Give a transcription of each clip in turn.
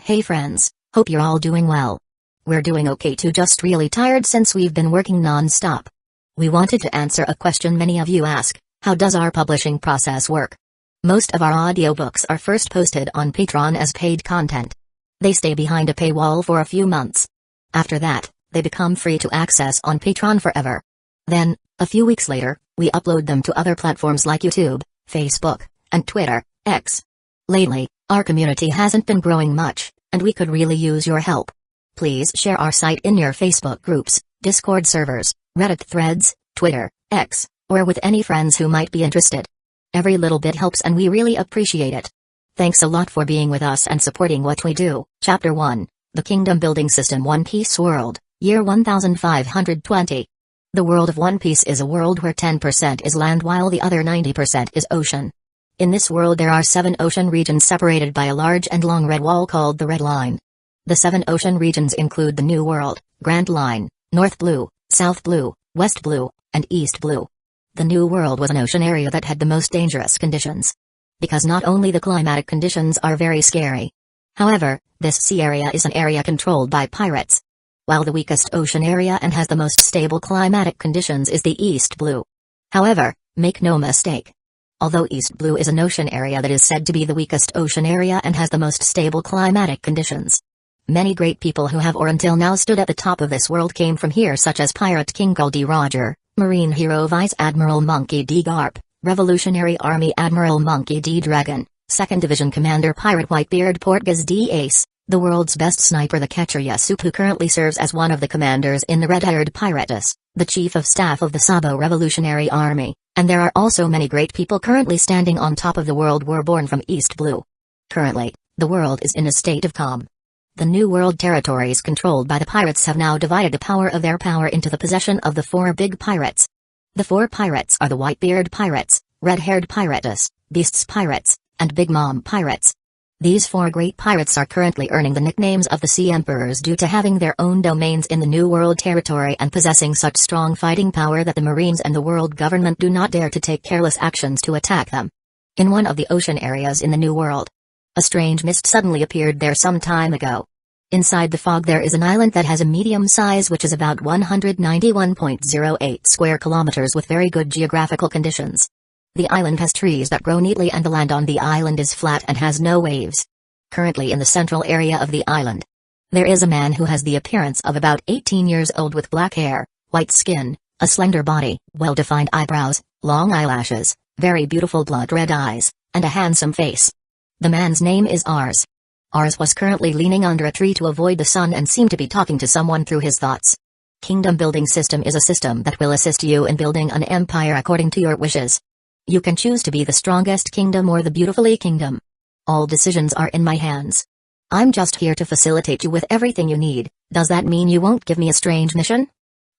Hey friends, hope you're all doing well. We're doing okay too, just really tired since we've been working non-stop. We wanted to answer a question many of you ask: how does our publishing process work? Most of our audiobooks are first posted on Patreon as paid content. They stay behind a paywall for a few months. After that, they become free to access on Patreon forever. Then, a few weeks later, we upload them to other platforms like YouTube, Facebook, and Twitter, X. Lately, our community hasn't been growing much, and we could really use your help. Please share our site in your Facebook groups, Discord servers, Reddit threads, Twitter, X, or with any friends who might be interested. Every little bit helps and we really appreciate it. Thanks a lot for being with us and supporting what we do. Chapter 1, The Kingdom Building System. One Piece World, Year 1520. The world of One Piece is a world where 10% is land while the other 90% is ocean. In this world there are 7 ocean regions separated by a large and long red wall called the Red Line. The 7 ocean regions include the New World, Grand Line, North Blue, South Blue, West Blue, and East Blue. The New World was an ocean area that had the most dangerous conditions. Because not only the climatic conditions are very scary. However, this sea area is an area controlled by pirates. While the weakest ocean area and has the most stable climatic conditions is the East Blue. However, make no mistake. Although East Blue is an ocean area that is said to be the weakest ocean area and has the most stable climatic conditions. Many great people who have or until now stood at the top of this world came from here, such as Pirate King Gul D. Roger, Marine Hero Vice Admiral Monkey D. Garp, Revolutionary Army Admiral Monkey D. Dragon, 2nd Division Commander Pirate Whitebeard Portgas D. Ace, the world's best sniper the Catcher Yasup, who currently serves as one of the commanders in the Red-Haired Pirates, the Chief of Staff of the Sabo Revolutionary Army, and there are also many great people currently standing on top of the world were born from East Blue. Currently, the world is in a state of calm. The New World territories controlled by the pirates have now divided the power of their power into the possession of the 4 big pirates. The 4 pirates are the Whitebeard Pirates, Red-Haired Pirates, Beasts Pirates, and Big Mom Pirates. These 4 great pirates are currently earning the nicknames of the Sea Emperors due to having their own domains in the New World territory and possessing such strong fighting power that the Marines and the world government do not dare to take careless actions to attack them. In one of the ocean areas in the New World, a strange mist suddenly appeared there some time ago. Inside the fog there is an island that has a medium size, which is about 191.08 square kilometers with very good geographical conditions. The island has trees that grow neatly and the land on the island is flat and has no waves. Currently in the central area of the island, there is a man who has the appearance of about 18 years old with black hair, white skin, a slender body, well-defined eyebrows, long eyelashes, very beautiful blood-red eyes, and a handsome face. The man's name is Ars. Ars was currently leaning under a tree to avoid the sun and seemed to be talking to someone through his thoughts. Kingdom building system is a system that will assist you in building an empire according to your wishes. You can choose to be the strongest kingdom or the beautifully kingdom. All decisions are in my hands. I'm just here to facilitate you with everything you need. Does that mean you won't give me a strange mission?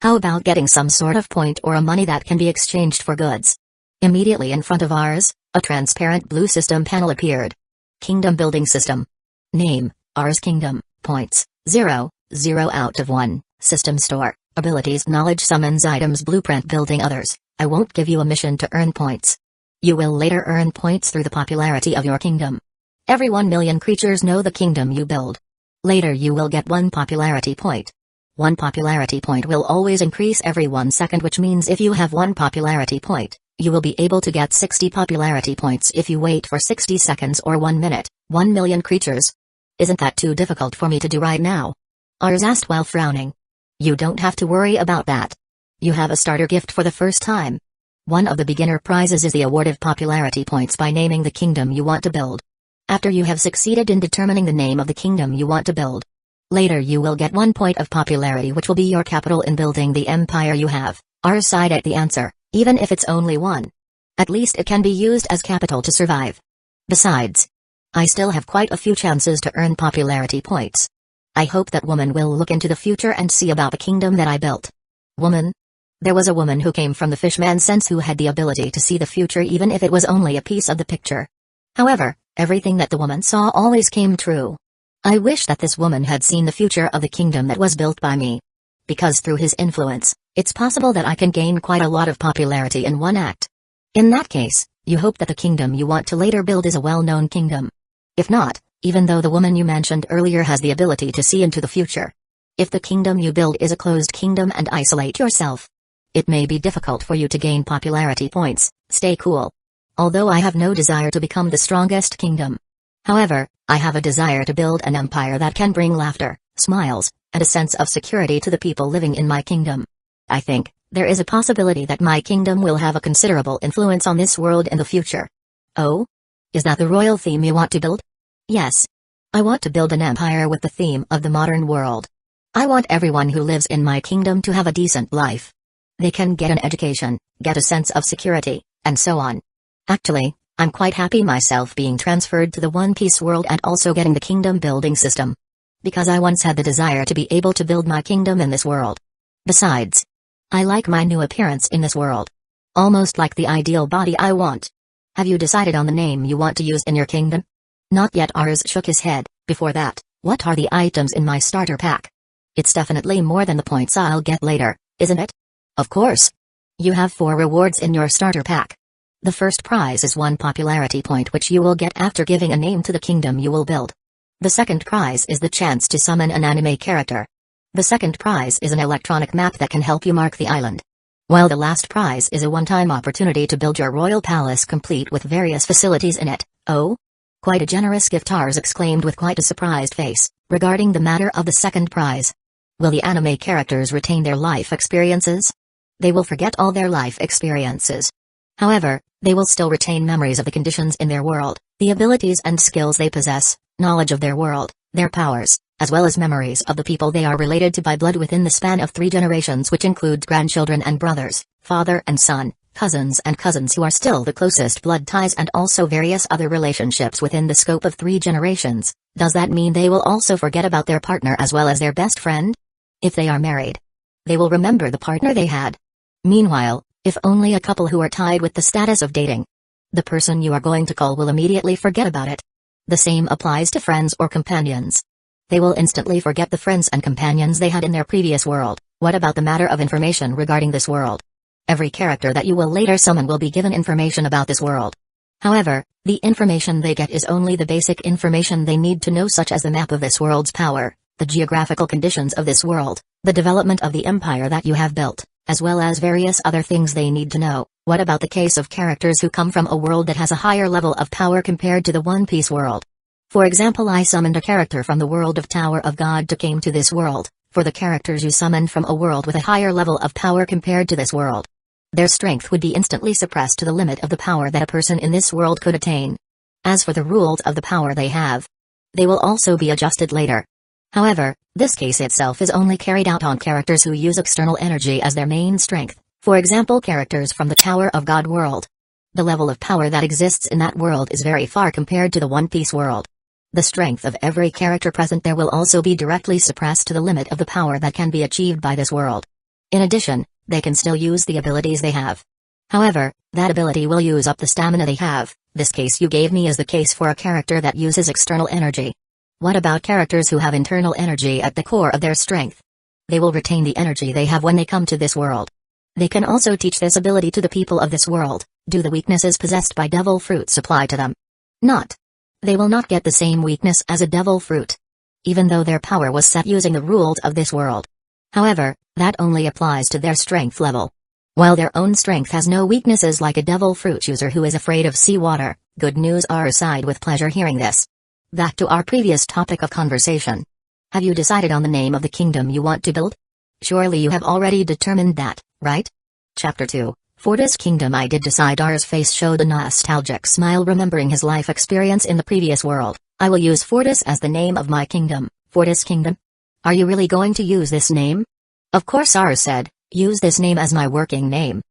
How about getting some sort of point or a money that can be exchanged for goods? Immediately in front of Ars, a transparent blue system panel appeared. Kingdom building system. Name, Ars Kingdom. Points, 0, 0 out of 1. System store. Abilities, knowledge, summons, items, blueprint, building others. I won't give you a mission to earn points. You will later earn points through the popularity of your kingdom. Every 1 million creatures know the kingdom you build. Later you will get 1 popularity point. 1 popularity point will always increase every 1 second, which means if you have 1 popularity point, you will be able to get 60 popularity points if you wait for 60 seconds or 1 minute. 1 million creatures. Isn't that too difficult for me to do right now? Ars asked while frowning. You don't have to worry about that. You have a starter gift for the first time. One of the beginner prizes is the award of popularity points by naming the kingdom you want to build. After you have succeeded in determining the name of the kingdom you want to build, later you will get 1 point of popularity, which will be your capital in building the empire you have. Ars sighed at the answer. Even if it's only 1. At least it can be used as capital to survive. Besides, I still have quite a few chances to earn popularity points. I hope that woman will look into the future and see about the kingdom that I built. Woman? There was a woman who came from the fishman's sense who had the ability to see the future even if it was only a piece of the picture. However, everything that the woman saw always came true. I wish that this woman had seen the future of the kingdom that was built by me. Because through his influence, it's possible that I can gain quite a lot of popularity in one act. In that case, you hope that the kingdom you want to later build is a well-known kingdom. If not, even though the woman you mentioned earlier has the ability to see into the future. If the kingdom you build is a closed kingdom and isolate yourself, it may be difficult for you to gain popularity points. Stay cool. Although I have no desire to become the strongest kingdom. However, I have a desire to build an empire that can bring laughter, smiles, and a sense of security to the people living in my kingdom. I think there is a possibility that my kingdom will have a considerable influence on this world in the future. Oh? Is that the royal theme you want to build? Yes. I want to build an empire with the theme of the modern world. I want everyone who lives in my kingdom to have a decent life. They can get an education, get a sense of security, and so on. Actually, I'm quite happy myself being transferred to the One Piece world and also getting the kingdom building system. Because I once had the desire to be able to build my kingdom in this world. Besides, I like my new appearance in this world. Almost like the ideal body I want. Have you decided on the name you want to use in your kingdom? Not yet. Ars shook his head. Before that, what are the items in my starter pack? It's definitely more than the points I'll get later, isn't it? Of course. You have 4 rewards in your starter pack. The first prize is 1 popularity point which you will get after giving a name to the kingdom you will build. The second prize is the chance to summon an anime character. The second prize is an electronic map that can help you mark the island. While the last prize is a one-time opportunity to build your royal palace complete with various facilities in it. Oh? Quite a generous gift, Ars exclaimed with quite a surprised face, regarding the matter of the second prize. Will the anime characters retain their life experiences? They will forget all their life experiences. However, they will still retain memories of the conditions in their world, the abilities and skills they possess, knowledge of their world, their powers, as well as memories of the people they are related to by blood within the span of 3 generations, which includes grandchildren and brothers, father and son, cousins and cousins who are still the closest blood ties, and also various other relationships within the scope of 3 generations. Does that mean they will also forget about their partner as well as their best friend? If they are married, they will remember the partner they had. Meanwhile, if only a couple who are tied with the status of dating, the person you are going to call will immediately forget about it. The same applies to friends or companions. They will instantly forget the friends and companions they had in their previous world. What about the matter of information regarding this world? Every character that you will later summon will be given information about this world. However, the information they get is only the basic information they need to know, such as the map of this world's power, the geographical conditions of this world, the development of the empire that you have built, as well as various other things they need to know. What about the case of characters who come from a world that has a higher level of power compared to the One Piece world? For example, I summoned a character from the world of Tower of God to came to this world. For the characters you summoned from a world with a higher level of power compared to this world, their strength would be instantly suppressed to the limit of the power that a person in this world could attain. As for the rules of the power they have, they will also be adjusted later. However, this case itself is only carried out on characters who use external energy as their main strength. For example, characters from the Tower of God world. The level of power that exists in that world is very far compared to the One Piece world. The strength of every character present there will also be directly suppressed to the limit of the power that can be achieved by this world. In addition, they can still use the abilities they have. However, that ability will use up the stamina they have. This case you gave me is the case for a character that uses external energy. What about characters who have internal energy at the core of their strength? They will retain the energy they have when they come to this world. They can also teach this ability to the people of this world. Do the weaknesses possessed by devil fruits apply to them? Not. They will not get the same weakness as a devil fruit, even though their power was set using the rules of this world. However, that only applies to their strength level. While their own strength has no weaknesses like a devil fruit user who is afraid of seawater. Good news. Are sighed with pleasure hearing this. Back to our previous topic of conversation. Have you decided on the name of the kingdom you want to build? Surely you have already determined that, right? Chapter 2. Fortis Kingdom. I did decide. R's face showed a nostalgic smile, remembering his life experience in the previous world. I will use Fortis as the name of my kingdom. Fortis Kingdom? Are you really going to use this name? Of course, R said. Use this name as my working name.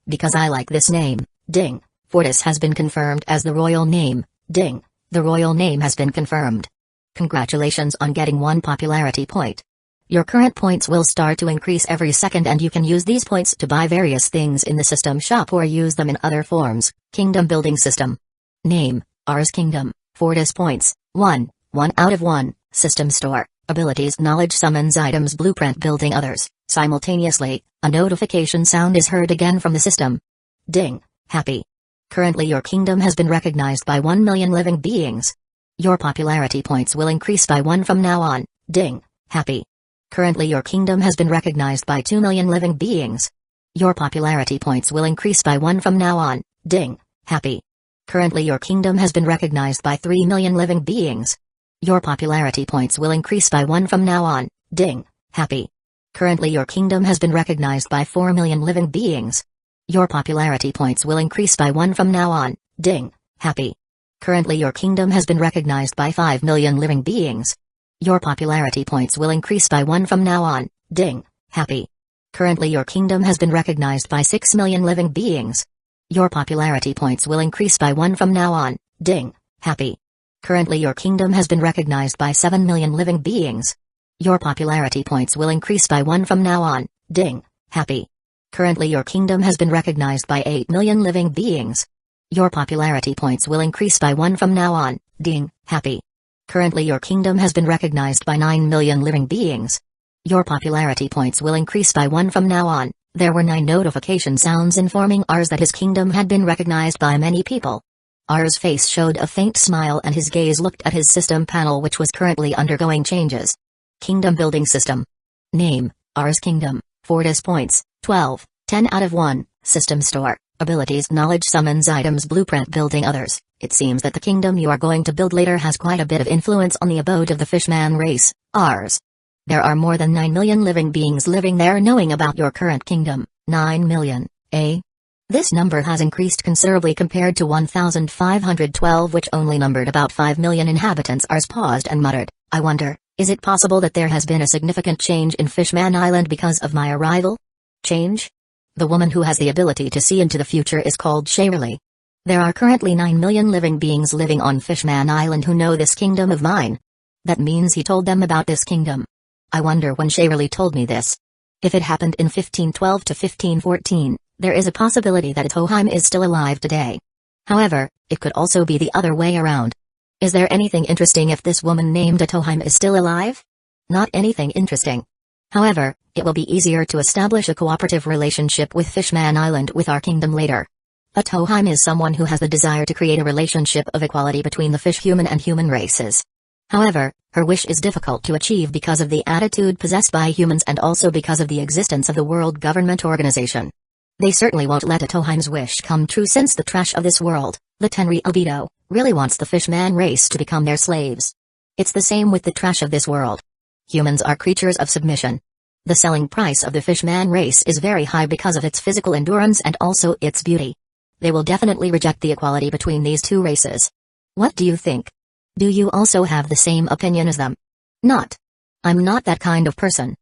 Because I like this name. Ding. Fortis has been confirmed as the royal name. Ding. The royal name has been confirmed. Congratulations on getting 1 popularity point. Your current points will start to increase every second, and you can use these points to buy various things in the system shop or use them in other forms. Kingdom building system. Name, R's Kingdom, Fortis points, 1 out of 1, system store, abilities, knowledge, summons items, blueprint, building others. Simultaneously, a notification sound is heard again from the system. Ding, happy. Currently your kingdom has been recognized by 1 million living beings. Your popularity points will increase by 1 from now on. Ding. Happy. Currently your kingdom has been recognized by 2 million living beings. Your popularity points will increase by 1 from now on. Ding. Happy. Currently your kingdom has been recognized by 3 million living beings. Your popularity points will increase by 1 from now on. Ding. Happy. Currently your kingdom has been recognized by 4 million living beings. Your popularity points will increase by 1 from now on. Ding. Happy. Currently your kingdom has been recognized by 5 million living beings. Your popularity points will increase by 1 from now on. Ding. Happy. Currently your kingdom has been recognized by 6 million living beings. Your popularity points will increase by 1 from now on. Ding. Happy. Currently your kingdom has been recognized by 7 million living beings. Your popularity points will increase by 1 from now on. Ding. Happy. Currently your kingdom has been recognized by 8 million living beings. Your popularity points will increase by 1 from now on. Ding. Happy. Currently your kingdom has been recognized by 9 million living beings. Your popularity points will increase by 1 from now on. There were 9 notification sounds informing Ars that his kingdom had been recognized by many people. Ars' face showed a faint smile and his gaze looked at his system panel, which was currently undergoing changes. Kingdom building system. Name, Ars Kingdom. Fortis points, 12, 10 out of 1. System store. Abilities knowledge summons items blueprint building others. It seems that the kingdom you are going to build later has quite a bit of influence on the abode of the fishman race, Ars. There are more than 9 million living beings living there knowing about your current kingdom. 9 million, eh? This number has increased considerably compared to 1512, which only numbered about 5 million inhabitants. Ars paused and muttered, I wonder, is it possible that there has been a significant change in Fishman Island because of my arrival? Change? The woman who has the ability to see into the future is called Shaylee. There are currently 9 million living beings living on Fishman Island who know this kingdom of mine. That means he told them about this kingdom. I wonder when Shaylee told me this. If it happened in 1512 to 1514, there is a possibility that Atoheim is still alive today. However, it could also be the other way around. Is there anything interesting if this woman named Atoheim is still alive? Not anything interesting. However, it will be easier to establish a cooperative relationship with Fishman Island with our kingdom later. Atoheim is someone who has the desire to create a relationship of equality between the fish-human and human races. However, her wish is difficult to achieve because of the attitude possessed by humans and also because of the existence of the World Government Organization. They certainly won't let Atoheim's wish come true since the trash of this world, the Tenri Albedo, really wants the fishman race to become their slaves. It's the same with the trash of this world. Humans are creatures of submission. The selling price of the fishman race is very high because of its physical endurance and also its beauty. They will definitely reject the equality between these two races. What do you think? Do you also have the same opinion as them? Not. I'm not that kind of person.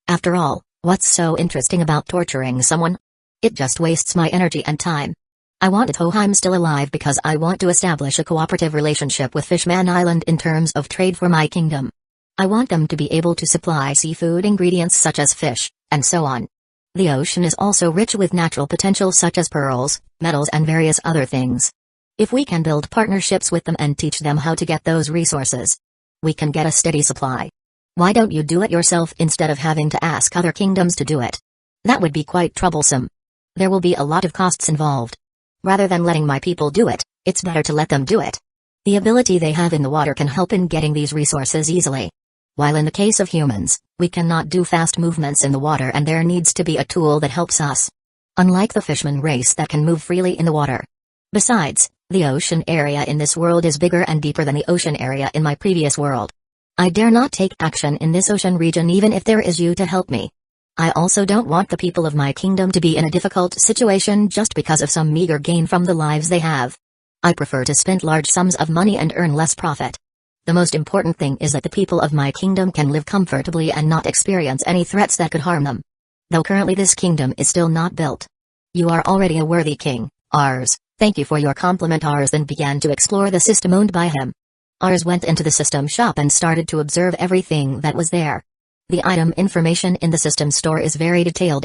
After all, what's so interesting about torturing someone? It just wastes my energy and time. I want Atoheim still alive because I want to establish a cooperative relationship with Fishman Island in terms of trade for my kingdom. I want them to be able to supply seafood ingredients such as fish, and so on. The ocean is also rich with natural potential such as pearls, metals and various other things. If we can build partnerships with them and teach them how to get those resources, we can get a steady supply. Why don't you do it yourself instead of having to ask other kingdoms to do it? That would be quite troublesome. There will be a lot of costs involved. Rather than letting my people do it, it's better to let them do it. The ability they have in the water can help in getting these resources easily. While in the case of humans, we cannot do fast movements in the water and there needs to be a tool that helps us. Unlike the fishman race that can move freely in the water. Besides, the ocean area in this world is bigger and deeper than the ocean area in my previous world. I dare not take action in this ocean region even if there is you to help me. I also don't want the people of my kingdom to be in a difficult situation just because of some meager gain from the lives they have. I prefer to spend large sums of money and earn less profit. The most important thing is that the people of my kingdom can live comfortably and not experience any threats that could harm them. Though currently this kingdom is still not built. You are already a worthy king, Ars. Thank you for your compliment. Ars then began to explore the system owned by him. Ars went into the system shop and started to observe everything that was there. The item information in the system store is very detailed.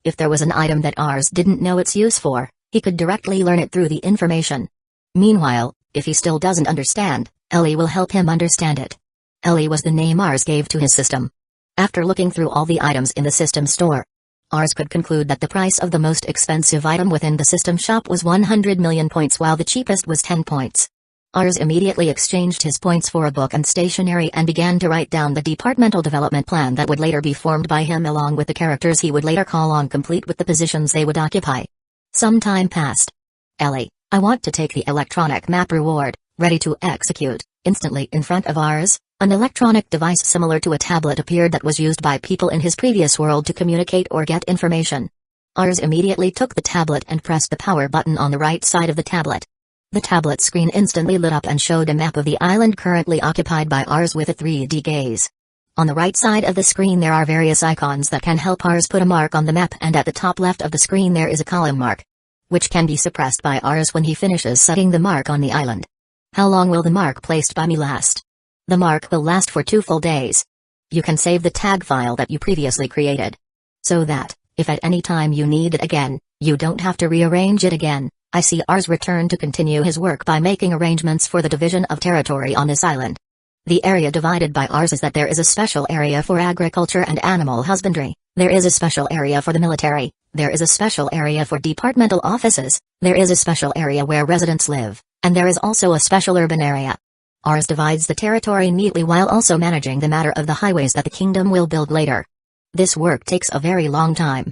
If there was an item that Ars didn't know its use for, he could directly learn it through the information. Meanwhile, if he still doesn't understand, Ellie will help him understand it. Ellie was the name Ars gave to his system. After looking through all the items in the system store, Ars could conclude that the price of the most expensive item within the system shop was 100 million points while the cheapest was 10 points. Ars immediately exchanged his points for a book and stationery and began to write down the departmental development plan that would later be formed by him along with the characters he would later call on, complete with the positions they would occupy. Some time passed. Ellie, I want to take the electronic map reward, ready to execute. Instantly in front of Ars, an electronic device similar to a tablet appeared that was used by people in his previous world to communicate or get information. Ars immediately took the tablet and pressed the power button on the right side of the tablet. The tablet screen instantly lit up and showed a map of the island currently occupied by Ars with a 3D gaze. On the right side of the screen there are various icons that can help Ars put a mark on the map, and at the top left of the screen there is a column mark, which can be suppressed by Ars when he finishes setting the mark on the island. How long will the mark placed by me last? The mark will last for 2 full days. You can save the tag file that you previously created, so that, if at any time you need it again, you don't have to rearrange it again. I see Ars return to continue his work by making arrangements for the division of territory on this island. The area divided by Ars is that there is a special area for agriculture and animal husbandry, there is a special area for the military, there is a special area for departmental offices, there is a special area where residents live, and there is also a special urban area. Ars divides the territory neatly while also managing the matter of the highways that the kingdom will build later. This work takes a very long time.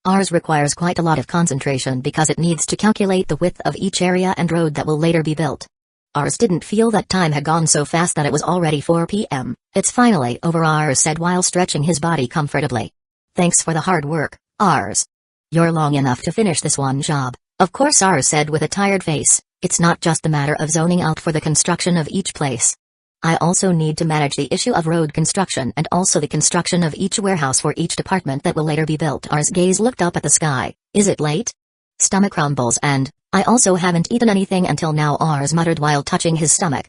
Ars requires quite a lot of concentration because it needs to calculate the width of each area and road that will later be built. Ars didn't feel that time had gone so fast that it was already 4 p.m. It's finally over, Ars said while stretching his body comfortably. Thanks for the hard work, Ars. You're long enough to finish this one job. Of course, Ars said with a tired face. It's not just the matter of zoning out for the construction of each place. I also need to manage the issue of road construction and also the construction of each warehouse for each department that will later be built. Ars' gaze looked up at the sky. Is it late? Stomach rumbles, and I also haven't eaten anything until now, Ars muttered while touching his stomach.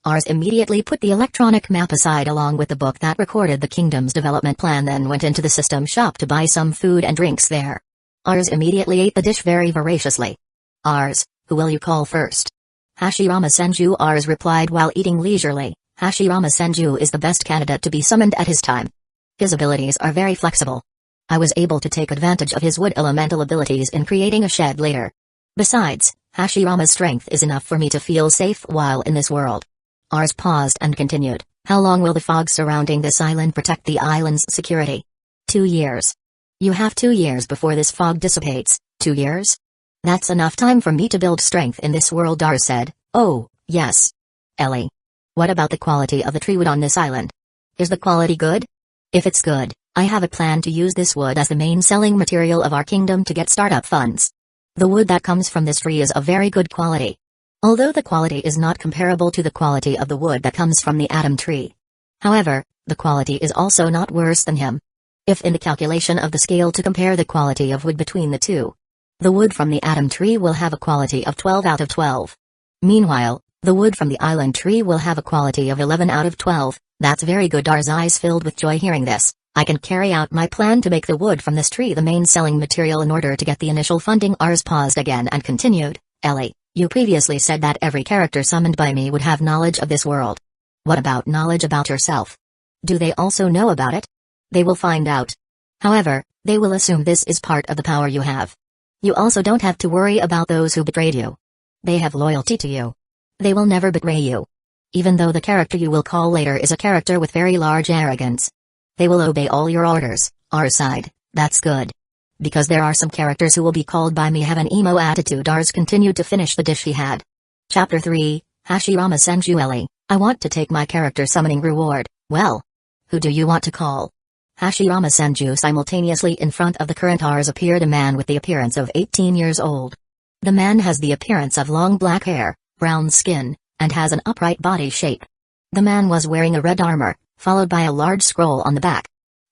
Ars immediately put the electronic map aside along with the book that recorded the kingdom's development plan, then went into the system shop to buy some food and drinks there. Ars immediately ate the dish very voraciously. Ars, who will you call first? Hashirama Senju, Ars replied while eating leisurely. Hashirama Senju is the best candidate to be summoned at his time. His abilities are very flexible. I was able to take advantage of his wood elemental abilities in creating a shed later. Besides, Hashirama's strength is enough for me to feel safe while in this world. Ars paused and continued. How long will the fog surrounding this island protect the island's security? 2 years. You have 2 years before this fog dissipates. 2 years? That's enough time for me to build strength in this world, Ars said. Oh, yes. Ellie. What about the quality of the tree wood on this island? Is the quality good? If it's good, I have a plan to use this wood as the main selling material of our kingdom to get startup funds. The wood that comes from this tree is of very good quality. Although the quality is not comparable to the quality of the wood that comes from the Adam tree. However, the quality is also not worse than him. If in the calculation of the scale to compare the quality of wood between the two, the wood from the Adam tree will have a quality of 12 out of 12. Meanwhile, the wood from the island tree will have a quality of 11 out of 12. That's very good. Ars' eyes filled with joy hearing this. I can carry out my plan to make the wood from this tree the main selling material in order to get the initial funding. Ars paused again and continued. Ellie, you previously said that every character summoned by me would have knowledge of this world. What about knowledge about yourself? Do they also know about it? They will find out. However, they will assume this is part of the power you have. You also don't have to worry about those who betrayed you. They have loyalty to you. They will never betray you. Even though the character you will call later is a character with very large arrogance. They will obey all your orders. Ars sighed. That's good. Because there are some characters who will be called by me have an emo attitude. Ars continued to finish the dish he had. Chapter 3, Hashirama Senju. Ellie, I want to take my character summoning reward. Well, who do you want to call? Hashirama Senju. Simultaneously in front of the current Ars appeared a man with the appearance of 18 years old. The man has the appearance of long black hair, brown skin, and has an upright body shape. The man was wearing a red armor, followed by a large scroll on the back.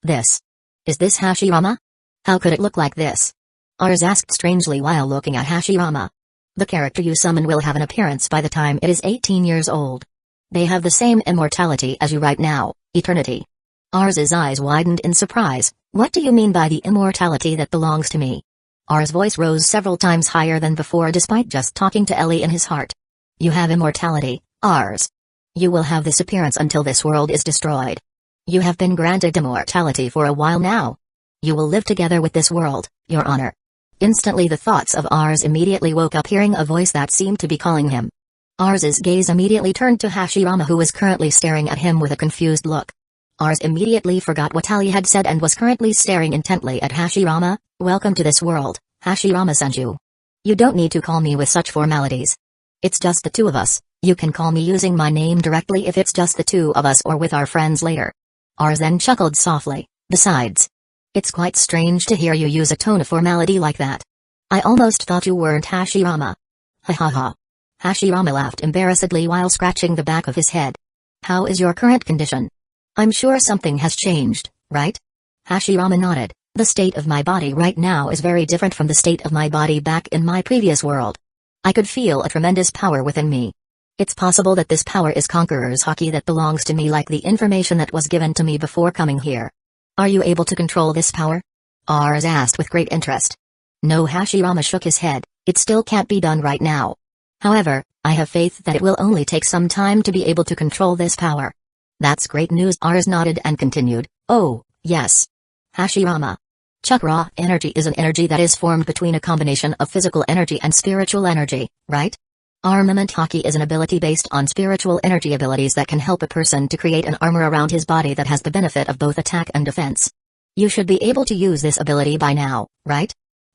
Is this Hashirama? How could it look like this? Ars asked strangely while looking at Hashirama. The character you summon will have an appearance by the time it is 18 years old. They have the same immortality as you right now, eternity. Ars' eyes widened in surprise. What do you mean by the immortality that belongs to me? Ars' voice rose several times higher than before despite just talking to Ellie in his heart. You have immortality, Ars. You will have this appearance until this world is destroyed. You have been granted immortality for a while now. You will live together with this world, your honor. Instantly the thoughts of Ars immediately woke up hearing a voice that seemed to be calling him. Ars's gaze immediately turned to Hashirama, who was currently staring at him with a confused look. Ars immediately forgot what Ali had said and was currently staring intently at Hashirama. Welcome to this world, Hashirama-senju. You don't need to call me with such formalities. It's just the two of us. You can call me using my name directly if it's just the two of us or with our friends later. Ars then chuckled softly. Besides, it's quite strange to hear you use a tone of formality like that. I almost thought you weren't Hashirama. Ha ha ha. Hashirama laughed embarrassedly while scratching the back of his head. How is your current condition? I'm sure something has changed, right? Hashirama nodded. The state of my body right now is very different from the state of my body back in my previous world. I could feel a tremendous power within me. It's possible that this power is Conqueror's Haki that belongs to me, like the information that was given to me before coming here. Are you able to control this power? Ars asked with great interest. No, Hashirama shook his head. It still can't be done right now. However, I have faith that it will only take some time to be able to control this power. That's great news. Ars nodded and continued. Oh, yes. Hashirama. Chakra energy is an energy that is formed between a combination of physical energy and spiritual energy, right? Armament Haki is an ability based on spiritual energy abilities that can help a person to create an armor around his body that has the benefit of both attack and defense. You should be able to use this ability by now, right?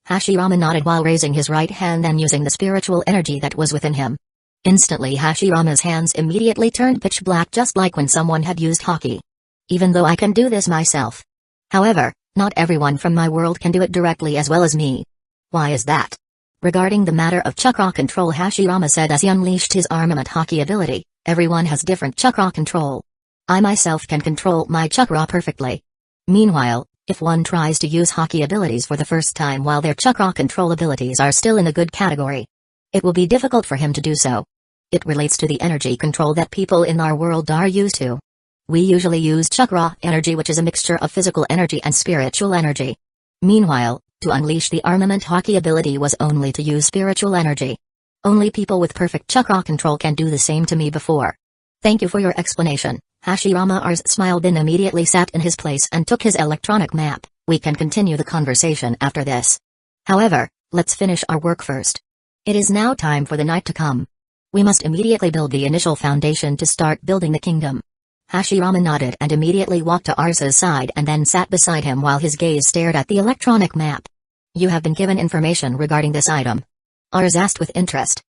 Hashirama nodded while raising his right hand and using the spiritual energy that was within him. Instantly Hashirama's hands immediately turned pitch black, just like when someone had used Haki. Even though I can do this myself. However, not everyone from my world can do it directly as well as me. Why is that? Regarding the matter of chakra control, Hashirama said as he unleashed his armament Haki ability, everyone has different chakra control. I myself can control my chakra perfectly. Meanwhile, if one tries to use Haki abilities for the first time while their chakra control abilities are still in a good category, it will be difficult for him to do so. It relates to the energy control that people in our world are used to. We usually use chakra energy, which is a mixture of physical energy and spiritual energy. Meanwhile, to unleash the armament Haki ability was only to use spiritual energy. Only people with perfect chakra control can do the same to me before. Thank you for your explanation. Hashirama Ars smiled, then immediately sat in his place and took his electronic map. We can continue the conversation after this. However, let's finish our work first. It is now time for the night to come. We must immediately build the initial foundation to start building the kingdom. Hashirama nodded and immediately walked to Ars's side and then sat beside him while his gaze stared at the electronic map. You have been given information regarding this item? Ars asked with interest.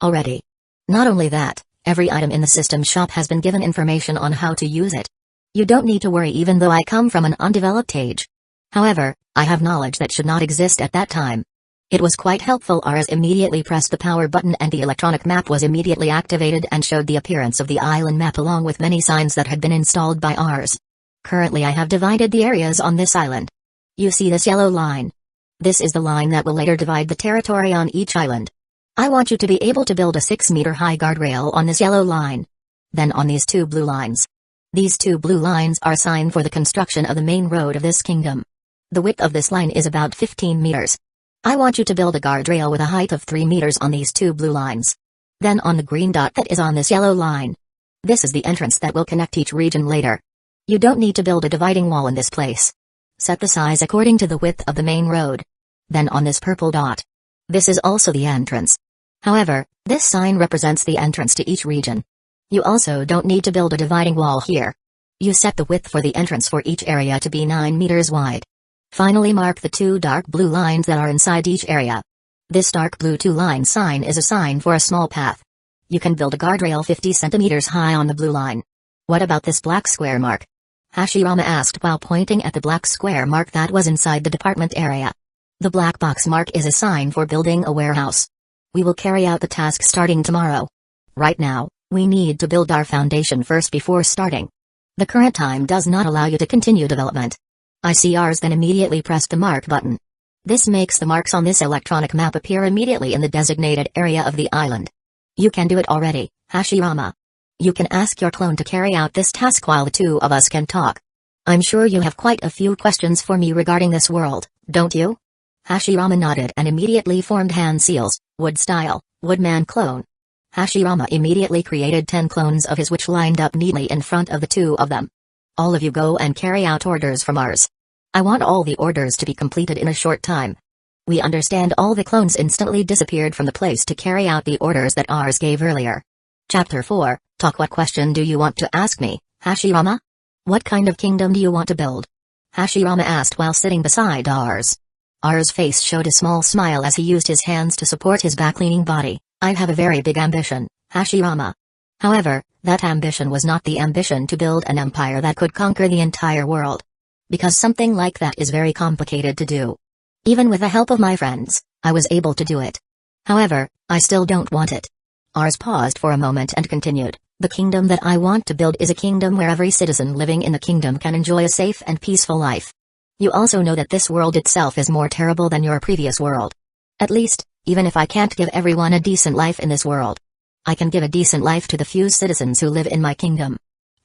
Already. Not only that, every item in the system shop has been given information on how to use it. You don't need to worry even though I come from an undeveloped age. However, I have knowledge that should not exist at that time. It was quite helpful. Ars immediately pressed the power button and the electronic map was immediately activated and showed the appearance of the island map along with many signs that had been installed by Ars. Currently I have divided the areas on this island. You see this yellow line? This is the line that will later divide the territory on each island. I want you to be able to build a 6-meter-high guardrail on this yellow line. Then on these two blue lines. These two blue lines are signed for the construction of the main road of this kingdom. The width of this line is about 15 meters. I want you to build a guardrail with a height of 3 meters on these two blue lines. Then on the green dot that is on this yellow line. This is the entrance that will connect each region later. You don't need to build a dividing wall in this place. Set the size according to the width of the main road. Then on this purple dot. This is also the entrance. However, this sign represents the entrance to each region. You also don't need to build a dividing wall here. You set the width for the entrance for each area to be 9 meters wide. Finally mark the two dark blue lines that are inside each area. This dark blue 2-line sign is a sign for a small path. You can build a guardrail 50 centimeters high on the blue line. What about this black square mark? Hashirama asked while pointing at the black square mark that was inside the department area. The black box mark is a sign for building a warehouse. We will carry out the task starting tomorrow. Right now, we need to build our foundation first before starting. The current time does not allow you to continue development. ICRs then immediately press the mark button. This makes the marks on this electronic map appear immediately in the designated area of the island. You can do it already, Hashirama. You can ask your clone to carry out this task while the two of us can talk. I'm sure you have quite a few questions for me regarding this world, don't you? Hashirama nodded and immediately formed hand seals, wood style, woodman clone. Hashirama immediately created 10 clones of his which lined up neatly in front of the two of them. All of you go and carry out orders from Ars. I want all the orders to be completed in a short time. We understand. All the clones instantly disappeared from the place to carry out the orders that Ars gave earlier. Chapter 4, Talk. What question do you want to ask me, Hashirama? What kind of kingdom do you want to build? Hashirama asked while sitting beside R's. R's face showed a small smile as he used his hands to support his back-leaning body. I have a very big ambition, Hashirama. However, that ambition was not the ambition to build an empire that could conquer the entire world. Because something like that is very complicated to do. Even with the help of my friends, I was able to do it. However, I still don't want it. Ars paused for a moment and continued, the kingdom that I want to build is a kingdom where every citizen living in the kingdom can enjoy a safe and peaceful life. You also know that this world itself is more terrible than your previous world. At least, even if I can't give everyone a decent life in this world, I can give a decent life to the few citizens who live in my kingdom.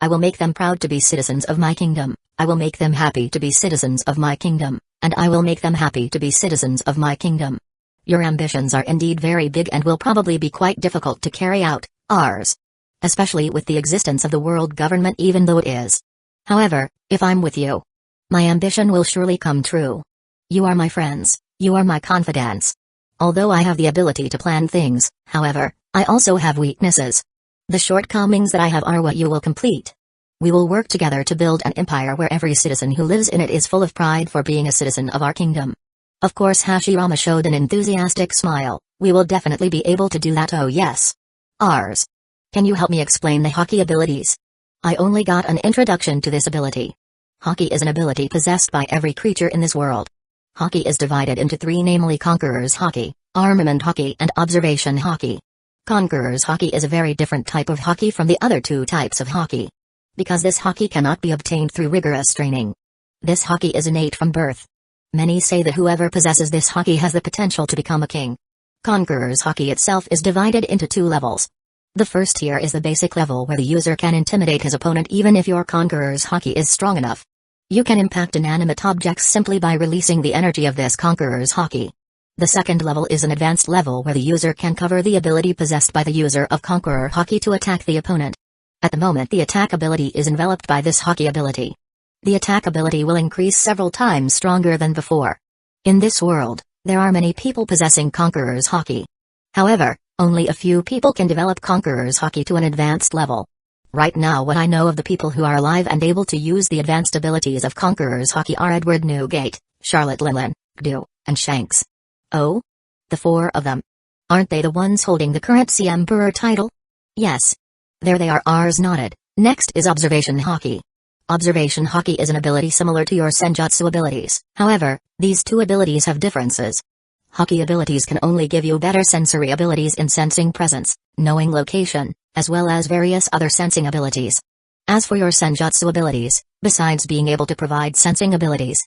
I will make them proud to be citizens of my kingdom, I will make them happy to be citizens of my kingdom, and I will make them happy to be citizens of my kingdom. Your ambitions are indeed very big and will probably be quite difficult to carry out, Rs. Especially with the existence of the world government even though it is. However, if I'm with you, my ambition will surely come true. You are my friends, you are my confidants. Although I have the ability to plan things, however, I also have weaknesses. The shortcomings that I have are what you will complete. We will work together to build an empire where every citizen who lives in it is full of pride for being a citizen of our kingdom. Of course, Hashirama showed an enthusiastic smile. We will definitely be able to do that. Oh yes. Rs. Can you help me explain the Haki abilities? I only got an introduction to this ability. Haki is an ability possessed by every creature in this world. Haki is divided into three, namely Conqueror's Haki, Armament Haki and Observation Haki. Conqueror's Haki is a very different type of Haki from the other two types of Haki. Because this Haki cannot be obtained through rigorous training. This Haki is innate from birth. Many say that whoever possesses this Haki has the potential to become a king. Conqueror's Haki itself is divided into two levels. The first tier is the basic level where the user can intimidate his opponent even if your Conqueror's Haki is strong enough. You can impact inanimate objects simply by releasing the energy of this Conqueror's Haki. The second level is an advanced level where the user can cover the ability possessed by the user of Conqueror Haki to attack the opponent. At the moment the attack ability is enveloped by this Haki ability. The attack ability will increase several times stronger than before. In this world, there are many people possessing Conqueror's Haki. However, only a few people can develop Conqueror's Haki to an advanced level. Right now what I know of the people who are alive and able to use the advanced abilities of Conqueror's Haki are Edward Newgate, Charlotte Lillian, Gdu, and Shanks. Oh? The four of them. Aren't they the ones holding the current Emperor title? Yes. There they are. Rs nodded. Next is Observation Haki. Observation Haki is an ability similar to your Senjutsu abilities. However, these two abilities have differences. Haki abilities can only give you better sensory abilities in sensing presence, knowing location, as well as various other sensing abilities. As for your Senjutsu abilities, besides being able to provide sensing abilities,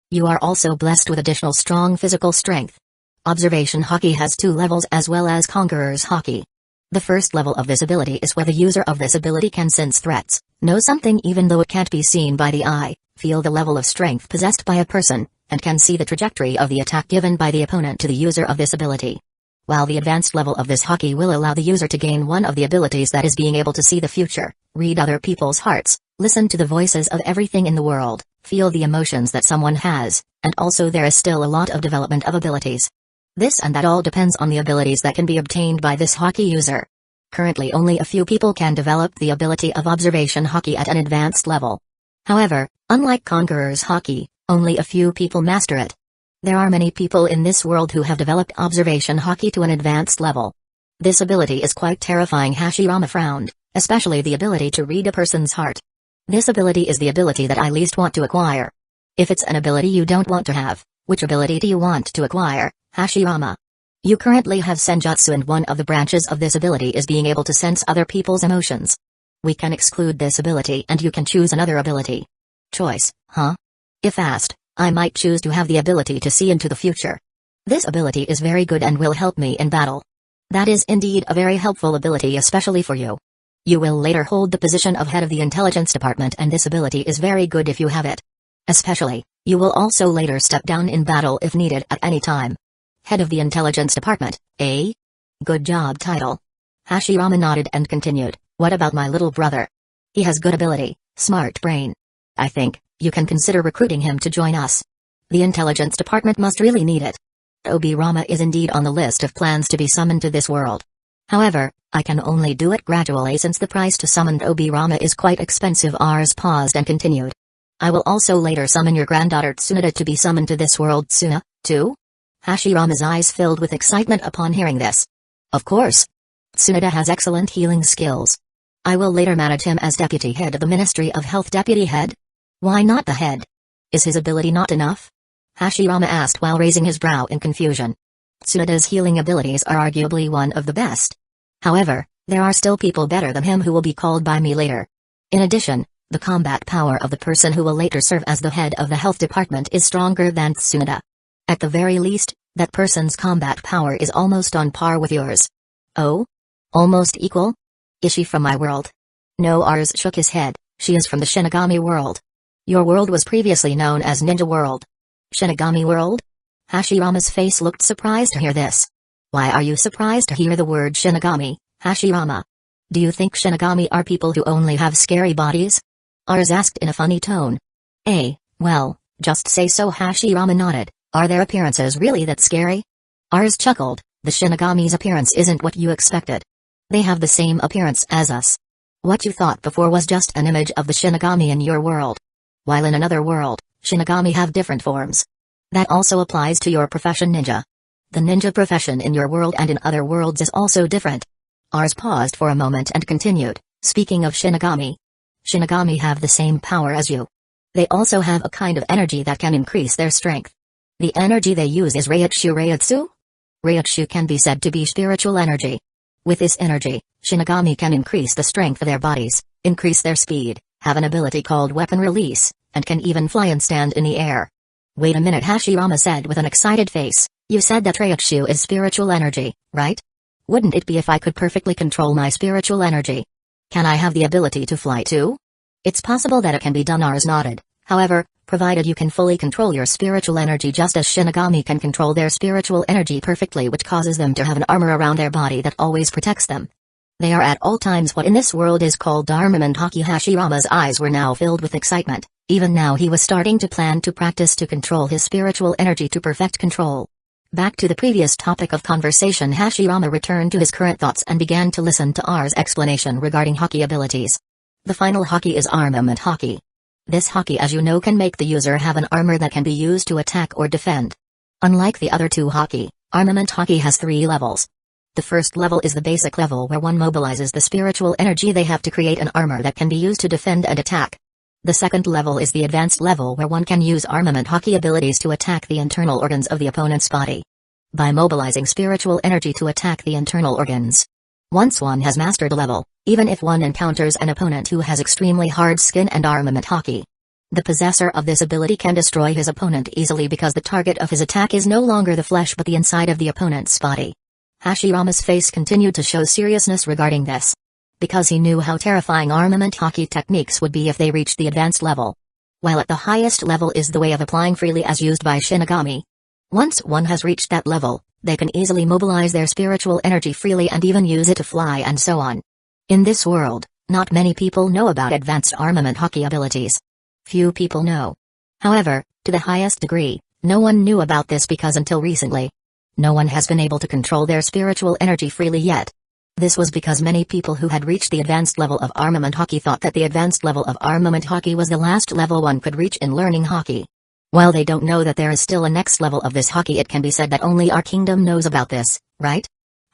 you are also blessed with additional strong physical strength. Observation Haki has two levels as well as Conqueror's Haki. The first level of this ability is where the user of this ability can sense threats, know something even though it can't be seen by the eye, feel the level of strength possessed by a person, and can see the trajectory of the attack given by the opponent to the user of this ability. While the advanced level of this Haki will allow the user to gain one of the abilities, that is being able to see the future, read other people's hearts, listen to the voices of everything in the world, feel the emotions that someone has, and also there is still a lot of development of abilities. This and that all depends on the abilities that can be obtained by this Haki user. Currently only a few people can develop the ability of Observation Haki at an advanced level. However, unlike Conqueror's Haki, only a few people master it. There are many people in this world who have developed Observation Haki to an advanced level. This ability is quite terrifying. Hashirama frowned, especially the ability to read a person's heart. This ability is the ability that I least want to acquire. If it's an ability you don't want to have, which ability do you want to acquire, Hashirama? You currently have Senjutsu and one of the branches of this ability is being able to sense other people's emotions. We can exclude this ability and you can choose another ability. Choice, huh? If asked, I might choose to have the ability to see into the future. This ability is very good and will help me in battle. That is indeed a very helpful ability, especially for you. You will later hold the position of head of the intelligence department and this ability is very good if you have it. Especially, you will also later step down in battle if needed at any time. Head of the intelligence department, eh? Good job title. Hashirama nodded and continued, what about my little brother? He has good ability, smart brain. I think you can consider recruiting him to join us. The intelligence department must really need it. Obi Rama is indeed on the list of plans to be summoned to this world. However, I can only do it gradually since the price to summon Obirama is quite expensive. Ars paused and continued. I will also later summon your granddaughter Tsunade to be summoned to this world. Tsuna, too? Hashirama's eyes filled with excitement upon hearing this. Of course. Tsunade has excellent healing skills. I will later manage him as deputy head of the Ministry of Health. Deputy head? Why not the head? Is his ability not enough? Hashirama asked while raising his brow in confusion. Tsunade's healing abilities are arguably one of the best. However, there are still people better than him who will be called by me later. In addition, the combat power of the person who will later serve as the head of the health department is stronger than Tsunade. At the very least, that person's combat power is almost on par with yours. Oh? Almost equal? Is she from my world? No. Ars shook his head. She is from the Shinigami world. Your world was previously known as Ninja World. Shinigami world? Hashirama's face looked surprised to hear this. Why are you surprised to hear the word Shinigami, Hashirama? Do you think Shinigami are people who only have scary bodies? Ars asked in a funny tone. Well, just say so. Hashirama nodded. Are their appearances really that scary? Ars chuckled. The Shinigami's appearance isn't what you expected. They have the same appearance as us. What you thought before was just an image of the Shinigami in your world. While in another world, Shinigami have different forms. That also applies to your profession, ninja. The ninja profession in your world and in other worlds is also different. Ars paused for a moment and continued, speaking of Shinigami. Shinigami have the same power as you. They also have a kind of energy that can increase their strength. The energy they use is Reiatsu. Reiatsu can be said to be spiritual energy. With this energy, Shinigami can increase the strength of their bodies, increase their speed, have an ability called weapon release, and can even fly and stand in the air. Wait a minute, Hashirama said with an excited face. You said that Reiatsu is spiritual energy, right? Wouldn't it be if I could perfectly control my spiritual energy? Can I have the ability to fly too? It's possible that it can be done. Ars nodded. However, provided you can fully control your spiritual energy just as Shinigami can control their spiritual energy perfectly, which causes them to have an armor around their body that always protects them. They are at all times what in this world is called armament haki. Hashirama's eyes were now filled with excitement. Even now he was starting to plan to practice to control his spiritual energy to perfect control. Back to the previous topic of conversation, Hashirama returned to his current thoughts and began to listen to R's explanation regarding haki abilities. The final haki is armament haki. This haki, as you know, can make the user have an armor that can be used to attack or defend. Unlike the other two haki, armament haki has 3 levels. The first level is the basic level where one mobilizes the spiritual energy they have to create an armor that can be used to defend and attack. The second level is the advanced level where one can use armament haki abilities to attack the internal organs of the opponent's body. By mobilizing spiritual energy to attack the internal organs. Once one has mastered a level, even if one encounters an opponent who has extremely hard skin and armament haki, the possessor of this ability can destroy his opponent easily because the target of his attack is no longer the flesh but the inside of the opponent's body. Hashirama's face continued to show seriousness regarding this. Because he knew how terrifying armament haki techniques would be if they reached the advanced level. While at the highest level is the way of applying freely as used by Shinigami. Once one has reached that level, they can easily mobilize their spiritual energy freely and even use it to fly and so on. In this world, not many people know about advanced armament haki abilities. Few people know. However, to the highest degree, no one knew about this because until recently, no one has been able to control their spiritual energy freely yet. This was because many people who had reached the advanced level of armament haki thought that the advanced level of armament haki was the last level one could reach in learning haki. While they don't know that there is still a next level of this haki, it can be said that only our kingdom knows about this, right?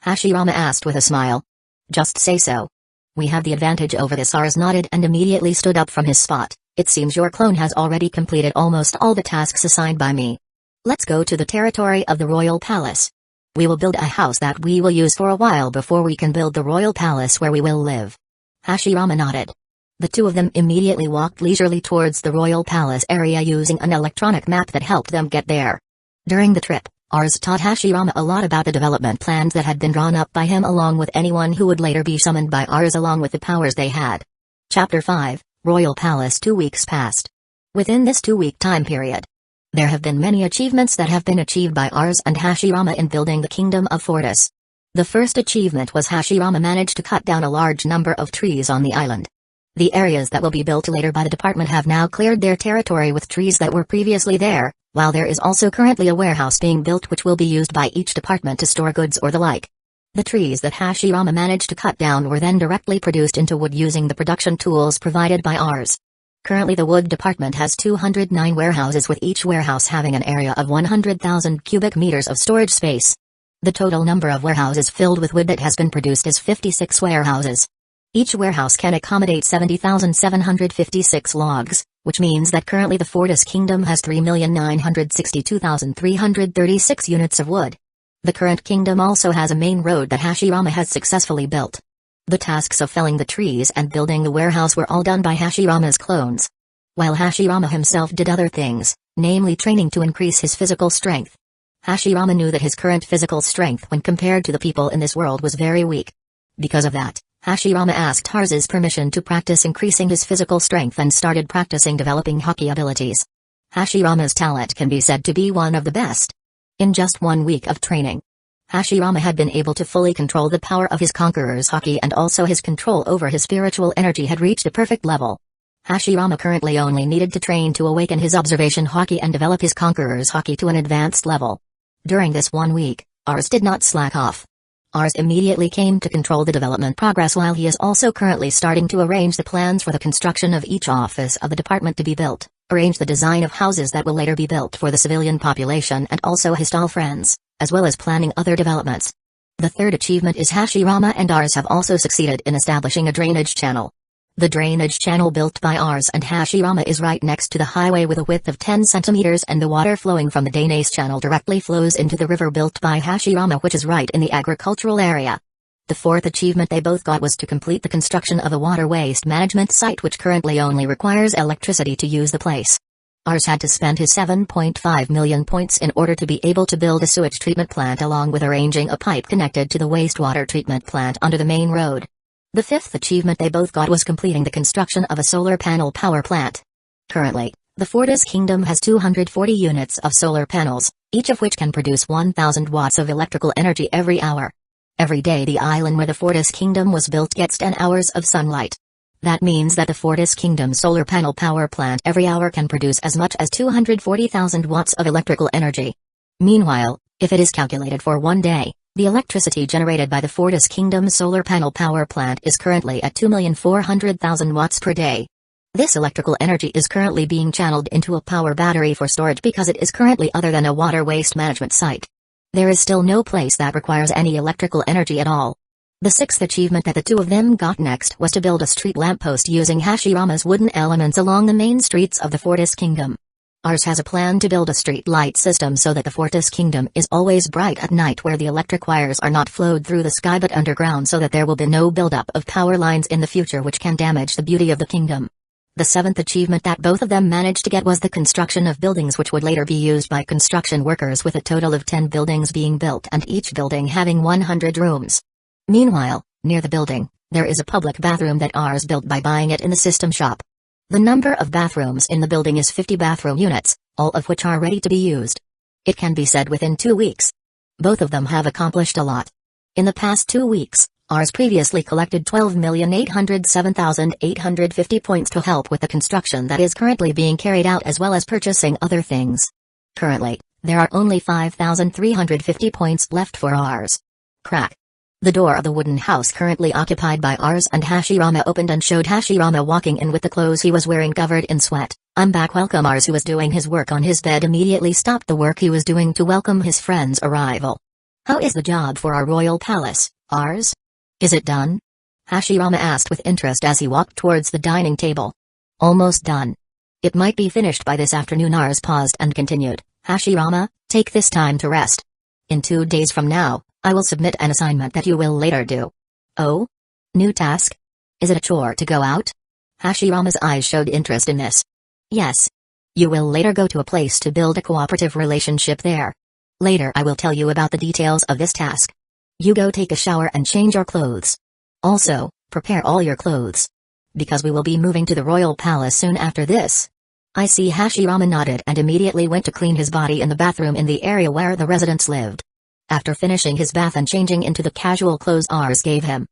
Hashirama asked with a smile. Just say so. We have the advantage over this. Ars nodded and immediately stood up from his spot. It seems your clone has already completed almost all the tasks assigned by me. Let's go to the territory of the royal palace. We will build a house that we will use for a while before we can build the royal palace where we will live. Hashirama nodded. The two of them immediately walked leisurely towards the royal palace area using an electronic map that helped them get there. During the trip, Ars taught Hashirama a lot about the development plans that had been drawn up by him along with anyone who would later be summoned by Ars along with the powers they had. Chapter 5, Royal Palace. 2 weeks passed. Within this 2-week time period, there have been many achievements that have been achieved by Ars and Hashirama in building the Kingdom of Fortis. The first achievement was Hashirama managed to cut down a large number of trees on the island. The areas that will be built later by the department have now cleared their territory with trees that were previously there, while there is also currently a warehouse being built which will be used by each department to store goods or the like. The trees that Hashirama managed to cut down were then directly produced into wood using the production tools provided by ours. Currently the wood department has 209 warehouses, with each warehouse having an area of 100,000 cubic meters of storage space. The total number of warehouses filled with wood that has been produced is 56 warehouses. Each warehouse can accommodate 70,756 logs, which means that currently the Fortis Kingdom has 3,962,336 units of wood. The current kingdom also has a main road that Hashirama has successfully built. The tasks of felling the trees and building the warehouse were all done by Hashirama's clones, while Hashirama himself did other things, namely training to increase his physical strength. Hashirama knew that his current physical strength when compared to the people in this world was very weak. Because of that, Hashirama asked Ars's permission to practice increasing his physical strength and started practicing developing hockey abilities. Hashirama's talent can be said to be one of the best. In just 1 week of training, Hashirama had been able to fully control the power of his conqueror's hockey, and also his control over his spiritual energy had reached a perfect level. Hashirama currently only needed to train to awaken his observation hockey and develop his conqueror's hockey to an advanced level. During this 1 week, Ars did not slack off. Ars immediately came to control the development progress, while he is also currently starting to arrange the plans for the construction of each office of the department to be built, arrange the design of houses that will later be built for the civilian population and also his tall friends, as well as planning other developments. The third achievement is Hashirama and Ars have also succeeded in establishing a drainage channel. The drainage channel built by Ars and Hashirama is right next to the highway with a width of 10 centimeters, and the water flowing from the drainage channel directly flows into the river built by Hashirama, which is right in the agricultural area. The fourth achievement they both got was to complete the construction of a water waste management site, which currently only requires electricity to use the place. Ars had to spend his 7.5 million points in order to be able to build a sewage treatment plant, along with arranging a pipe connected to the wastewater treatment plant under the main road. The fifth achievement they both got was completing the construction of a solar panel power plant. Currently, the Fortis Kingdom has 240 units of solar panels, each of which can produce 1,000 watts of electrical energy every hour. Every day the island where the Fortis Kingdom was built gets 10 hours of sunlight. That means that the Fortis Kingdom solar panel power plant every hour can produce as much as 240,000 watts of electrical energy. Meanwhile, if it is calculated for 1 day, the electricity generated by the Fortis Kingdom solar panel power plant is currently at 2,400,000 watts per day. This electrical energy is currently being channeled into a power battery for storage because it is currently other than a water waste management site. There is still no place that requires any electrical energy at all. The sixth achievement that the two of them got next was to build a street lamppost using Hashirama's wooden elements along the main streets of the Fortis Kingdom. Ars has a plan to build a street light system so that the Fortis Kingdom is always bright at night, where the electric wires are not flowed through the sky but underground, so that there will be no buildup of power lines in the future which can damage the beauty of the kingdom. The seventh achievement that both of them managed to get was the construction of buildings which would later be used by construction workers, with a total of 10 buildings being built and each building having 100 rooms. Meanwhile, near the building, there is a public bathroom that Ars built by buying it in the system shop. The number of bathrooms in the building is 50 bathroom units, all of which are ready to be used. It can be said within 2 weeks. Both of them have accomplished a lot. In the past 2 weeks, Ars previously collected 12,807,850 points to help with the construction that is currently being carried out, as well as purchasing other things. Currently, there are only 5,350 points left for Ars. Crack. The door of the wooden house currently occupied by Ars and Hashirama opened and showed Hashirama walking in with the clothes he was wearing covered in sweat. "I'm back." Welcome. Ars, who was doing his work on his bed, immediately stopped the work he was doing to welcome his friend's arrival. "How is the job for our royal palace, Ars? Is it done?" Hashirama asked with interest as he walked towards the dining table. "Almost done. It might be finished by this afternoon." Ars paused and continued, "Hashirama, take this time to rest. In 2 days from now, I will submit an assignment that you will later do." "Oh? New task? Is it a chore to go out?" Hashirama's eyes showed interest in this. "Yes. You will later go to a place to build a cooperative relationship there. Later I will tell you about the details of this task. You go take a shower and change your clothes. Also, prepare all your clothes, because we will be moving to the royal palace soon after this." "I see." Hashirama nodded and immediately went to clean his body in the bathroom in the area where the residents lived. After finishing his bath and changing into the casual clothes Ars gave him,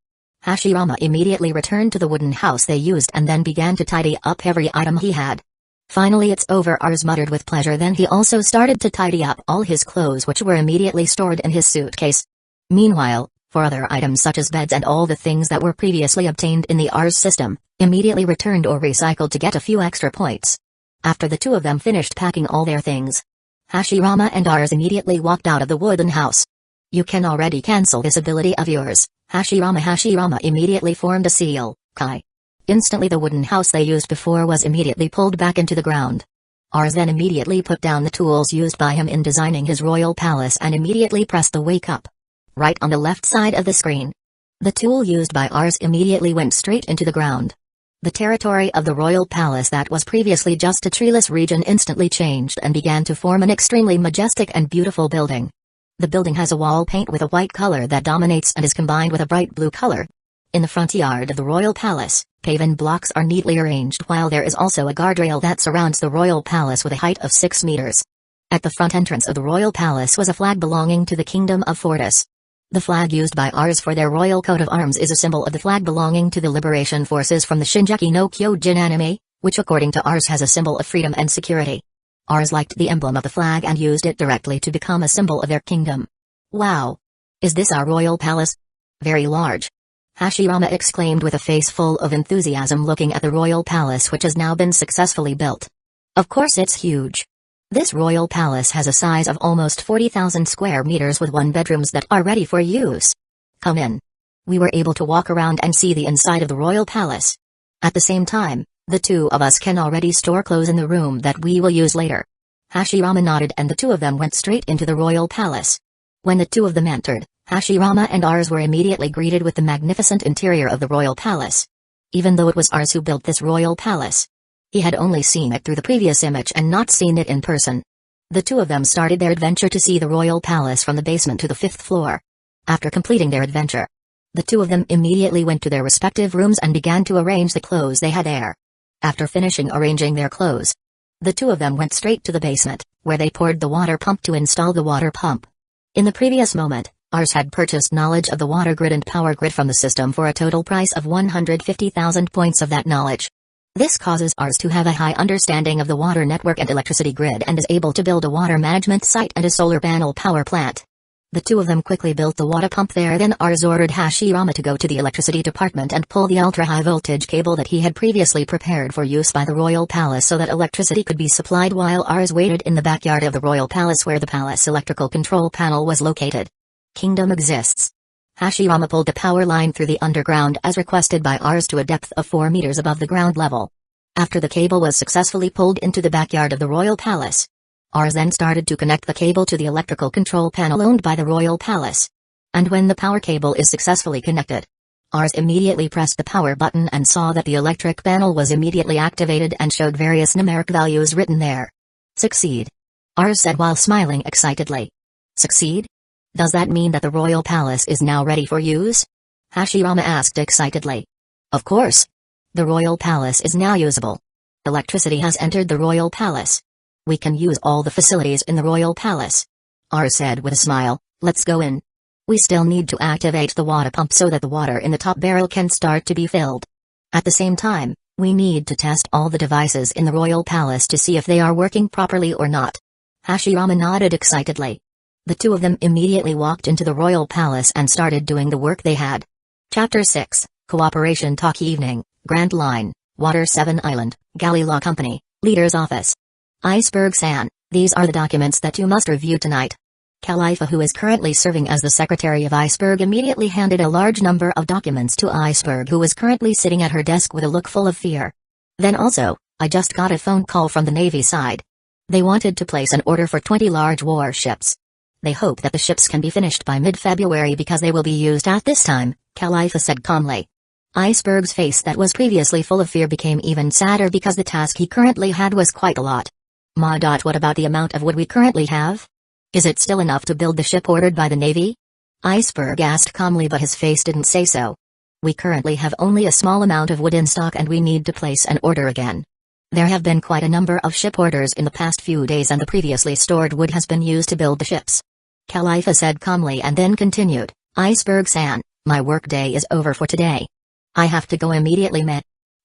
Hashirama immediately returned to the wooden house they used and then began to tidy up every item he had. "Finally it's over," Ars muttered with pleasure. Then he also started to tidy up all his clothes, which were immediately stored in his suitcase. Meanwhile, For other items such as beds and all the things that were previously obtained in the Rs system, immediately returned or recycled to get a few extra points. After the two of them finished packing all their things, Hashirama and Rs immediately walked out of the wooden house. You can already cancel this ability of yours, Hashirama. Hashirama immediately formed a seal, Kai. Instantly the wooden house they used before was immediately pulled back into the ground. Rs then immediately put down the tools used by him in designing his royal palace and immediately pressed the wake up. Right on the left side of the screen. The tool used by Rs immediately went straight into the ground. The territory of the royal palace that was previously just a treeless region instantly changed and began to form an extremely majestic and beautiful building. The building has a wall paint with a white color that dominates and is combined with a bright blue color. In the front yard of the royal palace, paven blocks are neatly arranged while there is also a guardrail that surrounds the royal palace with a height of 6 meters. At the front entrance of the royal palace was a flag belonging to the kingdom of Fortis. The flag used by Rs for their royal coat of arms is a symbol of the flag belonging to the liberation forces from the Shingeki no Kyojin anime, which according to Rs has a symbol of freedom and security. Rs liked the emblem of the flag and used it directly to become a symbol of their kingdom. Wow! Is this our royal palace? Very large. Hashirama exclaimed with a face full of enthusiasm looking at the royal palace which has now been successfully built. Of course it's huge. This royal palace has a size of almost 40,000 square meters with 1 bedrooms that are ready for use. Come in. We were able to walk around and see the inside of the royal palace. At the same time, the two of us can already store clothes in the room that we will use later. Hashirama nodded and the two of them went straight into the royal palace. When the two of them entered, Hashirama and Rs were immediately greeted with the magnificent interior of the royal palace. Even though it was Rs who built this royal palace, he had only seen it through the previous image and not seen it in person. The two of them started their adventure to see the royal palace from the basement to the 5th floor. After completing their adventure, the two of them immediately went to their respective rooms and began to arrange the clothes they had there. After finishing arranging their clothes, the two of them went straight to the basement, where they poured the water pump to install the water pump. In the previous moment, Rs had purchased knowledge of the water grid and power grid from the system for a total price of 150,000 points of that knowledge. This causes Rs to have a high understanding of the water network and electricity grid and is able to build a water management site and a solar panel power plant. The two of them quickly built the water pump there. Then Rs ordered Hashirama to go to the electricity department and pull the ultra-high voltage cable that he had previously prepared for use by the royal palace so that electricity could be supplied while Rs waited in the backyard of the royal palace where the palace electrical control panel was located. Kingdom exists. Hashirama pulled the power line through the underground as requested by Rs to a depth of 4 meters above the ground level. After the cable was successfully pulled into the backyard of the royal palace, Rs then started to connect the cable to the electrical control panel owned by the royal palace. And when the power cable is successfully connected, Rs immediately pressed the power button and saw that the electric panel was immediately activated and showed various numeric values written there. Succeed. Rs said while smiling excitedly. Succeed? Does that mean that the royal palace is now ready for use? Hashirama asked excitedly. Of course. The royal palace is now usable. Electricity has entered the royal palace. We can use all the facilities in the royal palace. Rs said with a smile. Let's go in. We still need to activate the water pump so that the water in the top barrel can start to be filled. At the same time, we need to test all the devices in the royal palace to see if they are working properly or not. Hashirama nodded excitedly. The two of them immediately walked into the royal palace and started doing the work they had. Chapter 6, Cooperation Talk Evening, Grand Line, Water 7 Island, Galley Law Company, Leader's Office. Iceberg-san, these are the documents that you must review tonight. Khalifa, who is currently serving as the secretary of Iceberg, immediately handed a large number of documents to Iceberg, who was currently sitting at her desk with a look full of fear. Then also, I just got a phone call from the Navy side. They wanted to place an order for 20 large warships. They hope that the ships can be finished by mid-February because they will be used at this time, Khalifa said calmly. Iceberg's face that was previously full of fear became even sadder because the task he currently had was quite a lot. What about the amount of wood we currently have? Is it still enough to build the ship ordered by the Navy? Iceberg asked calmly, but his face didn't say so. We currently have only a small amount of wood in stock and we need to place an order again. There have been quite a number of ship orders in the past few days and the previously stored wood has been used to build the ships. Khalifa said calmly and then continued, Iceberg-san, my work day is over for today. I have to go immediately.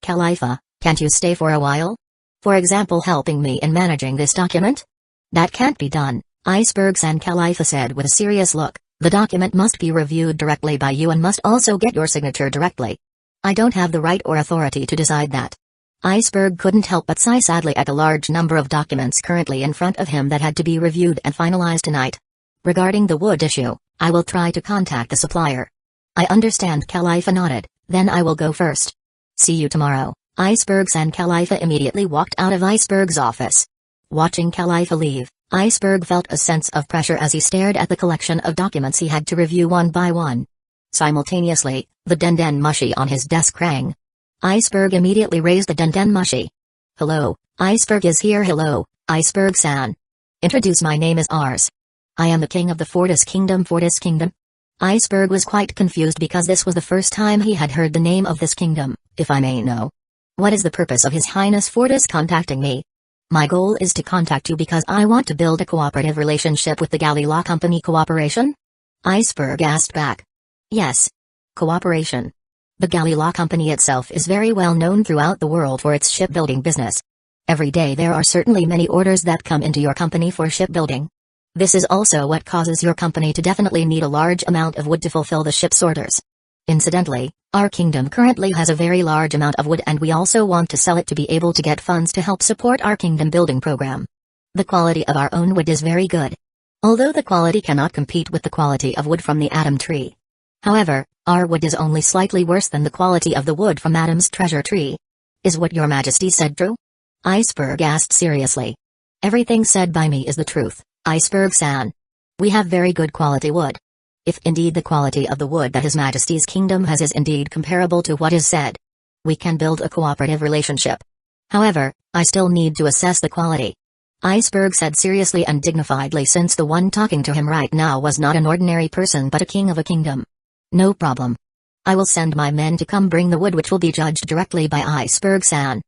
Khalifa, can't you stay for a while? For example, helping me in managing this document? That can't be done, Iceberg-san, Khalifa said with a serious look. The document must be reviewed directly by you and must also get your signature directly. I don't have the right or authority to decide that. Iceberg couldn't help but sigh sadly at the large number of documents currently in front of him that had to be reviewed and finalized tonight. Regarding the wood issue, I will try to contact the supplier. I understand. Khalifa nodded. Then I will go first. See you tomorrow, Icebergs. And Khalifa immediately walked out of Iceberg's office. Watching Khalifa leave, Iceberg felt a sense of pressure as he stared at the collection of documents he had to review one by one. Simultaneously, the denden mushi on his desk rang. Iceberg immediately raised the denden mushi. Hello, Iceberg is here. Hello, Iceberg-san. Introduce. My name is Ars. I am the king of the Fortis Kingdom. Fortis Kingdom? Iceberg was quite confused because this was the first time he had heard the name of this kingdom, if I may know. What is the purpose of His Highness Fortis contacting me? My goal is to contact you because I want to build a cooperative relationship with the Galley Law Company. Cooperation? Iceberg asked back. Yes. Cooperation. The Galley Law Company itself is very well known throughout the world for its shipbuilding business. Every day there are certainly many orders that come into your company for shipbuilding. This is also what causes your company to definitely need a large amount of wood to fulfill the ship's orders. Incidentally, our kingdom currently has a very large amount of wood and we also want to sell it to be able to get funds to help support our kingdom building program. The quality of our own wood is very good. Although the quality cannot compete with the quality of wood from the Adam tree. However, our wood is only slightly worse than the quality of the wood from Adam's treasure tree. Is what your majesty said true? Iceberg asked seriously. Everything said by me is the truth, Iceberg-san. We have very good quality wood. If indeed the quality of the wood that His Majesty's kingdom has is indeed comparable to what is said, we can build a cooperative relationship. However, I still need to assess the quality. Iceberg said seriously and dignifiedly, since the one talking to him right now was not an ordinary person but a king of a kingdom. No problem. I will send my men to come bring the wood, which will be judged directly by Iceberg-san.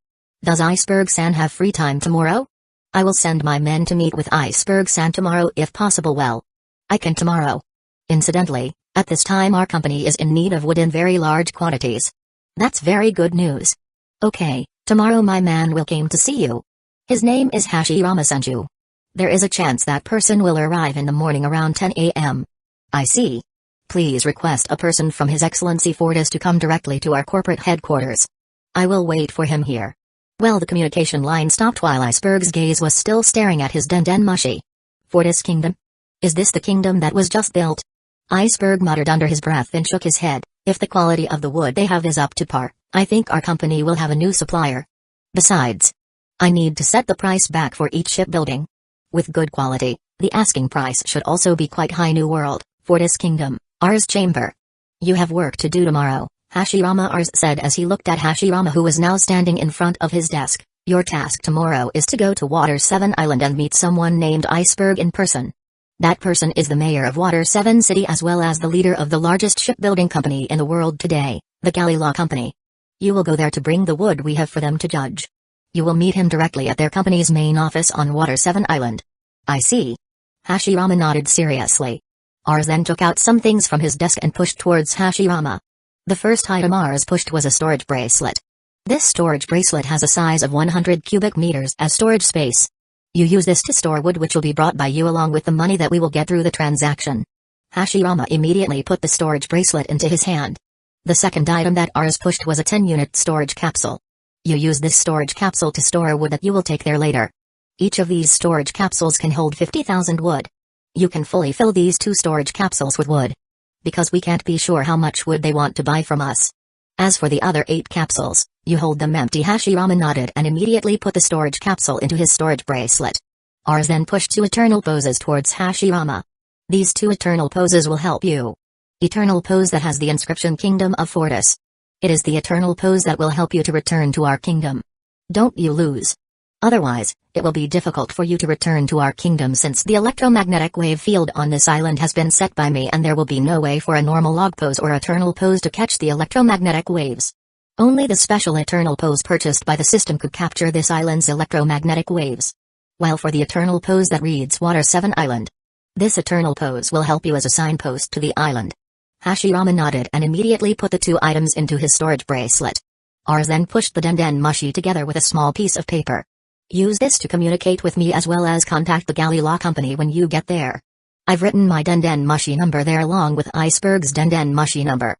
Does Iceberg-san have free time tomorrow? I will send my men to meet with Iceberg-san tomorrow if possible. Well, I can tomorrow. Incidentally, at this time our company is in need of wood in very large quantities. That's very good news. Okay, tomorrow my man will come to see you. His name is Hashirama Senju. There is a chance that person will arrive in the morning around 10 a.m. I see. Please request a person from His Excellency Fortis to come directly to our corporate headquarters. I will wait for him here. Well, the communication line stopped while Iceberg's gaze was still staring at his denden mushi. Fortis Kingdom? Is this the kingdom that was just built? Iceberg muttered under his breath and shook his head. If the quality of the wood they have is up to par, I think our company will have a new supplier. Besides, I need to set the price back for each shipbuilding. With good quality, the asking price should also be quite high. New World, Fortis Kingdom, Ars Chamber. You have work to do tomorrow, Hashirama Ars said as he looked at Hashirama, who was now standing in front of his desk. Your task tomorrow is to go to Water 7 Island and meet someone named Iceberg in person. That person is the mayor of Water 7 City as well as the leader of the largest shipbuilding company in the world today, the Galley Law Company. You will go there to bring the wood we have for them to judge. You will meet him directly at their company's main office on Water 7 Island. I see. Hashirama nodded seriously. Ars then took out some things from his desk and pushed towards Hashirama. The first item Ars pushed was a storage bracelet. This storage bracelet has a size of 100 cubic meters as storage space. You use this to store wood which will be brought by you along with the money that we will get through the transaction. Hashirama immediately put the storage bracelet into his hand. The second item that Ars pushed was a 10-unit storage capsule. You use this storage capsule to store wood that you will take there later. Each of these storage capsules can hold 50,000 wood. You can fully fill these 2 storage capsules with wood. Because we can't be sure how much wood they want to buy from us. As for the other 8 capsules, you hold them empty. Hashirama nodded and immediately put the storage capsule into his storage bracelet. Ars then pushed 2 eternal poses towards Hashirama. These 2 eternal poses will help you. Eternal pose that has the inscription Kingdom of Fortis. It is the eternal pose that will help you to return to our kingdom. Don't you lose. Otherwise, it will be difficult for you to return to our kingdom since the electromagnetic wave field on this island has been set by me and there will be no way for a normal log pose or eternal pose to catch the electromagnetic waves. Only the special eternal pose purchased by the system could capture this island's electromagnetic waves. While for the eternal pose that reads Water 7 Island, this eternal pose will help you as a signpost to the island. Hashirama nodded and immediately put the 2 items into his storage bracelet. Ars then pushed the denden mushi together with a small piece of paper. Use this to communicate with me as well as contact the Galley Law Company when you get there. I've written my Den Mushi number there along with Iceberg's Den Mushi number.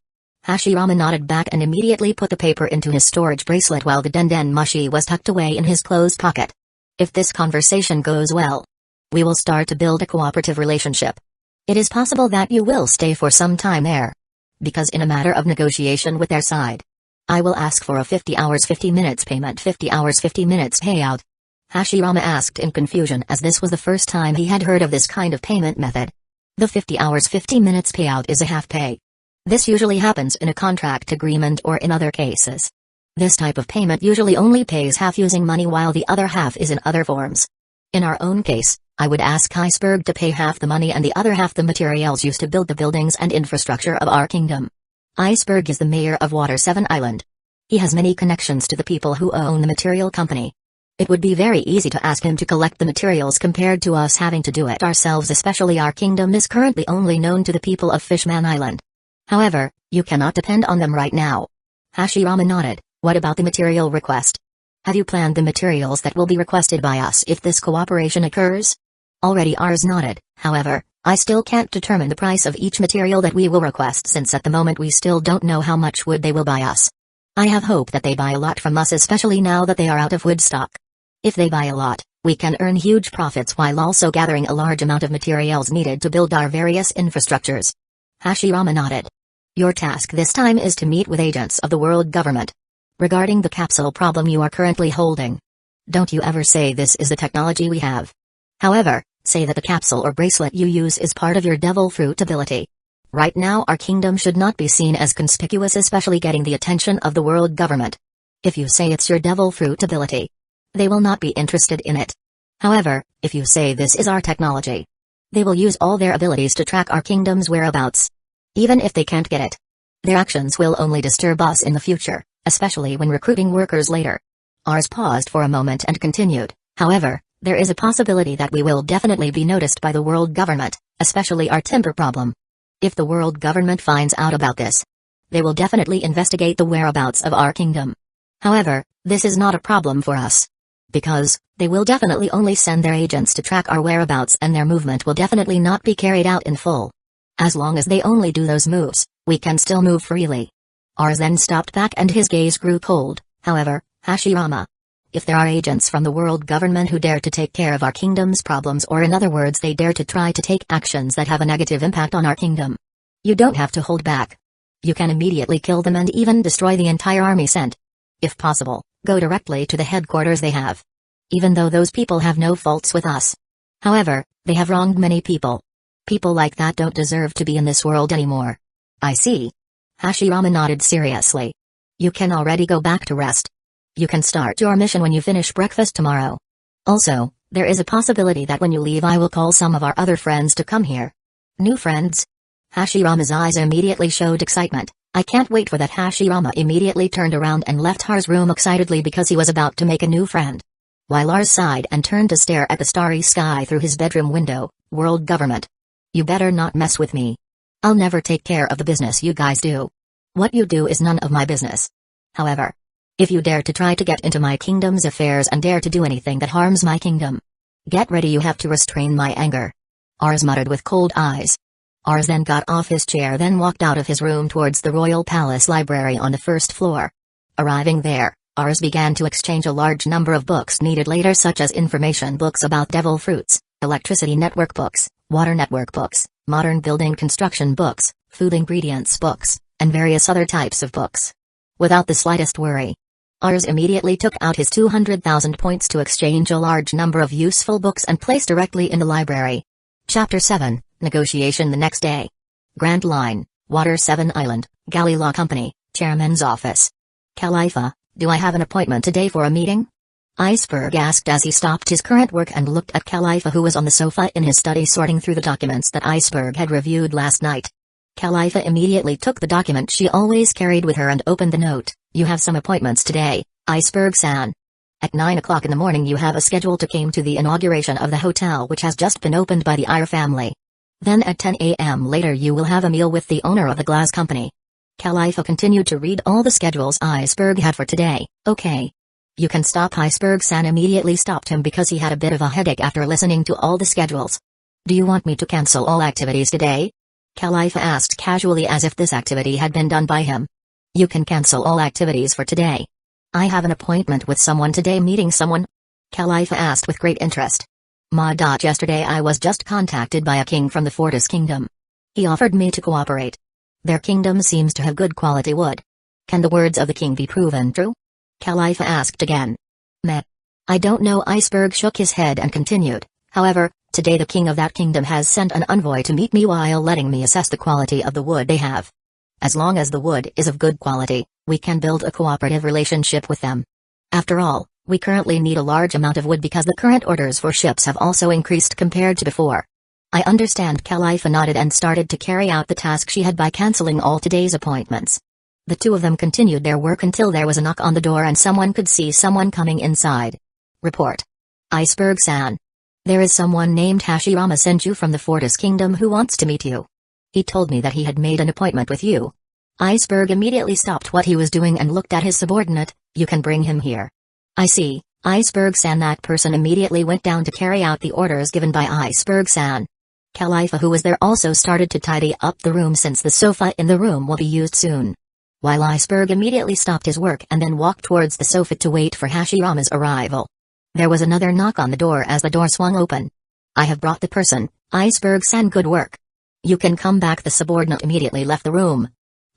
Hashirama nodded back and immediately put the paper into his storage bracelet while the Den Mushi was tucked away in his clothes pocket. If this conversation goes well, we will start to build a cooperative relationship. It is possible that you will stay for some time there. Because in a matter of negotiation with their side, I will ask for a 50 hours 50 minutes payment 50 hours 50 minutes payout. Hashirama asked in confusion as this was the first time he had heard of this kind of payment method. The 50 hours 50 minutes payout is a half pay. This usually happens in a contract agreement or in other cases. This type of payment usually only pays half using money while the other half is in other forms. In our own case, I would ask Iceberg to pay half the money and the other half the materials used to build the buildings and infrastructure of our kingdom. Iceberg is the mayor of Water 7 Island. He has many connections to the people who own the material company. It would be very easy to ask him to collect the materials compared to us having to do it ourselves, especially our kingdom is currently only known to the people of Fishman Island. However, you cannot depend on them right now. Hashirama nodded. What about the material request? Have you planned the materials that will be requested by us if this cooperation occurs? Already ours nodded. However, I still can't determine the price of each material that we will request since at the moment we still don't know how much wood they will buy us. I have hope that they buy a lot from us, especially now that they are out of wood stock. If they buy a lot, we can earn huge profits while also gathering a large amount of materials needed to build our various infrastructures. Hashirama nodded. Your task this time is to meet with agents of the world government. Regarding the capsule problem you are currently holding. Don't you ever say this is the technology we have. However, say that the capsule or bracelet you use is part of your devil fruit ability. Right now our kingdom should not be seen as conspicuous, especially getting the attention of the world government. If you say it's your devil fruit ability, they will not be interested in it. However, if you say this is our technology, they will use all their abilities to track our kingdom's whereabouts. Even if they can't get it, their actions will only disturb us in the future, especially when recruiting workers later. Ars paused for a moment and continued, however, there is a possibility that we will definitely be noticed by the world government, especially our timber problem. If the world government finds out about this, they will definitely investigate the whereabouts of our kingdom. However, this is not a problem for us. Because, they will definitely only send their agents to track our whereabouts and their movement will definitely not be carried out in full. As long as they only do those moves, we can still move freely. Ars then stopped back and his gaze grew cold. However, Hashirama, if there are agents from the world government who dare to take care of our kingdom's problems, or in other words they dare to try to take actions that have a negative impact on our kingdom, you don't have to hold back. You can immediately kill them and even destroy the entire army sent. If possible, go directly to the headquarters they have. Even though those people have no faults with us. However, they have wronged many people. People like that don't deserve to be in this world anymore. I see. Hashirama nodded seriously. You can already go back to rest. You can start your mission when you finish breakfast tomorrow. Also, there is a possibility that when you leave I will call some of our other friends to come here. New friends? Hashirama's eyes immediately showed excitement. I can't wait for that. Hashirama immediately turned around and left Ars' room excitedly because he was about to make a new friend. While Ars sighed and turned to stare at the starry sky through his bedroom window, world government. You better not mess with me. I'll never take care of the business you guys do. What you do is none of my business. However, if you dare to try to get into my kingdom's affairs and dare to do anything that harms my kingdom, get ready, you have to restrain my anger. Ars muttered with cold eyes. Ars then got off his chair, then walked out of his room towards the Royal Palace Library on the first floor. Arriving there, Ars began to exchange a large number of books needed later, such as information books about devil fruits, electricity network books, water network books, modern building construction books, food ingredients books, and various other types of books. Without the slightest worry, Ars immediately took out his 200,000 points to exchange a large number of useful books and place directly in the library. Chapter 7, Negotiation. The next day. Grand Line, Water 7 Island, Galley Law Company, Chairman's Office. Khalifa, do I have an appointment today for a meeting? Iceberg asked as he stopped his current work and looked at Khalifa, who was on the sofa in his study sorting through the documents that Iceberg had reviewed last night. Khalifa immediately took the document she always carried with her and opened the note. You have some appointments today, Iceberg-san. At 9 o'clock in the morning you have a schedule to come to the inauguration of the hotel which has just been opened by the Iyer family. Then at 10 a.m. later you will have a meal with the owner of the glass company. Khalifa continued to read all the schedules Iceberg had for today. Okay. You can stop. Iceberg-san immediately stopped him because he had a bit of a headache after listening to all the schedules. Do you want me to cancel all activities today? Khalifa asked casually as if this activity had been done by him. You can cancel all activities for today. I have an appointment with someone today. Meeting someone? Khalifa asked with great interest. Yesterday I was just contacted by a king from the Fortis kingdom. He offered me to cooperate. Their kingdom seems to have good quality wood. Can the words of the king be proven true? Khalifa asked again. Meh. I don't know. Iceberg shook his head and continued. However, today the king of that kingdom has sent an envoy to meet me while letting me assess the quality of the wood they have. As long as the wood is of good quality, we can build a cooperative relationship with them. After all, we currently need a large amount of wood because the current orders for ships have also increased compared to before. I understand. Khalifa nodded and started to carry out the task she had by cancelling all today's appointments. The two of them continued their work until there was a knock on the door and someone could see someone coming inside. Report. Iceberg-san. There is someone named Hashirama Senju from the Fortis Kingdom who wants to meet you. He told me that he had made an appointment with you. Iceberg immediately stopped what he was doing and looked at his subordinate. You can bring him here. I see, Iceberg-san. That person immediately went down to carry out the orders given by Iceberg-san. Khalifa, who was there, also started to tidy up the room since the sofa in the room will be used soon. While Iceberg immediately stopped his work and then walked towards the sofa to wait for Hashirama's arrival. There was another knock on the door as the door swung open. I have brought the person, Iceberg-san. Good work. You can come back. The subordinate immediately left the room.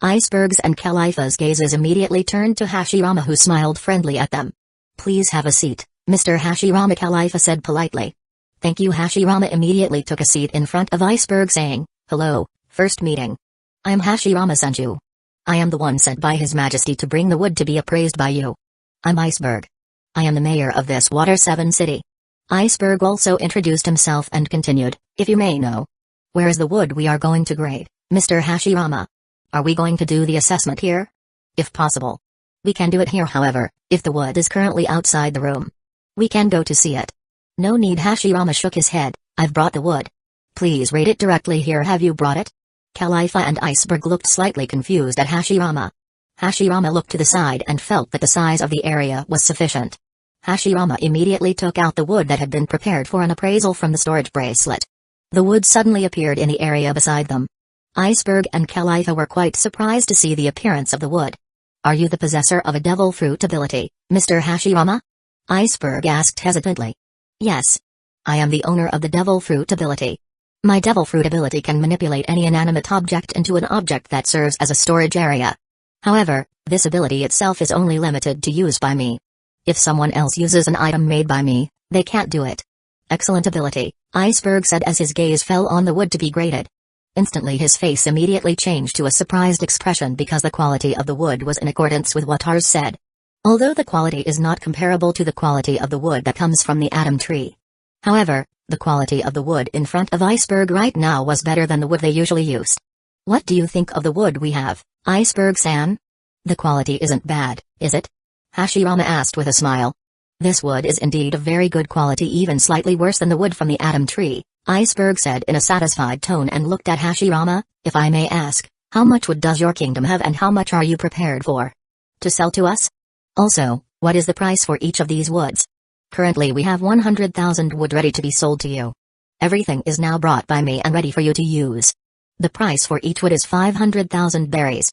Iceberg's and Khalifa's gazes immediately turned to Hashirama, who smiled friendly at them. Please have a seat, Mr. Hashirama, Khalifa said politely. Thank you. Hashirama immediately took a seat in front of Iceberg, saying, Hello, first meeting. I am Hashirama Senju. I am the one sent by His Majesty to bring the wood to be appraised by you. I'm Iceberg. I am the mayor of this Water 7 city. Iceberg also introduced himself and continued, if you may know. Where is the wood we are going to grade, Mr. Hashirama? Are we going to do the assessment here? If possible. We can do it here. However, if the wood is currently outside the room, we can go to see it. No need. Hashirama shook his head. I've brought the wood. Please rate it directly here. Have you brought it? Khalifa and Iceberg looked slightly confused at Hashirama. Hashirama looked to the side and felt that the size of the area was sufficient. Hashirama immediately took out the wood that had been prepared for an appraisal from the storage bracelet. The wood suddenly appeared in the area beside them. Iceberg and Khalifa were quite surprised to see the appearance of the wood. Are you the possessor of a devil fruit ability, Mr. Hashirama? Iceberg asked hesitantly. Yes. I am the owner of the devil fruit ability. My devil fruit ability can manipulate any inanimate object into an object that serves as a storage area. However, this ability itself is only limited to use by me. If someone else uses an item made by me, they can't do it. Excellent ability, Iceberg said as his gaze fell on the wood to be graded. Instantly his face immediately changed to a surprised expression because the quality of the wood was in accordance with what ours said. Although the quality is not comparable to the quality of the wood that comes from the Adam tree. However, the quality of the wood in front of Iceberg right now was better than the wood they usually used. What do you think of the wood we have, Iceberg-san? The quality isn't bad, is it? Hashirama asked with a smile. This wood is indeed of very good quality, even slightly worse than the wood from the Adam tree, Iceberg said in a satisfied tone and looked at Hashirama. If I may ask, how much wood does your kingdom have and how much are you prepared to sell to us? Also, what is the price for each of these woods? Currently we have 100,000 wood ready to be sold to you. Everything is now brought by me and ready for you to use. The price for each wood is 500,000 berries.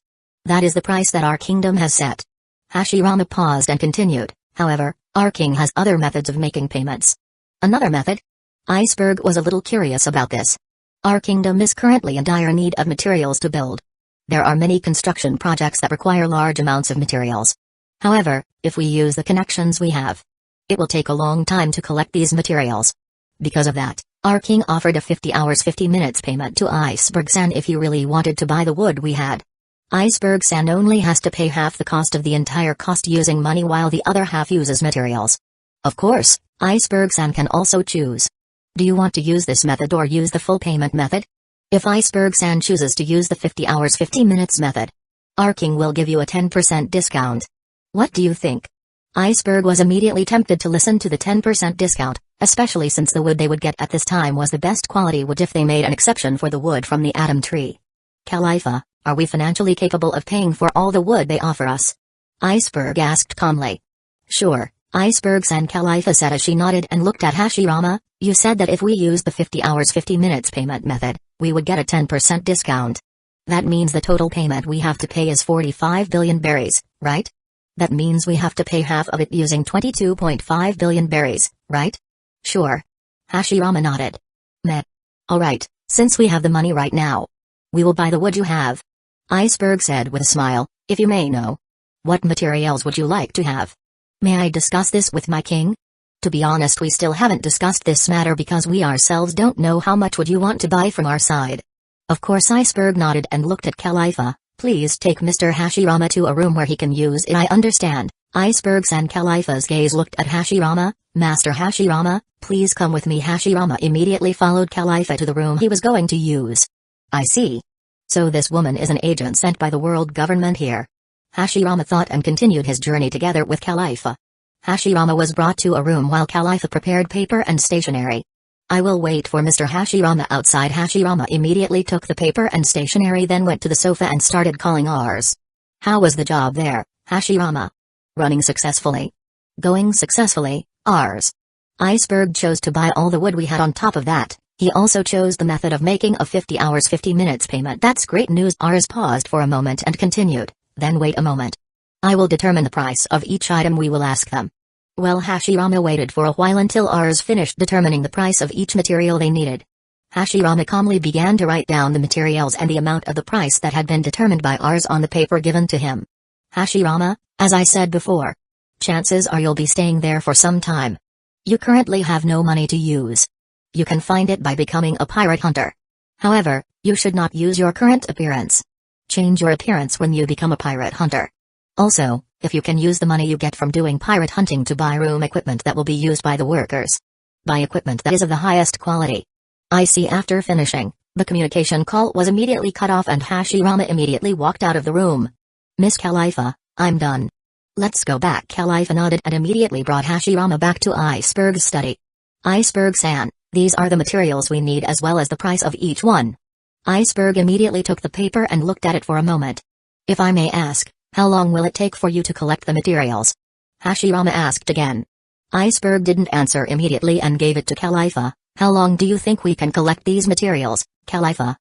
That is the price that our kingdom has set. Hashirama paused and continued, however, our king has other methods of making payments. Another method? Iceberg was a little curious about this. Our kingdom is currently in dire need of materials to build. There are many construction projects that require large amounts of materials. However, if we use the connections we have, it will take a long time to collect these materials. Because of that, our king offered a 50 hours 50 minutes payment to Iceberg-san if he really wanted to buy the wood we had. Iceberg-san only has to pay half the cost of the entire cost using money while the other half uses materials. Of course, Iceberg-san can also choose. Do you want to use this method or use the full payment method? If Iceberg-san chooses to use the 50 hours 50 minutes method, our king will give you a 10% discount. What do you think? Iceberg was immediately tempted to listen to the 10% discount, especially since the wood they would get at this time was the best quality wood if they made an exception for the wood from the Adam tree. Khalifa, are we financially capable of paying for all the wood they offer us? Iceberg asked calmly. Sure, Icebergs and Khalifa said as she nodded and looked at Hashirama. You said that if we used the 50 hours 50 minutes payment method, we would get a 10% discount. That means the total payment we have to pay is 45 billion berries, right? That means we have to pay half of it using 22.5 billion berries, right? Sure. Hashirama nodded. Meh. Alright, since we have the money right now, we will buy the wood you have. Iceberg said with a smile, if you may know. What materials would you like to have? May I discuss this with my king? To be honest, we still haven't discussed this matter because we ourselves don't know how much would you want to buy from our side. Of course. Iceberg nodded and looked at Khalifa. Please take Mr. Hashirama to a room where he can use it. I understand. Iceberg's and Khalifa's gaze looked at Hashirama. Master Hashirama, please come with me. Hashirama immediately followed Khalifa to the room he was going to use. I see. So this woman is an agent sent by the world government here. Hashirama thought and continued his journey together with Khalifa. Hashirama was brought to a room while Khalifa prepared paper and stationery. I will wait for Mr. Hashirama outside. Hashirama immediately took the paper and stationery, then went to the sofa and started calling Rs. How was the job there, Hashirama? Running successfully. Going successfully, Rs. Iceberg chose to buy all the wood we had. On top of that, he also chose the method of making a 50 hours 50 minutes payment. That's great news. Rs paused for a moment and continued. Then wait a moment. I will determine the price of each item we will ask them. Well, Hashirama waited for a while until Rs finished determining the price of each material they needed. Hashirama calmly began to write down the materials and the amount of the price that had been determined by Rs on the paper given to him. Hashirama, as I said before, chances are you'll be staying there for some time. You currently have no money to use. You can find it by becoming a pirate hunter. However, you should not use your current appearance. Change your appearance when you become a pirate hunter. Also, if you can use the money you get from doing pirate hunting to buy room equipment that will be used by the workers. Buy equipment that is of the highest quality. I see. After finishing, the communication call was immediately cut off and Hashirama immediately walked out of the room. Miss Khalifa, I'm done. Let's go back. Khalifa nodded and immediately brought Hashirama back to Iceberg's study. Iceberg-san, these are the materials we need as well as the price of each one. Iceberg immediately took the paper and looked at it for a moment. If I may ask, how long will it take for you to collect the materials? Hashirama asked again. Iceberg didn't answer immediately and gave it to Khalifa. How long do you think we can collect these materials, Khalifa?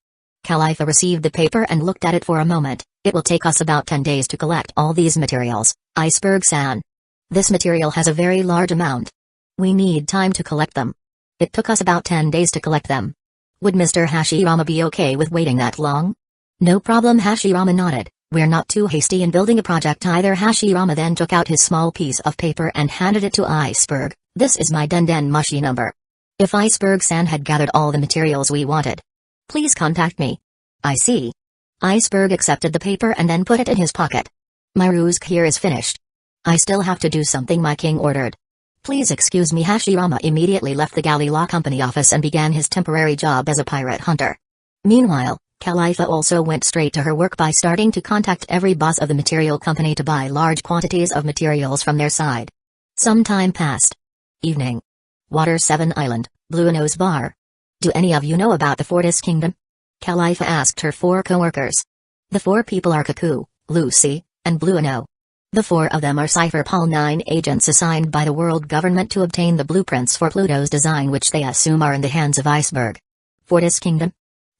Khalifa received the paper and looked at it for a moment. It will take us about 10 days to collect all these materials, Iceberg-san. This material has a very large amount. We need time to collect them. It took us about 10 days to collect them. Would Mr. Hashirama be okay with waiting that long? No problem. Hashirama nodded. We're not too hasty in building a project either. Hashirama then took out his small piece of paper and handed it to Iceberg. This is my Den Mushi number. If Iceberg-san had gathered all the materials we wanted, please contact me. I see. Iceberg accepted the paper and then put it in his pocket. My ruse here is finished. I still have to do something my king ordered. Please excuse me. Hashirama immediately left the galley law company office and began his temporary job as a pirate hunter. Meanwhile, Khalifa also went straight to her work by starting to contact every boss of the material company to buy large quantities of materials from their side. Some time passed. Evening. Water 7 Island, Blue Nose Bar. Do any of you know about the Fortis Kingdom? Khalifa asked her 4 co-workers. The 4 people are Cuckoo, Lucy, and Blueno. The 4 of them are Cypher Pol 9 agents assigned by the world government to obtain the blueprints for Pluto's design, which they assume are in the hands of Iceberg. Fortis Kingdom?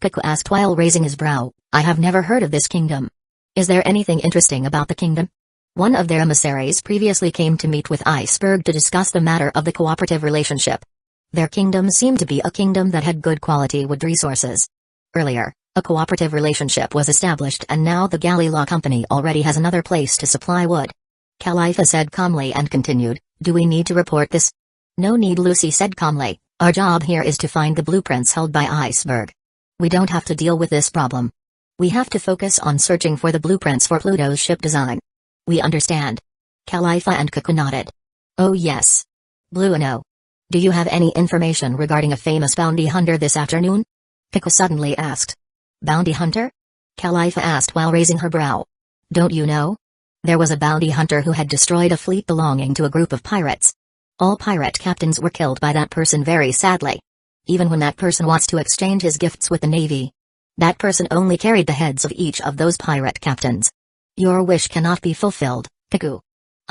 Cuckoo asked while raising his brow. I have never heard of this kingdom. Is there anything interesting about the kingdom? One of their emissaries previously came to meet with Iceberg to discuss the matter of the cooperative relationship. Their kingdom seemed to be a kingdom that had good quality wood resources. Earlier, a cooperative relationship was established and now the galley law company already has another place to supply wood. Khalifa said calmly and continued, do we need to report this? No need. Lucy said calmly, our job here is to find the blueprints held by Iceberg. We don't have to deal with this problem. We have to focus on searching for the blueprints for Pluto's ship design. We understand. Khalifa and Cuckoo nodded. Oh yes. Blueno. Do you have any information regarding a famous bounty hunter this afternoon? Cuckoo suddenly asked. Bounty hunter? Khalifa asked while raising her brow. Don't you know? There was a bounty hunter who had destroyed a fleet belonging to a group of pirates. All pirate captains were killed by that person very sadly. Even when that person wants to exchange his gifts with the Navy, that person only carried the heads of each of those pirate captains. Your wish cannot be fulfilled, Cuckoo.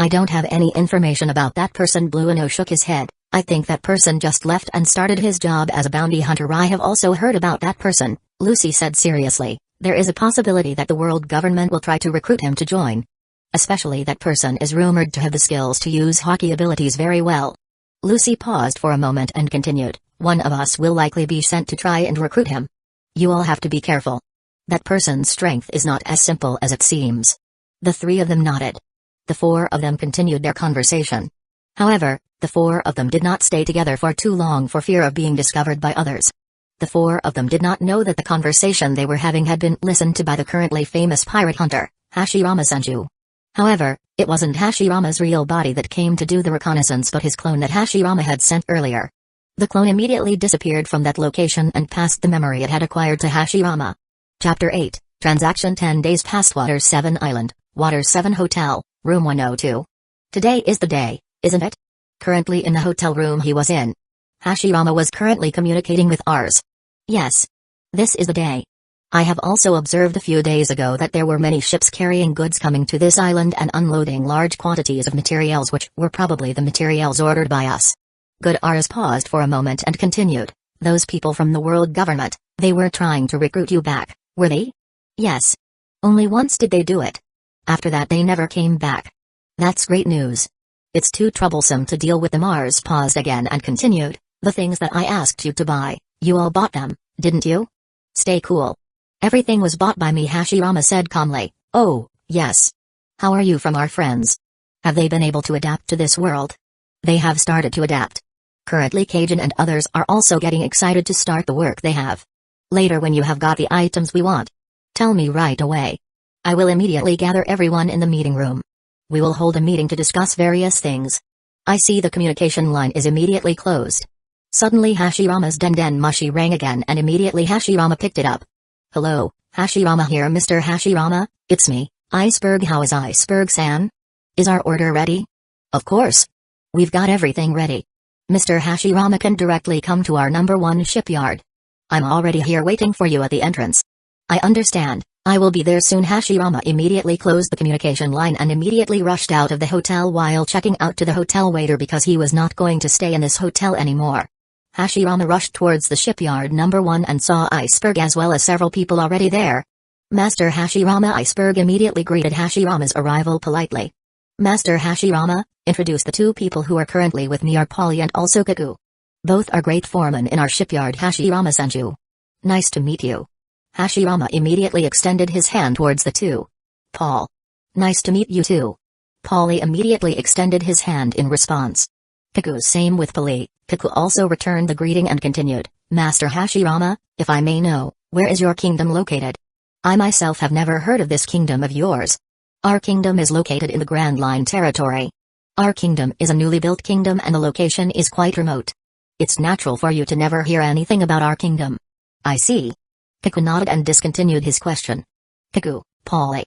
I don't have any information about that person. Blue Ano shook his head. I think that person just left and started his job as a bounty hunter. I have also heard about that person, Lucy said seriously. There is a possibility that the world government will try to recruit him to join. Especially that person is rumored to have the skills to use hockey abilities very well. Lucy paused for a moment and continued, one of us will likely be sent to try and recruit him. You all have to be careful. That person's strength is not as simple as it seems. The three of them nodded. The four of them continued their conversation. However, the four of them did not stay together for too long for fear of being discovered by others. The four of them did not know that the conversation they were having had been listened to by the currently famous pirate hunter, Hashirama Senju. However, it wasn't Hashirama's real body that came to do the reconnaissance but his clone that Hashirama had sent earlier. The clone immediately disappeared from that location and passed the memory it had acquired to Hashirama. Chapter 8, Transaction 10 days past. Water 7 Island, Water 7 Hotel, Room 102. Today is the day, isn't it? Currently in the hotel room he was in. Hashirama was currently communicating with Ars. Yes. This is the day. I have also observed a few days ago that there were many ships carrying goods coming to this island and unloading large quantities of materials which were probably the materials ordered by us. Good. Ars paused for a moment and continued. Those people from the world government, they were trying to recruit you back, were they? Yes. Only once did they do it. After that they never came back. That's great news. It's too troublesome to deal with them. Ars paused again and continued. The things that I asked you to buy, you all bought them, didn't you? Stay cool. Everything was bought by me, Hashirama said calmly. Oh, yes. How are you from our friends? Have they been able to adapt to this world? They have started to adapt. Currently Kajin and others are also getting excited to start the work they have. Later when you have got the items we want, tell me right away. I will immediately gather everyone in the meeting room. We will hold a meeting to discuss various things. I see the communication line is immediately closed. Suddenly Hashirama's den mushi rang again and immediately Hashirama picked it up. Hello, Hashirama here. Mr. Hashirama, it's me, Iceberg. How is Iceberg-san? Is our order ready? Of course. We've got everything ready. Mr. Hashirama can directly come to our #1 shipyard. I'm already here waiting for you at the entrance. I understand, I will be there soon. Hashirama immediately closed the communication line and immediately rushed out of the hotel while checking out to the hotel waiter because he was not going to stay in this hotel anymore. Hashirama rushed towards the shipyard #1 and saw Iceberg as well as several people already there. Master Hashirama. Iceberg immediately greeted Hashirama's arrival politely. Master Hashirama, introduce the two people who are currently with me are Polly and also Kaku. Both are great foremen in our shipyard. Hashirama Senju. Nice to meet you. Hashirama immediately extended his hand towards the two. Paul. Nice to meet you too. Polly immediately extended his hand in response. Kaku. Same with Polly. Kaku also returned the greeting and continued, Master Hashirama, if I may know, where is your kingdom located? I myself have never heard of this kingdom of yours. Our kingdom is located in the Grand Line territory. Our kingdom is a newly built kingdom and the location is quite remote. It's natural for you to never hear anything about our kingdom. I see. Kaku nodded and discontinued his question. Kaku, Polly.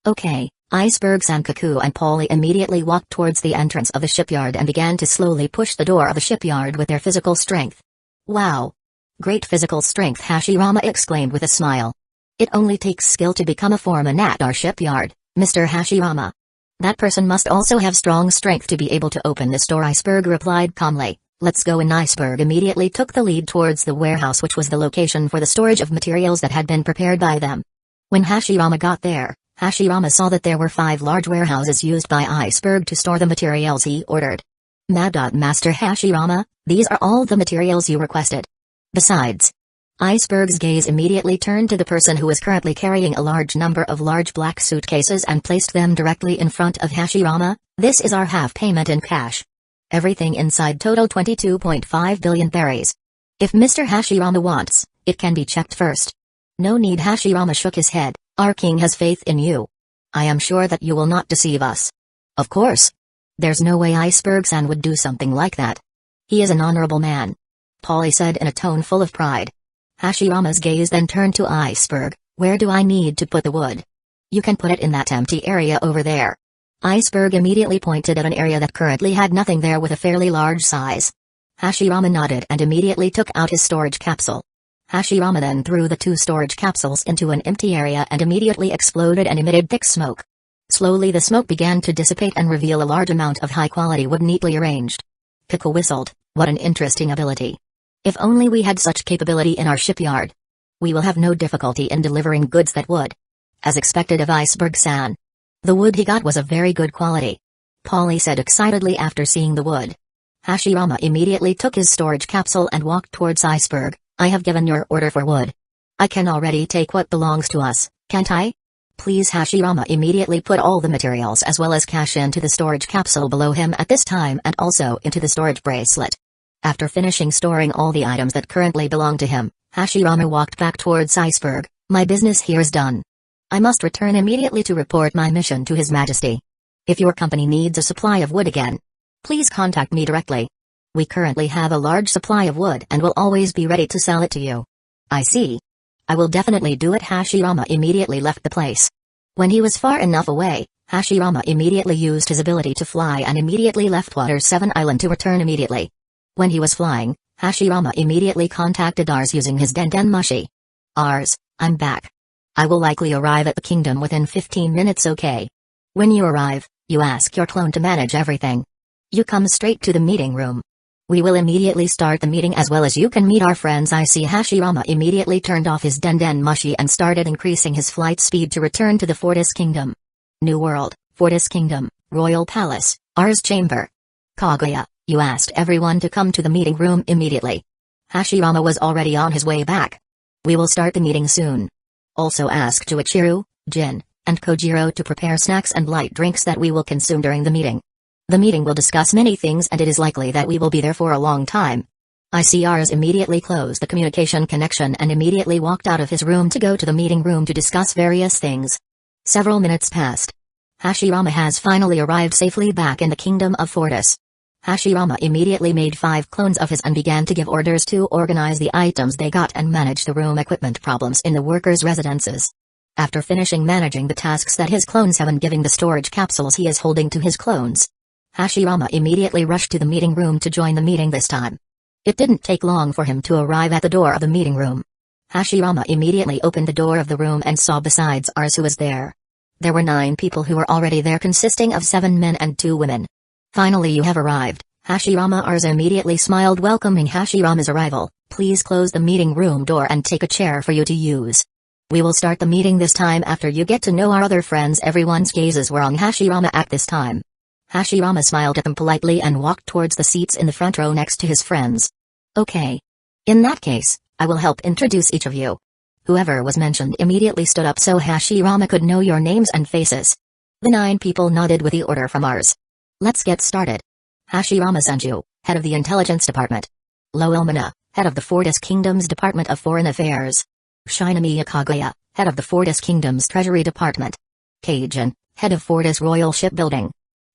Okay, Iceberg-san. Kaku and Polly immediately walked towards the entrance of the shipyard and began to slowly push the door of the shipyard with their physical strength. Wow! Great physical strength, Hashirama exclaimed with a smile. It only takes skill to become a foreman at our shipyard, Mr. Hashirama. That person must also have strong strength to be able to open this door, Iceberg replied calmly. Let's go in. Iceberg immediately took the lead towards the warehouse, which was the location for the storage of materials that had been prepared by them. When Hashirama got there, Hashirama saw that there were 5 large warehouses used by Iceberg to store the materials he ordered. Master Hashirama, these are all the materials you requested. Besides, Iceberg's gaze immediately turned to the person who was currently carrying a large number of large black suitcases and placed them directly in front of Hashirama. This is our half payment in cash. Everything inside total 22.5 billion berries. If Mr. Hashirama wants, it can be checked first. No need. Hashirama shook his head. Our king has faith in you. I am sure that you will not deceive us. Of course. There's no way Iceberg-san would do something like that. He is an honorable man. Polly said in a tone full of pride. Hashirama's gaze then turned to Iceberg. Where do I need to put the wood? You can put it in that empty area over there. Iceberg immediately pointed at an area that currently had nothing there with a fairly large size. Hashirama nodded and immediately took out his storage capsule. Hashirama then threw the 2 storage capsules into an empty area and immediately exploded and emitted thick smoke. Slowly the smoke began to dissipate and reveal a large amount of high-quality wood neatly arranged. Pickle whistled, "What an interesting ability. If only we had such capability in our shipyard. We will have no difficulty in delivering goods that would." As expected of Iceberg-san. The wood he got was of very good quality. Polly said excitedly after seeing the wood. Hashirama immediately took his storage capsule and walked towards Iceberg. "I have given your order for wood. I can already take what belongs to us, can't I? Please." Hashirama immediately put all the materials as well as cash into the storage capsule below him at this time and also into the storage bracelet. After finishing storing all the items that currently belong to him, Hashirama walked back towards Iceberg. "My business here is done. I must return immediately to report my mission to His Majesty. If your company needs a supply of wood again, please contact me directly. We currently have a large supply of wood and will always be ready to sell it to you." "I see. I will definitely do it." Hashirama immediately left the place. When he was far enough away, Hashirama immediately used his ability to fly and immediately left Water 7 Island to return immediately. When he was flying, Hashirama immediately contacted Ars using his Denden Mushi. "Ars, I'm back. I will likely arrive at the kingdom within 15 minutes, okay? When you arrive, you ask your clone to manage everything. You come straight to the meeting room. We will immediately start the meeting as well as you can meet our friends." "I see." Hashirama immediately turned off his Denden Mushi and started increasing his flight speed to return to the Fortis Kingdom. New World, Fortis Kingdom, Royal Palace, Ars Chamber. "Kaguya, you asked everyone to come to the meeting room immediately." Hashirama was already on his way back. "We will start the meeting soon. Also ask Juichiru, Jin, and Kojiro to prepare snacks and light drinks that we will consume during the meeting. The meeting will discuss many things and it is likely that we will be there for a long time." ICRs immediately closed the communication connection and immediately walked out of his room to go to the meeting room to discuss various things. Several minutes passed. Hashirama has finally arrived safely back in the kingdom of Fortis. Hashirama immediately made 5 clones of his and began to give orders to organize the items they got and manage the room equipment problems in the workers' residences. After finishing managing the tasks that his clones have and giving the storage capsules he is holding to his clones, Hashirama immediately rushed to the meeting room to join the meeting this time. It didn't take long for him to arrive at the door of the meeting room. Hashirama immediately opened the door of the room and saw besides Ars who was there. There were 9 people who were already there consisting of 7 men and 2 women. "Finally you have arrived." Hashirama. Ars immediately smiled welcoming Hashirama's arrival. "Please close the meeting room door and take a chair for you to use. We will start the meeting this time after you get to know our other friends." Everyone's gazes were on Hashirama at this time. Hashirama smiled at them politely and walked towards the seats in the front row next to his friends. "Okay. In that case, I will help introduce each of you." Whoever was mentioned immediately stood up so Hashirama could know your names and faces. The 9 people nodded with the order from Ars. "Let's get started. Hashirama Senju, head of the Intelligence Department. Loelmana, head of the Fortis Kingdom's Department of Foreign Affairs. Shinomiya Kaguya, head of the Fortis Kingdom's Treasury Department. Kaijin, head of Fortis Royal Shipbuilding.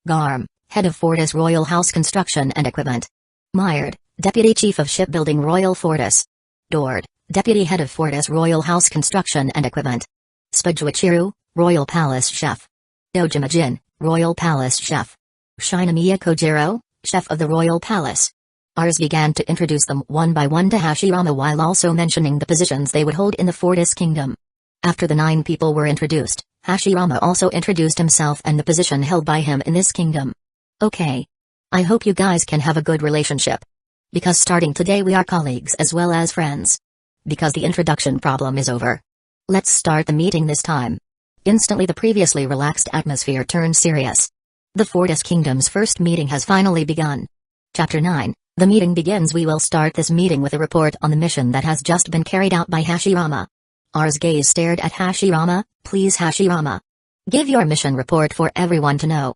Garm, head of Fortis Royal House Construction and Equipment. Myard, Deputy Chief of Shipbuilding Royal Fortis. Dord, Deputy Head of Fortis Royal House Construction and Equipment. Spajuichiru, Royal Palace Chef. Dojima Jin, Royal Palace Chef. Shinomiya Kojiro, Chef of the Royal Palace. Ars began to introduce them one by one to Hashirama while also mentioning the positions they would hold in the Fortis Kingdom. After the 9 people were introduced, Hashirama also introduced himself and the position held by him in this kingdom. "Okay. I hope you guys can have a good relationship. Because starting today we are colleagues as well as friends. Because the introduction problem is over. Let's start the meeting this time." Instantly the previously relaxed atmosphere turned serious. The Fortis Kingdom's first meeting has finally begun. Chapter 9, the meeting begins. We will start this meeting with a report on the mission that has just been carried out by Hashirama. Ars gaze stared at Hashirama. "Please Hashirama. Give your mission report for everyone to know."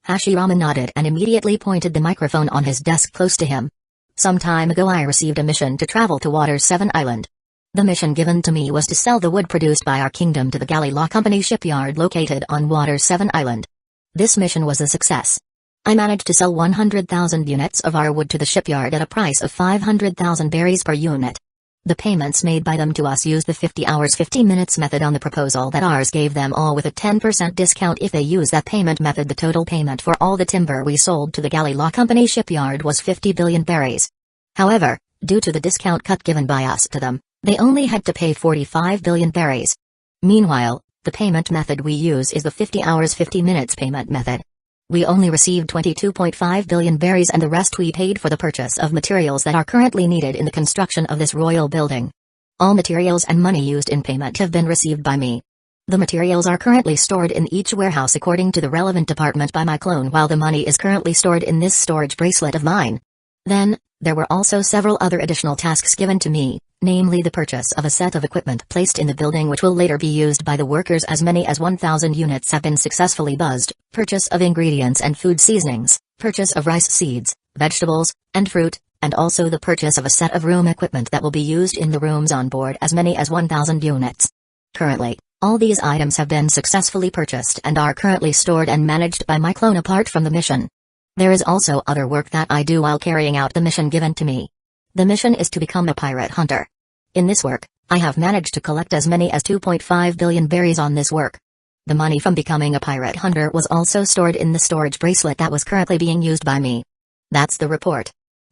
Hashirama nodded and immediately pointed the microphone on his desk close to him. "Some time ago I received a mission to travel to Water 7 Island. The mission given to me was to sell the wood produced by our kingdom to the Galley Law Company shipyard located on Water 7 Island. This mission was a success. I managed to sell 100,000 units of our wood to the shipyard at a price of 500,000 berries per unit. The payments made by them to us used the 50 hours 50 minutes method on the proposal that Ars gave them all with a 10% discount if they use that payment method. The total payment for all the timber we sold to the Galley Law Company shipyard was 50 billion berries. However, due to the discount cut given by us to them, they only had to pay 45 billion berries. Meanwhile, The payment method we use is the 50 hours 50 minutes payment method. We only received 22.5 billion berries and the rest we paid for the purchase of materials that are currently needed in the construction of this royal building. All materials and money used in payment have been received by me. The materials are currently stored in each warehouse according to the relevant department by my clone, while the money is currently stored in this storage bracelet of mine. Then, there were also several other additional tasks given to me, namely the purchase of a set of equipment placed in the building which will later be used by the workers. As many as 1,000 units have been successfully buzzed, purchase of ingredients and food seasonings, purchase of rice seeds, vegetables, and fruit, and also the purchase of a set of room equipment that will be used in the rooms on board, as many as 1,000 units. Currently, all these items have been successfully purchased and are currently stored and managed by my clone apart from the mission. There is also other work that I do while carrying out the mission given to me. The mission is to become a pirate hunter. In this work, I have managed to collect as many as 2.5 billion berries on this work. The money from becoming a pirate hunter was also stored in the storage bracelet that was currently being used by me. That's the report.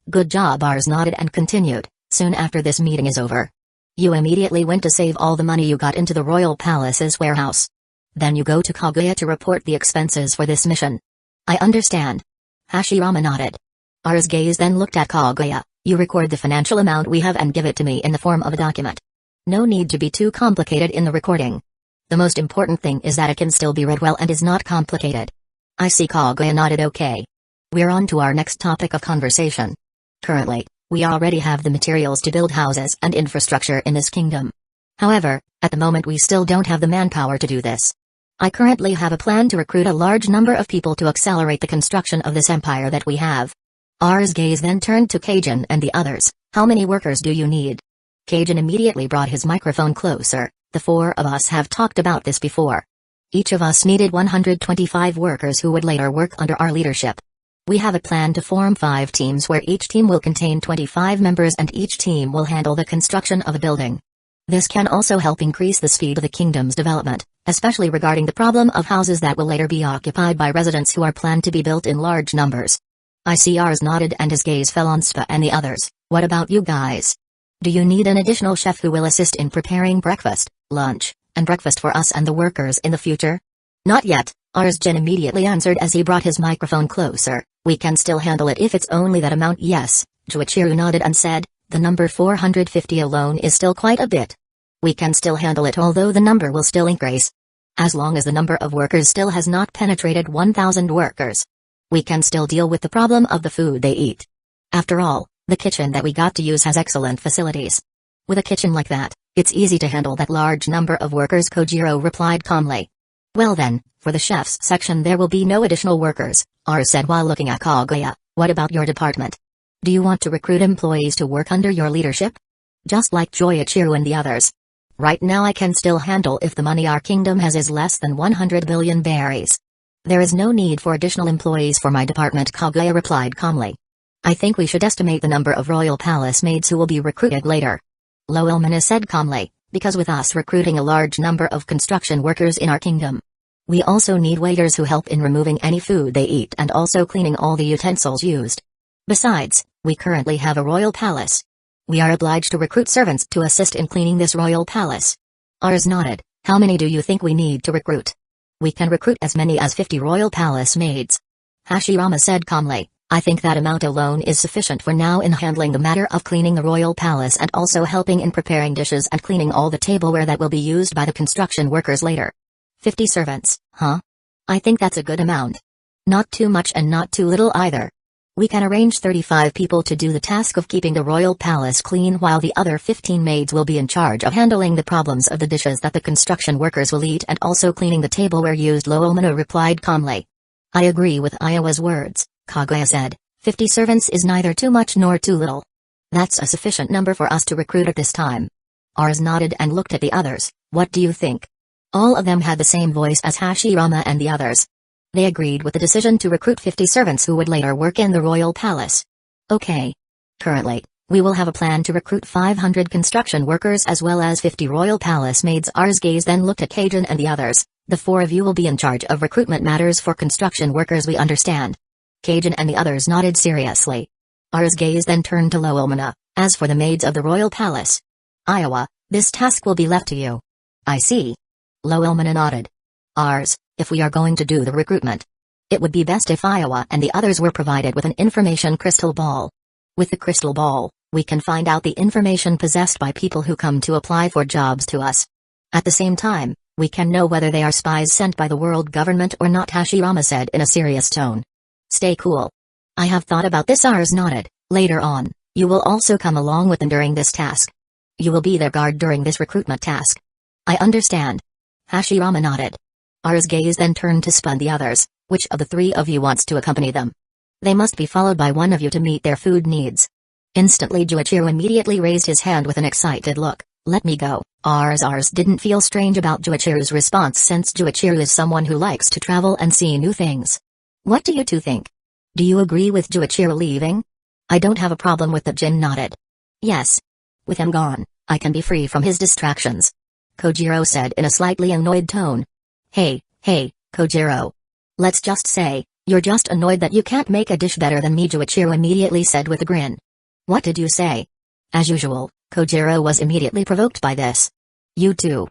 Good job. Ars nodded and continued. Soon after this meeting is over, you immediately went to save all the money you got into the royal palace's warehouse. Then you go to Kaguya to report the expenses for this mission. I understand. Hashirama nodded. Ars gaze then looked at Kaguya. You record the financial amount we have and give it to me in the form of a document. No need to be too complicated in the recording. The most important thing is that it can still be read well and is not complicated. I see. Kaguya nodded. Okay. We're on to our next topic of conversation. Currently, we already have the materials to build houses and infrastructure in this kingdom. However, at the moment we still don't have the manpower to do this. I currently have a plan to recruit a large number of people to accelerate the construction of this empire that we have. Ars gaze then turned to Kajin and the others. How many workers do you need? Kajin immediately brought his microphone closer. The four of us have talked about this before. Each of us needed 125 workers who would later work under our leadership. We have a plan to form 5 teams where each team will contain 25 members and each team will handle the construction of a building. This can also help increase the speed of the kingdom's development, especially regarding the problem of houses that will later be occupied by residents who are planned to be built in large numbers. I see. Ars nodded and his gaze fell on Spa and the others. What about you guys? Do you need an additional chef who will assist in preparing breakfast, lunch, and breakfast for us and the workers in the future? Not yet, Ars Jin immediately answered as he brought his microphone closer. We can still handle it if it's only that amount. Yes, Juichiru nodded and said, the number 450 alone is still quite a bit. We can still handle it, although the number will still increase. As long as the number of workers still has not penetrated 1,000 workers. We can still deal with the problem of the food they eat. After all, the kitchen that we got to use has excellent facilities. With a kitchen like that, it's easy to handle that large number of workers, Kojiro replied calmly. Well then, for the chef's section there will be no additional workers, Ars said while looking at Kaguya. What about your department? Do you want to recruit employees to work under your leadership? Just like Joichiru and the others. Right now I can still handle if the money our kingdom has is less than 100 billion berries. There is no need for additional employees for my department, Kaguya replied calmly. I think we should estimate the number of royal palace maids who will be recruited later. Loelmana said calmly, because with us recruiting a large number of construction workers in our kingdom, we also need waiters who help in removing any food they eat and also cleaning all the utensils used. Besides, we currently have a royal palace. We are obliged to recruit servants to assist in cleaning this royal palace. Ars nodded. How many do you think we need to recruit? We can recruit as many as 50 royal palace maids. Hashirama said calmly. I think that amount alone is sufficient for now in handling the matter of cleaning the royal palace and also helping in preparing dishes and cleaning all the tableware that will be used by the construction workers later. 50 servants, huh? I think that's a good amount. Not too much and not too little either. We can arrange 35 people to do the task of keeping the royal palace clean while the other 15 maids will be in charge of handling the problems of the dishes that the construction workers will eat and also cleaning the tableware used. Loelmana replied calmly. I agree with Iowa's words, Kaguya said. 50 servants is neither too much nor too little. That's a sufficient number for us to recruit at this time. Ars nodded and looked at the others. What do you think? All of them had the same voice as Hashirama and the others. They agreed with the decision to recruit 50 servants who would later work in the royal palace. Okay. Currently, we will have a plan to recruit 500 construction workers as well as 50 royal palace maids. Ars gaze then looked at Kajin and the others. The 4 of you will be in charge of recruitment matters for construction workers, we understand. Kajin and the others nodded seriously. Ars gaze then turned to Loelmana. As for the maids of the royal palace, Iowa, this task will be left to you. I see. Loelmana nodded. Ours, if we are going to do the recruitment. It would be best if Iowa and the others were provided with an information crystal ball. With the crystal ball, we can find out the information possessed by people who come to apply for jobs to us. At the same time, we can know whether they are spies sent by the world government or not, Hashirama said in a serious tone. Stay cool. I have thought about this, Ars nodded. Later on, you will also come along with them during this task. You will be their guard during this recruitment task. I understand. Hashirama nodded. Ars' gaze then turned to spun the others. Which of the three of you wants to accompany them? They must be followed by one of you to meet their food needs. Instantly Juichiro immediately raised his hand with an excited look. Let me go. Ars didn't feel strange about Juichiro's response since Juichiro is someone who likes to travel and see new things. What do you two think? Do you agree with Juichiro leaving? I don't have a problem with that, Jin nodded. Yes. With him gone, I can be free from his distractions. Kojiro said in a slightly annoyed tone. Hey, Kojiro. Let's just say, you're just annoyed that you can't make a dish better than me, Juichiro immediately said with a grin. What did you say? As usual, Kojiro was immediately provoked by this. You too.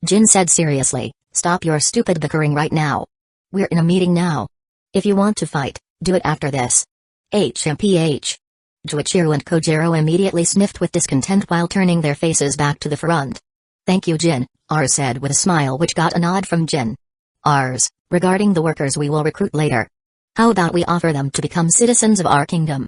Jin said seriously, stop your stupid bickering right now. We're in a meeting now. If you want to fight, do it after this. HMPH. Juichiro and Kojiro immediately sniffed with discontent while turning their faces back to the front. Thank you, Jin, Ars said with a smile which got a nod from Jin. Ars, regarding the workers we will recruit later. How about we offer them to become citizens of our kingdom?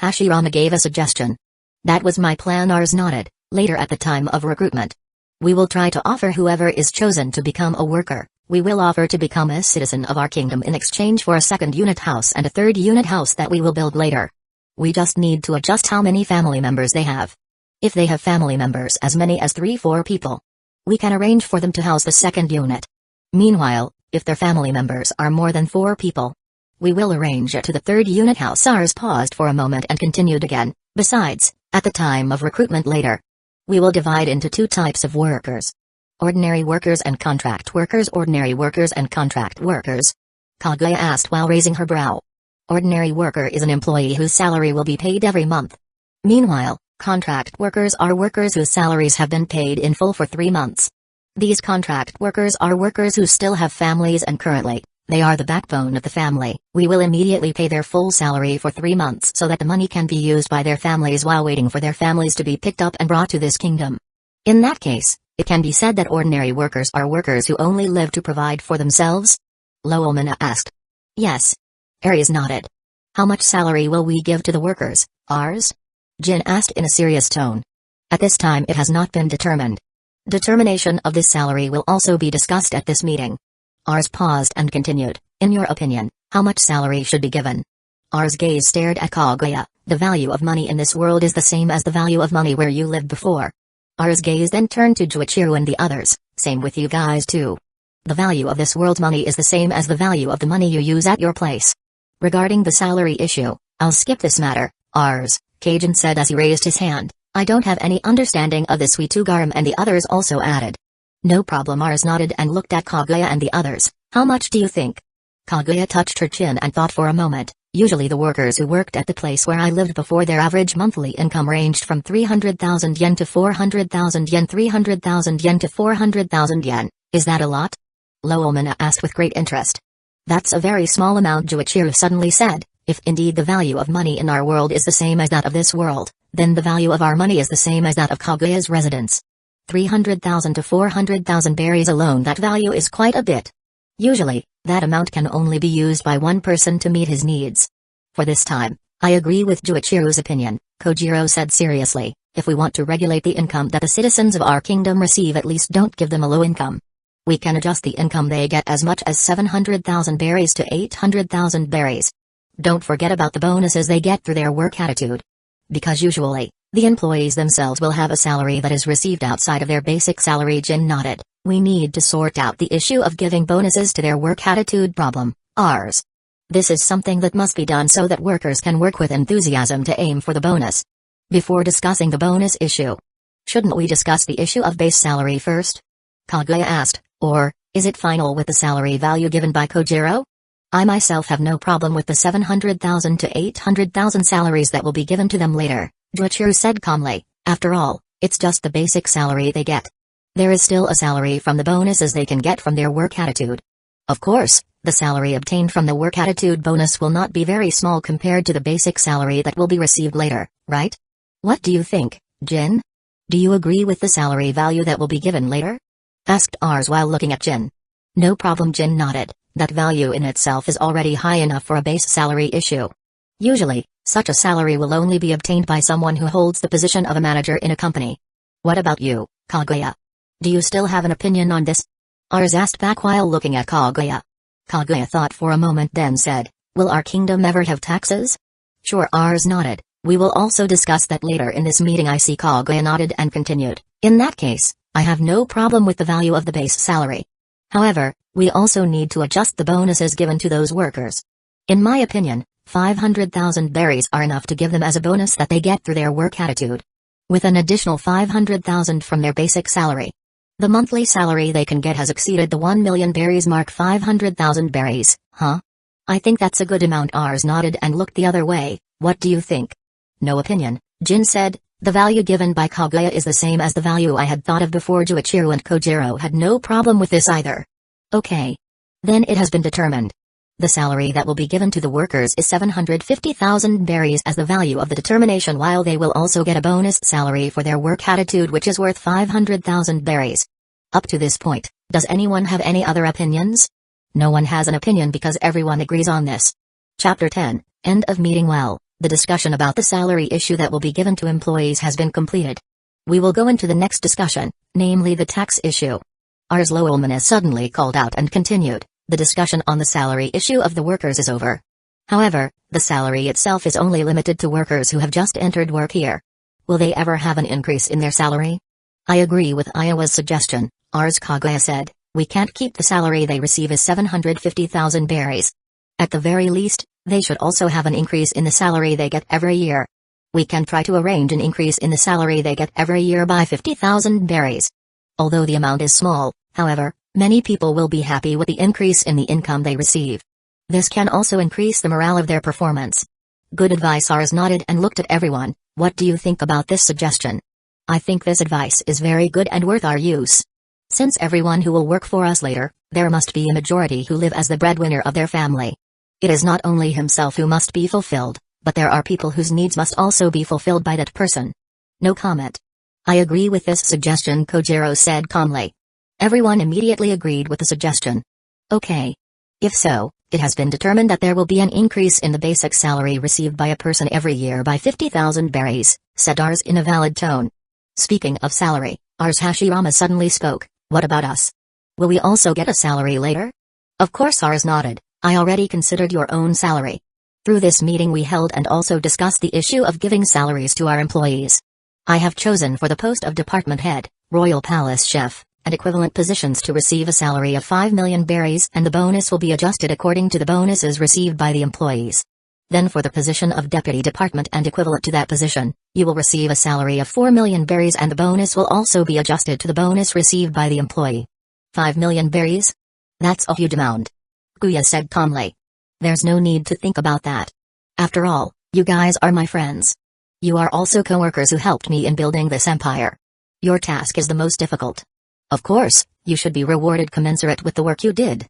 Hashirama gave a suggestion. That was my plan, Ars nodded. Later at the time of recruitment, we will try to offer whoever is chosen to become a worker, we will offer to become a citizen of our kingdom in exchange for a second unit house and a third unit house that we will build later. We just need to adjust how many family members they have. If they have family members as many as 3-4 people, we can arrange for them to house the second unit. Meanwhile, if their family members are more than 4 people, we will arrange it to the third unit house. Ars paused for a moment and continued again. Besides, at the time of recruitment later, we will divide into 2 types of workers. Ordinary workers and contract workers. Ordinary workers and contract workers? Kaguya asked while raising her brow. Ordinary worker is an employee whose salary will be paid every month. Meanwhile, contract workers are workers whose salaries have been paid in full for 3 months. These contract workers are workers who still have families and currently, they are the backbone of the family. We will immediately pay their full salary for 3 months so that the money can be used by their families while waiting for their families to be picked up and brought to this kingdom. In that case, it can be said that ordinary workers are workers who only live to provide for themselves? Loelmana asked. Yes. Aries nodded. How much salary will we give to the workers, Ars? Jin asked in a serious tone. At this time it has not been determined. Determination of this salary will also be discussed at this meeting. Ars paused and continued, in your opinion, how much salary should be given? Ars' gaze stared at Kaguya. The value of money in this world is the same as the value of money where you lived before. Ars' gaze then turned to Juichiro and the others, same with you guys too. The value of this world's money is the same as the value of the money you use at your place. Regarding the salary issue, I'll skip this matter, Ars, Kajin said as he raised his hand. I don't have any understanding of this, Suitugaram and the others also added. No problem, Ars nodded and looked at Kaguya and the others. How much do you think? Kaguya touched her chin and thought for a moment. Usually the workers who worked at the place where I lived before, their average monthly income ranged from 300,000 yen to 400,000 yen, 300,000 yen to 400,000 yen. Is that a lot? Loelmana asked with great interest. That's a very small amount, Juichiro suddenly said. If indeed the value of money in our world is the same as that of this world, then the value of our money is the same as that of Kaguya's residence. 300,000 to 400,000 berries alone, that value is quite a bit. Usually, that amount can only be used by one person to meet his needs. For this time, I agree with Juichiro's opinion, Kojiro said seriously. If we want to regulate the income that the citizens of our kingdom receive, at least don't give them a low income. We can adjust the income they get as much as 700,000 berries to 800,000 berries. Don't forget about the bonuses they get through their work attitude. Because usually, the employees themselves will have a salary that is received outside of their basic salary. Jin nodded. We need to sort out the issue of giving bonuses to their work attitude problem, Rs. This is something that must be done so that workers can work with enthusiasm to aim for the bonus. Before discussing the bonus issue, shouldn't we discuss the issue of base salary first? Kaguya asked, or, is it final with the salary value given by Kojiro? I myself have no problem with the 700,000 to 800,000 salaries that will be given to them later, Juichiro said calmly. After all, it's just the basic salary they get. There is still a salary from the bonuses they can get from their work attitude. Of course, the salary obtained from the work attitude bonus will not be very small compared to the basic salary that will be received later, right? What do you think, Jin? Do you agree with the salary value that will be given later? Asked Ars while looking at Jin. No problem, Jin nodded. That value in itself is already high enough for a base salary issue. Usually, such a salary will only be obtained by someone who holds the position of a manager in a company. What about you, Kaguya? Do you still have an opinion on this? Ars asked back while looking at Kaguya. Kaguya thought for a moment then said, will our kingdom ever have taxes? Sure, Ars nodded. We will also discuss that later in this meeting. I see Kaguya nodded and continued. In that case, I have no problem with the value of the base salary. However, we also need to adjust the bonuses given to those workers. In my opinion, 500,000 berries are enough to give them as a bonus that they get through their work attitude. With an additional 500,000 from their basic salary. The monthly salary they can get has exceeded the 1 million berries mark. 500,000 berries, huh? I think that's a good amount. Ars nodded and looked the other way. What do you think? No opinion, Jin said. The value given by Kaguya is the same as the value I had thought of before. Juichiro and Kojiro had no problem with this either. Okay. Then it has been determined. The salary that will be given to the workers is 750,000 berries as the value of the determination, while they will also get a bonus salary for their work attitude which is worth 500,000 berries. Up to this point, does anyone have any other opinions? No one has an opinion because everyone agrees on this. Chapter 10, End of Meeting. Well, the discussion about the salary issue that will be given to employees has been completed. We will go into the next discussion, namely the tax issue. Ars Lowellman suddenly called out and continued. The discussion on the salary issue of the workers is over. However, the salary itself is only limited to workers who have just entered work here. Will they ever have an increase in their salary? I agree with Iowa's suggestion, Ars Kaguya said. We can't keep the salary they receive as 750,000 berries. At the very least, they should also have an increase in the salary they get every year. We can try to arrange an increase in the salary they get every year by 50,000 berries. Although the amount is small, however, many people will be happy with the increase in the income they receive. This can also increase the morale of their performance. Good advice. Ars nodded and looked at everyone. What do you think about this suggestion? I think this advice is very good and worth our use. Since everyone who will work for us later, there must be a majority who live as the breadwinner of their family. It is not only himself who must be fulfilled, but there are people whose needs must also be fulfilled by that person. No comment. I agree with this suggestion, Kojiro said calmly. Everyone immediately agreed with the suggestion. Okay. If so, it has been determined that there will be an increase in the basic salary received by a person every year by 50,000 berries, said Ars in a valid tone. Speaking of salary, Ars Hashirama suddenly spoke. What about us? Will we also get a salary later? Of course. Ars nodded. I already considered your own salary. Through this meeting we held and also discussed the issue of giving salaries to our employees. I have chosen for the post of department head, royal palace chef, and equivalent positions to receive a salary of 5 million berries, and the bonus will be adjusted according to the bonuses received by the employees. Then for the position of deputy department and equivalent to that position, you will receive a salary of 4 million berries, and the bonus will also be adjusted to the bonus received by the employee. 5 million berries? That's a huge amount. Guya said calmly. There's no need to think about that. After all, you guys are my friends. You are also co-workers who helped me in building this empire. Your task is the most difficult. Of course, you should be rewarded commensurate with the work you did.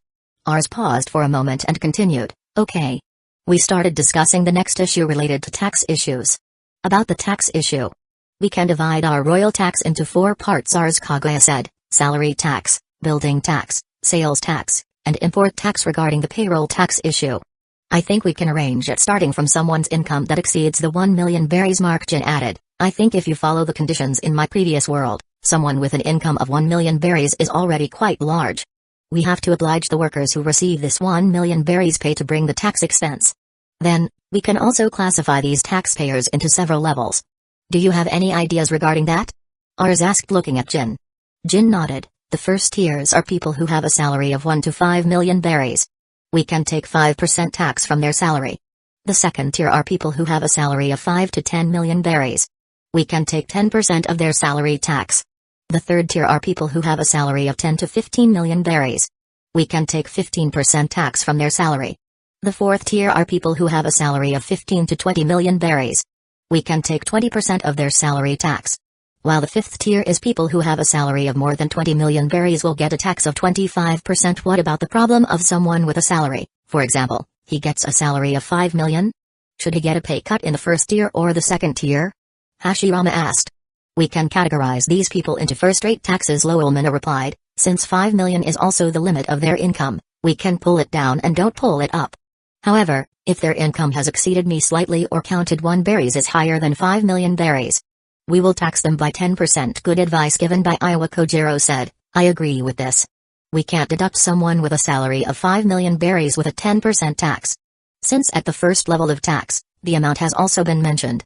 Ars paused for a moment and continued. Okay. We started discussing the next issue related to tax issues. About the tax issue. We can divide our royal tax into 4 parts, Ars Kaguya said. Salary tax, building tax, sales tax, and import tax. Regarding the payroll tax issue, I think we can arrange it starting from someone's income that exceeds the 1 million berries mark. Jin added, I think if you follow the conditions in my previous world, someone with an income of 1 million berries is already quite large. We have to oblige the workers who receive this 1 million berries pay to bring the tax expense. Then, we can also classify these taxpayers into several levels. Do you have any ideas regarding that? Ars asked looking at Jin. Jin nodded. The first tiers are people who have a salary of 1 to 5 million berries. We can take 5% tax from their salary. The second tier are people who have a salary of 5 to 10 million berries. We can take 10% of their salary tax. The third tier are people who have a salary of 10 to 15 million berries. We can take 15% tax from their salary. The fourth tier are people who have a salary of 15 to 20 million berries. We can take 20% of their salary tax. While the fifth tier is people who have a salary of more than 20 million berries will get a tax of 25%. What about the problem of someone with a salary? For example, he gets a salary of 5 million? Should he get a pay cut in the first tier or the second tier? Hashirama asked. We can categorize these people into first-rate taxes, Lowellmana replied. Since 5 million is also the limit of their income, we can pull it down and don't pull it up. However, if their income has exceeded me slightly or counted 1 berries is higher than 5 million berries, we will tax them by 10%. Good advice given by Iowa. Kojiro said, I agree with this. We can't deduct someone with a salary of 5 million berries with a 10% tax. Since at the first level of tax, the amount has also been mentioned.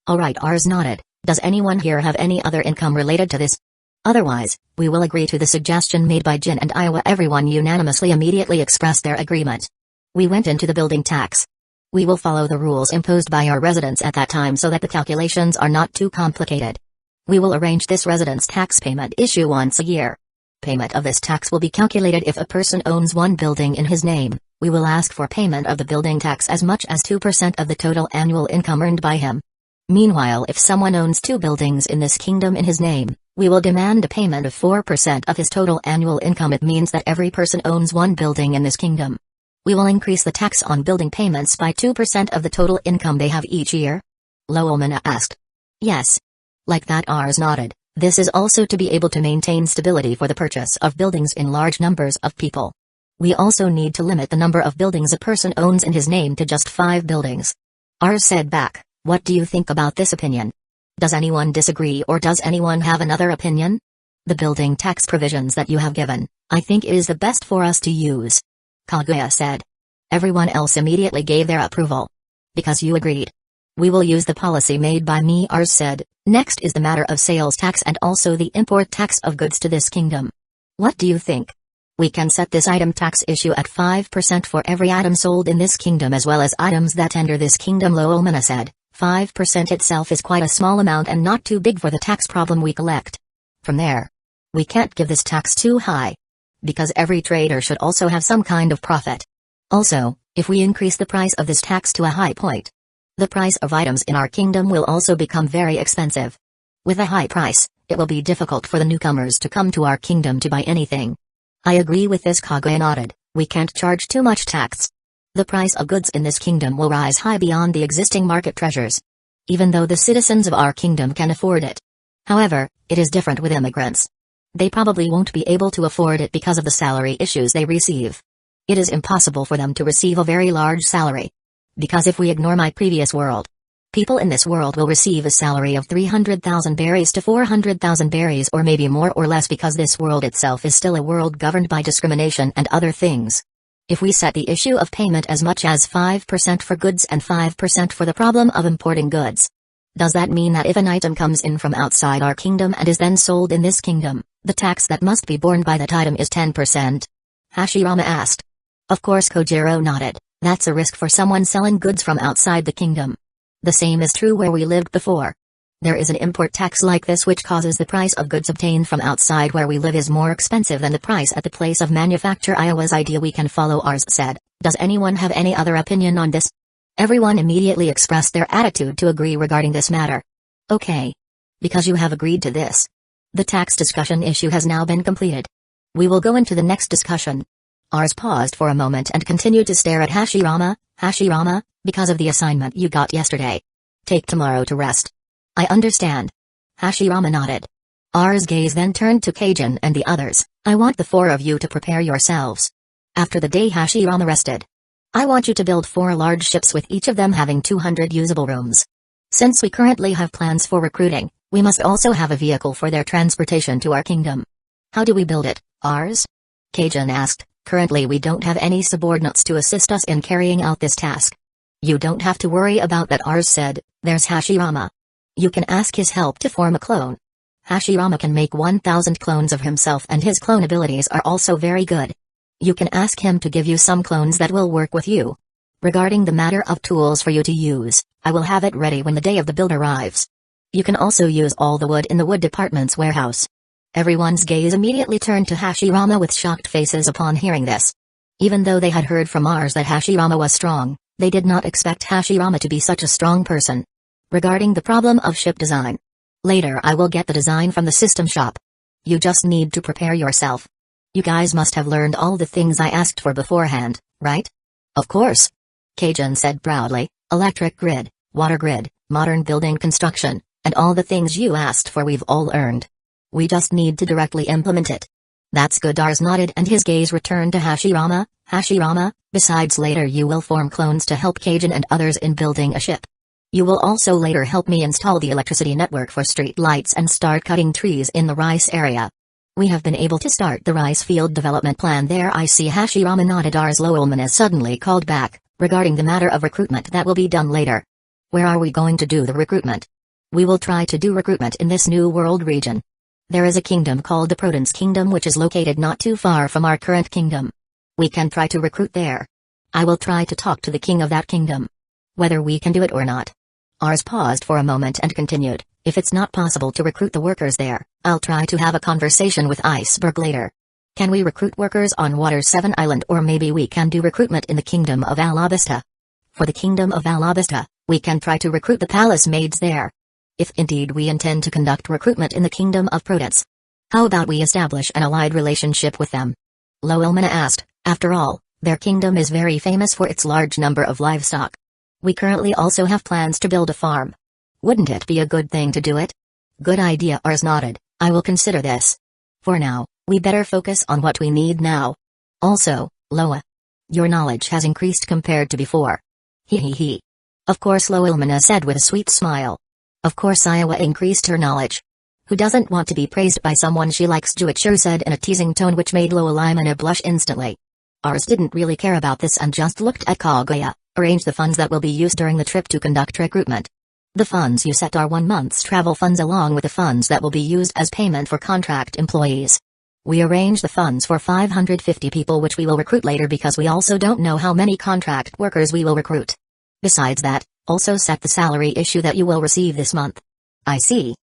Alright, Ars nodded. Does anyone here have any other income related to this? Otherwise, we will agree to the suggestion made by Jin and Iowa. Everyone unanimously immediately expressed their agreement. We went into the building tax. We will follow the rules imposed by our residents at that time so that the calculations are not too complicated. We will arrange this residence tax payment issue once a year. Payment of this tax will be calculated if a person owns 1 building in his name. We will ask for payment of the building tax as much as 2% of the total annual income earned by him. Meanwhile, if someone owns 2 buildings in this kingdom in his name, we will demand a payment of 4% of his total annual income. It means that every person owns 1 building in this kingdom. We will increase the tax on building payments by 2% of the total income they have each year? Lowellmana asked. Yes. Like that, Ars nodded. This is also to be able to maintain stability for the purchase of buildings in large numbers of people. We also need to limit the number of buildings a person owns in his name to just 5 buildings. Ars said back, what do you think about this opinion? Does anyone disagree or does anyone have another opinion? The building tax provisions that you have given, I think is the best for us to use. Kaguya said. Everyone else immediately gave their approval. Because you agreed. We will use the policy made by me, Ars said. Next is the matter of sales tax and also the import tax of goods to this kingdom. What do you think? We can set this item tax issue at 5% for every item sold in this kingdom as well as items that enter this kingdom, Lowellmana said. 5% itself is quite a small amount and not too big for the tax problem we collect. From there, we can't give this tax too high. Because every trader should also have some kind of profit. Also, if we increase the price of this tax to a high point, the price of items in our kingdom will also become very expensive. With a high price, it will be difficult for the newcomers to come to our kingdom to buy anything. I agree with this, Kaguya nodded. We can't charge too much tax. The price of goods in this kingdom will rise high beyond the existing market treasures. Even though the citizens of our kingdom can afford it. However, it is different with immigrants. They probably won't be able to afford it because of the salary issues they receive. It is impossible for them to receive a very large salary. Because if we ignore my previous world, people in this world will receive a salary of 300,000 berries to 400,000 berries or maybe more or less because this world itself is still a world governed by discrimination and other things. If we set the issue of payment as much as 5% for goods and 5% for the problem of importing goods, does that mean that if an item comes in from outside our kingdom and is then sold in this kingdom, the tax that must be borne by that item is 10%? Hashirama asked. Of course, Kojiro nodded. That's a risk for someone selling goods from outside the kingdom. The same is true where we lived before. There is an import tax like this which causes the price of goods obtained from outside where we live is more expensive than the price at the place of manufacture. Iowa's idea we can follow, Ars said. Does anyone have any other opinion on this? Everyone immediately expressed their attitude to agree regarding this matter. Okay. Because you have agreed to this. The tax discussion issue has now been completed. We will go into the next discussion. Ars paused for a moment and continued to stare at Hashirama. Hashirama, because of the assignment you got yesterday. Take tomorrow to rest. I understand. Hashirama nodded. Ars' gaze then turned to Kajin and the others. I want the 4 of you to prepare yourselves. After the day Hashirama rested. I want you to build 4 large ships with each of them having 200 usable rooms. Since we currently have plans for recruiting, we must also have a vehicle for their transportation to our kingdom. How do we build it, Ars? Kajin asked. Currently we don't have any subordinates to assist us in carrying out this task. You don't have to worry about that, Ars said. There's Hashirama. You can ask his help to form a clone. Hashirama can make 1,000 clones of himself and his clone abilities are also very good. You can ask him to give you some clones that will work with you. Regarding the matter of tools for you to use, I will have it ready when the day of the build arrives. You can also use all the wood in the wood department's warehouse. Everyone's gaze immediately turned to Hashirama with shocked faces upon hearing this. Even though they had heard from Ars that Hashirama was strong, they did not expect Hashirama to be such a strong person. Regarding the problem of ship design, Later I will get the design from the system shop. You just need to prepare yourself. You guys must have learned all the things I asked for beforehand, right? Of course. Cajun said proudly, electric grid, water grid, modern building construction, and all the things you asked for we've all earned. We just need to directly implement it. That's good. Ars nodded and his gaze returned to Hashirama. Hashirama, besides later you will form clones to help Cajun and others in building a ship. You will also later help me install the electricity network for street lights and start cutting trees in the rice area. We have been able to start the rice field development plan there. I see. Hashirama nodded. Ars Lowellman suddenly called back, regarding the matter of recruitment that will be done later. Where are we going to do the recruitment? We will try to do recruitment in this new world region. There is a kingdom called the Prudence Kingdom which is located not too far from our current kingdom. We can try to recruit there. I will try to talk to the king of that kingdom. Whether we can do it or not. Ars paused for a moment and continued, if it's not possible to recruit the workers there, I'll try to have a conversation with Iceberg later. Can we recruit workers on Water 7 Island, or maybe we can do recruitment in the kingdom of Alabasta? For the kingdom of Alabasta, we can try to recruit the palace maids there. If indeed we intend to conduct recruitment in the kingdom of Prudence. How about we establish an allied relationship with them? Lowellman asked, after all, their kingdom is very famous for its large number of livestock. We currently also have plans to build a farm. Wouldn't it be a good thing to do it? Good idea. Ars nodded, I will consider this. For now, we better focus on what we need now. Also, Loa. Your knowledge has increased compared to before. He. Of course, Lowellman said with a sweet smile. Of course Iowa increased her knowledge. Who doesn't want to be praised by someone she likes? Juicher said in a teasing tone which made Lowellman blush instantly. Ars didn't really care about this and just looked at Kaguya. Arrange the funds that will be used during the trip to conduct recruitment. The funds you set are 1 month's travel funds along with the funds that will be used as payment for contract employees. We arrange the funds for 550 people which we will recruit later because we also don't know how many contract workers we will recruit. Besides that, also set the salary issue that you will receive this month. I see.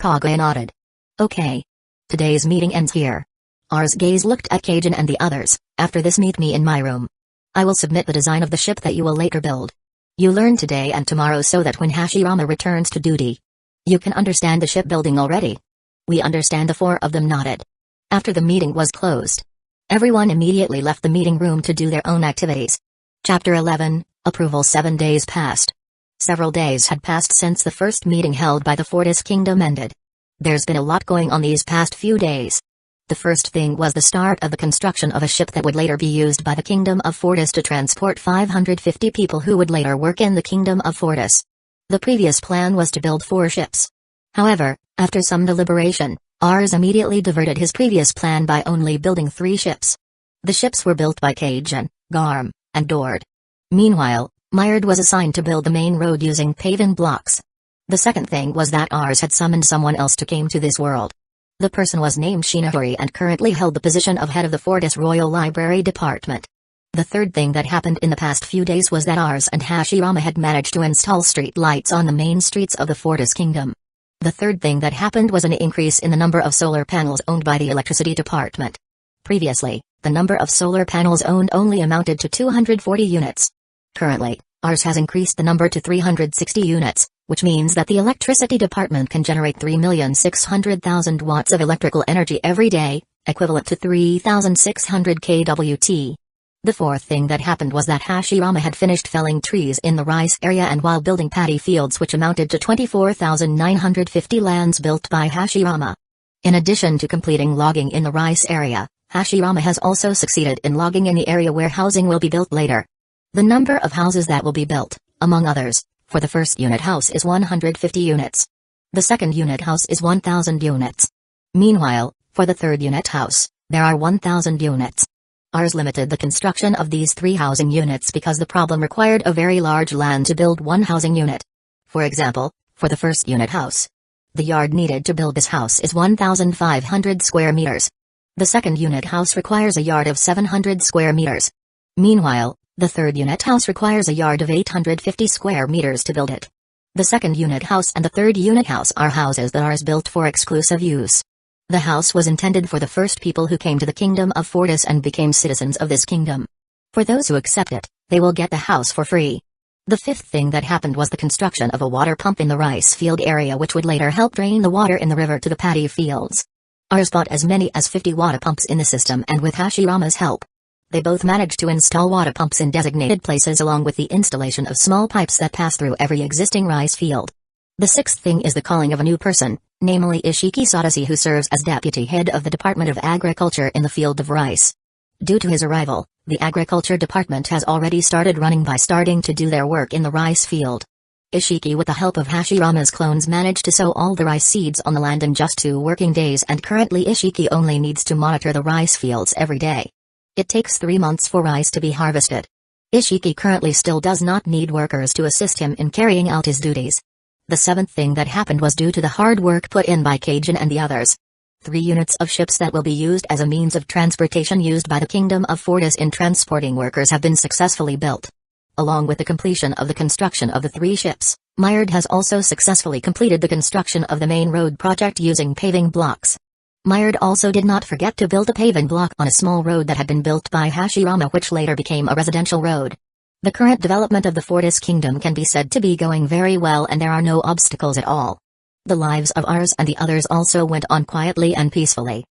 Kaguya nodded. Okay. Today's meeting ends here. Ars gaze looked at Cajun and the others. After this, meet me in my room. I will submit the design of the ship that you will later build. You learn today and tomorrow so that when Hashirama returns to duty, you can understand the shipbuilding already. We understand. The 4 of them nodded. After the meeting was closed, everyone immediately left the meeting room to do their own activities. Chapter 11, Approval. 7 days passed. Several days had passed since the first meeting held by the Fortis Kingdom ended. There's been a lot going on these past few days. The first thing was the start of the construction of a ship that would later be used by the Kingdom of Fortis to transport 550 people who would later work in the Kingdom of Fortis. The previous plan was to build 4 ships. However, after some deliberation, Ars immediately diverted his previous plan by only building 3 ships. The ships were built by Cajun, Garm, and Dord. Meanwhile, Myard was assigned to build the main road using paving blocks. The second thing was that Ars had summoned someone else to came to this world. The person was named Shinahori and currently held the position of head of the Fortis Royal Library Department. The third thing that happened in the past few days was that Ars and Hashirama had managed to install street lights on the main streets of the Fortis Kingdom. The third thing that happened was an increase in the number of solar panels owned by the Electricity Department. Previously, the number of solar panels owned only amounted to 240 units. Currently, Ars has increased the number to 360 units, which means that the Electricity Department can generate 3,600,000 watts of electrical energy every day, equivalent to 3,600 kWt. The fourth thing that happened was that Hashirama had finished felling trees in the rice area and while building paddy fields which amounted to 24,950 lands built by Hashirama. In addition to completing logging in the rice area, Hashirama has also succeeded in logging in the area where housing will be built later. The number of houses that will be built, among others, for the first unit house is 150 units. The second unit house is 1,000 units. Meanwhile, for the third unit house, there are 1,000 units. Ars limited the construction of these 3 housing units because the problem required a very large land to build 1 housing unit. For example, for the first unit house, the yard needed to build this house is 1,500 square meters. The second unit house requires a yard of 700 square meters. Meanwhile, the third unit house requires a yard of 850 square meters to build it. The second unit house and the third unit house are houses that Ars built for exclusive use. The house was intended for the first people who came to the Kingdom of Fortis and became citizens of this kingdom. For those who accept it, they will get the house for free. The fifth thing that happened was the construction of a water pump in the rice field area, which would later help drain the water in the river to the paddy fields. Ars bought as many as 50 water pumps in the system, and with Hashirama's help, they both managed to install water pumps in designated places, along with the installation of small pipes that pass through every existing rice field. The sixth thing is the calling of a new person, namely Ishiki Sadashi, who serves as deputy head of the Department of Agriculture in the field of rice. Due to his arrival, the Agriculture Department has already started running by starting to do their work in the rice field. Ishiki, with the help of Hashirama's clones, managed to sow all the rice seeds on the land in just 2 working days, and currently Ishiki only needs to monitor the rice fields every day. It takes 3 months for rice to be harvested. Ishiki currently still does not need workers to assist him in carrying out his duties. The seventh thing that happened was due to the hard work put in by Kajin and the others. 3 units of ships that will be used as a means of transportation used by the Kingdom of Fortis in transporting workers have been successfully built. Along with the completion of the construction of the 3 ships, Myard has also successfully completed the construction of the main road project using paving blocks. Myard also did not forget to build a paving block on a small road that had been built by Hashirama, which later became a residential road. The current development of the Fortis Kingdom can be said to be going very well, and there are no obstacles at all. The lives of Ars and the others also went on quietly and peacefully.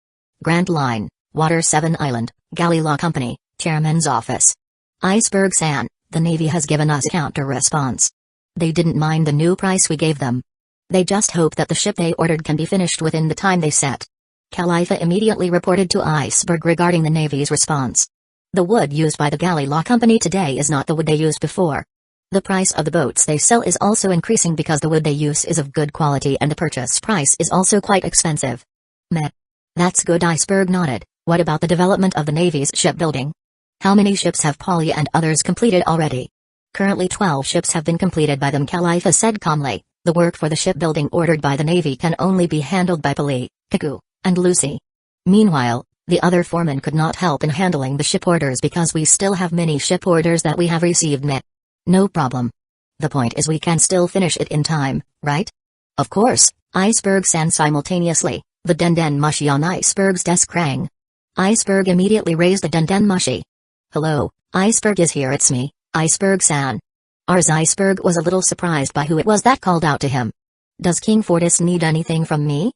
Grand Line, Water 7 Island, Galley Law Company, Chairman's Office. Iceberg San, the Navy has given us a counter-response. They didn't mind the new price we gave them. They just hope that the ship they ordered can be finished within the time they set. Khalifa immediately reported to Iceberg regarding the Navy's response. The wood used by the Galley Law Company today is not the wood they used before. The price of the boats they sell is also increasing because the wood they use is of good quality, and the purchase price is also quite expensive. Meh. That's good. Iceberg nodded. What about the development of the Navy's shipbuilding? How many ships have Polly and others completed already? Currently 12 ships have been completed by them, Khalifa said calmly. The work for the shipbuilding ordered by the Navy can only be handled by Polly, Kaku, and Lucy. Meanwhile, the other foreman could not help in handling the ship orders because we still have many ship orders that we have received. Meh. No problem. The point is we can still finish it in time, right? Of course, Iceberg san. Simultaneously, the Denden Mushi on Iceberg's desk rang. Iceberg immediately raised the Denden Mushi. Hello, Iceberg is here. It's me, Iceberg san. Ars Iceberg was a little surprised by who it was that called out to him. Does King Fortis need anything from me?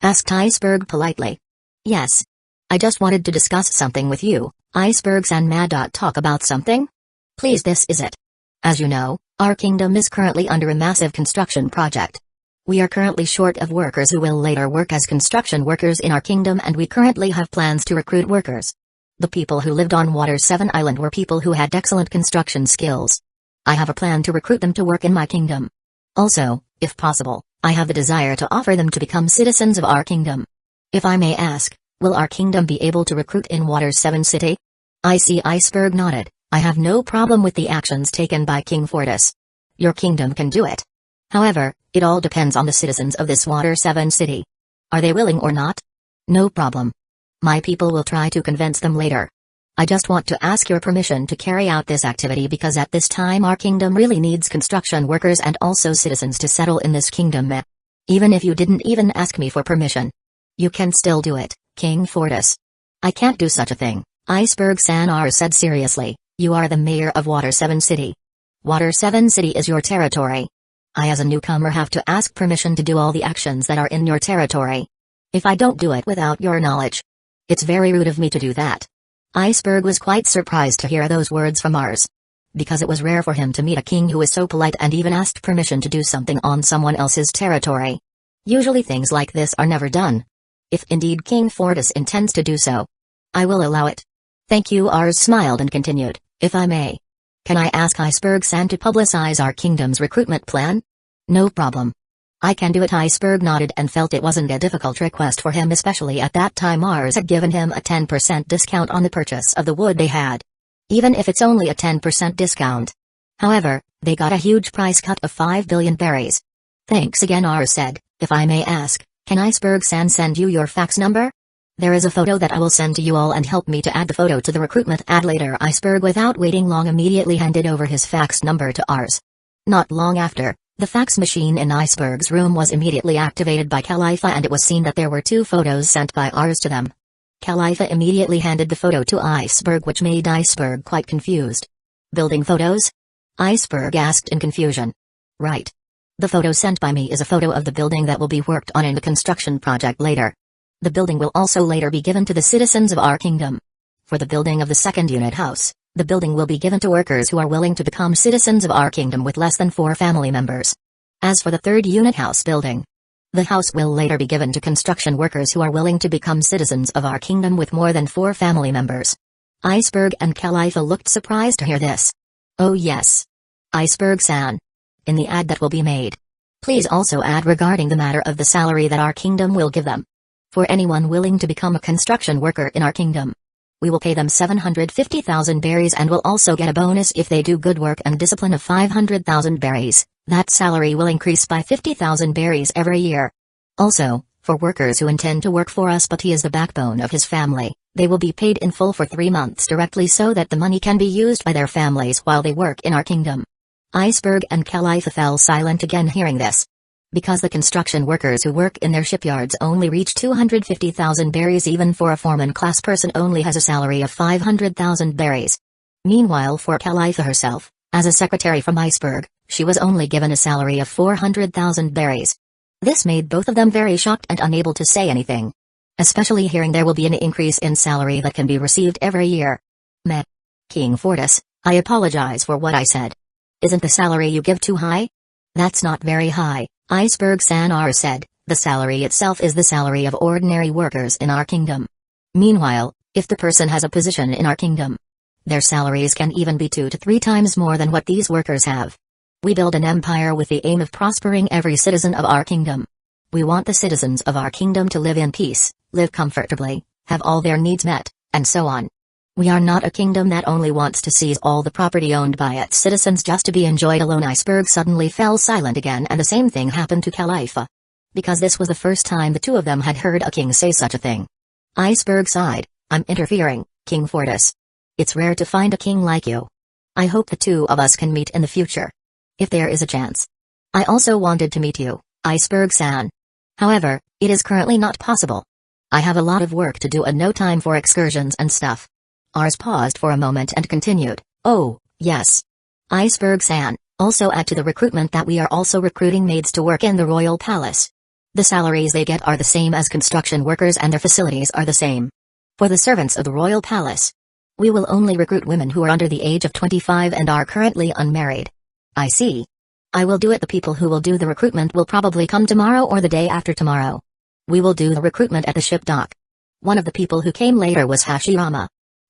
Asked Iceberg politely. Yes. I just wanted to discuss something with you, Iceberg san. Mad. Talk about something? Please, this is it. As you know, our kingdom is currently under a massive construction project. We are currently short of workers who will later work as construction workers in our kingdom, and we currently have plans to recruit workers. The people who lived on Water 7 Island were people who had excellent construction skills. I have a plan to recruit them to work in my kingdom. Also, if possible, I have the desire to offer them to become citizens of our kingdom. If I may ask, will our kingdom be able to recruit in Water 7 City? I see. Iceberg nodded. I have no problem with the actions taken by King Fortis. Your kingdom can do it. However, it all depends on the citizens of this Water 7 City. Are they willing or not? No problem. My people will try to convince them later. I just want to ask your permission to carry out this activity because at this time our kingdom really needs construction workers and also citizens to settle in this kingdom. Meh. Even if you didn't even ask me for permission, you can still do it, King Fortis. I can't do such a thing, Iceberg san. Said seriously. You are the mayor of Water 7 City. Water 7 City is your territory. I as a newcomer have to ask permission to do all the actions that are in your territory. If I don't do it without your knowledge, it's very rude of me to do that. Iceberg was quite surprised to hear those words from Ars. Because it was rare for him to meet a king who was so polite and even asked permission to do something on someone else's territory. Usually things like this are never done. If indeed King Fortis intends to do so, I will allow it. Thank you. Ars smiled and continued. If I may. Can I ask Iceberg san to publicize our kingdom's recruitment plan? No problem. I can do it. Iceberg nodded and felt it wasn't a difficult request for him, especially at that time Ars had given him a 10% discount on the purchase of the wood they had. Even if it's only a 10% discount. However, they got a huge price cut of 5 billion berries. Thanks again. Ars said. If I may ask, can Iceberg san send you your fax number? There is a photo that I will send to you all, and help me to add the photo to the recruitment ad later. Iceberg, without waiting long, immediately handed over his fax number to Ars. Not long after, the fax machine in Iceberg's room was immediately activated by Khalifa, and it was seen that there were 2 photos sent by Ars to them. Khalifa immediately handed the photo to Iceberg, which made Iceberg quite confused. Building photos? Iceberg asked in confusion. Right. The photo sent by me is a photo of the building that will be worked on in the construction project later. The building will also later be given to the citizens of our kingdom. For the building of the second unit house, the building will be given to workers who are willing to become citizens of our kingdom with less than 4 family members. As for the third unit house building, the house will later be given to construction workers who are willing to become citizens of our kingdom with more than 4 family members. Iceberg and Khalifa looked surprised to hear this. Oh yes. Iceberg-san. In the ad that will be made, please also add regarding the matter of the salary that our kingdom will give them. For anyone willing to become a construction worker in our kingdom, we will pay them 750,000 berries and will also get a bonus if they do good work and discipline of 500,000 berries. That salary will increase by 50,000 berries every year. Also, for workers who intend to work for us but he is the backbone of his family, they will be paid in full for 3 months directly so that the money can be used by their families while they work in our kingdom. Iceberg and Khalifa fell silent again hearing this. Because the construction workers who work in their shipyards only reach 250,000 berries, even for a foreman class person only has a salary of 500,000 berries. Meanwhile for Khalifa herself, as a secretary from Iceberg, she was only given a salary of 400,000 berries. This made both of them very shocked and unable to say anything. Especially hearing there will be an increase in salary that can be received every year. Meh. King Fortis, I apologize for what I said. Isn't the salary you give too high? That's not very high. Iceberg-san said, the salary itself is the salary of ordinary workers in our kingdom. Meanwhile, if the person has a position in our kingdom, their salaries can even be 2 to 3 times more than what these workers have. We build an empire with the aim of prospering every citizen of our kingdom. We want the citizens of our kingdom to live in peace, live comfortably, have all their needs met, and so on. We are not a kingdom that only wants to seize all the property owned by its citizens just to be enjoyed alone. Iceberg suddenly fell silent again, and the same thing happened to Khalifa. Because this was the first time the two of them had heard a king say such a thing. Iceberg sighed, I'm interfering, King Fortis. It's rare to find a king like you. I hope the two of us can meet in the future. If there is a chance. I also wanted to meet you, Iceberg-san. However, it is currently not possible. I have a lot of work to do and no time for excursions and stuff. Ars paused for a moment and continued, oh, yes. Iceberg-san, also add to the recruitment that we are also recruiting maids to work in the royal palace. The salaries they get are the same as construction workers and their facilities are the same. For the servants of the royal palace, we will only recruit women who are under the age of 25 and are currently unmarried. I see. I will do it. The people who will do the recruitment will probably come tomorrow or the day after tomorrow. We will do the recruitment at the ship dock. One of the people who came later was Hashirama.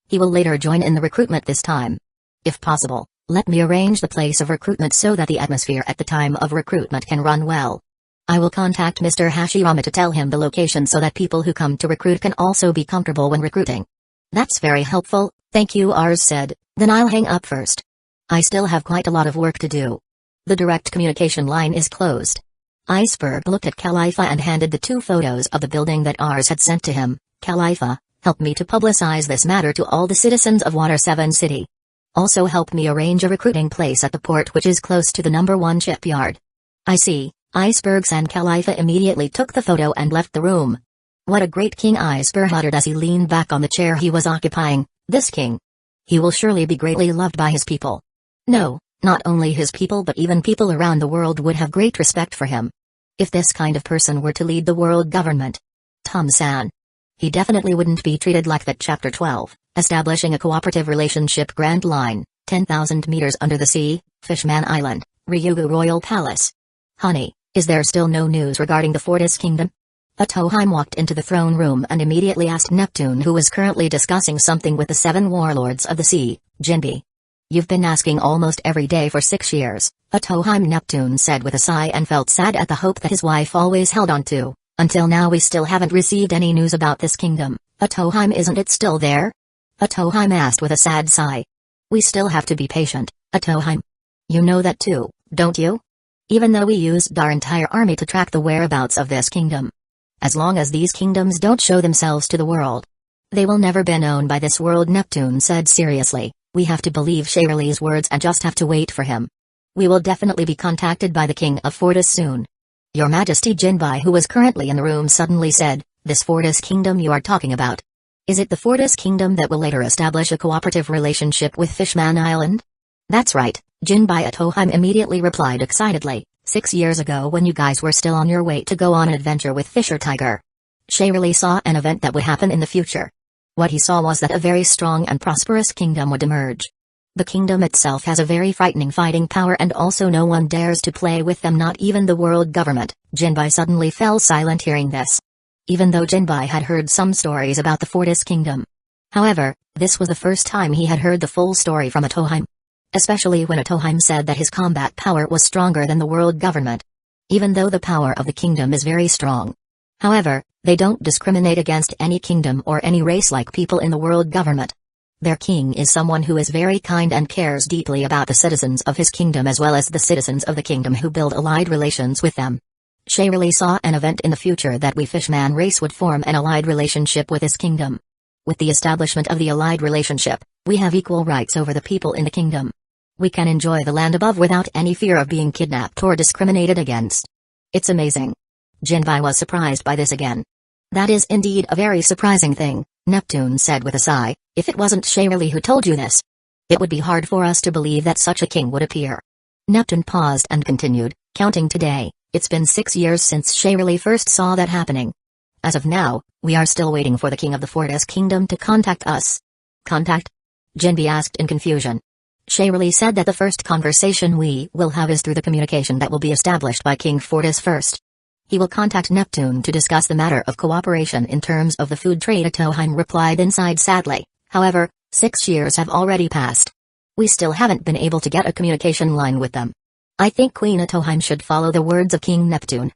He will later join in the recruitment this time. If possible, let me arrange the place of recruitment so that the atmosphere at the time of recruitment can run well. I will contact Mr. Hashirama to tell him the location so that people who come to recruit can also be comfortable when recruiting. That's very helpful, thank you. Ars said, then I'll hang up first. I still have quite a lot of work to do. The direct communication line is closed. Iceberg looked at Khalifa and handed the 2 photos of the building that Ars had sent to him. Khalifa, help me to publicize this matter to all the citizens of Water 7 City. Also help me arrange a recruiting place at the port which is close to the number 1 shipyard. I see. Icebergs and Khalifa immediately took the photo and left the room. What a great king, Iceberg muttered as he leaned back on the chair he was occupying. This king. He will surely be greatly loved by his people. No, not only his people but even people around the world would have great respect for him. If this kind of person were to lead the world government. Tom-san. He definitely wouldn't be treated like that. Chapter 12, Establishing a Cooperative Relationship. Grand Line, 10,000 meters under the sea, Fishman Island, Ryugu Royal Palace. Honey, is there still no news regarding the Fortis Kingdom? Atoheim walked into the throne room and immediately asked Neptune, who was currently discussing something with the 7 warlords of the sea, Jinbi. You've been asking almost every day for 6 years, Atoheim, Neptune said with a sigh and felt sad at the hope that his wife always held on to. Until now we still haven't received any news about this kingdom. Atoheim, isn't it still there? Atoheim asked with a sad sigh. We still have to be patient, Atoheim. You know that too, don't you? Even though we used our entire army to track the whereabouts of this kingdom. As long as these kingdoms don't show themselves to the world, they will never be known by this world, Neptune said seriously. We have to believe Shirley's words and just have to wait for him. We will definitely be contacted by the king of Fortis soon. Your Majesty, Jinbai, who was currently in the room, suddenly said, this Fortis kingdom you are talking about. Is it the Fortis kingdom that will later establish a cooperative relationship with Fishman Island? That's right, Jinbai Atoheim immediately replied excitedly. 6 years ago when you guys were still on your way to go on an adventure with Fisher Tiger, Shaylee saw an event that would happen in the future. What he saw was that a very strong and prosperous kingdom would emerge. The kingdom itself has a very frightening fighting power and also no one dares to play with them, not even the world government. Jinbai suddenly fell silent hearing this. Even though Jinbai had heard some stories about the Fortis kingdom. However, this was the first time he had heard the full story from Atoheim. Especially when Atoheim said that his combat power was stronger than the world government. Even though the power of the kingdom is very strong. However, they don't discriminate against any kingdom or any race like people in the world government. Their king is someone who is very kind and cares deeply about the citizens of his kingdom as well as the citizens of the kingdom who build allied relations with them. Shaylee saw an event in the future that we Fishman race would form an allied relationship with his kingdom. With the establishment of the allied relationship, we have equal rights over the people in the kingdom. We can enjoy the land above without any fear of being kidnapped or discriminated against. It's amazing. Jinbai was surprised by this again. That is indeed a very surprising thing, Neptune said with a sigh. If it wasn't Shaylee who told you this, it would be hard for us to believe that such a king would appear. Neptune paused and continued, counting today, it's been 6 years since Shaylee first saw that happening. As of now, we are still waiting for the king of the Fortis kingdom to contact us. Contact? Jinbai asked in confusion. Shaylee said that the first conversation we will have is through the communication that will be established by King Fortis first. He will contact Neptune to discuss the matter of cooperation in terms of the food trade. Atoheim replied inside sadly. However, 6 years have already passed. We still haven't been able to get a communication line with them. I think Queen Atoheim should follow the words of King Neptune.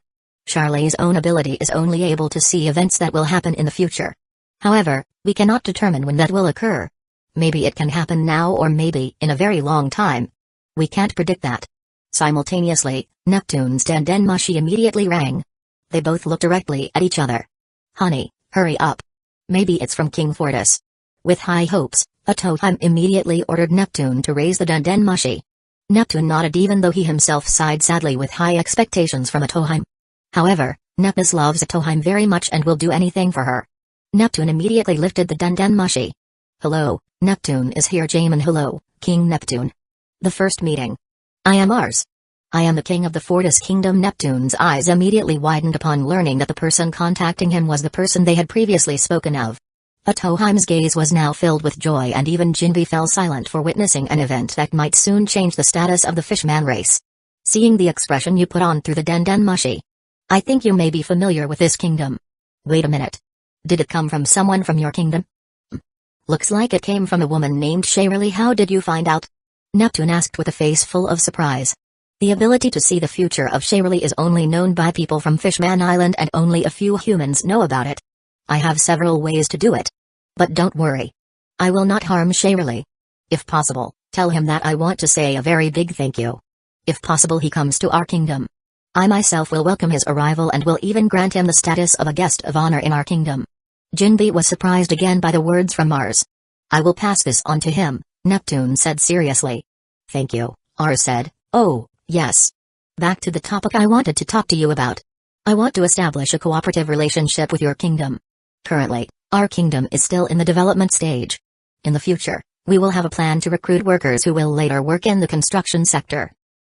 Shaylee's own ability is only able to see events that will happen in the future. However, we cannot determine when that will occur. Maybe it can happen now or maybe in a very long time. We can't predict that. Simultaneously, Neptune's Dendenmushi immediately rang. They both looked directly at each other. Honey, hurry up. Maybe it's from King Fortis. With high hopes, Atoheim immediately ordered Neptune to raise the Dendenmushi. Neptune nodded even though he himself sighed sadly with high expectations from Atoheim. However, Nepis loves Atoheim very much and will do anything for her. Neptune immediately lifted the Dendenmushi. Hello, Neptune is here. Jamin. Hello, King Neptune. The first meeting. I am Mars. I am the king of the Fortis kingdom. Neptune's eyes immediately widened upon learning that the person contacting him was the person they had previously spoken of. Atoheim's gaze was now filled with joy and even Jinbai fell silent for witnessing an event that might soon change the status of the Fishman race. Seeing the expression you put on through the Dendenmushi, I think you may be familiar with this kingdom. Wait a minute. Did it come from someone from your kingdom? Looks like it came from a woman named Shaylee. How did you find out? Neptune asked with a face full of surprise. The ability to see the future of Shaylee is only known by people from Fishman Island and only a few humans know about it. I have several ways to do it. But don't worry. I will not harm Shaylee. If possible, tell him that I want to say a very big thank you. If possible he comes to our kingdom. I myself will welcome his arrival and will even grant him the status of a guest of honor in our kingdom. Jinbai was surprised again by the words from Mars. I will pass this on to him, Neptune said seriously. Thank you, Mars said. Oh, yes. Back to the topic I wanted to talk to you about. I want to establish a cooperative relationship with your kingdom. Currently, our kingdom is still in the development stage. In the future, we will have a plan to recruit workers who will later work in the construction sector.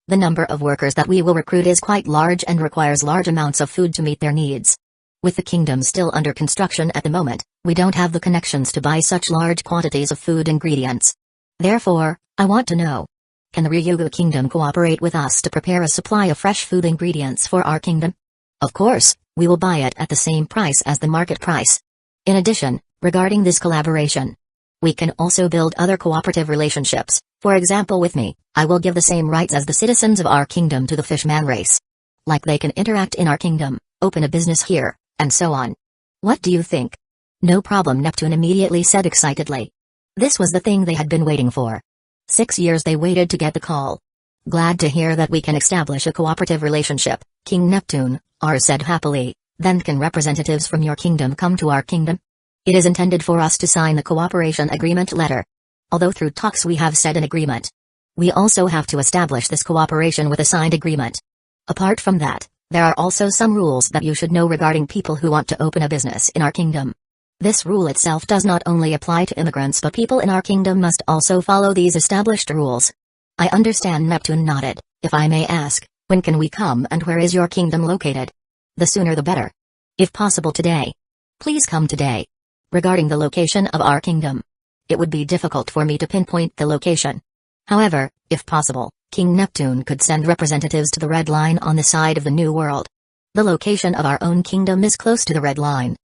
The number of workers that we will recruit is quite large and requires large amounts of food to meet their needs. With the kingdom still under construction at the moment, we don't have the connections to buy such large quantities of food ingredients. Therefore, I want to know, can the Ryugu kingdom cooperate with us to prepare a supply of fresh food ingredients for our kingdom? Of course, we will buy it at the same price as the market price. In addition, regarding this collaboration, we can also build other cooperative relationships. For example, with me, I will give the same rights as the citizens of our kingdom to the Fishman race. Like they can interact in our kingdom, open a business here, and so on. What do you think? No problem, Neptune immediately said excitedly. This was the thing they had been waiting for. 6 years they waited to get the call. Glad to hear that we can establish a cooperative relationship, King Neptune, Mars said happily. Then can representatives from your kingdom come to our kingdom? It is intended for us to sign the cooperation agreement letter. Although through talks we have set an agreement, we also have to establish this cooperation with a signed agreement. Apart from that, there are also some rules that you should know regarding people who want to open a business in our kingdom. This rule itself does not only apply to immigrants but people in our kingdom must also follow these established rules. I understand. Neptune nodded. If I may ask, when can we come and where is your kingdom located? The sooner the better. If possible today. Please come today. Regarding the location of our kingdom, it would be difficult for me to pinpoint the location. However, if possible, King Neptune could send representatives to the Red Line on the side of the New World. The location of our own kingdom is close to the Red Line.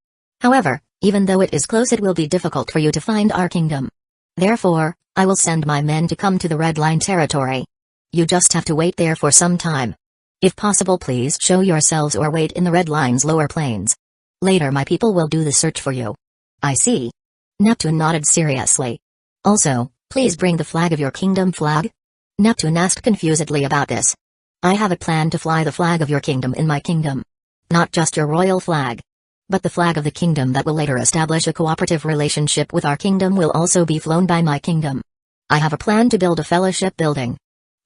However, even though it is close, it will be difficult for you to find our kingdom. Therefore, I will send my men to come to the Red Line territory. You just have to wait there for some time. If possible, please show yourselves or wait in the Red Line's lower plains. Later my people will do the search for you. I see. Neptune nodded seriously. Also, please bring the flag of your kingdom. Flag? Neptune asked confusedly about this. I have a plan to fly the flag of your kingdom in my kingdom. Not just your royal flag, but the flag of the kingdom that will later establish a cooperative relationship with our kingdom will also be flown by my kingdom. I have a plan to build a fellowship building.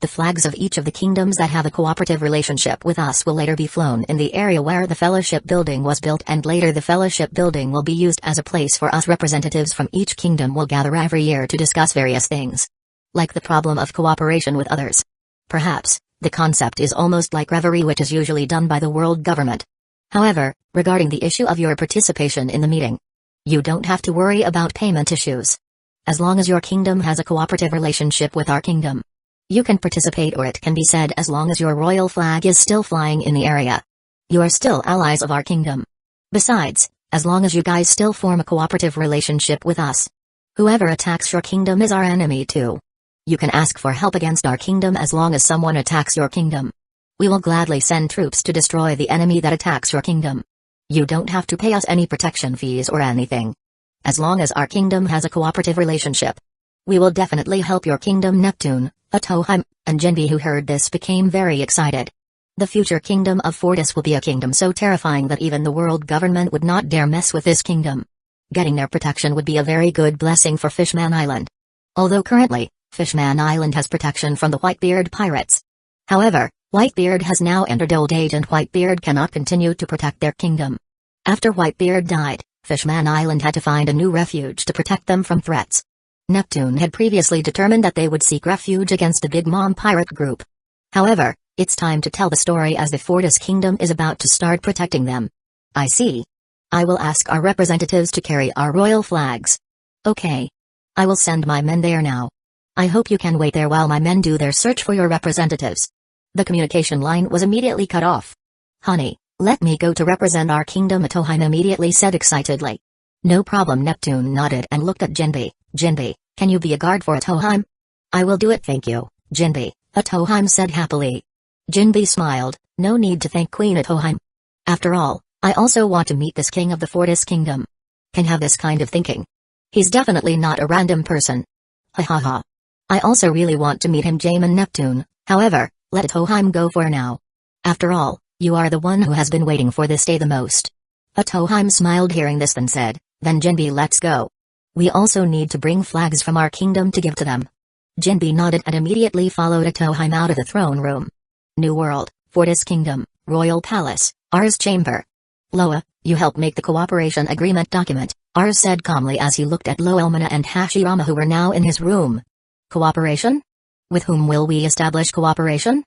The flags of each of the kingdoms that have a cooperative relationship with us will later be flown in the area where the fellowship building was built, and later the fellowship building will be used as a place for us representatives from each kingdom will gather every year to discuss various things. Like the problem of cooperation with others. Perhaps, the concept is almost like reverie, which is usually done by the world government. However, regarding the issue of your participation in the meeting, you don't have to worry about payment issues. As long as your kingdom has a cooperative relationship with our kingdom, you can participate, or it can be said, as long as your royal flag is still flying in the area. You are still allies of our kingdom. Besides, as long as you guys still form a cooperative relationship with us, whoever attacks your kingdom is our enemy too. You can ask for help against our kingdom as long as someone attacks your kingdom. We will gladly send troops to destroy the enemy that attacks your kingdom. You don't have to pay us any protection fees or anything. As long as our kingdom has a cooperative relationship, we will definitely help your kingdom. Neptune, Atoheim, and Genbi, who heard this, became very excited. The future kingdom of Fortis will be a kingdom so terrifying that even the world government would not dare mess with this kingdom. Getting their protection would be a very good blessing for Fishman Island. Although currently, Fishman Island has protection from the Whitebeard pirates. However, Whitebeard has now entered old age and Whitebeard cannot continue to protect their kingdom. After Whitebeard died, Fishman Island had to find a new refuge to protect them from threats. Neptune had previously determined that they would seek refuge against the Big Mom pirate group. However, it's time to tell the story as the Fortis kingdom is about to start protecting them. I see. I will ask our representatives to carry our royal flags. Okay. I will send my men there now. I hope you can wait there while my men do their search for your representatives. The communication line was immediately cut off. Honey, let me go to represent our kingdom, Atoheim immediately said excitedly. No problem. Neptune nodded and looked at Genbi. Genbi, can you be a guard for Atoheim? I will do it, thank you, Genbi, Atoheim said happily. Genbi smiled. No need to thank Queen Atoheim. After all, I also want to meet this king of the Fortis kingdom. Can have this kind of thinking. He's definitely not a random person. Ha ha ha. I also really want to meet him, Jamin Neptune. However, let Atoheim go for now. After all, you are the one who has been waiting for this day the most. Atoheim smiled hearing this, then said, then Genbi, let's go. We also need to bring flags from our kingdom to give to them. Genbi nodded and immediately followed Atoheim out of the throne room. New World, Fortis Kingdom, Royal Palace, Ars Chamber. Loa, you help make the cooperation agreement document, Ars said calmly as he looked at Loelmana and Hashirama, who were now in his room. Cooperation? With whom will we establish cooperation?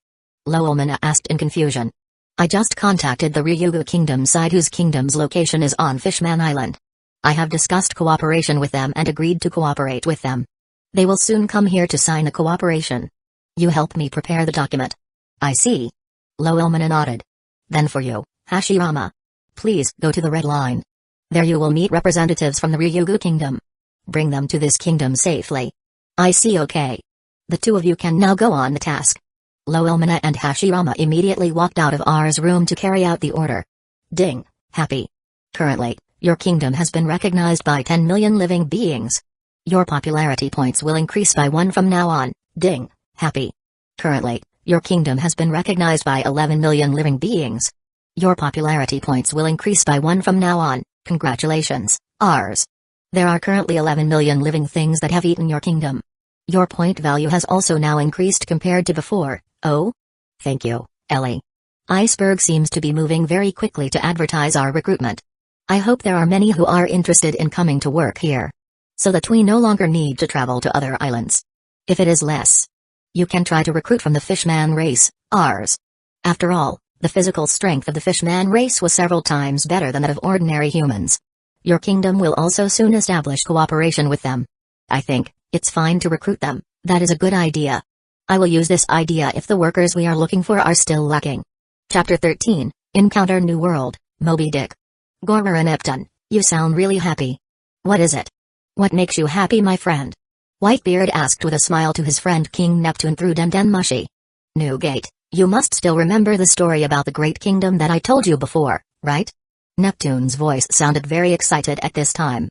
Loelmana asked in confusion. I just contacted the Ryugu Kingdom side, whose kingdom's location is on Fishman Island. I have discussed cooperation with them and agreed to cooperate with them. They will soon come here to sign the cooperation. You help me prepare the document. I see. Loelmana nodded. Then for you, Hashirama. Please go to the Red Line. There you will meet representatives from the Ryugu Kingdom. Bring them to this kingdom safely. I see, okay. The two of you can now go on the task. Loelmana and Hashirama immediately walked out of R's room to carry out the order. Ding, happy. Currently, your kingdom has been recognized by 10 million living beings. Your popularity points will increase by 1 from now on. Ding, happy. Currently, your kingdom has been recognized by 11 million living beings. Your popularity points will increase by 1 from now on. Congratulations, Rs. There are currently 11 million living things that have eaten your kingdom. Your point value has also now increased compared to before. Oh? Thank you, Ellie. Iceberg seems to be moving very quickly to advertise our recruitment. I hope there are many who are interested in coming to work here, so that we no longer need to travel to other islands. If it is less, You can try to recruit from the fishman race, ours. After all, the physical strength of the fishman race was several times better than that of ordinary humans. Your kingdom will also soon establish cooperation with them. I think it's fine to recruit them. That is a good idea. I will use this idea if the workers we are looking for are still lacking. Chapter 13, Encounter New World, Moby Dick. Gormer and Epton, you sound really happy. What is it? What makes you happy, my friend? Whitebeard asked with a smile to his friend King Neptune through Mushy. Newgate, you must still remember the story about the great kingdom that I told you before, right? Neptune's voice sounded very excited at this time.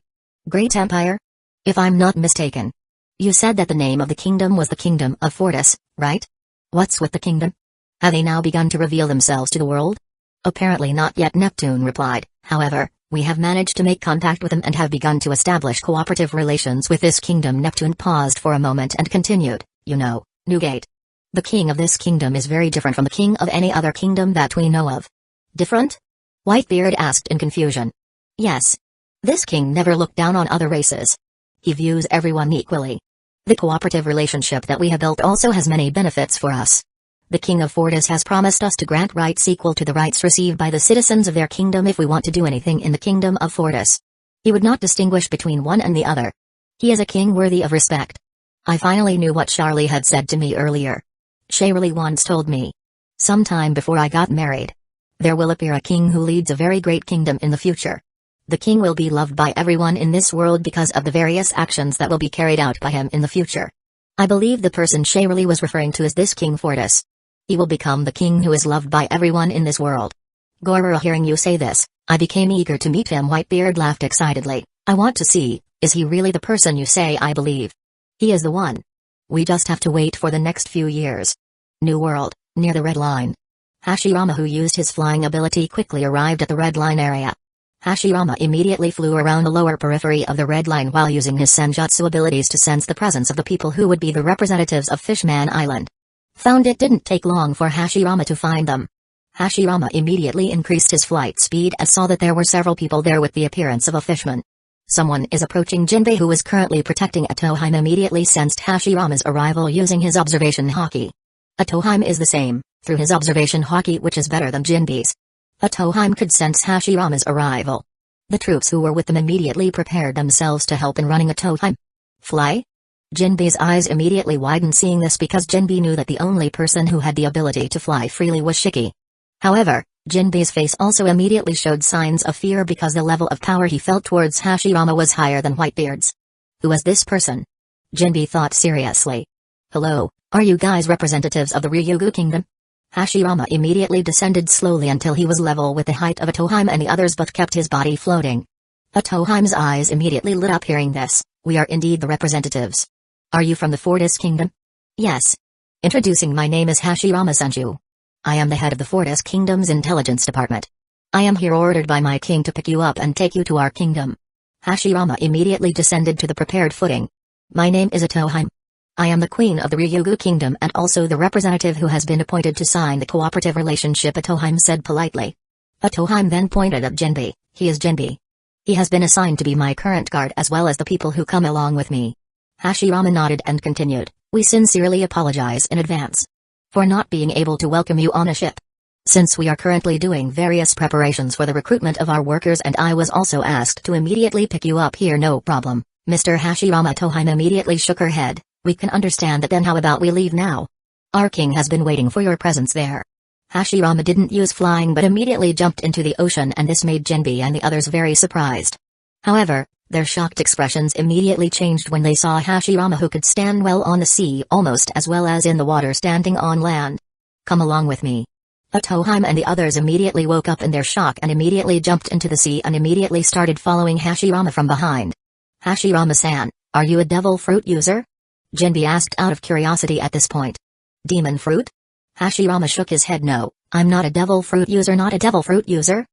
Great Empire? If I'm not mistaken. You said that the name of the kingdom was the Kingdom of Fortis, right? What's with the kingdom? Have they now begun to reveal themselves to the world? Apparently not yet, Neptune replied. However, we have managed to make contact with them and have begun to establish cooperative relations with this kingdom. Neptune paused for a moment and continued, you know, Newgate. The king of this kingdom is very different from the king of any other kingdom that we know of. Different? Whitebeard asked in confusion. Yes. This king never looked down on other races. He views everyone equally. The cooperative relationship that we have built also has many benefits for us. The King of Fortis has promised us to grant rights equal to the rights received by the citizens of their kingdom if we want to do anything in the Kingdom of Fortis. He would not distinguish between one and the other. He is a king worthy of respect. I finally knew what Charlie had said to me earlier. Charlie once told me. Sometime before I got married. There will appear a king who leads a very great kingdom in the future. The king will be loved by everyone in this world because of the various actions that will be carried out by him in the future. I believe the person Charlie was referring to is this King Fortis. He will become the king who is loved by everyone in this world. Gormer, hearing you say this, I became eager to meet him. Whitebeard laughed excitedly. I want to see, is he really the person you say? I believe. He is the one. We just have to wait for the next few years. New World, near the Red Line. Hashirama, who used his flying ability, quickly arrived at the Red Line area. Hashirama immediately flew around the lower periphery of the Red Line while using his senjutsu abilities to sense the presence of the people who would be the representatives of Fishman Island. Found it didn't take long for Hashirama to find them. Hashirama immediately increased his flight speed and saw that there were several people there with the appearance of a fishman. Someone is approaching. Jinbei, who was currently protecting Atoheim, immediately sensed Hashirama's arrival using his observation haki. Atoheim is the same, through his observation haki, which is better than Jinbei's. Atoheim could sense Hashirama's arrival. The troops who were with them immediately prepared themselves to help in running Atoheim. Fly? Jinbei's eyes immediately widened, seeing this, because Jinbei knew that the only person who had the ability to fly freely was Shiki. However, Jinbei's face also immediately showed signs of fear because the level of power he felt towards Hashirama was higher than Whitebeard's. Who was this person? Jinbei thought seriously. Hello, are you guys representatives of the Ryugu Kingdom? Hashirama immediately descended slowly until he was level with the height of Atoheim and the others, but kept his body floating. Atoheim's eyes immediately lit up hearing this. We are indeed the representatives. Are you from the Fortis Kingdom? Yes. Introducing, my name is Hashirama Senju. I am the head of the Fortis Kingdom's intelligence department. I am here ordered by my king to pick you up and take you to our kingdom. Hashirama immediately descended to the prepared footing. My name is Atoheim. I am the queen of the Ryugu Kingdom and also the representative who has been appointed to sign the cooperative relationship, Atoheim said politely. Atoheim then pointed at Jinbei. He is Jinbei. He has been assigned to be my current guard as well as the people who come along with me. Hashirama nodded and continued. We sincerely apologize in advance for not being able to welcome you on a ship. Since we are currently doing various preparations for the recruitment of our workers and I was also asked to immediately pick you up here. No problem, Mr. Hashirama. Atoheim immediately shook her head. We can understand that. Then how about we leave now? Our king has been waiting for your presence there. Hashirama didn't use flying but immediately jumped into the ocean, and this made Jinbei and the others very surprised. However, their shocked expressions immediately changed when they saw Hashirama, who could stand well on the sea almost as well as in the water standing on land. Come along with me. Atoheim and the others immediately woke up in their shock and immediately jumped into the sea and immediately started following Hashirama from behind. Hashirama-san, are you a devil fruit user? Jinbei asked out of curiosity at this point. Demon fruit? Hashirama shook his head. No, I'm not a devil fruit user. Not a devil fruit user?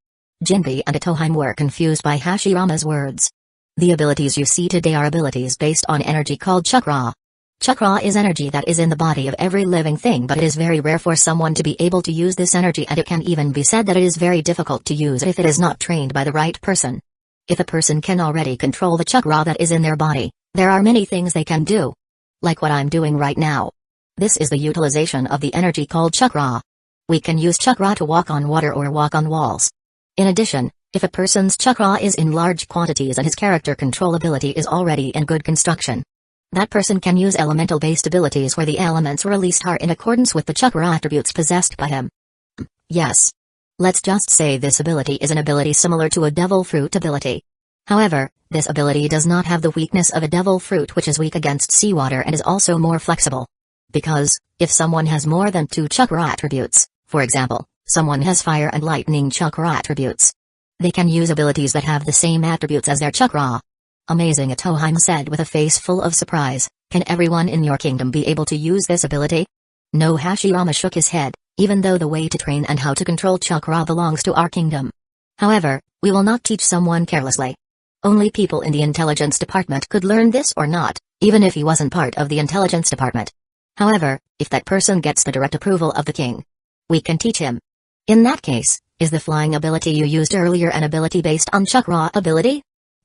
Jinbei and Atoheim were confused by Hashirama's words. The abilities you see today are abilities based on energy called chakra. Chakra is energy that is in the body of every living thing, but it is very rare for someone to be able to use this energy, and it can even be said that it is very difficult to use if it is not trained by the right person. If a person can already control the chakra that is in their body, there are many things they can do. Like what I'm doing right now. This is the utilization of the energy called chakra. We can use chakra to walk on water or walk on walls. In addition, if a person's chakra is in large quantities and his character control ability is already in good construction, that person can use elemental-based abilities where the elements released are in accordance with the chakra attributes possessed by him. Yes. Let's just say this ability is an ability similar to a devil fruit ability. However, this ability does not have the weakness of a devil fruit, which is weak against seawater and is also more flexible. Because, if someone has more than 2 chakra attributes, for example, someone has fire and lightning chakra attributes, they can use abilities that have the same attributes as their chakra. Amazing, Atoheim said with a face full of surprise. Can everyone in your kingdom be able to use this ability? No, Hashirama shook his head, even though the way to train and how to control chakra belongs to our kingdom. However, we will not teach someone carelessly. Only people in the intelligence department could learn this or not, even if he wasn't part of the intelligence department. However, if that person gets the direct approval of the king, we can teach him. In that case, is the flying ability you used earlier an ability based on chakra ability?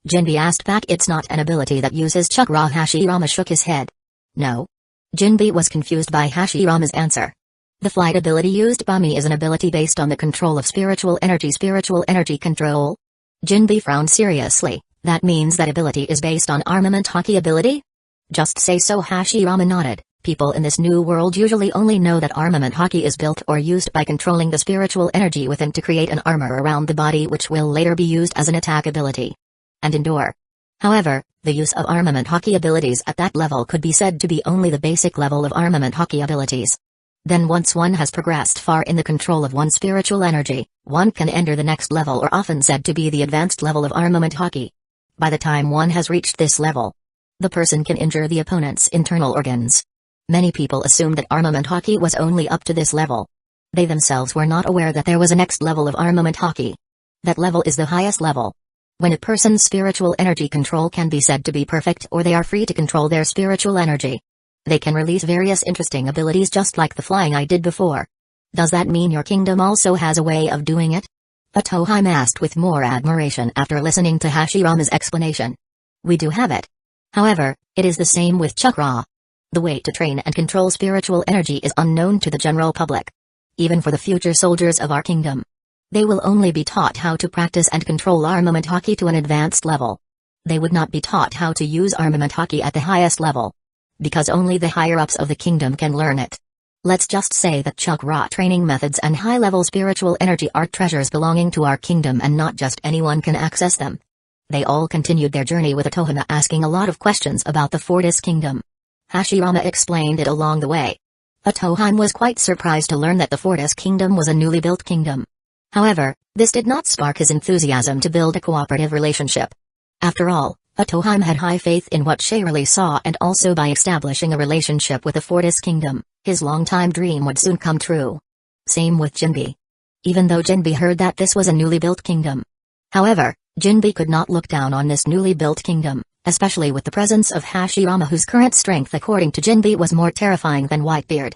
Jinbi asked back. It's not an ability that uses chakra. Hashirama shook his head. No. Jinbi was confused by Hashirama's answer. The flight ability used by me is an ability based on the control of spiritual energy. Spiritual energy control? Jinbi frowned seriously. That means that ability is based on armament hockey ability? Just say so. Hashirama nodded. People in this new world usually only know that armament hockey is built or used by controlling the spiritual energy within to create an armor around the body which will later be used as an attack ability and endure. However, the use of armament hockey abilities at that level could be said to be only the basic level of armament hockey abilities. Then once one has progressed far in the control of one's spiritual energy, one can enter the next level, or often said to be the advanced level of armament hockey. By the time one has reached this level, the person can injure the opponent's internal organs. Many people assumed that armament hockey was only up to this level. They themselves were not aware that there was a next level of armament hockey. That level is the highest level. When a person's spiritual energy control can be said to be perfect, or they are free to control their spiritual energy, they can release various interesting abilities just like the flying I did before. Does that mean your kingdom also has a way of doing it? Atoheim asked with more admiration after listening to Hashirama's explanation. We do have it. However, it is the same with chakra. The way to train and control spiritual energy is unknown to the general public. Even for the future soldiers of our kingdom, they will only be taught how to practice and control armament hockey to an advanced level. They would not be taught how to use armament hockey at the highest level, because only the higher-ups of the kingdom can learn it. Let's just say that chakra training methods and high-level spiritual energy are treasures belonging to our kingdom and not just anyone can access them. They all continued their journey with Atoheim asking a lot of questions about the Fortis kingdom. Hashirama explained it along the way. Atoheim was quite surprised to learn that the Fortis kingdom was a newly built kingdom. However, this did not spark his enthusiasm to build a cooperative relationship. After all, Atoheim had high faith in what Shayerly saw, and also by establishing a relationship with the Fortis kingdom, his long-time dream would soon come true. Same with Jinbi. Even though Jinbi heard that this was a newly built kingdom. However, Jinbi could not look down on this newly built kingdom, especially with the presence of Hashirama, whose current strength according to Jinbi was more terrifying than Whitebeard.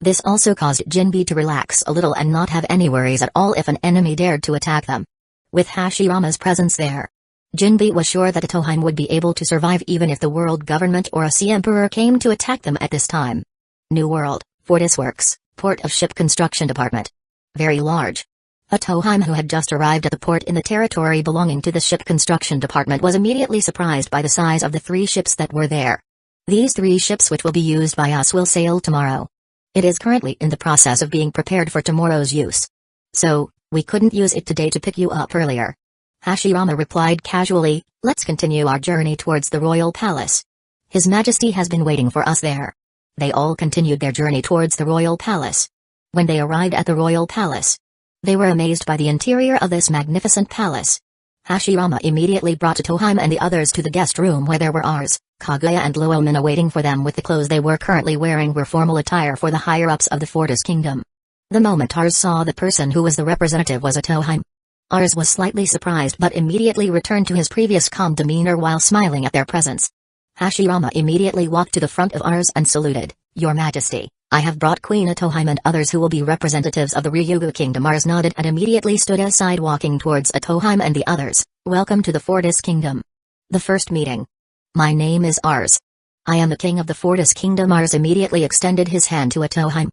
This also caused Jinbi to relax a little and not have any worries at all if an enemy dared to attack them. With Hashirama's presence there, Jinbi was sure that Atoheim would be able to survive even if the world government or a sea emperor came to attack them at this time. New World, Fortis Works, Port of Ship Construction Department. Very large. Atoheim, who had just arrived at the port in the territory belonging to the ship construction department, was immediately surprised by the size of the 3 ships that were there. These 3 ships which will be used by us will sail tomorrow. It is currently in the process of being prepared for tomorrow's use. So, we couldn't use it today to pick you up earlier. Hashirama replied casually, let's continue our journey towards the royal palace. His Majesty has been waiting for us there. They all continued their journey towards the royal palace. When they arrived at the royal palace, they were amazed by the interior of this magnificent palace. Hashirama immediately brought Atoheim and the others to the guest room where there were Ars, Kaguya and Luomina waiting for them with the clothes they were currently wearing were formal attire for the higher-ups of the Fortis kingdom. The moment Ars saw the person who was the representative was Atoheim, Ars was slightly surprised but immediately returned to his previous calm demeanor while smiling at their presence. Hashirama immediately walked to the front of Ars and saluted, Your Majesty, I have brought Queen Atoheim and others who will be representatives of the Ryugu kingdom. Ars nodded and immediately stood aside walking towards Atoheim and the others. Welcome to the Fortis kingdom. The first meeting. My name is Ars. I am the king of the Fortis kingdom. Ars immediately extended his hand to Atoheim.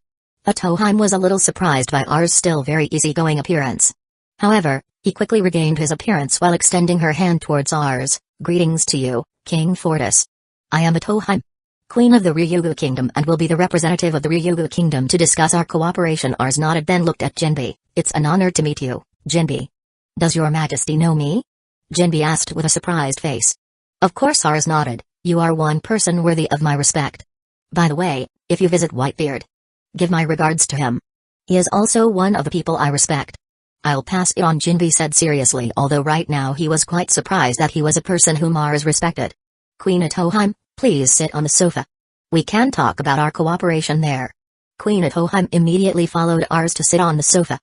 Atoheim was a little surprised by Ars' still very easygoing appearance. However, he quickly regained his appearance while extending her hand towards Ars. Greetings to you, King Fortis. I am Atoheim, Queen of the Ryugu Kingdom, and will be the representative of the Ryugu Kingdom to discuss our cooperation. Ars nodded, then looked at Jinbi. It's an honor to meet you, Jinbi. Does your majesty know me? Jinbi asked with a surprised face. Of course. Ars nodded. You are one person worthy of my respect. By the way, if you visit Whitebeard, give my regards to him. He is also one of the people I respect. I'll pass it on, Jinbi said seriously, although right now he was quite surprised that he was a person whom Ars respected. Queen Atoheim, please sit on the sofa. We can talk about our cooperation there. Queen Atoheim immediately followed Ars to sit on the sofa.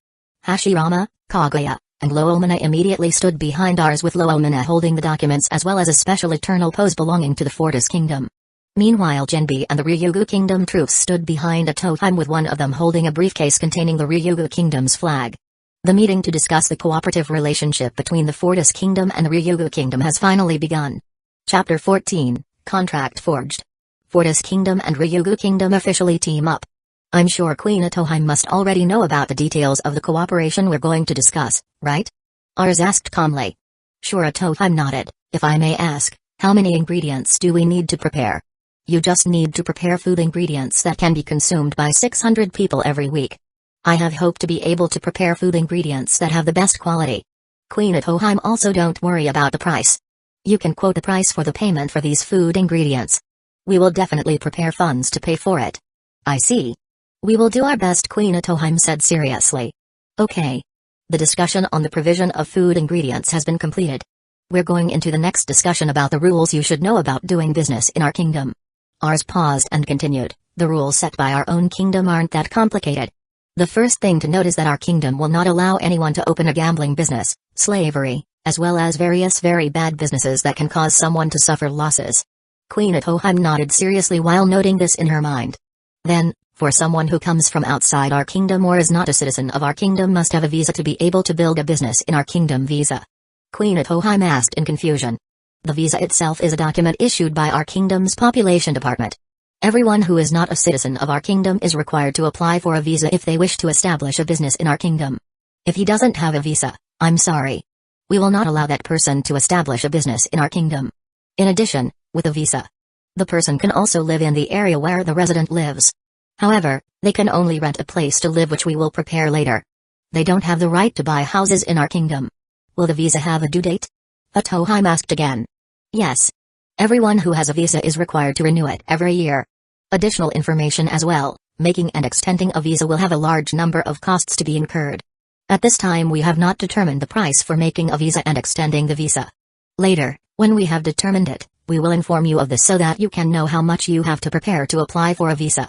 Hashirama, Kaguya, and Loomina immediately stood behind Ars, with Loomina holding the documents as well as a special eternal pose belonging to the Fortis kingdom. Meanwhile, Jinbi and the Ryugu kingdom troops stood behind Atoheim, with one of them holding a briefcase containing the Ryugu kingdom's flag. The meeting to discuss the cooperative relationship between the Fortis kingdom and the Ryugu kingdom has finally begun. Chapter 14, Contract Forged. Fortis kingdom and Ryugu kingdom officially team up. I'm sure Queen Atoheim must already know about the details of the cooperation we're going to discuss, right? Ars asked calmly. Sure. Atoheim nodded. If I may ask, how many ingredients do we need to prepare? You just need to prepare food ingredients that can be consumed by 600 people every week. I have hoped to be able to prepare food ingredients that have the best quality. Queen Atoheim, also don't worry about the price. You can quote the price for the payment for these food ingredients. We will definitely prepare funds to pay for it. I see. We will do our best, Queen Atoheim said seriously. Okay. The discussion on the provision of food ingredients has been completed. We're going into the next discussion about the rules you should know about doing business in our kingdom. Ars paused and continued. The rules set by our own kingdom aren't that complicated. The first thing to note is that our kingdom will not allow anyone to open a gambling business, slavery, as well as various very bad businesses that can cause someone to suffer losses. Queen Atoheim nodded seriously while noting this in her mind. Then, for someone who comes from outside our kingdom or is not a citizen of our kingdom must have a visa to be able to build a business in our kingdom. Visa? Queen Atoheim asked in confusion. The visa itself is a document issued by our kingdom's population department. Everyone who is not a citizen of our kingdom is required to apply for a visa if they wish to establish a business in our kingdom. If he doesn't have a visa, I'm sorry. We will not allow that person to establish a business in our kingdom. In addition, with a visa, the person can also live in the area where the resident lives. However, they can only rent a place to live, which we will prepare later. They don't have the right to buy houses in our kingdom. Will the visa have a due date? Atoheim asked again. Yes. Everyone who has a visa is required to renew it every year. Additional information as well, making and extending a visa will have a large number of costs to be incurred. At this time we have not determined the price for making a visa and extending the visa. Later, when we have determined it, we will inform you of this so that you can know how much you have to prepare to apply for a visa.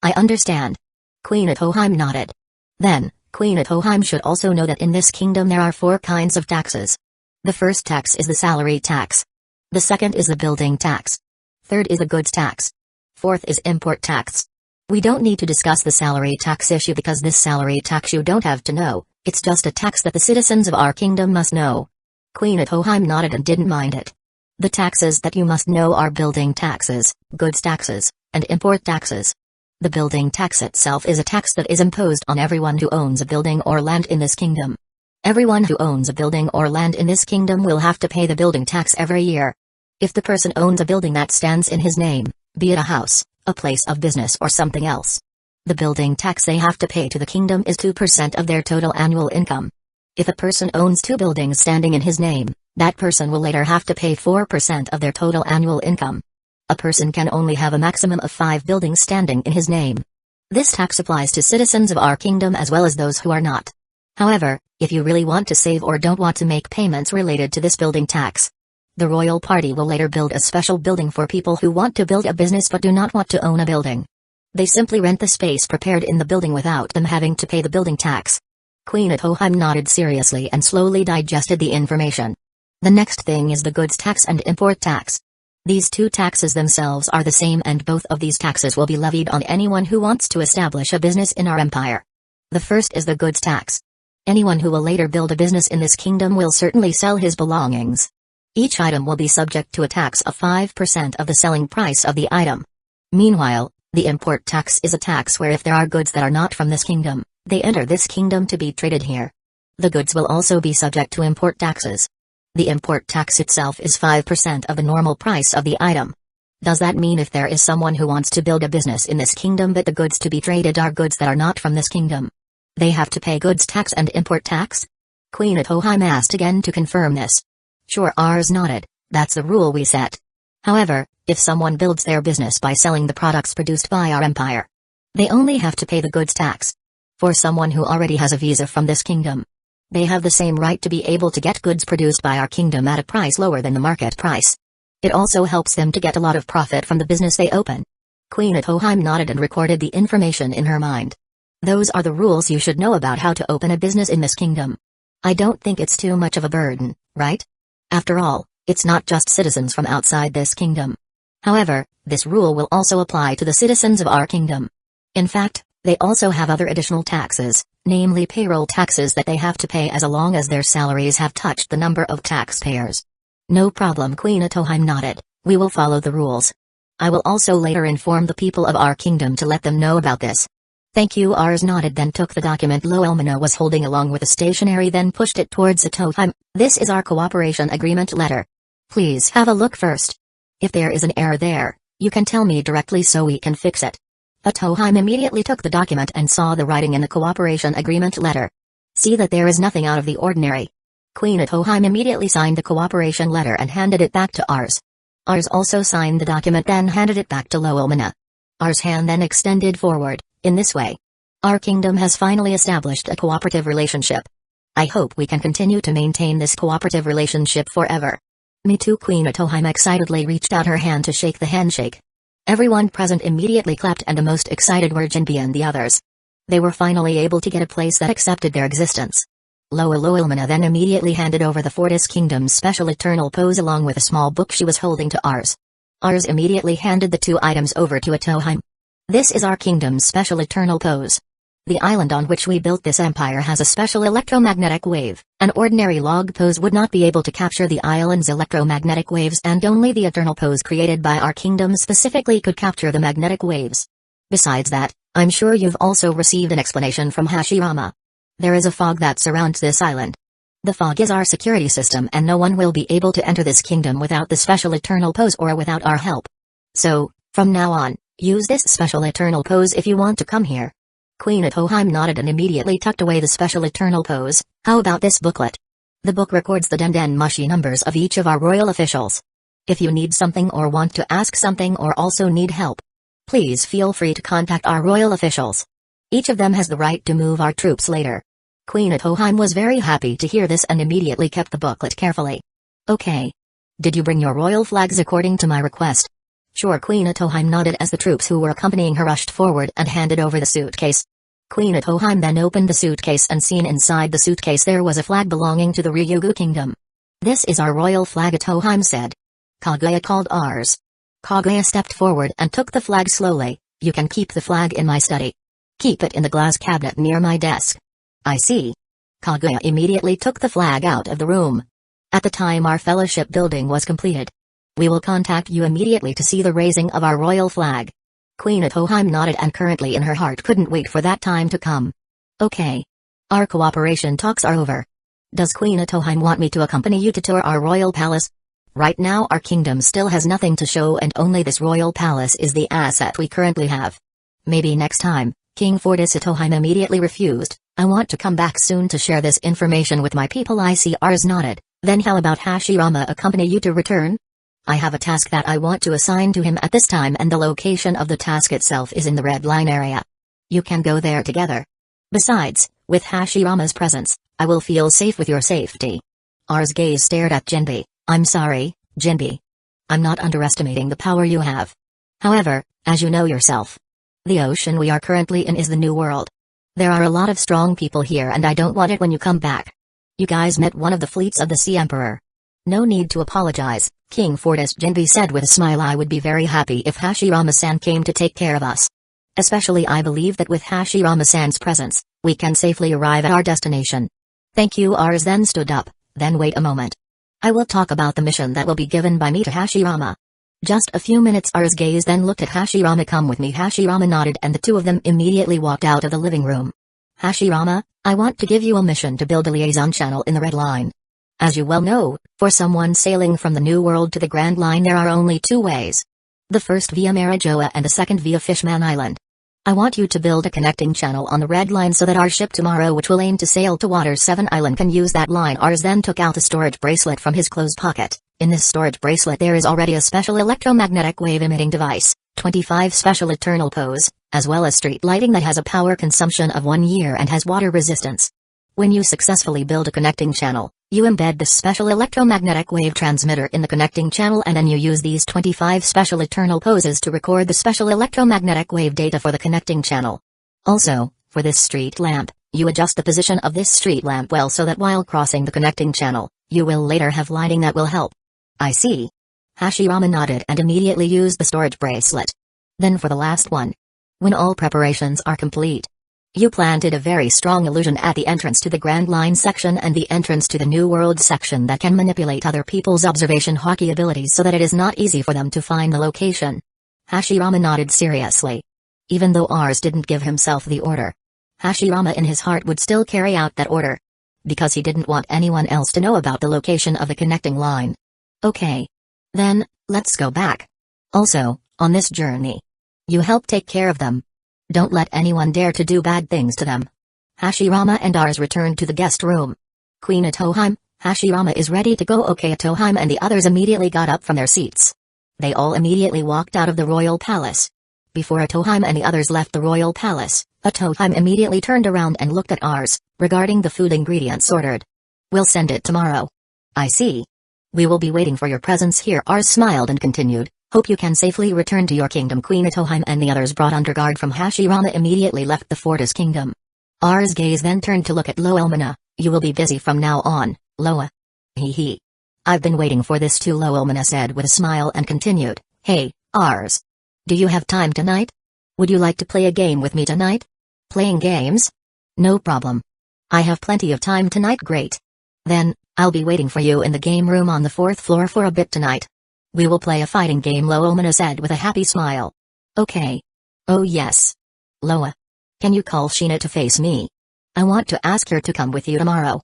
I understand. Queen Atoheim nodded. Then, Queen Atoheim should also know that in this kingdom there are 4 kinds of taxes. The first tax is the salary tax. The second is the building tax. Third is the goods tax. Fourth is import tax. We don't need to discuss the salary tax issue because this salary tax you don't have to know, it's just a tax that the citizens of our kingdom must know. Queen Atoheim nodded and didn't mind it. The taxes that you must know are building taxes, goods taxes, and import taxes. The building tax itself is a tax that is imposed on everyone who owns a building or land in this kingdom. Everyone who owns a building or land in this kingdom will have to pay the building tax every year. If the person owns a building that stands in his name, be it a house, a place of business or something else, the building tax they have to pay to the kingdom is 2% of their total annual income. If a person owns 2 buildings standing in his name, that person will later have to pay 4% of their total annual income. A person can only have a maximum of 5 buildings standing in his name. This tax applies to citizens of our kingdom as well as those who are not. However, if you really want to save or don't want to make payments related to this building tax, the royal party will later build a special building for people who want to build a business but do not want to own a building. They simply rent the space prepared in the building without them having to pay the building tax. Queen Atoheim nodded seriously and slowly digested the information. The next thing is the goods tax and import tax. These 2 taxes themselves are the same, and both of these taxes will be levied on anyone who wants to establish a business in our empire. The first is the goods tax. Anyone who will later build a business in this kingdom will certainly sell his belongings. Each item will be subject to a tax of 5% of the selling price of the item. Meanwhile, the import tax is a tax where if there are goods that are not from this kingdom, they enter this kingdom to be traded here. The goods will also be subject to import taxes. The import tax itself is 5% of the normal price of the item. Does that mean if there is someone who wants to build a business in this kingdom but the goods to be traded are goods that are not from this kingdom, they have to pay goods tax and import tax? Queen Atoheim asked again to confirm this. Sure, Ars nodded. That's the rule we set. However, if someone builds their business by selling the products produced by our empire, they only have to pay the goods tax. For someone who already has a visa from this kingdom, they have the same right to be able to get goods produced by our kingdom at a price lower than the market price. It also helps them to get a lot of profit from the business they open. Queen Atoheim nodded and recorded the information in her mind. Those are the rules you should know about how to open a business in this kingdom. I don't think it's too much of a burden, right? After all, it's not just citizens from outside this kingdom. However, this rule will also apply to the citizens of our kingdom. In fact, they also have other additional taxes, namely payroll taxes that they have to pay as long as their salaries have touched the number of taxpayers. No problem, Queen Atoheim nodded. We will follow the rules. I will also later inform the people of our kingdom to let them know about this. Thank you. Ars nodded, then took the document Loelmina was holding along with the stationery, then pushed it towards Atoheim. This is our cooperation agreement letter. Please have a look first. If there is an error there, you can tell me directly so we can fix it. Atoheim immediately took the document and saw the writing in the cooperation agreement letter. See that there is nothing out of the ordinary. Queen Atoheim immediately signed the cooperation letter and handed it back to Ars. Ars also signed the document, then handed it back to Loelmina. Ars' hand then extended forward. In this way, our kingdom has finally established a cooperative relationship. I hope we can continue to maintain this cooperative relationship forever. Me too. Queen Atoheim excitedly reached out her hand to shake the handshake. Everyone present immediately clapped, and the most excited were Jinbi and the others. They were finally able to get a place that accepted their existence. Loelmina then immediately handed over the Fortis Kingdom's special eternal pose along with a small book she was holding to Ars. Ars immediately handed the two items over to Atoheim. This is our kingdom's special eternal pose. The island on which we built this empire has a special electromagnetic wave. An ordinary log pose would not be able to capture the island's electromagnetic waves, and only the eternal pose created by our kingdom specifically could capture the magnetic waves. Besides that, I'm sure you've also received an explanation from Hashirama. There is a fog that surrounds this island. The fog is our security system, and no one will be able to enter this kingdom without the special eternal pose or without our help. So, from now on, use this special eternal pose if you want to come here. Queen Atoheim nodded and immediately tucked away the special eternal pose. How about this booklet? The book records the Den Mushi numbers of each of our royal officials. If you need something or want to ask something or also need help, please feel free to contact our royal officials. Each of them has the right to move our troops later. Queen Atoheim was very happy to hear this and immediately kept the booklet carefully. Okay. Did you bring your royal flags according to my request? Sure. Queen Atoheim nodded as the troops who were accompanying her rushed forward and handed over the suitcase. Queen Atoheim then opened the suitcase and seen inside the suitcase there was a flag belonging to the Ryugu kingdom. This is our royal flag, Atoheim said. Kaguya called Ars. Kaguya stepped forward and took the flag slowly. You can keep the flag in my study. Keep it in the glass cabinet near my desk. I see. Kaguya immediately took the flag out of the room. At the time our fellowship building was completed, we will contact you immediately to see the raising of our royal flag. Queen Atoheim nodded and currently in her heart couldn't wait for that time to come. Okay. Our cooperation talks are over. Does Queen Atoheim want me to accompany you to tour our royal palace? Right now our kingdom still has nothing to show, and only this royal palace is the asset we currently have. Maybe next time. King Fortis Atoheim immediately refused. I want to come back soon to share this information with my people. I see. Ars nodded. Then how about Hashirama accompany you to return? I have a task that I want to assign to him at this time, and the location of the task itself is in the Red Line area. You can go there together. Besides, with Hashirama's presence, I will feel safe with your safety. Ars' gaze stared at Jinbi. I'm sorry, Jinbi. I'm not underestimating the power you have. However, as you know yourself, the ocean we are currently in is the new world. There are a lot of strong people here, and I don't want it when you come back. You guys met one of the fleets of the Sea Emperor. No need to apologize, King Fortis, Jinbi said with a smile. I would be very happy if Hashirama-san came to take care of us. Especially I believe that with Hashirama-san's presence, we can safely arrive at our destination. Thank you. Ars then stood up. Then wait a moment. I will talk about the mission that will be given by me to Hashirama. Just a few minutes. R's gaze then looked at Hashirama. Come with me. Hashirama nodded and the two of them immediately walked out of the living room. Hashirama, I want to give you a mission to build a liaison channel in the Red Line. As you well know, for someone sailing from the New World to the Grand Line there are only two ways. The first via Marijoa and the second via Fishman Island. I want you to build a connecting channel on the Red Line so that our ship tomorrow, which will aim to sail to Water 7 Island, can use that line. Ars then took out a storage bracelet from his clothes pocket. In this storage bracelet there is already a special electromagnetic wave emitting device, 25 special eternal pose, as well as street lighting that has a power consumption of 1 year and has water resistance. When you successfully build a connecting channel, you embed this special electromagnetic wave transmitter in the connecting channel and then you use these 25 special eternal poses to record the special electromagnetic wave data for the connecting channel. Also, for this street lamp, you adjust the position of this street lamp well so that while crossing the connecting channel, you will later have lighting that will help. I see. Hashirama nodded and immediately used the storage bracelet. Then for the last one. When all preparations are complete, you planted a very strong illusion at the entrance to the Grand Line section and the entrance to the New World section that can manipulate other people's observation hockey abilities so that it is not easy for them to find the location. Hashirama nodded seriously. Even though Ars didn't give himself the order, Hashirama in his heart would still carry out that order. Because he didn't want anyone else to know about the location of the connecting line. Okay. Then, let's go back. Also, on this journey, you help take care of them. Don't let anyone dare to do bad things to them. Hashirama and Ars returned to the guest room. Queen Atoheim, Hashirama is ready to go. Okay. Atoheim and the others immediately got up from their seats. They all immediately walked out of the royal palace. Before Atoheim and the others left the royal palace, Atoheim immediately turned around and looked at Ars, regarding the food ingredients ordered. We'll send it tomorrow. I see. We will be waiting for your presence here. Ars smiled and continued, hope you can safely return to your kingdom. Queen Atoheim and the others brought under guard from Hashirama immediately left the Fortis kingdom. Ars' gaze then turned to look at Loelmina. You will be busy from now on, Loa. Hee. I've been waiting for this too, Loelmina said with a smile and continued, hey, Ars. Do you have time tonight? Would you like to play a game with me tonight? Playing games? No problem. I have plenty of time tonight. Great. Then, I'll be waiting for you in the game room on the 4th floor for a bit tonight. We will play a fighting game, Loelmina said with a happy smile. Okay. Oh yes. Loa. Can you call Sheena to face me? I want to ask her to come with you tomorrow.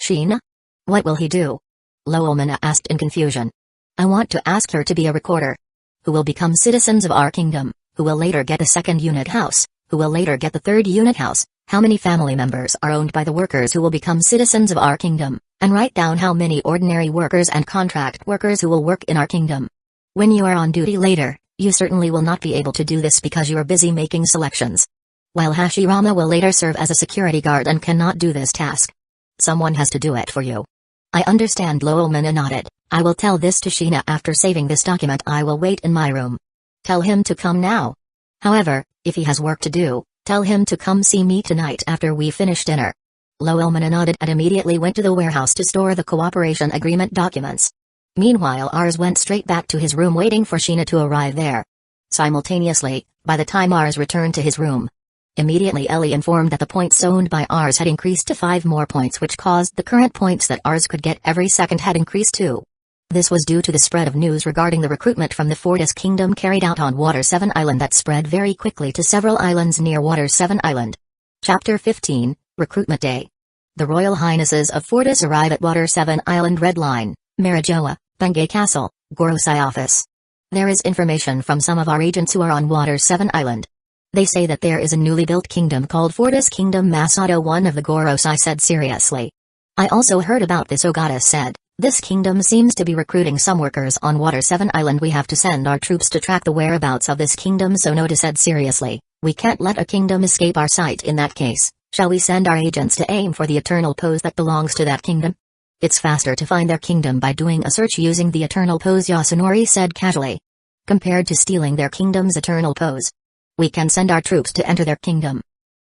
Sheena? What will he do? Loelmina asked in confusion. I want to ask her to be a recorder. Who will become citizens of our kingdom, who will later get a 2nd unit house, who will later get the 3rd unit house, how many family members are owned by the workers who will become citizens of our kingdom, and write down how many ordinary workers and contract workers who will work in our kingdom. When you are on duty later, you certainly will not be able to do this because you are busy making selections. While Hashirama will later serve as a security guard and cannot do this task. Someone has to do it for you. I understand, Loelmina nodded. I will tell this to Sheena after saving this document. I will wait in my room. Tell him to come now. However, if he has work to do, tell him to come see me tonight after we finish dinner. Loelmina nodded and immediately went to the warehouse to store the cooperation agreement documents. Meanwhile, Ars went straight back to his room waiting for Sheena to arrive there. Simultaneously, by the time Ars returned to his room, immediately Ellie informed that the points owned by Ars had increased to 5 more points, which caused the current points that Ars could get every second had increased too. This was due to the spread of news regarding the recruitment from the Fortis Kingdom carried out on Water 7 Island that spread very quickly to several islands near Water 7 Island. Chapter 15, Recruitment Day. The Royal Highnesses of Fortis arrive at Water 7 Island Red Line, Marijoa, Bengay Castle, Gorosei office. There is information from some of our agents who are on Water 7 Island. They say that there is a newly built kingdom called Fortis Kingdom. Masato, one of the Gorosei, said seriously. I also heard about this, Ogata said. This kingdom seems to be recruiting some workers on Water 7 Island. We have to send our troops to track the whereabouts of this kingdom, so Noda said seriously. We can't let a kingdom escape our sight in that case. Shall we send our agents to aim for the eternal pose that belongs to that kingdom? It's faster to find their kingdom by doing a search using the eternal pose, Yasunori said casually. Compared to stealing their kingdom's eternal pose. We can send our troops to enter their kingdom.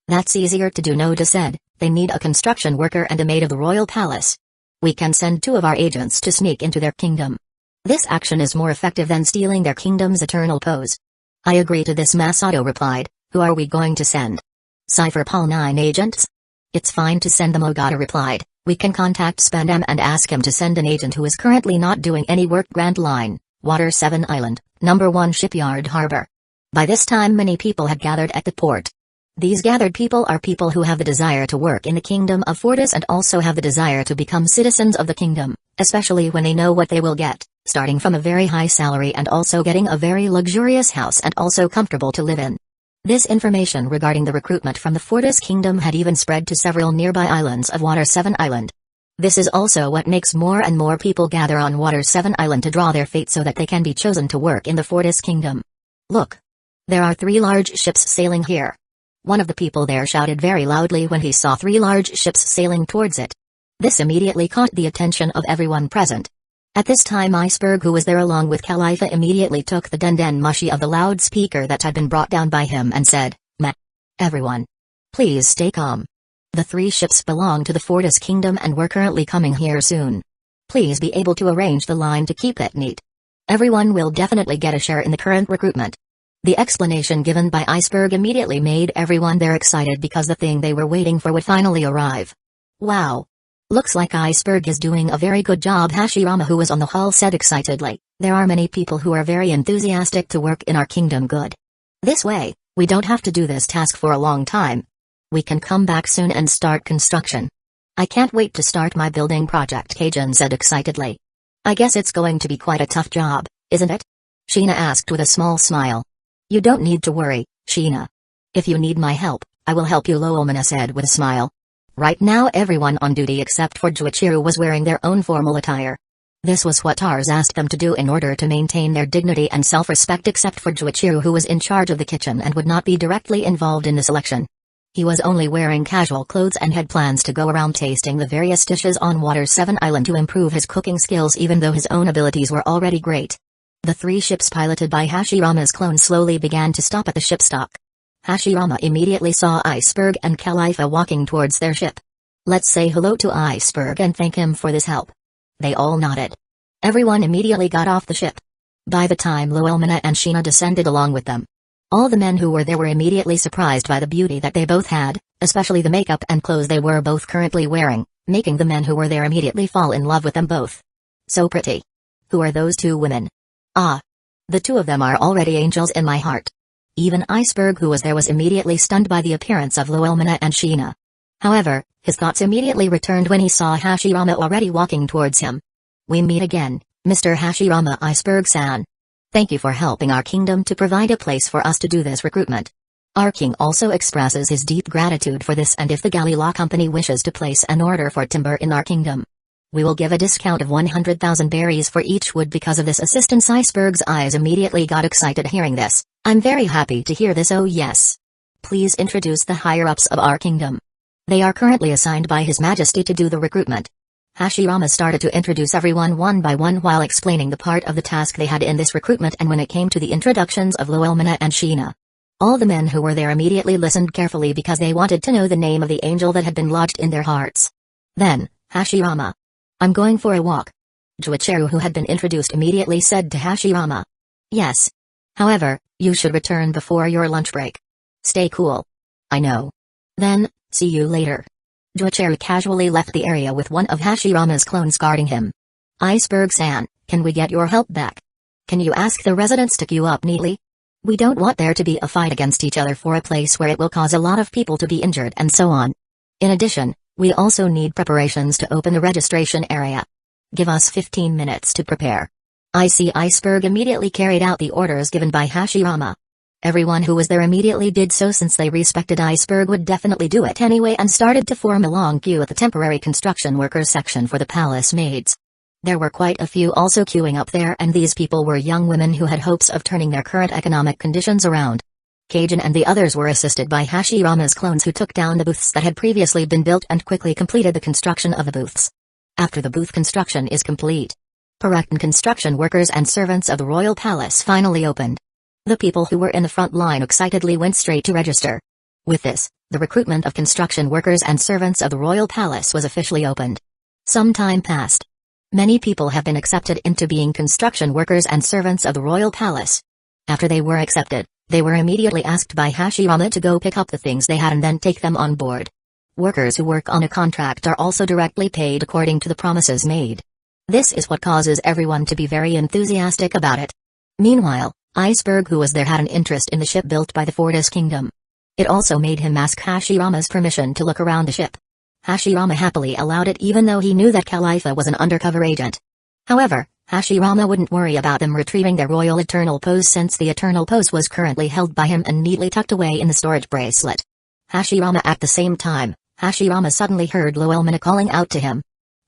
That's easier to do, Noda said. They need a construction worker and a maid of the royal palace. We can send 2 of our agents to sneak into their kingdom. This action is more effective than stealing their kingdom's eternal pose. I agree to this, Masato replied. Who are we going to send? Cypher Paul 9 agents? It's fine to send them, Ogata replied. We can contact Spandam and ask him to send an agent who is currently not doing any work. Grand Line, Water 7 Island, number 1 Shipyard Harbor. By this time many people had gathered at the port. These gathered people are people who have the desire to work in the Kingdom of Fortis and also have the desire to become citizens of the kingdom, especially when they know what they will get, starting from a very high salary and also getting a very luxurious house and also comfortable to live in. This information regarding the recruitment from the Fortis Kingdom had even spread to several nearby islands of Water 7 Island. This is also what makes more and more people gather on Water 7 Island to draw their fate so that they can be chosen to work in the Fortis Kingdom. Look! There are 3 large ships sailing here. One of the people there shouted very loudly when he saw 3 large ships sailing towards it. This immediately caught the attention of everyone present. At this time Iceberg, who was there along with Khalifa, immediately took the den mushi of the loudspeaker that had been brought down by him and said, "Meh. Everyone. Please stay calm. The 3 ships belong to the Fortis Kingdom and we're currently coming here soon. Please be able to arrange the line to keep it neat. Everyone will definitely get a share in the current recruitment." The explanation given by Iceberg immediately made everyone there excited because the thing they were waiting for would finally arrive. Wow! Looks like Iceberg is doing a very good job. Hashirama, who was on the hull, said excitedly, "There are many people who are very enthusiastic to work in our kingdom. Good. This way, we don't have to do this task for a long time. We can come back soon and start construction. I can't wait to start my building project," Kajun said excitedly. "I guess it's going to be quite a tough job, isn't it?" Sheena asked with a small smile. "You don't need to worry, Sheena. If you need my help, I will help you," Loelmana said with a smile. Right now everyone on duty except for Juichiru was wearing their own formal attire. This was what Tars asked them to do in order to maintain their dignity and self-respect, except for Juichiru, who was in charge of the kitchen and would not be directly involved in the selection. He was only wearing casual clothes and had plans to go around tasting the various dishes on Water 7 Island to improve his cooking skills, even though his own abilities were already great. The 3 ships piloted by Hashirama's clone slowly began to stop at the ship stock. Hashirama immediately saw Iceberg and Khalifa walking towards their ship. "Let's say hello to Iceberg and thank him for this help." They all nodded. Everyone immediately got off the ship. By the time Loelmana and Sheena descended along with them, all the men who were there were immediately surprised by the beauty that they both had, especially the makeup and clothes they were both currently wearing, making the men who were there immediately fall in love with them both. So pretty. Who are those 2 women? Ah. The 2 of them are already angels in my heart. Even Iceberg, who was there, was immediately stunned by the appearance of Loelmana and Sheena. However, his thoughts immediately returned when he saw Hashirama already walking towards him. "We meet again, Mr. Hashirama," Iceberg-san. "Thank you for helping our kingdom to provide a place for us to do this recruitment. Our king also expresses his deep gratitude for this, and if the Galila company wishes to place an order for timber in our kingdom, we will give a discount of 100,000 berries for each wood." Because of this assistance, Iceberg's eyes immediately got excited hearing this. "I'm very happy to hear this. Oh yes. Please introduce the higher-ups of our kingdom. They are currently assigned by His Majesty to do the recruitment." Hashirama started to introduce everyone one by one while explaining the part of the task they had in this recruitment, and when it came to the introductions of Loelmana and Sheena, all the men who were there immediately listened carefully because they wanted to know the name of the angel that had been lodged in their hearts. Then, Hashirama, "I'm going for a walk." Juichiru, who had been introduced, immediately said to Hashirama, "Yes. However, you should return before your lunch break. Stay cool." "I know. Then, see you later." Juichiru casually left the area with one of Hashirama's clones guarding him. "Iceberg-san, can we get your help back? Can you ask the residents to queue up neatly? We don't want there to be a fight against each other for a place where it will cause a lot of people to be injured and so on. In addition, we also need preparations to open the registration area. Give us 15 minutes to prepare." I see. Iceberg immediately carried out the orders given by Hashirama. Everyone who was there immediately did so, since they respected Iceberg would definitely do it anyway, and started to form a long queue at the temporary construction workers section for the palace maids. There were quite a few also queuing up there, and these people were young women who had hopes of turning their current economic conditions around. Kajun and the others were assisted by Hashirama's clones, who took down the booths that had previously been built and quickly completed the construction of the booths. After the booth construction is complete, Paraktan construction workers and servants of the royal palace finally opened. The people who were in the front line excitedly went straight to register. With this, the recruitment of construction workers and servants of the royal palace was officially opened. Some time passed. Many people have been accepted into being construction workers and servants of the royal palace. After they were accepted, they were immediately asked by Hashirama to go pick up the things they had and then take them on board. Workers who work on a contract are also directly paid according to the promises made. This is what causes everyone to be very enthusiastic about it. Meanwhile, Iceberg, who was there, had an interest in the ship built by the Fortis Kingdom. It also made him ask Hashirama's permission to look around the ship. Hashirama happily allowed it, even though he knew that Khalifa was an undercover agent. However, Hashirama wouldn't worry about them retrieving their royal eternal pose, since the eternal pose was currently held by him and neatly tucked away in the storage bracelet. Hashirama at the same time, Hashirama suddenly heard Loelmana calling out to him.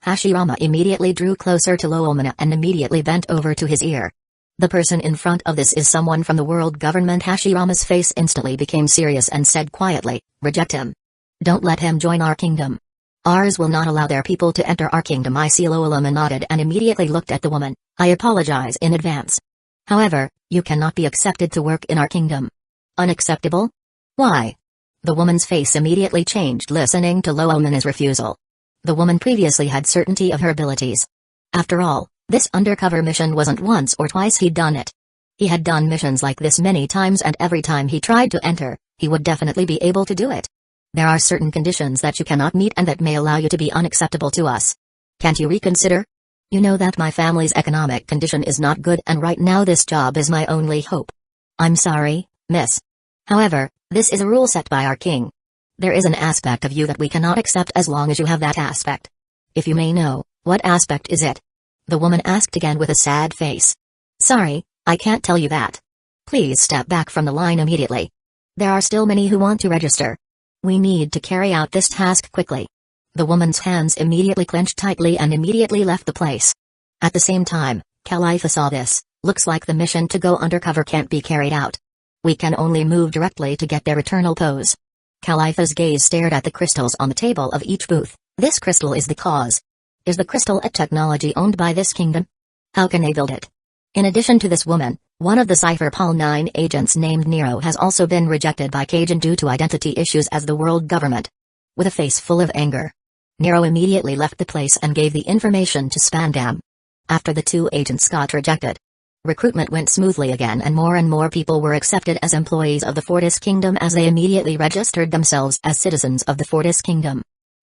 Hashirama immediately drew closer to Loelmana and immediately bent over to his ear. The person in front of this is someone from the world government. Hashirama's face instantly became serious and said quietly, "Reject him. Don't let him join our kingdom. Ours will not allow their people to enter our kingdom." Loelmana nodded and immediately looked at the woman. "I apologize in advance. However, you cannot be accepted to work in our kingdom." "Unacceptable? Why?" The woman's face immediately changed listening to Loelmana's refusal. The woman previously had certainty of her abilities. After all, this undercover mission wasn't once or twice he'd done it. He had done missions like this many times, and every time he tried to enter, he would definitely be able to do it. There are certain conditions that you cannot meet and that may allow you to be unacceptable to us. Can't you reconsider? You know that my family's economic condition is not good, and right now this job is my only hope. I'm sorry, miss. However, this is a rule set by our king. There is an aspect of you that we cannot accept as long as you have that aspect. If you may know, what aspect is it?" The woman asked again with a sad face. "Sorry, I can't tell you that. Please step back from the line immediately. There are still many who want to register. We need to carry out this task quickly." The woman's hands immediately clenched tightly and immediately left the place. At the same time, Khalifa saw this. Looks like the mission to go undercover can't be carried out. We can only move directly to get their eternal pose. Khalifa's gaze stared at the crystals on the table of each booth. This crystal is the cause. Is the crystal a technology owned by this kingdom? How can they build it? In addition to this woman, one of the Cypher Pal 9 agents named Nero has also been rejected by Cajun due to identity issues as the world government. With a face full of anger, Nero immediately left the place and gave the information to Spandam. After the two agents got rejected, recruitment went smoothly again, and more people were accepted as employees of the Fortis Kingdom as they immediately registered themselves as citizens of the Fortis Kingdom.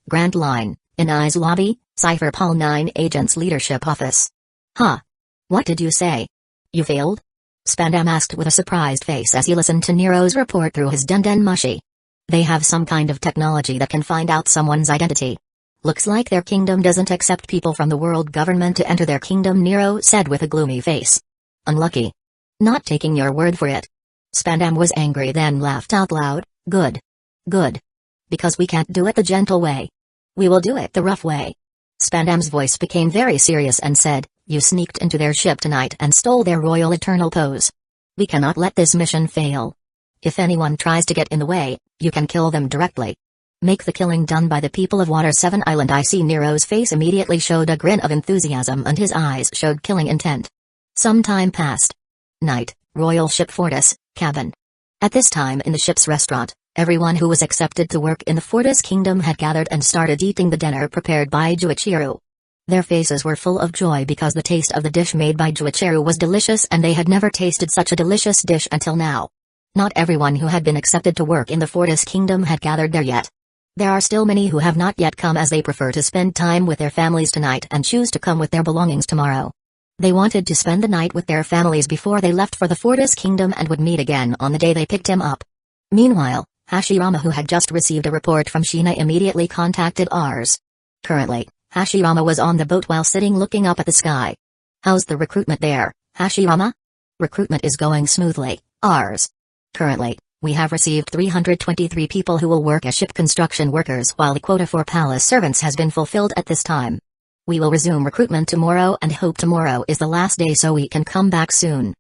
Grand Line, in I's lobby, Cypher Pal 9 Agent's leadership office. "Huh? What did you say? You failed?" Spandam asked with a surprised face as he listened to Nero's report through his den mushy. "They have some kind of technology that can find out someone's identity. Looks like their kingdom doesn't accept people from the world government to enter their kingdom," Nero said with a gloomy face. "Unlucky. Not taking your word for it." Spandam was angry, then laughed out loud. Good. Good. Because we can't do it the gentle way. We will do it the rough way." Spandam's voice became very serious and said, "You sneaked into their ship tonight and stole their royal eternal pose. We cannot let this mission fail. If anyone tries to get in the way, you can kill them directly. Make the killing done by the people of Water 7 Island." I see. Nero's face immediately showed a grin of enthusiasm and his eyes showed killing intent. Some time passed. Night, Royal Ship Fortis, cabin. At this time in the ship's restaurant, everyone who was accepted to work in the Fortis Kingdom had gathered and started eating the dinner prepared by Juichiru. Their faces were full of joy because the taste of the dish made by Juichiru was delicious, and they had never tasted such a delicious dish until now. Not everyone who had been accepted to work in the Fortis Kingdom had gathered there yet. There are still many who have not yet come, as they prefer to spend time with their families tonight and choose to come with their belongings tomorrow. They wanted to spend the night with their families before they left for the Fortis Kingdom and would meet again on the day they picked him up. Meanwhile, Hashirama, who had just received a report from Sheena, immediately contacted ours. Currently, Hashirama was on the boat while sitting looking up at the sky. "How's the recruitment there, Hashirama?" "Recruitment is going smoothly, ours. Currently, we have received 323 people who will work as ship construction workers, while the quota for palace servants has been fulfilled at this time. We will resume recruitment tomorrow and hope tomorrow is the last day so we can come back soon."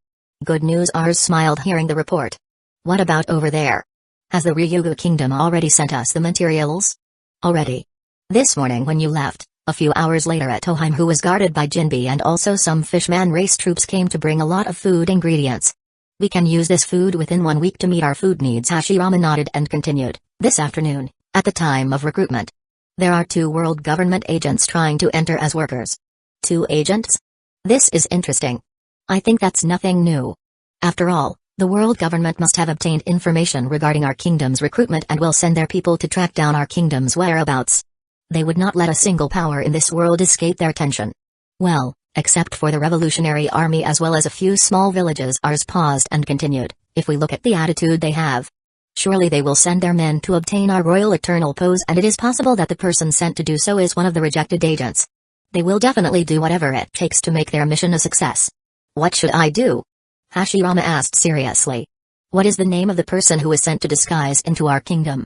"Good news," Ars smiled hearing the report. "What about over there? Has the Ryugu Kingdom already sent us the materials?" "Already. This morning when you left, a few hours later at Toheim, who was guarded by Jinbi and also some Fishman race troops, came to bring a lot of food ingredients. We can use this food within 1 week to meet our food needs." Hashirama nodded and continued, "This afternoon, at the time of recruitment, there are 2 world government agents trying to enter as workers." 2 agents? This is interesting. I think that's nothing new. After all, The world government must have obtained information regarding our kingdom's recruitment and will send their people to track down our kingdom's whereabouts. They would not let a single power in this world escape their attention. Well, except for the revolutionary army as well as a few small villages. Ours paused and continued, if we look at the attitude they have. Surely they will send their men to obtain our royal eternal pose, and it is possible that the person sent to do so is one of the rejected agents. They will definitely do whatever it takes to make their mission a success. What should I do? Hashirama asked seriously. What is the name of the person who was sent to disguise into our kingdom?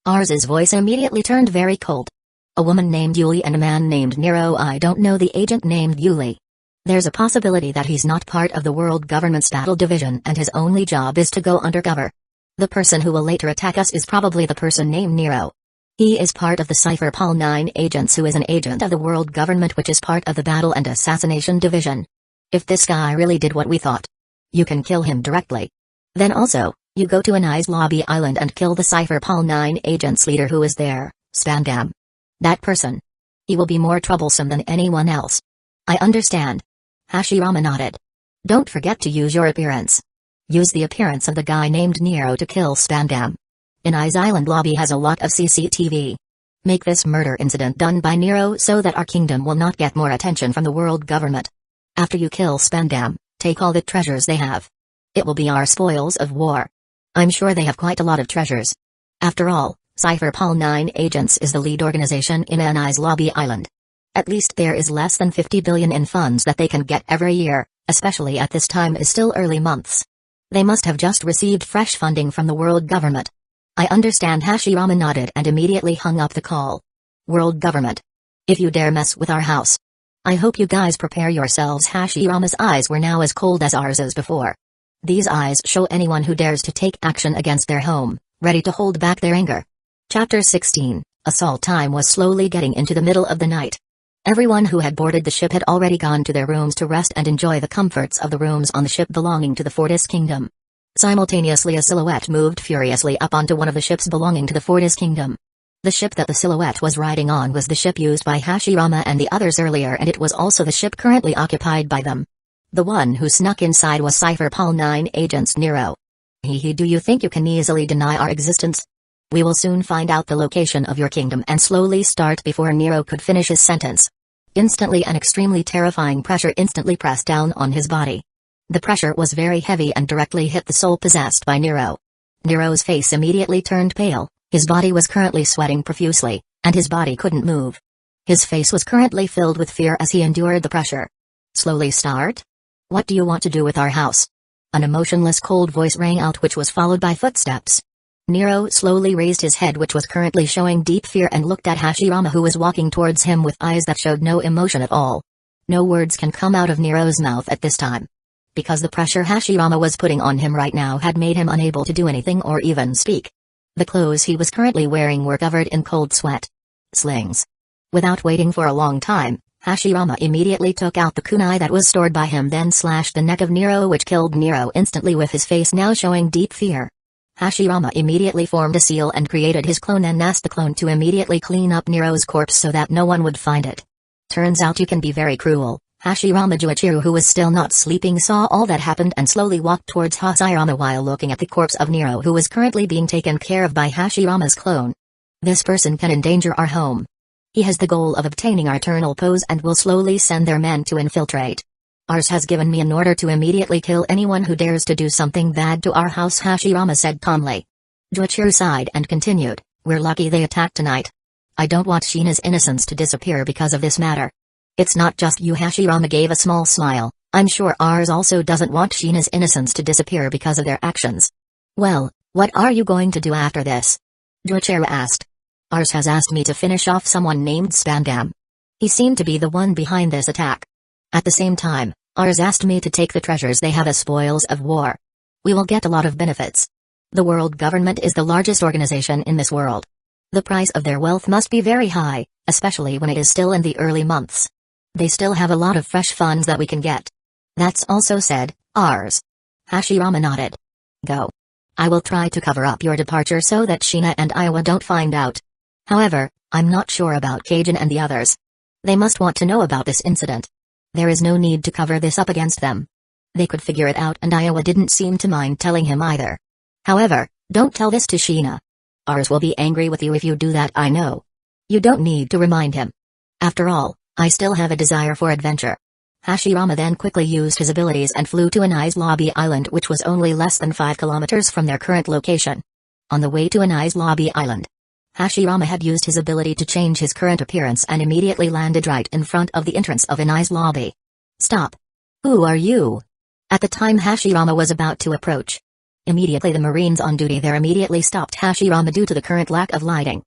Ars's voice immediately turned very cold. A woman named Yuli and a man named Nero. I don't know the agent named Yuli. There's a possibility that he's not part of the world government's battle division and his only job is to go undercover. The person who will later attack us is probably the person named Nero. He is part of the Cypher Pal 9 agents, who is an agent of the world government, which is part of the battle and assassination division. If this guy really did what we thought, you can kill him directly. Then also, you go to Anai's lobby island and kill the Cypher Pal 9 agents leader who is there, Spandam. That person. He will be more troublesome than anyone else. I understand. Hashirama nodded. Don't forget to use your appearance. Use the appearance of the guy named Nero to kill Spandam. Anai's island lobby has a lot of CCTV. Make this murder incident done by Nero so that our kingdom will not get more attention from the world government. After you kill Spandam, take all the treasures they have. It will be our spoils of war. I'm sure they have quite a lot of treasures. After all, Cypher Pal 9 Agents is the lead organization in Anai's lobby island. At least there is less than 50 billion in funds that they can get every year, especially at this time is still early months. They must have just received fresh funding from the world government. I understand. Hashirama nodded and immediately hung up the call. World government. If you dare mess with our house, I hope you guys prepare yourselves. Hashirama's eyes were now as cold as Ars's before. These eyes show anyone who dares to take action against their home, ready to hold back their anger. Chapter 16. Assault time was slowly getting into the middle of the night. Everyone who had boarded the ship had already gone to their rooms to rest and enjoy the comforts of the rooms on the ship belonging to the Fortis Kingdom. Simultaneously a silhouette moved furiously up onto one of the ships belonging to the Fortis Kingdom. The ship that the silhouette was riding on was the ship used by Hashirama and the others earlier, and it was also the ship currently occupied by them. The one who snuck inside was Cypher Pal 9 Agents Nero. Do you think you can easily deny our existence? We will soon find out the location of your kingdom and slowly start. Before Nero could finish his sentence, instantly an extremely terrifying pressure instantly pressed down on his body. The pressure was very heavy and directly hit the soul possessed by Nero. Nero's face immediately turned pale. His body was currently sweating profusely, and his body couldn't move. His face was currently filled with fear as he endured the pressure. Slowly start? What do you want to do with our house? An emotionless cold voice rang out, which was followed by footsteps. Nero slowly raised his head, which was currently showing deep fear, and looked at Hashirama, who was walking towards him with eyes that showed no emotion at all. No words can come out of Nero's mouth at this time, because the pressure Hashirama was putting on him right now had made him unable to do anything or even speak. The clothes he was currently wearing were covered in cold sweat. Slings. Without waiting for a long time, Hashirama immediately took out the kunai that was stored by him, then slashed the neck of Nero, which killed Nero instantly with his face now showing deep fear. Hashirama immediately formed a seal and created his clone and asked the clone to immediately clean up Nero's corpse so that no one would find it. Turns out you can be very cruel. Hashirama Juichiru, who was still not sleeping, saw all that happened and slowly walked towards Hashirama while looking at the corpse of Nero, who was currently being taken care of by Hashirama's clone. This person can endanger our home. He has the goal of obtaining our eternal pose and will slowly send their men to infiltrate. Ars has given me an order to immediately kill anyone who dares to do something bad to our house, Hashirama said calmly. Juichiru sighed and continued, we're lucky they attacked tonight. I don't want Shina's innocence to disappear because of this matter. It's not just you. Hashirama gave a small smile. I'm sure Ars also doesn't want Shina's innocence to disappear because of their actions. Well, what are you going to do after this? Juichiru asked. Ars has asked me to finish off someone named Spandam. He seemed to be the one behind this attack. At the same time, Ars asked me to take the treasures they have as spoils of war. We will get a lot of benefits. The world government is the largest organization in this world. The price of their wealth must be very high, especially when it is still in the early months. They still have a lot of fresh funds that we can get. That's also said, Ars. Hashirama nodded. Go. I will try to cover up your departure so that Shina and Iwa don't find out. However, I'm not sure about Kajin and the others. They must want to know about this incident. There is no need to cover this up against them. They could figure it out, and Iowa didn't seem to mind telling him either. However, don't tell this to Sheena. Ours will be angry with you if you do that, I know. You don't need to remind him. After all, I still have a desire for adventure. Hashirama then quickly used his abilities and flew to Anai's Lobby Island, which was only less than 5 kilometers from their current location. On the way to Anai's Lobby Island, Hashirama had used his ability to change his current appearance and immediately landed right in front of the entrance of Anai's lobby. Stop. Who are you? At the time Hashirama was about to approach, immediately the Marines on duty there immediately stopped Hashirama due to the current lack of lighting.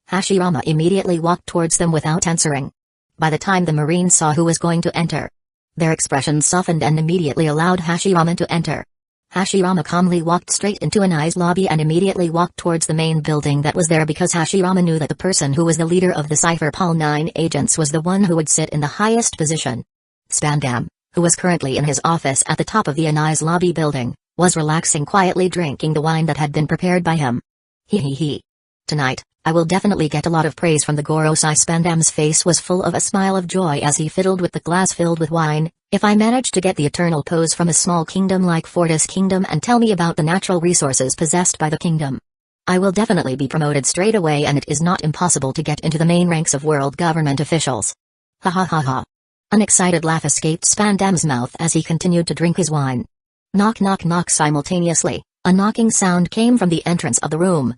Hashirama immediately walked towards them without answering. By the time the Marines saw who was going to enter, their expressions softened and immediately allowed Hashirama to enter. Hashirama calmly walked straight into Anai's lobby and immediately walked towards the main building that was there, because Hashirama knew that the person who was the leader of the Cypher Pal 9 agents was the one who would sit in the highest position. Spandam, who was currently in his office at the top of the Anai's lobby building, was relaxing quietly drinking the wine that had been prepared by him. He. Tonight, I will definitely get a lot of praise from the Gorosei. Spandam's face was full of a smile of joy as he fiddled with the glass filled with wine. If I manage to get the eternal pose from a small kingdom like Fortis Kingdom and tell me about the natural resources possessed by the kingdom, I will definitely be promoted straight away, and it is not impossible to get into the main ranks of world government officials. Ha ha ha ha. An excited laugh escaped Spandam's mouth as he continued to drink his wine. Knock knock knock. Simultaneously, a knocking sound came from the entrance of the room.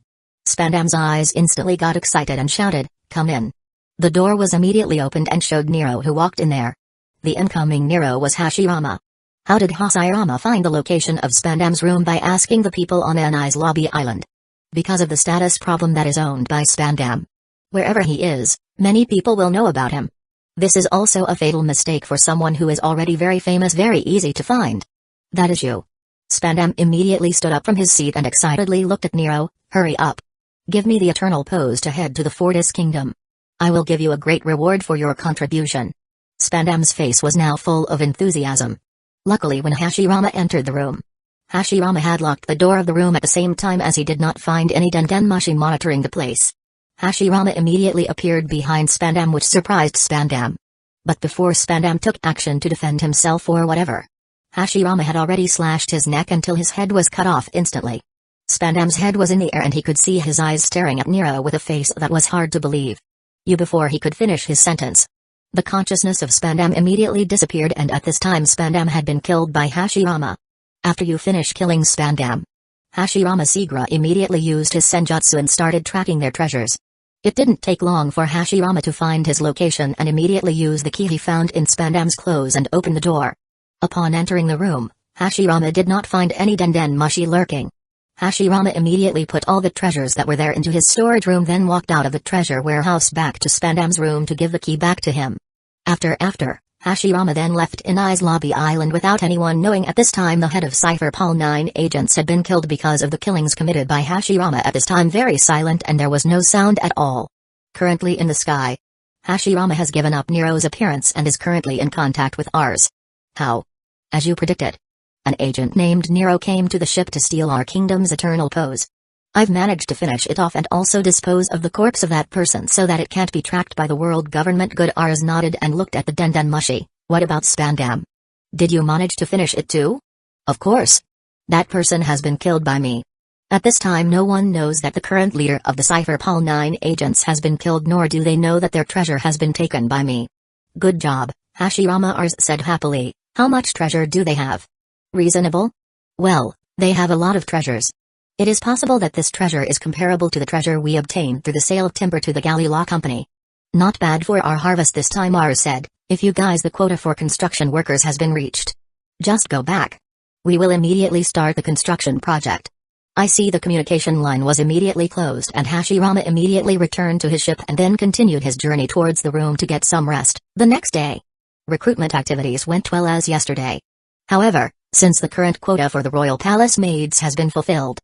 Spandam's eyes instantly got excited and shouted, "Come in." The door was immediately opened and showed Nero, who walked in there. The incoming Nero was Hashirama. How did Hashirama find the location of Spandam's room? By asking the people on Anai's Lobby Island. Because of the status problem that is owned by Spandam. Wherever he is, many people will know about him. This is also a fatal mistake for someone who is already very famous, very easy to find. That is you. Spandam immediately stood up from his seat and excitedly looked at Nero. Hurry up. Give me the eternal pose to head to the Fortis Kingdom. I will give you a great reward for your contribution. Spandam's face was now full of enthusiasm. Luckily, when Hashirama entered the room, Hashirama had locked the door of the room at the same time, as he did not find any Dendenmushi monitoring the place. Hashirama immediately appeared behind Spandam, which surprised Spandam. But before Spandam took action to defend himself or whatever, Hashirama had already slashed his neck until his head was cut off instantly. Spandam's head was in the air and he could see his eyes staring at Nero with a face that was hard to believe. Before he could finish his sentence, the consciousness of Spandam immediately disappeared, and at this time Spandam had been killed by Hashirama. After you finish killing Spandam, Hashirama Sigra immediately used his senjutsu and started tracking their treasures. It didn't take long for Hashirama to find his location and immediately use the key he found in Spandam's clothes and open the door. Upon entering the room, Hashirama did not find any Dendenmushi lurking. Hashirama immediately put all the treasures that were there into his storage room, then walked out of the treasure warehouse back to Spandam's room to give the key back to him. After, Hashirama then left Anai's Lobby Island without anyone knowing. At this time the head of Cypher Pal 9 agents had been killed because of the killings committed by Hashirama. At this time very silent and there was no sound at all. Currently in the sky, Hashirama has given up Nero's appearance and is currently in contact with ours. How? As you predicted. An agent named Nero came to the ship to steal our kingdom's eternal pose. I've managed to finish it off and also dispose of the corpse of that person so that it can't be tracked by the world government. Good. Ars nodded and looked at the Dendenmushi. What about Spandam? Did you manage to finish it too? Of course. That person has been killed by me. At this time no one knows that the current leader of the Cypher Pal 9 agents has been killed, nor do they know that their treasure has been taken by me. Good job, Hashirama. Ars said happily. How much treasure do they have? Reasonable? Well, they have a lot of treasures. It is possible that this treasure is comparable to the treasure we obtained through the sale of timber to the Galila company. Not bad for our harvest this time, Ars said. If you guys, the quota for construction workers has been reached. Just go back. We will immediately start the construction project. I see. The communication line was immediately closed and Hashirama immediately returned to his ship and then continued his journey towards the room to get some rest. The next day, recruitment activities went well as yesterday. However, since the current quota for the Royal Palace maids has been fulfilled,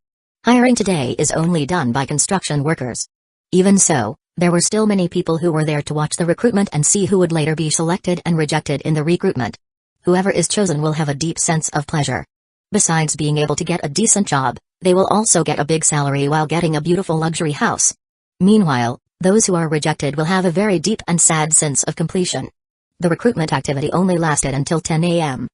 hiring today is only done by construction workers. Even so, there were still many people who were there to watch the recruitment and see who would later be selected and rejected in the recruitment. Whoever is chosen will have a deep sense of pleasure. Besides being able to get a decent job, they will also get a big salary while getting a beautiful luxury house. Meanwhile, those who are rejected will have a very deep and sad sense of completion. The recruitment activity only lasted until 10 a.m.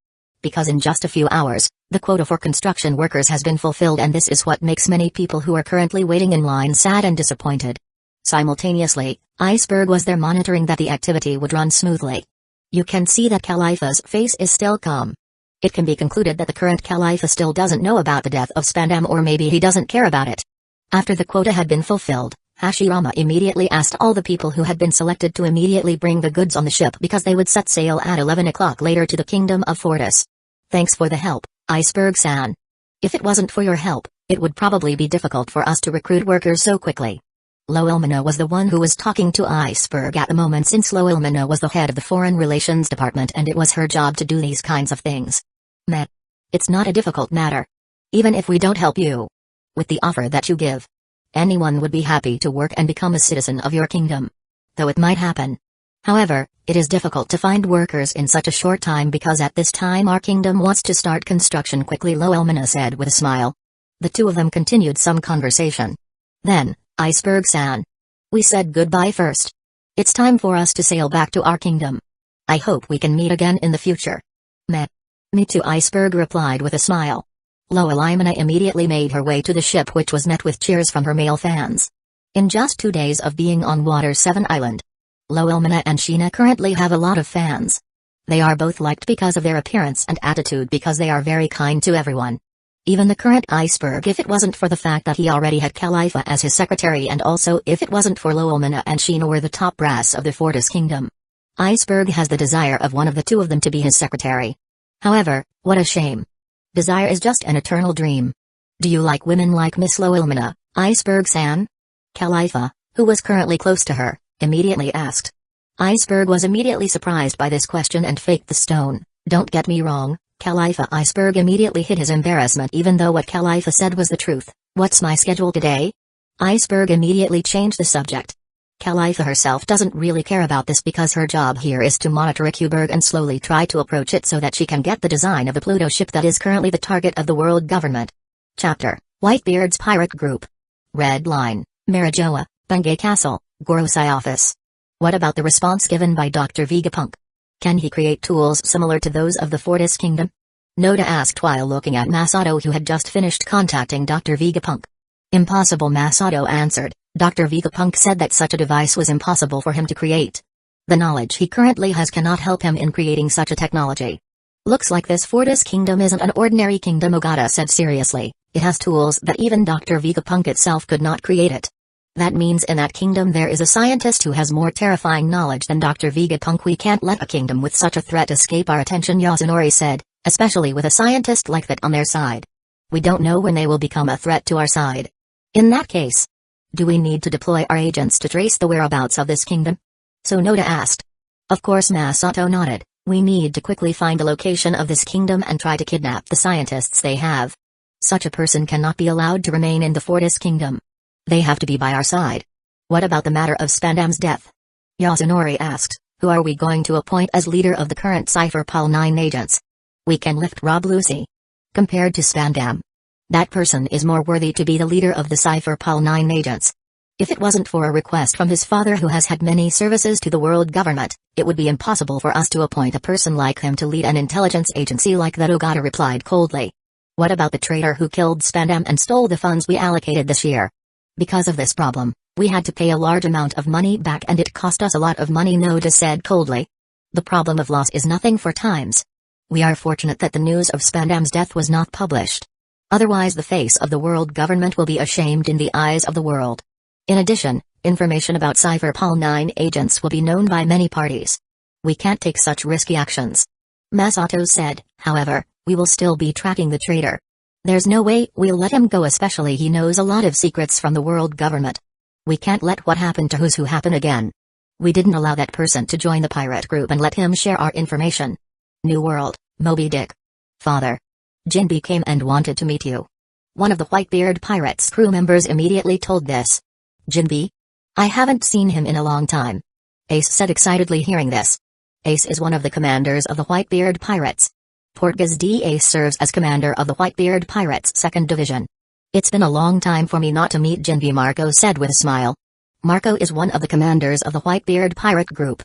because in just a few hours, the quota for construction workers has been fulfilled, and this is what makes many people who are currently waiting in line sad and disappointed. Simultaneously, Iceberg was there monitoring that the activity would run smoothly. You can see that Khalifa's face is still calm. It can be concluded that the current Khalifa still doesn't know about the death of Spandam, or maybe he doesn't care about it. After the quota had been fulfilled, Hashirama immediately asked all the people who had been selected to immediately bring the goods on the ship because they would set sail at 11 o'clock later to the kingdom of Fortis. Thanks for the help, Iceberg-san. If it wasn't for your help, it would probably be difficult for us to recruit workers so quickly. Loelmina was the one who was talking to Iceberg at the moment, since Loelmina was the head of the Foreign Relations Department and it was her job to do these kinds of things. Meh. It's not a difficult matter. Even if we don't help you with the offer that you give, anyone would be happy to work and become a citizen of your kingdom. Though it might happen. However, it is difficult to find workers in such a short time because at this time our kingdom wants to start construction quickly, Loelmina said with a smile. The two of them continued some conversation. Then, Iceberg-san, we said goodbye first. It's time for us to sail back to our kingdom. I hope we can meet again in the future. Meh. Me too, Iceberg replied with a smile. Loelmina immediately made her way to the ship, which was met with cheers from her male fans. In just 2 days of being on Water 7 Island, Loelmina and Sheena currently have a lot of fans. They are both liked because of their appearance and attitude, because they are very kind to everyone. Even the current Iceberg, if it wasn't for the fact that he already had Khalifa as his secretary, and also if it wasn't for Loelmina and Sheena were the top brass of the Fortis kingdom. Iceberg has the desire of one of the two of them to be his secretary. However, what a shame. Desire is just an eternal dream. Do you like women like Miss Loelmina, Iceberg-san? Khalifa, who was currently close to her, immediately asked. Iceberg was immediately surprised by this question and faked the stone. Don't get me wrong, Khalifa. Iceberg immediately hid his embarrassment, even though what Khalifa said was the truth. What's my schedule today? Iceberg immediately changed the subject. Khalifa herself doesn't really care about this because her job here is to monitor Iceberg and slowly try to approach it so that she can get the design of the Pluto ship that is currently the target of the world government. Chapter: Whitebeard's Pirate Group. Red Line, Marijoa, Bungay Castle, Gorosei Office. What about the response given by Dr. Vegapunk? Can he create tools similar to those of the Fortis Kingdom? Noda asked while looking at Masato, who had just finished contacting Dr. Vegapunk. Impossible, Masato answered. Dr. Vegapunk said that such a device was impossible for him to create. The knowledge he currently has cannot help him in creating such a technology. Looks like this Fortis Kingdom isn't an ordinary kingdom, Ogata said seriously. It has tools that even Dr. Vegapunk itself could not create it. That means in that kingdom there is a scientist who has more terrifying knowledge than Dr. Vegapunk. We can't let a kingdom with such a threat escape our attention, Yasunori said, especially with a scientist like that on their side. We don't know when they will become a threat to our side. In that case, do we need to deploy our agents to trace the whereabouts of this kingdom? So Noda asked. Of course, Masato nodded. We need to quickly find the location of this kingdom and try to kidnap the scientists they have. Such a person cannot be allowed to remain in the Fortis Kingdom. They have to be by our side. What about the matter of Spandam's death? Yasunori asked. Who are we going to appoint as leader of the current Cypher Pal 9 agents? We can lift Rob Lucy. Compared to Spandam, that person is more worthy to be the leader of the Cypher Pal 9 agents. If it wasn't for a request from his father, who has had many services to the world government, it would be impossible for us to appoint a person like him to lead an intelligence agency like that, Ogata replied coldly. What about the traitor who killed Spandam and stole the funds we allocated this year? Because of this problem, we had to pay a large amount of money back and it cost us a lot of money, Noda said coldly. The problem of loss is nothing for times. We are fortunate that the news of Spandam's death was not published. Otherwise the face of the world government will be ashamed in the eyes of the world. In addition, information about Cypher Pal 9 agents will be known by many parties. We can't take such risky actions. Masato said, however, we will still be tracking the traitor. There's no way we'll let him go, especially he knows a lot of secrets from the world government. We can't let what happened to Who's Who happen again. We didn't allow that person to join the pirate group and let him share our information. New World, Moby Dick. Father. Jinbe came and wanted to meet you. One of the Whitebeard Pirates crew members immediately told this. Jinbe? I haven't seen him in a long time. Ace said excitedly hearing this. Ace is one of the commanders of the Whitebeard Pirates. Portgas D. Ace serves as commander of the Whitebeard Pirates 2nd Division. It's been a long time for me not to meet Jinbe, Marco said with a smile. Marco is one of the commanders of the Whitebeard Pirate Group.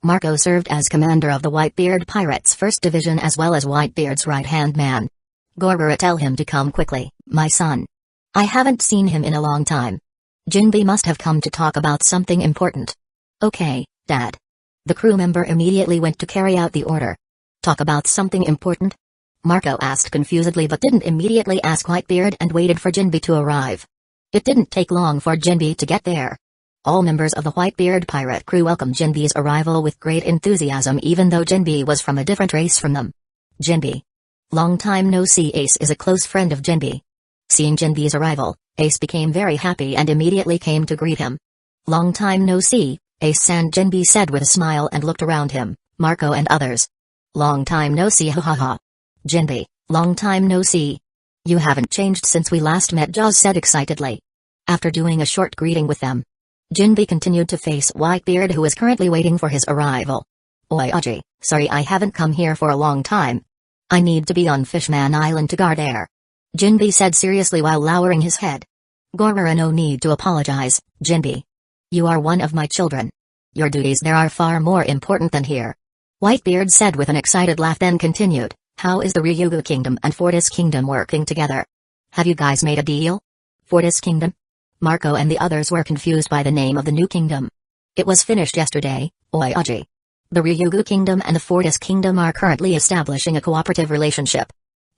Marco served as commander of the Whitebeard Pirates' 1st Division as well as Whitebeard's right-hand man. Gorgora, tell him to come quickly, my son. I haven't seen him in a long time. Jinbi must have come to talk about something important. Okay, Dad. The crew member immediately went to carry out the order. Talk about something important? Marco asked confusedly but didn't immediately ask Whitebeard and waited for Jinbi to arrive. It didn't take long for Jinbi to get there. All members of the Whitebeard pirate crew welcomed Jinbi's arrival with great enthusiasm even though Jinbi was from a different race from them. Jinbi. Long time no see. Ace is a close friend of Jinbi. Seeing Jinbi's arrival, Ace became very happy and immediately came to greet him. Long time no see, Ace and Jinbi said with a smile and looked around him, Marco and others. Long time no see, ha ha ha. Jinbi, long time no see. You haven't changed since we last met, Jaws said excitedly. After doing a short greeting with them, Jinbi continued to face Whitebeard who was currently waiting for his arrival. Oi Aji, sorry I haven't come here for a long time. I need to be on Fishman Island to guard air. Jinbi said seriously while lowering his head. Gorgora, no need to apologize, Jinbi. You are one of my children. Your duties there are far more important than here. Whitebeard said with an excited laugh then continued, how is the Ryugu Kingdom and Fortis Kingdom working together? Have you guys made a deal? Fortis Kingdom? Marco and the others were confused by the name of the new kingdom. It was finished yesterday, Oi Aji. The Ryugu Kingdom and the Fortis Kingdom are currently establishing a cooperative relationship.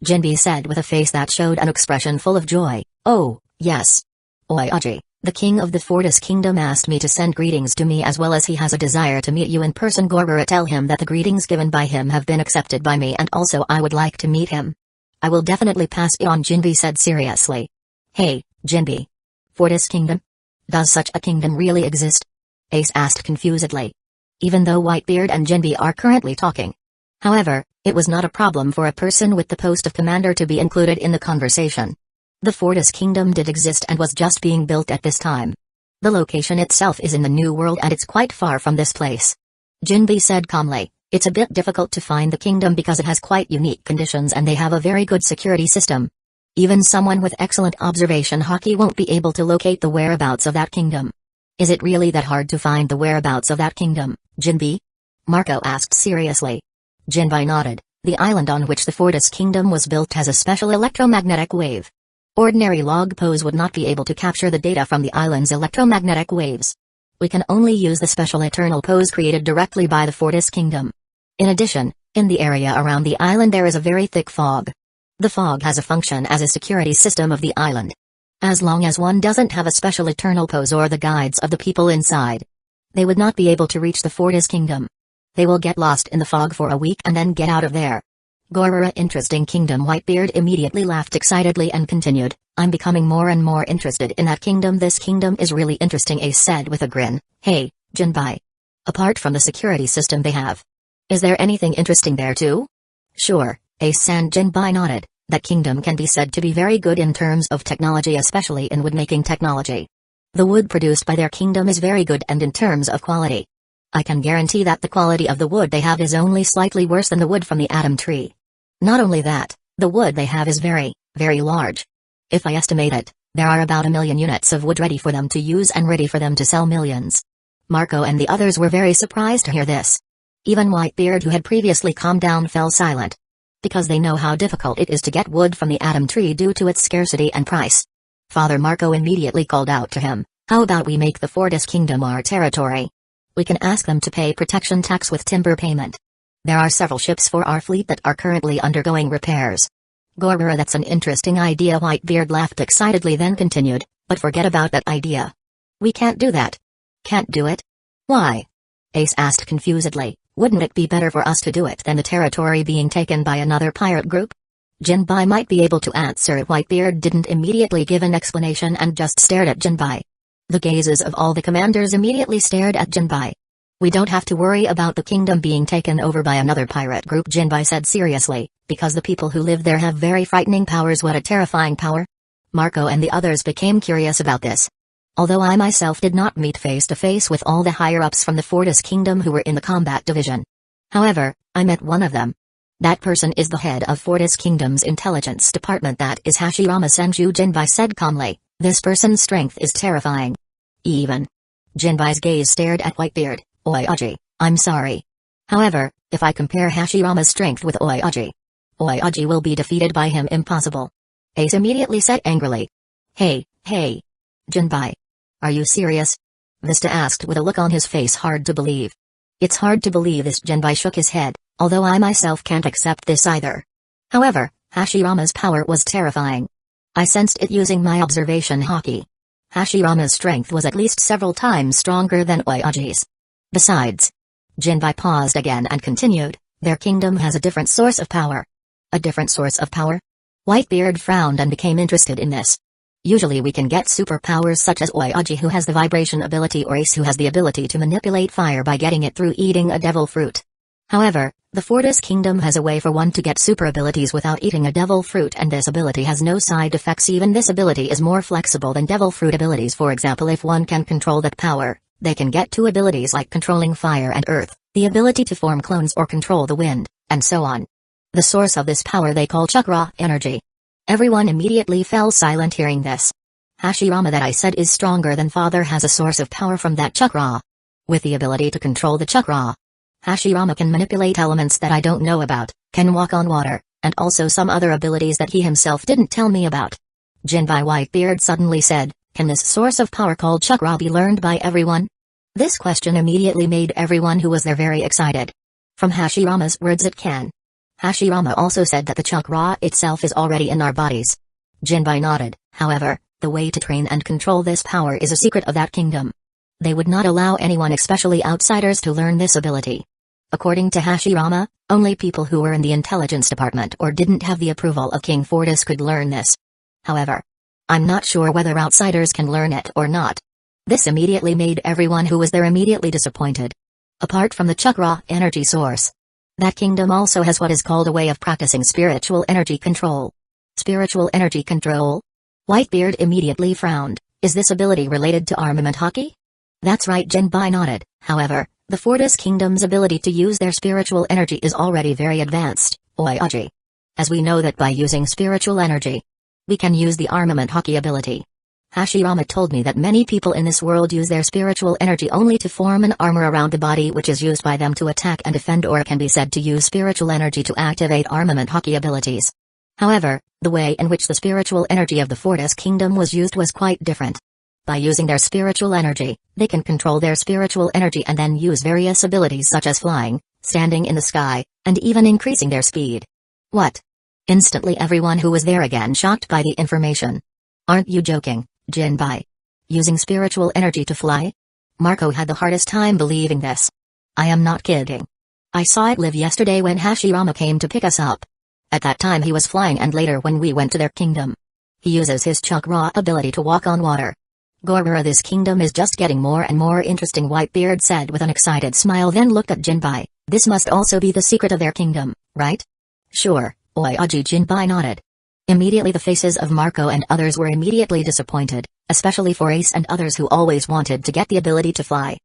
Jinbi said with a face that showed an expression full of joy, oh, yes. Oi Aji, the king of the Fortis Kingdom asked me to send greetings to me as well as he has a desire to meet you in person. Gorgora, tell him that the greetings given by him have been accepted by me and also I would like to meet him. I will definitely pass it on, Jinbi said seriously. Hey, Jinbi. Fortis Kingdom? Does such a kingdom really exist? Ace asked confusedly. Even though Whitebeard and Jinbi are currently talking. However, it was not a problem for a person with the post of commander to be included in the conversation. The Fortis Kingdom did exist and was just being built at this time. The location itself is in the New World and it's quite far from this place. Jinbi said calmly, it's a bit difficult to find the kingdom because it has quite unique conditions and they have a very good security system. Even someone with excellent observation hockey won't be able to locate the whereabouts of that kingdom. Is it really that hard to find the whereabouts of that kingdom, Jinbi? Marco asked seriously. Jinbi nodded. The island on which the Fortis Kingdom was built has a special electromagnetic wave. Ordinary log pose would not be able to capture the data from the island's electromagnetic waves. We can only use the special eternal pose created directly by the Fortis Kingdom. In addition, in the area around the island there is a very thick fog. The fog has a function as a security system of the island. As long as one doesn't have a special eternal pose or the guides of the people inside, they would not be able to reach the Fortis Kingdom. They will get lost in the fog for a week and then get out of there. Gorgora, interesting kingdom. Whitebeard immediately laughed excitedly and continued, I'm becoming more and more interested in that kingdom. This kingdom is really interesting, Ace said with a grin. Hey, Jinbi. Apart from the security system they have, is there anything interesting there too? Sure, Ace and Jinbi nodded. That kingdom can be said to be very good in terms of technology, especially in wood-making technology. The wood produced by their kingdom is very good and in terms of quality. I can guarantee that the quality of the wood they have is only slightly worse than the wood from the Atom tree. Not only that, the wood they have is very, very large. If I estimate it, there are about 1 million units of wood ready for them to use and ready for them to sell millions. Marco and the others were very surprised to hear this. Even Whitebeard, who had previously calmed down, fell silent. Because they know how difficult it is to get wood from the Atom tree due to its scarcity and price. Father Marco immediately called out to him, how about we make the Fortis Kingdom our territory? We can ask them to pay protection tax with timber payment. There are several ships for our fleet that are currently undergoing repairs. Gorgora, that's an interesting idea. Whitebeard laughed excitedly then continued, but forget about that idea. We can't do that. Can't do it? Why? Ace asked confusedly. Wouldn't it be better for us to do it than the territory being taken by another pirate group? Jinbi might be able to answer. Whitebeard didn't immediately give an explanation and just stared at Jinbi. The gazes of all the commanders immediately stared at Jinbi. We don't have to worry about the kingdom being taken over by another pirate group, Jinbi said seriously, because the people who live there have very frightening powers. What a terrifying power! Marco and the others became curious about this. Although I myself did not meet face to face with all the higher-ups from the Fortis Kingdom who were in the combat division. However, I met one of them. That person is the head of Fortis Kingdom's intelligence department. That is Hashirama Senju, Jinbi said calmly. This person's strength is terrifying. Even. Jinbi's gaze stared at Whitebeard. Oi Aji, I'm sorry. However, if I compare Hashirama's strength with Oyaji will be defeated by him. Impossible. Ace immediately said angrily. Hey, Jinbai. Are you serious? Vista asked with a look on his face hard to believe. It's hard to believe this. Jinbai shook his head, although I myself can't accept this either. However, Hashirama's power was terrifying. I sensed it using my observation haki. Hashirama's strength was at least several times stronger than Oyaji's. Besides, Jinbai paused again and continued, their kingdom has a different source of power. A different source of power? Whitebeard frowned and became interested in this. Usually we can get superpowers such as Oyaji, who has the vibration ability, or Ace, who has the ability to manipulate fire by getting it through eating a devil fruit. However, the Fortis Kingdom has a way for one to get super abilities without eating a devil fruit, and this ability has no side effects. Even this ability is more flexible than devil fruit abilities. For example, if one can control that power, they can get two abilities like controlling fire and earth, the ability to form clones or control the wind, and so on. The source of this power they call chakra energy. Everyone immediately fell silent hearing this. Hashirama, that I said is stronger than father, has a source of power from that chakra. With the ability to control the chakra, Hashirama can manipulate elements that I don't know about, can walk on water, and also some other abilities that he himself didn't tell me about. Jinbai Whitebeard suddenly said, can this source of power called chakra be learned by everyone? This question immediately made everyone who was there very excited. From Hashirama's words, it can. Hashirama also said that the chakra itself is already in our bodies. Jinbai nodded. However, the way to train and control this power is a secret of that kingdom. They would not allow anyone, especially outsiders, to learn this ability. According to Hashirama, only people who were in the intelligence department or didn't have the approval of King Fortis could learn this. However, I'm not sure whether outsiders can learn it or not. This immediately made everyone who was there immediately disappointed. Apart from the chakra energy source, that kingdom also has what is called a way of practicing spiritual energy control. Spiritual energy control? Whitebeard immediately frowned. Is this ability related to armament haki? That's right, Jinbai nodded. However, the Fortis Kingdom's ability to use their spiritual energy is already very advanced, Oyaji. As we know that by using spiritual energy, we can use the armament haki ability. Hashirama told me that many people in this world use their spiritual energy only to form an armor around the body, which is used by them to attack and defend, or can be said to use spiritual energy to activate armament haki abilities. However, the way in which the spiritual energy of the Fortis Kingdom was used was quite different. By using their spiritual energy, they can control their spiritual energy and then use various abilities such as flying, standing in the sky, and even increasing their speed. What? Instantly everyone who was there again shocked by the information. Aren't you joking, Jinbai? Using spiritual energy to fly? Marco had the hardest time believing this. I am not kidding. I saw it live yesterday when Hashirama came to pick us up. At that time he was flying, and later when we went to their kingdom, he uses his chakra ability to walk on water. Gorura, this kingdom is just getting more and more interesting, Whitebeard said with an excited smile, then looked at Jinbai. This must also be the secret of their kingdom, right? Sure, Oyaji. Jinbai nodded. Immediately the faces of Marco and others were immediately disappointed, especially for Ace and others who always wanted to get the ability to fly.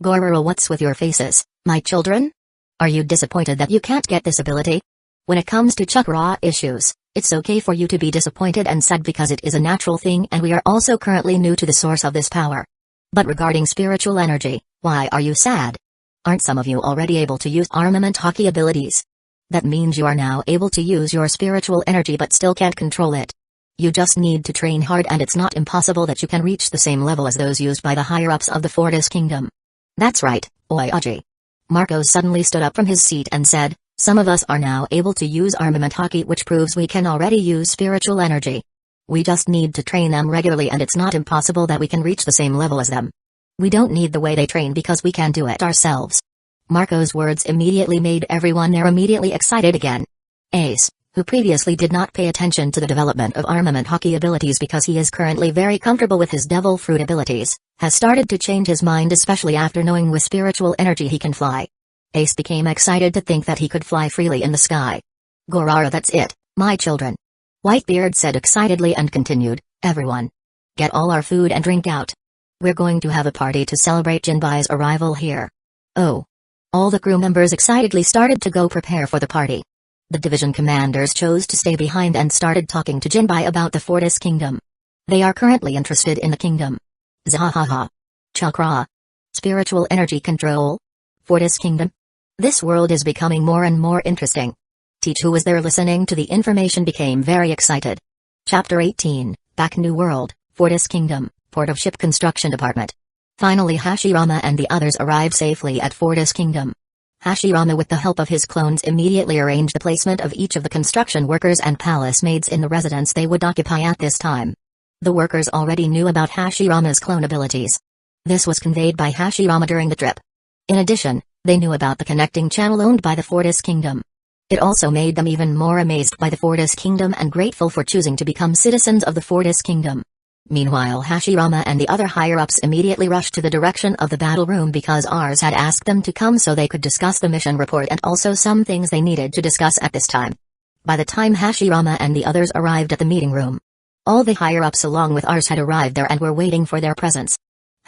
Gorura, what's with your faces, my children? Are you disappointed that you can't get this ability? When it comes to chakra issues, it's okay for you to be disappointed and sad because it is a natural thing, and we are also currently new to the source of this power. But regarding spiritual energy, why are you sad? Aren't some of you already able to use armament haki abilities? That means you are now able to use your spiritual energy but still can't control it. You just need to train hard, and it's not impossible that you can reach the same level as those used by the higher-ups of the Fortis Kingdom. That's right, Oyaji. Marco suddenly stood up from his seat and said, some of us are now able to use armament haki, which proves we can already use spiritual energy. We just need to train them regularly, and it's not impossible that we can reach the same level as them. We don't need the way they train because we can do it ourselves. Marco's words immediately made everyone there immediately excited again. Ace, who previously did not pay attention to the development of armament haki abilities because he is currently very comfortable with his devil fruit abilities, has started to change his mind, especially after knowing with spiritual energy he can fly. Ace became excited to think that he could fly freely in the sky. Gorara, that's it, my children. Whitebeard said excitedly and continued, everyone, get all our food and drink out. We're going to have a party to celebrate Jinbai's arrival here. Oh. All the crew members excitedly started to go prepare for the party. The division commanders chose to stay behind and started talking to Jinbai about the Fortis Kingdom. They are currently interested in the kingdom. Zahahaha. Chakra. Spiritual energy control. Fortis Kingdom? This world is becoming more and more interesting. Teach, who was there listening to the information, became very excited. Chapter 18, Back New World, Fortis Kingdom, Port of Ship Construction Department. Finally Hashirama and the others arrived safely at Fortis Kingdom. Hashirama, with the help of his clones, immediately arranged the placement of each of the construction workers and palace maids in the residence they would occupy at this time. The workers already knew about Hashirama's clone abilities. This was conveyed by Hashirama during the trip. In addition, they knew about the connecting channel owned by the Fortis Kingdom. It also made them even more amazed by the Fortis Kingdom and grateful for choosing to become citizens of the Fortis Kingdom. Meanwhile, Hashirama and the other higher-ups immediately rushed to the direction of the battle room because Ars had asked them to come so they could discuss the mission report and also some things they needed to discuss at this time. By the time Hashirama and the others arrived at the meeting room, all the higher-ups along with Ars had arrived there and were waiting for their presence.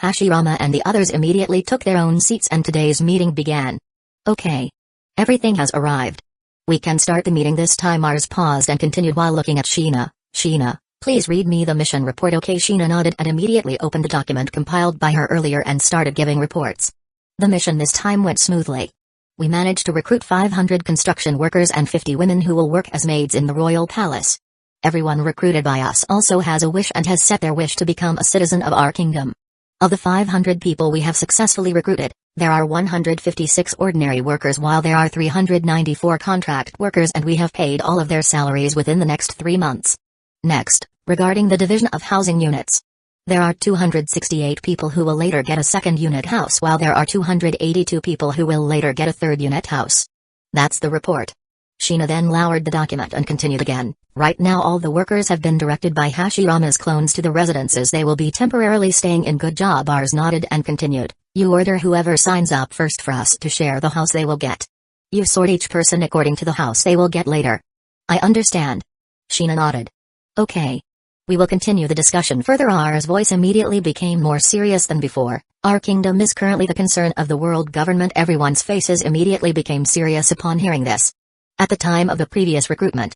Hashirama and the others immediately took their own seats and today's meeting began. Okay. Everything has arrived. We can start the meeting this time. Ars paused and continued while looking at Sheena. Sheena, please read me the mission report. Okay. Sheena nodded and immediately opened the document compiled by her earlier and started giving reports. The mission this time went smoothly. We managed to recruit 500 construction workers and 50 women who will work as maids in the royal palace. Everyone recruited by us also has a wish and has set their wish to become a citizen of our kingdom. Of the 500 people we have successfully recruited, there are 156 ordinary workers while there are 394 contract workers, and we have paid all of their salaries within the next 3 months. Next, regarding the division of housing units. There are 268 people who will later get a second unit house while there are 282 people who will later get a third unit house. That's the report. Sheena then lowered the document and continued again. Right now all the workers have been directed by Hashirama's clones to the residences they will be temporarily staying in. Good job. Ars nodded and continued. You order whoever signs up first for us to share the house they will get. You sort each person according to the house they will get later. I understand. Sheena nodded. Okay. We will continue the discussion further. Ars' voice immediately became more serious than before. Our kingdom is currently the concern of the world government. Everyone's faces immediately became serious upon hearing this. At the time of the previous recruitment,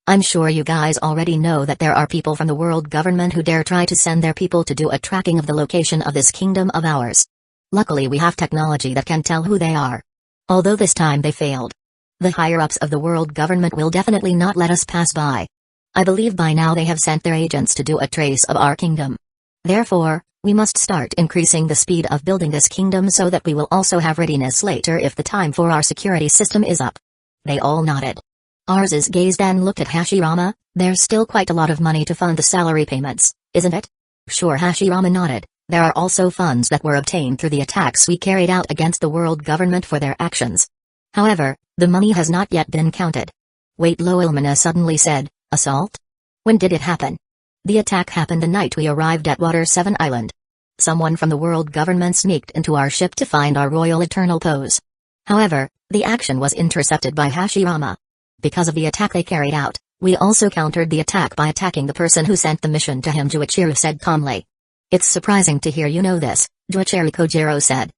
I'm sure you guys already know that there are people from the world government who dare try to send their people to do a tracking of the location of this kingdom of ours. Luckily we have technology that can tell who they are. Although this time they failed. The higher-ups of the world government will definitely not let us pass by. I believe by now they have sent their agents to do a trace of our kingdom. Therefore, we must start increasing the speed of building this kingdom so that we will also have readiness later if the time for our security system is up. They all nodded. Ars's gaze then looked at Hashirama. There's still quite a lot of money to fund the salary payments, isn't it? Sure. Hashirama nodded. There are also funds that were obtained through the attacks we carried out against the world government for their actions. However, the money has not yet been counted. Wait, Loilmana suddenly said. Assault? When did it happen? The attack happened the night we arrived at Water 7 Island. Someone from the world government sneaked into our ship to find our royal eternal pose. However, the action was intercepted by Hashirama. Because of the attack they carried out, we also countered the attack by attacking the person who sent the mission to him. Juichiru said calmly. It's surprising to hear you know this, Juichiru. Kojiro said.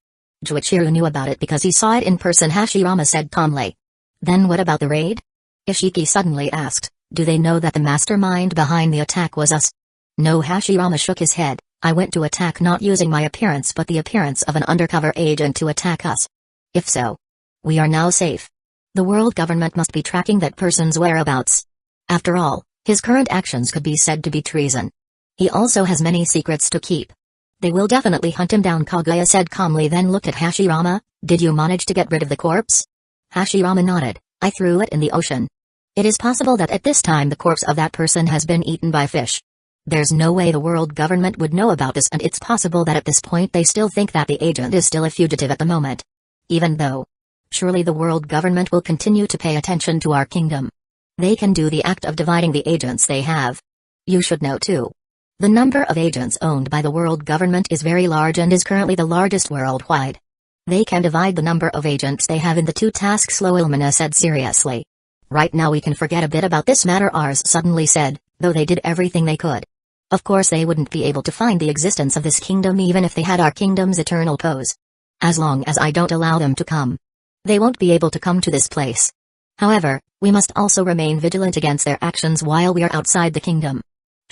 Juichiru knew about it because he saw it in person, Hashirama said calmly. Then what about the raid? Ishiki suddenly asked. Do they know that the mastermind behind the attack was us? No. Hashirama shook his head. I went to attack not using my appearance but the appearance of an undercover agent to attack us. If so, we are now safe. The world government must be tracking that person's whereabouts. After all, his current actions could be said to be treason. He also has many secrets to keep. They will definitely hunt him down, Kaguya said calmly, then looked at Hashirama. Did you manage to get rid of the corpse? Hashirama nodded. I threw it in the ocean. It is possible that at this time the corpse of that person has been eaten by fish. There's no way the world government would know about this, and it's possible that at this point they still think that the agent is still a fugitive at the moment. Even though, surely the world government will continue to pay attention to our kingdom. They can do the act of dividing the agents they have. You should know too. The number of agents owned by the world government is very large and is currently the largest worldwide. They can divide the number of agents they have into 2 tasks, Loilmana said seriously. Right now we can forget a bit about this matter, Ars suddenly said, though they did everything they could. Of course they wouldn't be able to find the existence of this kingdom even if they had our kingdom's eternal pose. As long as I don't allow them to come, they won't be able to come to this place. However, we must also remain vigilant against their actions while we are outside the kingdom.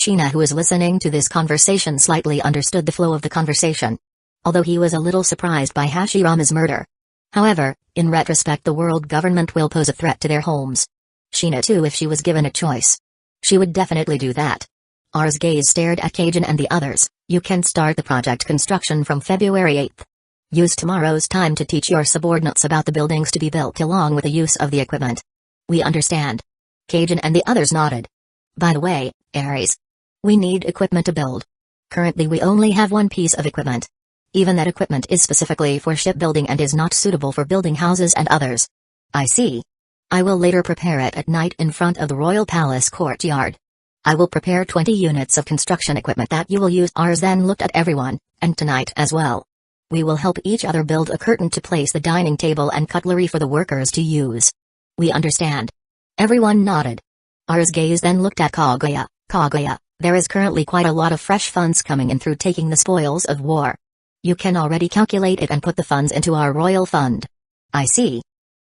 Sheena, who was listening to this conversation, slightly understood the flow of the conversation. Although he was a little surprised by Hashirama's murder, However, in retrospect the world government will pose a threat to their homes. Sheena too, if she was given a choice. She would definitely do that. R's gaze stared at Cajun and the others. You can start the project construction from February 8th. Use tomorrow's time to teach your subordinates about the buildings to be built along with the use of the equipment. We understand. Cajun and the others nodded. By the way, Aries. We need equipment to build. Currently we only have one piece of equipment. Even that equipment is specifically for shipbuilding and is not suitable for building houses and others. I see. I will later prepare it at night in front of the royal palace courtyard. I will prepare 20 units of construction equipment that you will use. Ars then looked at everyone, and tonight as well. We will help each other build a curtain to place the dining table and cutlery for the workers to use. We understand. Everyone nodded. Ars gaze then looked at Kaguya. Kaguya, there is currently quite a lot of fresh funds coming in through taking the spoils of war. You can already calculate it and put the funds into our royal fund. I see.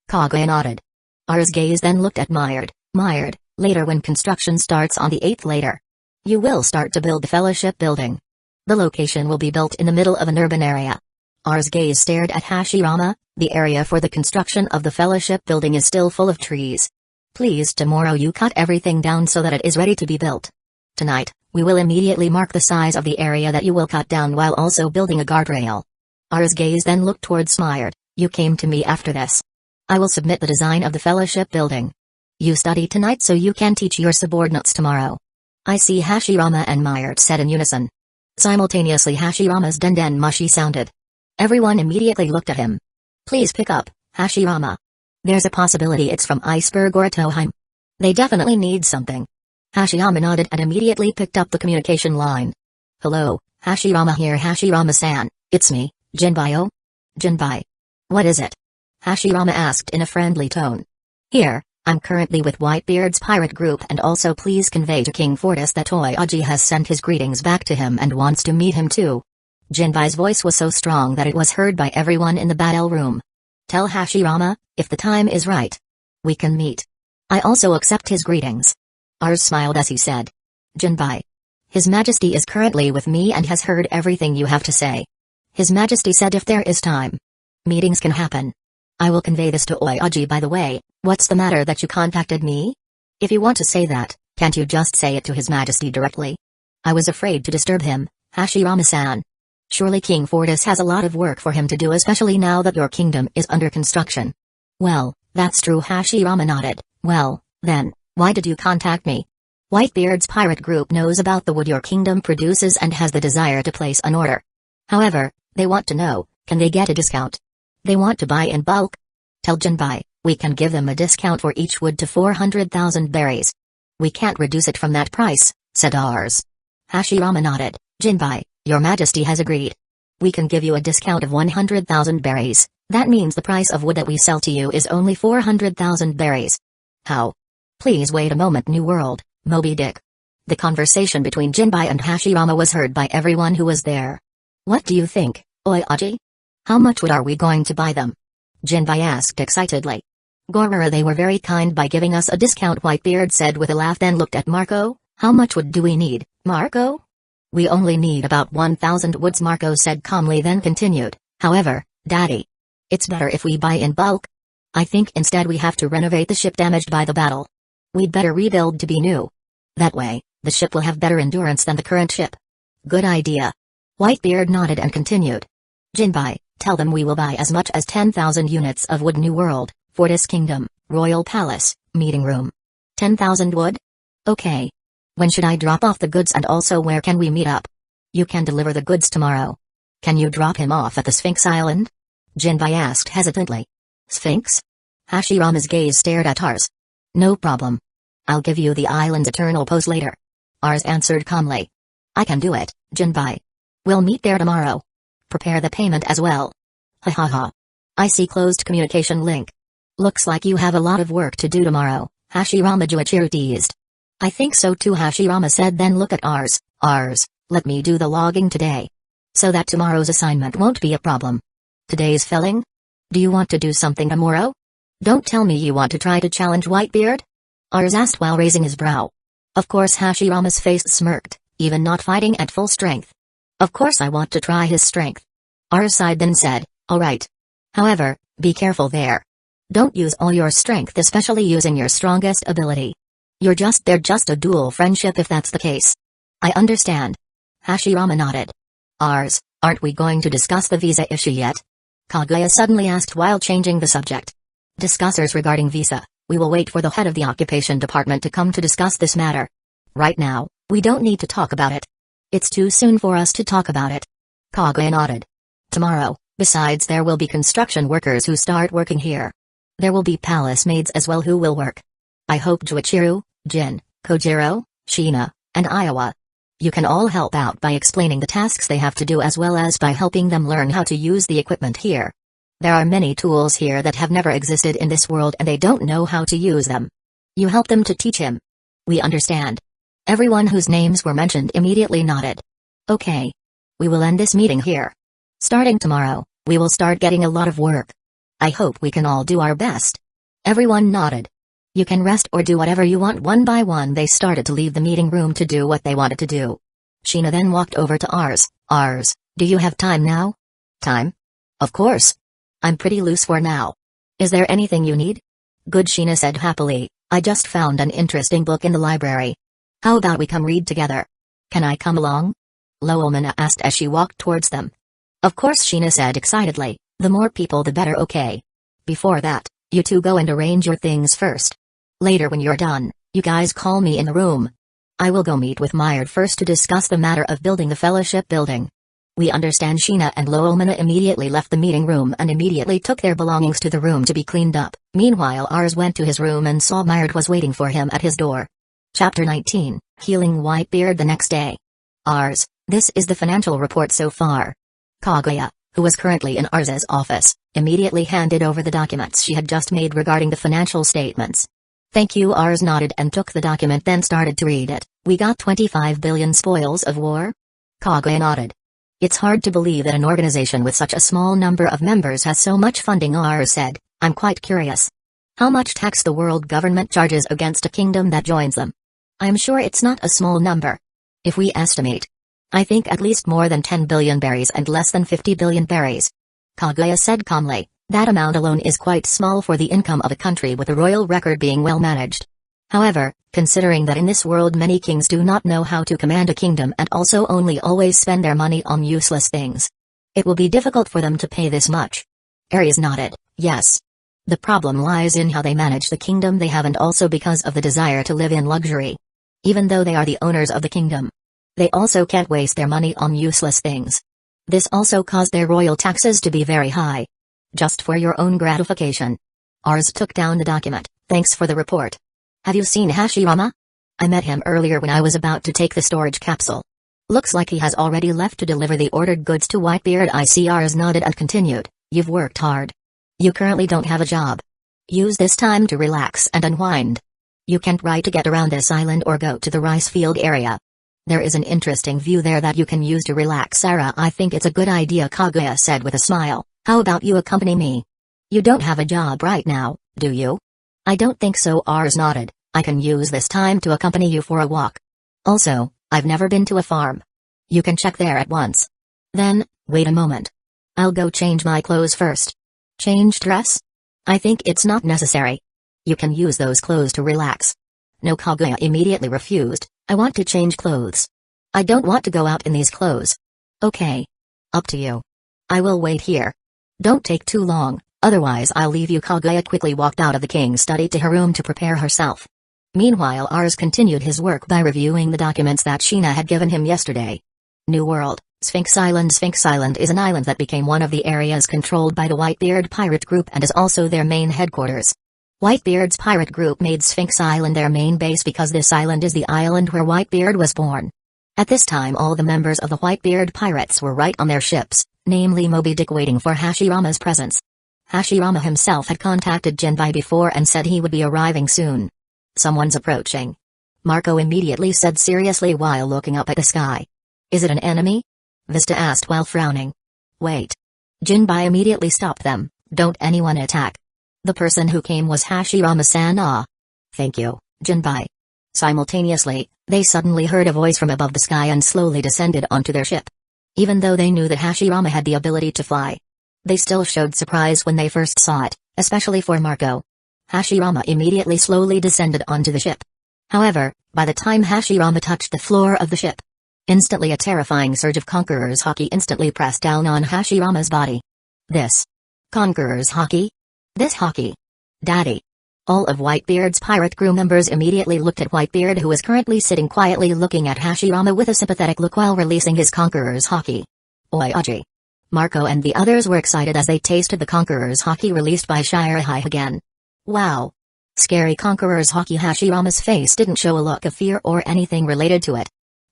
Kaguya nodded. Ars gaze then looked at Myard. Myard, later when construction starts on the 8th later. You will start to build the fellowship building. The location will be built in the middle of an urban area. Ars gaze stared at Hashirama. The area for the construction of the fellowship building is still full of trees. Please tomorrow you cut everything down so that it is ready to be built. Tonight, we will immediately mark the size of the area that you will cut down while also building a guardrail. Ars gaze then looked towards Myard. You came to me after this. I will submit the design of the fellowship building. You study tonight so you can teach your subordinates tomorrow. I see, Hashirama and Myard said in unison. Simultaneously Hashirama's den mushy sounded. Everyone immediately looked at him. Please pick up, Hashirama. There's a possibility it's from Iceberg or Toheim. They definitely need something. Hashirama nodded and immediately picked up the communication line. Hello, Hashirama here. Hashirama-san, it's me, Jinbai. Jinbai. What is it? Hashirama asked in a friendly tone. Here, I'm currently with Whitebeard's pirate group, and also please convey to King Fortis that Toyaji has sent his greetings back to him and wants to meet him too. Jinbai's voice was so strong that it was heard by everyone in the battle room. Tell Hashirama, if the time is right, we can meet. I also accept his greetings. Ars smiled as he said. Jinbai. His Majesty is currently with me and has heard everything you have to say. His Majesty said if there is time, meetings can happen. I will convey this to Oyaji. By the way, what's the matter that you contacted me? If you want to say that, can't you just say it to His Majesty directly? I was afraid to disturb him, Hashirama-san. Surely King Fortis has a lot of work for him to do, especially now that your kingdom is under construction. Well, that's true. Hashirama nodded. Well, then, why did you contact me? Whitebeard's pirate group knows about the wood your kingdom produces and has the desire to place an order. However, they want to know, can they get a discount? They want to buy in bulk. Tell Jinbai, we can give them a discount for each wood to 400,000 berries. We can't reduce it from that price, said Ars. Hashirama nodded. Jinbai, your Majesty has agreed. We can give you a discount of 100,000 berries. That means the price of wood that we sell to you is only 400,000 berries. How? Please wait a moment. New World, Moby Dick. The conversation between Jinbai and Hashirama was heard by everyone who was there. What do you think, Oyaji? How much wood are we going to buy them? Jinbai asked excitedly. Gormara, they were very kind by giving us a discount, Whitebeard said with a laugh, then looked at Marco. How much wood do we need, Marco? We only need about 1,000 woods, Marco said calmly, then continued. However, Daddy, it's better if we buy in bulk. I think instead we have to renovate the ship damaged by the battle. We'd better rebuild to be new. That way, the ship will have better endurance than the current ship. Good idea. Whitebeard nodded and continued. Jinbai, tell them we will buy as much as 10,000 units of wood. New World, Fortis Kingdom, Royal Palace, Meeting Room. 10,000 wood? Okay. When should I drop off the goods, and also where can we meet up? You can deliver the goods tomorrow. Can you drop him off at the Sphinx Island? Jinbai asked hesitantly. Sphinx? Hashirama's gaze stared at Ars. No problem. I'll give you the island's eternal pose later. Ars answered calmly. I can do it, Jinbai. We'll meet there tomorrow. Prepare the payment as well. Ha ha ha. I see. Closed communication link. Looks like you have a lot of work to do tomorrow, Hashirama Juichiro teased. I think so too, Hashirama said, then look at Ars. Ars, let me do the logging today. So that tomorrow's assignment won't be a problem. Today's felling? Do you want to do something tomorrow? Don't tell me you want to try to challenge Whitebeard? Ars asked while raising his brow. Of course, Hashirama's face smirked, even not fighting at full strength. Of course I want to try his strength. Ars sighed then said, alright. However, Be careful there. Don't use all your strength, especially using your strongest ability. They're just a dual friendship if that's the case. I understand. Hashirama nodded. Aren't we going to discuss the visa issue yet? Kaguya suddenly asked while changing the subject. Discussers regarding visa, we will wait for the head of the occupation department to come to discuss this matter. Right now, we don't need to talk about it. It's too soon for us to talk about it. Kaguya nodded. Tomorrow, besides, there will be construction workers who start working here. There will be palace maids as well who will work. I hope Juichiru, Jin, Kojiro, Shina, and Iowa. You can all help out by explaining the tasks they have to do as well as by helping them learn how to use the equipment here. There are many tools here that have never existed in this world and they don't know how to use them. You help them to teach him. We understand. Everyone whose names were mentioned immediately nodded. Okay. We will end this meeting here. Starting tomorrow, we will start getting a lot of work. I hope we can all do our best. Everyone nodded. You can rest or do whatever you want. One by one they started to leave the meeting room to do what they wanted to do. Sheena then walked over to Ars. Ars, do you have time now? Time? Of course. I'm pretty loose for now. Is there anything you need? Good, Sheena said happily. I just found an interesting book in the library. How about we come read together? Can I come along? Loelmina asked as she walked towards them. Of course, Sheena said excitedly. The more people the better. Okay. Before that, you two go and arrange your things first. Later when you're done, you guys call me in the room. I will go meet with Myard first to discuss the matter of building the fellowship building. We understand. Sheena and Loelmina immediately left the meeting room and immediately took their belongings to the room to be cleaned up. Meanwhile, Ars went to his room and saw Myard was waiting for him at his door. Chapter 19, Healing Whitebeard. The next day. Ars, this is the financial report so far. Kaguya, who was currently in Ars's office, immediately handed over the documents she had just made regarding the financial statements. Thank you. Ars nodded and took the document then started to read it. We got 25 billion spoils of war? Kaguya nodded. It's hard to believe that an organization with such a small number of members has so much funding. Ars said, I'm quite curious. How much tax the world government charges against a kingdom that joins them? I'm sure it's not a small number. If we estimate, I think at least more than 10 billion berries and less than 50 billion berries. Kaguya said calmly. That amount alone is quite small for the income of a country with a royal record being well managed. However, considering that in this world many kings do not know how to command a kingdom and also only always spend their money on useless things, it will be difficult for them to pay this much. Aries nodded, yes. The problem lies in how they manage the kingdom they have and also because of the desire to live in luxury. Even though they are the owners of the kingdom, they also can't waste their money on useless things. This also caused their royal taxes to be very high. Just for your own gratification. Ars took down the document. Thanks for the report. Have you seen Hashirama? I met him earlier when I was about to take the storage capsule. Looks like he has already left to deliver the ordered goods to Whitebeard. Ars nodded and continued. You've worked hard. You currently don't have a job. Use this time to relax and unwind. You can't ride to get around this island or go to the rice field area. There is an interesting view there that you can use to relax. Sarah, I think it's a good idea, Kaguya said with a smile. How about you accompany me? You don't have a job right now, do you? I don't think so. Ars nodded. I can use this time to accompany you for a walk. Also, I've never been to a farm. You can check there at once. Then, wait a moment. I'll go change my clothes first. Change dress? I think it's not necessary. You can use those clothes to relax. No, Kaguya immediately refused. I want to change clothes. I don't want to go out in these clothes. Okay. Up to you. I will wait here. Don't take too long, otherwise I'll leave you. Kaguya quickly walked out of the king's study to her room to prepare herself. Meanwhile, Ars continued his work by reviewing the documents that Sheena had given him yesterday. New World, Sphinx Island. Sphinx Island is an island that became one of the areas controlled by the Whitebeard pirate group and is also their main headquarters. Whitebeard's pirate group made Sphinx Island their main base because this island is the island where Whitebeard was born. At this time all the members of the Whitebeard pirates were right on their ships, namely Moby Dick, waiting for Hashirama's presence. Hashirama himself had contacted Jinbai before and said he would be arriving soon. Someone's approaching. Marco immediately said seriously while looking up at the sky. Is it an enemy? Vista asked while frowning. Wait. Jinbai immediately stopped them. Don't anyone attack. The person who came was Hashirama-san. Ah. Thank you, Jinbai. Simultaneously, they suddenly heard a voice from above the sky and slowly descended onto their ship. Even though they knew that Hashirama had the ability to fly, They still showed surprise when they first saw it, especially for Marco. Hashirama immediately slowly descended onto the ship. However, by the time Hashirama touched the floor of the ship, instantly a terrifying surge of Conqueror's Haki instantly pressed down on Hashirama's body. This Conqueror's Haki? This Haki? Daddy. All of Whitebeard's pirate crew members immediately looked at Whitebeard, who was currently sitting quietly looking at Hashirama with a sympathetic look while releasing his Conqueror's Haki. Oyaji. Marco and the others were excited as they tasted the Conqueror's Haki released by Shirahai again. Wow. Scary Conqueror's Haki. Hashirama's face didn't show a look of fear or anything related to it.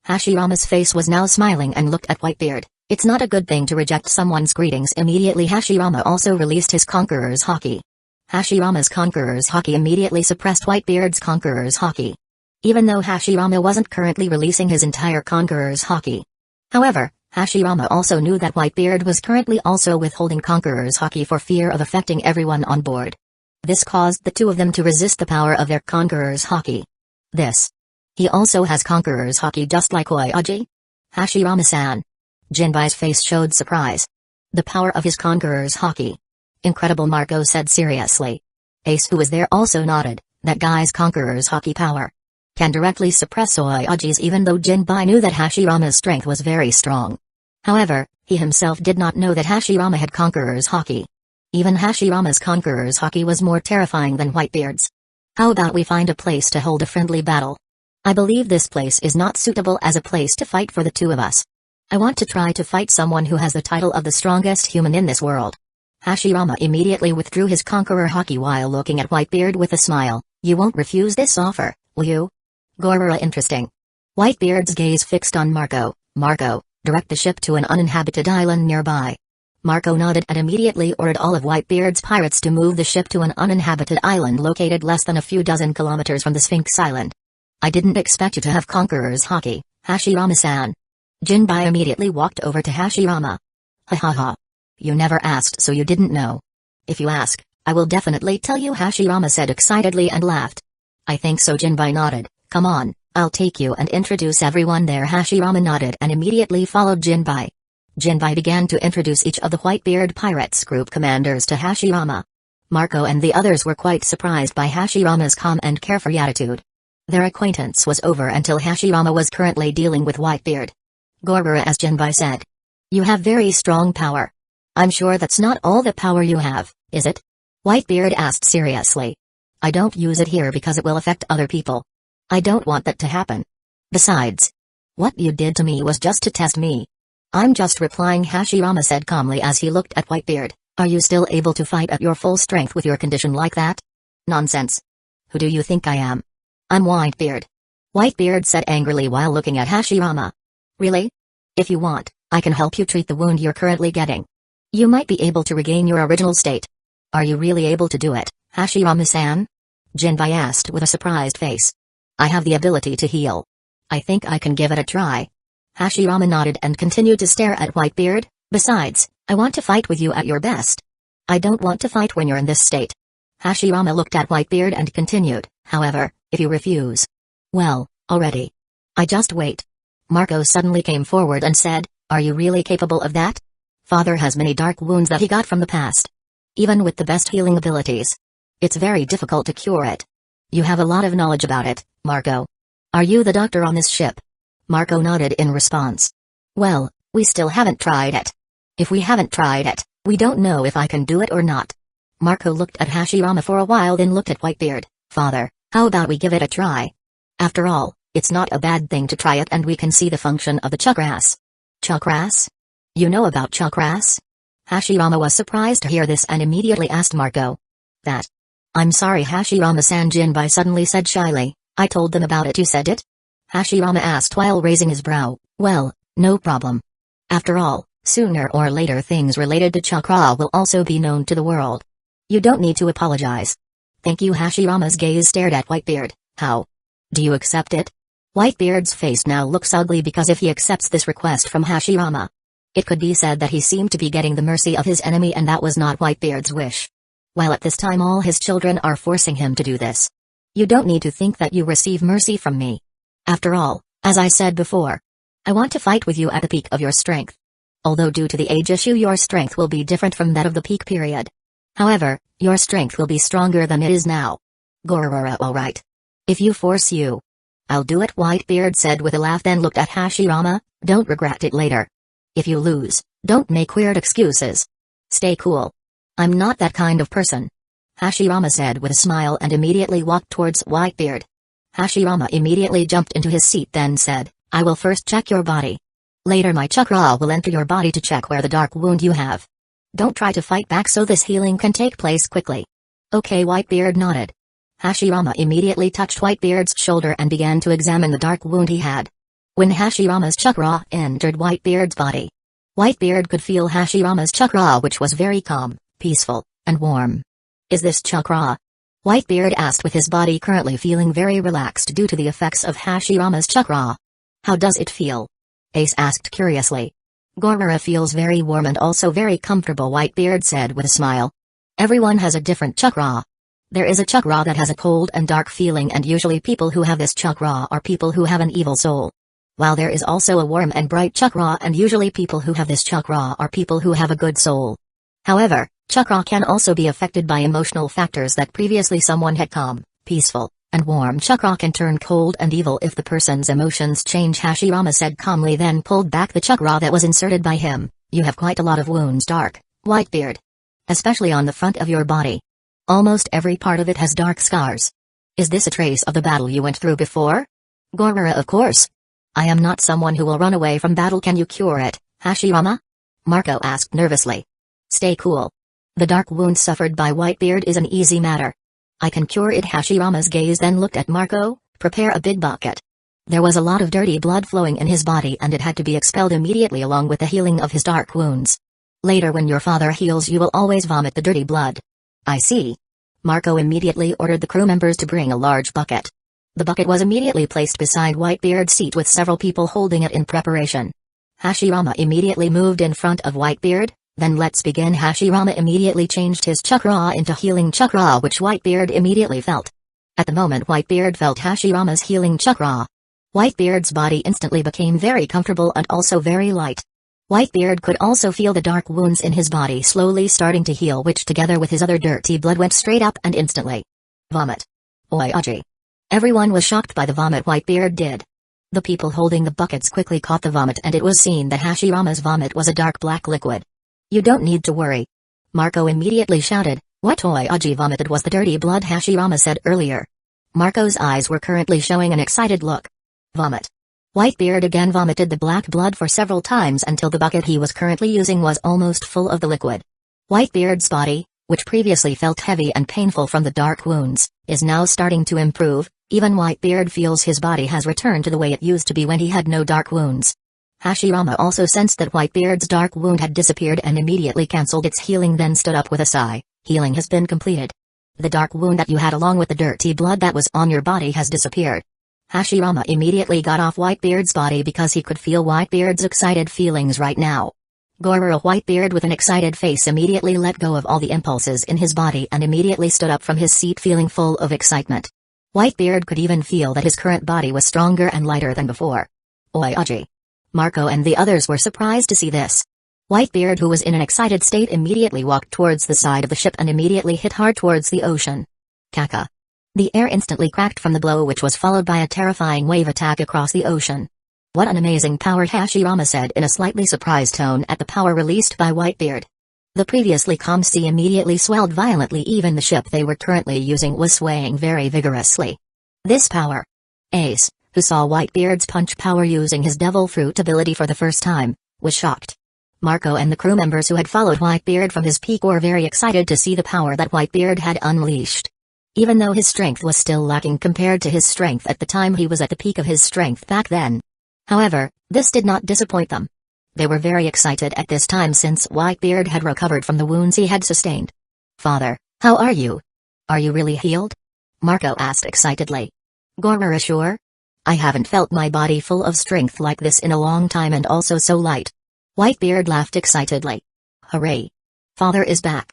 Hashirama's face was now smiling and looked at Whitebeard. It's not a good thing to reject someone's greetings. Immediately Hashirama also released his Conqueror's Haki. Hashirama's Conqueror's Haki immediately suppressed Whitebeard's Conqueror's Haki. Even though Hashirama wasn't currently releasing his entire Conqueror's Haki. However, Hashirama also knew that Whitebeard was currently also withholding Conqueror's Haki for fear of affecting everyone on board. This caused the two of them to resist the power of their Conqueror's Haki. He also has Conqueror's Haki just like Oyaji? Hashirama-san. Jinbai's face showed surprise. The power of his Conqueror's Haki. Incredible, Marco said seriously. Ace, who was there, also nodded. That guy's Conqueror's Haki power can directly suppress Oyaji's, even though Jinbai knew that Hashirama's strength was very strong. However, he himself did not know that Hashirama had Conqueror's Haki. Even Hashirama's Conqueror's Haki was more terrifying than Whitebeard's. How about we find a place to hold a friendly battle? I believe this place is not suitable as a place to fight for the two of us. I want to try to fight someone who has the title of the strongest human in this world. Hashirama immediately withdrew his Conqueror Haki while looking at Whitebeard with a smile. You won't refuse this offer, will you? Gorura, interesting. Whitebeard's gaze fixed on Marco. Marco, direct the ship to an uninhabited island nearby. Marco nodded and immediately ordered all of Whitebeard's pirates to move the ship to an uninhabited island located less than a few dozen kilometers from the Sphinx Island. I didn't expect you to have Conqueror's Haki, Hashirama-san. Jinbai immediately walked over to Hashirama. Ha ha ha. You never asked, so you didn't know. If you ask, I will definitely tell you, Hashirama said excitedly and laughed. I think so. Jinbai nodded. Come on, I'll take you and introduce everyone there. Hashirama nodded and immediately followed Jinbai. Jinbai began to introduce each of the Whitebeard Pirates group commanders to Hashirama. Marco and the others were quite surprised by Hashirama's calm and carefree attitude. Their acquaintance was over until Hashirama was currently dealing with Whitebeard. Gorura, as Jinbai said. You have very strong power. I'm sure that's not all the power you have, is it? Whitebeard asked seriously. I don't use it here because it will affect other people. I don't want that to happen. Besides, what you did to me was just to test me. I'm just replying, Hashirama said calmly as he looked at Whitebeard. Are you still able to fight at your full strength with your condition like that? Nonsense. Who do you think I am? I'm Whitebeard. Whitebeard said angrily while looking at Hashirama. Really? If you want, I can help you treat the wound you're currently getting. You might be able to regain your original state. Are you really able to do it, Hashirama-san? Jinbai asked with a surprised face. I have the ability to heal. I think I can give it a try. Hashirama nodded and continued to stare at Whitebeard. Besides, I want to fight with you at your best. I don't want to fight when you're in this state. Hashirama looked at Whitebeard and continued, however, if you refuse. Well, already. I just wait. Marco suddenly came forward and said, are you really capable of that? Father has many dark wounds that he got from the past. Even with the best healing abilities, it's very difficult to cure it. You have a lot of knowledge about it, Marco. Are you the doctor on this ship? Marco nodded in response. Well, we still haven't tried it. If we haven't tried it, we don't know if I can do it or not. Marco looked at Hashirama for a while, then looked at Whitebeard. Father, how about we give it a try? After all, it's not a bad thing to try it, and we can see the function of the chakras. Chakras? You know about chakras? Hashirama was surprised to hear this and immediately asked Marco. That. I'm sorry, Hashirama-san, Jinbai suddenly said shyly. I told them about it. You said it? Hashirama asked while raising his brow. Well, no problem. After all, sooner or later things related to chakra will also be known to the world. You don't need to apologize. Thank you. Hashirama's gaze stared at Whitebeard. How? Do you accept it? Whitebeard's face now looks ugly because if he accepts this request from Hashirama, it could be said that he seemed to be getting the mercy of his enemy, and that was not Whitebeard's wish. While at this time all his children are forcing him to do this. You don't need to think that you receive mercy from me. After all, as I said before, I want to fight with you at the peak of your strength. Although due to the age issue your strength will be different from that of the peak period. However, your strength will be stronger than it is now. Gorora, alright. If you force you. I'll do it, Whitebeard said with a laugh, then looked at Hashirama. Don't regret it later. If you lose, don't make weird excuses. Stay cool. I'm not that kind of person. Hashirama said with a smile and immediately walked towards Whitebeard. Hashirama immediately jumped into his seat, then said, I will first check your body. Later my chakra will enter your body to check where the dark wound you have. Don't try to fight back so this healing can take place quickly. Okay, Whitebeard nodded. Hashirama immediately touched Whitebeard's shoulder and began to examine the dark wound he had. When Hashirama's chakra entered Whitebeard's body, Whitebeard could feel Hashirama's chakra, which was very calm, peaceful, and warm. Is this chakra? Whitebeard asked, with his body currently feeling very relaxed due to the effects of Hashirama's chakra. How does it feel? Ace asked curiously. Gorora feels very warm and also very comfortable, Whitebeard said with a smile. Everyone has a different chakra. There is a chakra that has a cold and dark feeling, and usually people who have this chakra are people who have an evil soul. While there is also a warm and bright chakra, and usually people who have this chakra are people who have a good soul. However, chakra can also be affected by emotional factors that previously someone had calm, peaceful, and warm chakra can turn cold and evil if the person's emotions change, Hashirama said calmly, then pulled back the chakra that was inserted by him. You have quite a lot of wounds, dark, Whitebeard. Especially on the front of your body. Almost every part of it has dark scars. Is this a trace of the battle you went through before? Gorora, of course. I am not someone who will run away from battle. Can you cure it, Hashirama? Marco asked nervously. Stay cool. The dark wound suffered by Whitebeard is an easy matter. I can cure it. Hashirama's gaze then looked at Marco. Prepare a big bucket. There was a lot of dirty blood flowing in his body and it had to be expelled immediately along with the healing of his dark wounds. Later when your father heals you will always vomit the dirty blood. I see. Marco immediately ordered the crew members to bring a large bucket. The bucket was immediately placed beside Whitebeard's seat with several people holding it in preparation. Hashirama immediately moved in front of Whitebeard. Then let's begin. Hashirama immediately changed his chakra into healing chakra, which Whitebeard immediately felt. At the moment Whitebeard felt Hashirama's healing chakra, Whitebeard's body instantly became very comfortable and also very light. Whitebeard could also feel the dark wounds in his body slowly starting to heal, which together with his other dirty blood went straight up and instantly. Vomit. Oyaji. Everyone was shocked by the vomit Whitebeard did. The people holding the buckets quickly caught the vomit and it was seen that Hashirama's vomit was a dark black liquid. You don't need to worry. Marco immediately shouted. What Oyaji vomited was the dirty blood Hashirama said earlier. Marco's eyes were currently showing an excited look. Vomit. Whitebeard again vomited the black blood for several times until the bucket he was currently using was almost full of the liquid. Whitebeard's body, which previously felt heavy and painful from the dark wounds, is now starting to improve. Even Whitebeard feels his body has returned to the way it used to be when he had no dark wounds. Hashirama also sensed that Whitebeard's dark wound had disappeared and immediately cancelled its healing, then stood up with a sigh. Healing has been completed. The dark wound that you had along with the dirty blood that was on your body has disappeared. Hashirama immediately got off Whitebeard's body because he could feel Whitebeard's excited feelings right now. Gorora Whitebeard with an excited face immediately let go of all the impulses in his body and immediately stood up from his seat feeling full of excitement. Whitebeard could even feel that his current body was stronger and lighter than before. Oyaji. Marco and the others were surprised to see this. Whitebeard, who was in an excited state, immediately walked towards the side of the ship and immediately hit hard towards the ocean. Kaka. The air instantly cracked from the blow, which was followed by a terrifying wave attack across the ocean. What an amazing power, Hashirama said in a slightly surprised tone at the power released by Whitebeard. The previously calm sea immediately swelled violently, even the ship they were currently using was swaying very vigorously. This power. Ace, who saw Whitebeard's punch power using his devil fruit ability for the first time, was shocked. Marco and the crew members who had followed Whitebeard from his peak were very excited to see the power that Whitebeard had unleashed. Even though his strength was still lacking compared to his strength at the time he was at the peak of his strength back then. However, this did not disappoint them. They were very excited at this time since Whitebeard had recovered from the wounds he had sustained. Father, how are you? Are you really healed? Marco asked excitedly. Gorora, sure? I haven't felt my body full of strength like this in a long time and also so light. Whitebeard laughed excitedly. Hooray! Father is back.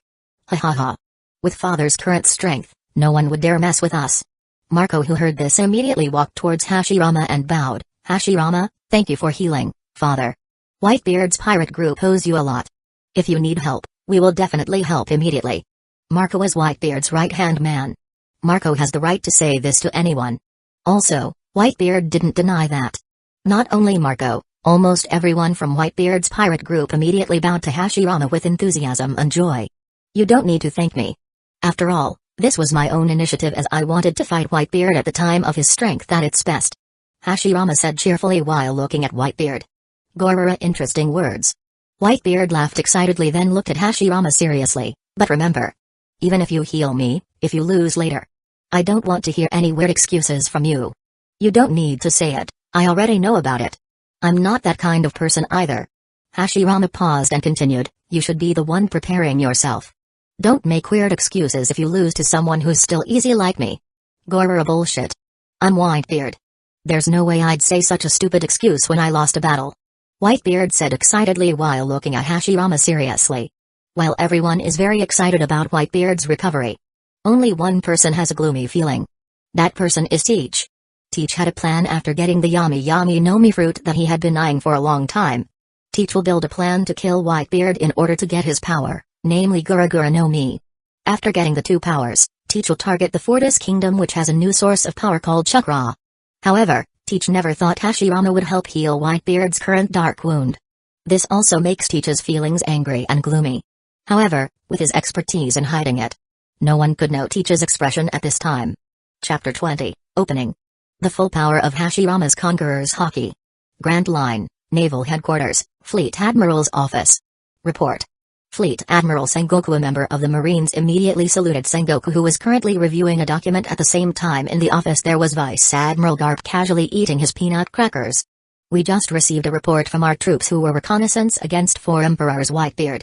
Ha ha ha. With Father's current strength, no one would dare mess with us. Marco, who heard this, immediately walked towards Hashirama and bowed. Hashirama, thank you for healing, Father. Whitebeard's pirate group owes you a lot. If you need help, we will definitely help immediately. Marco is Whitebeard's right-hand man. Marco has the right to say this to anyone. Also, Whitebeard didn't deny that. Not only Marco, almost everyone from Whitebeard's pirate group immediately bowed to Hashirama with enthusiasm and joy. You don't need to thank me. After all, this was my own initiative as I wanted to fight Whitebeard at the time of his strength at its best. Hashirama said cheerfully while looking at Whitebeard. Gorara, interesting words. Whitebeard laughed excitedly then looked at Hashirama seriously, but remember. Even if you heal me, if you lose later. I don't want to hear any weird excuses from you. You don't need to say it, I already know about it. I'm not that kind of person either. Hashirama paused and continued, you should be the one preparing yourself. Don't make weird excuses if you lose to someone who's still easy like me. Gorara, bullshit. I'm Whitebeard. There's no way I'd say such a stupid excuse when I lost a battle. Whitebeard said excitedly while looking at Hashirama seriously. While everyone is very excited about Whitebeard's recovery, only one person has a gloomy feeling. That person is Teach. Teach had a plan after getting the Yami Yami no Mi fruit that he had been eyeing for a long time. Teach will build a plan to kill Whitebeard in order to get his power, namely Gura Gura no Mi. After getting the two powers, Teach will target the Fortis Kingdom, which has a new source of power called Chakra. However, Teach never thought Hashirama would help heal Whitebeard's current dark wound. This also makes Teach's feelings angry and gloomy. However, with his expertise in hiding it, no one could know Teach's expression at this time. Chapter 20, Opening. The full power of Hashirama's Conqueror's Haki. Grand Line, Naval Headquarters, Fleet Admiral's Office. Report. Fleet Admiral Sengoku, a member of the Marines, immediately saluted Sengoku, who was currently reviewing a document. At the same time in the office there was Vice Admiral Garp casually eating his peanut crackers. We just received a report from our troops who were reconnaissance against 4 Emperor's Whitebeard.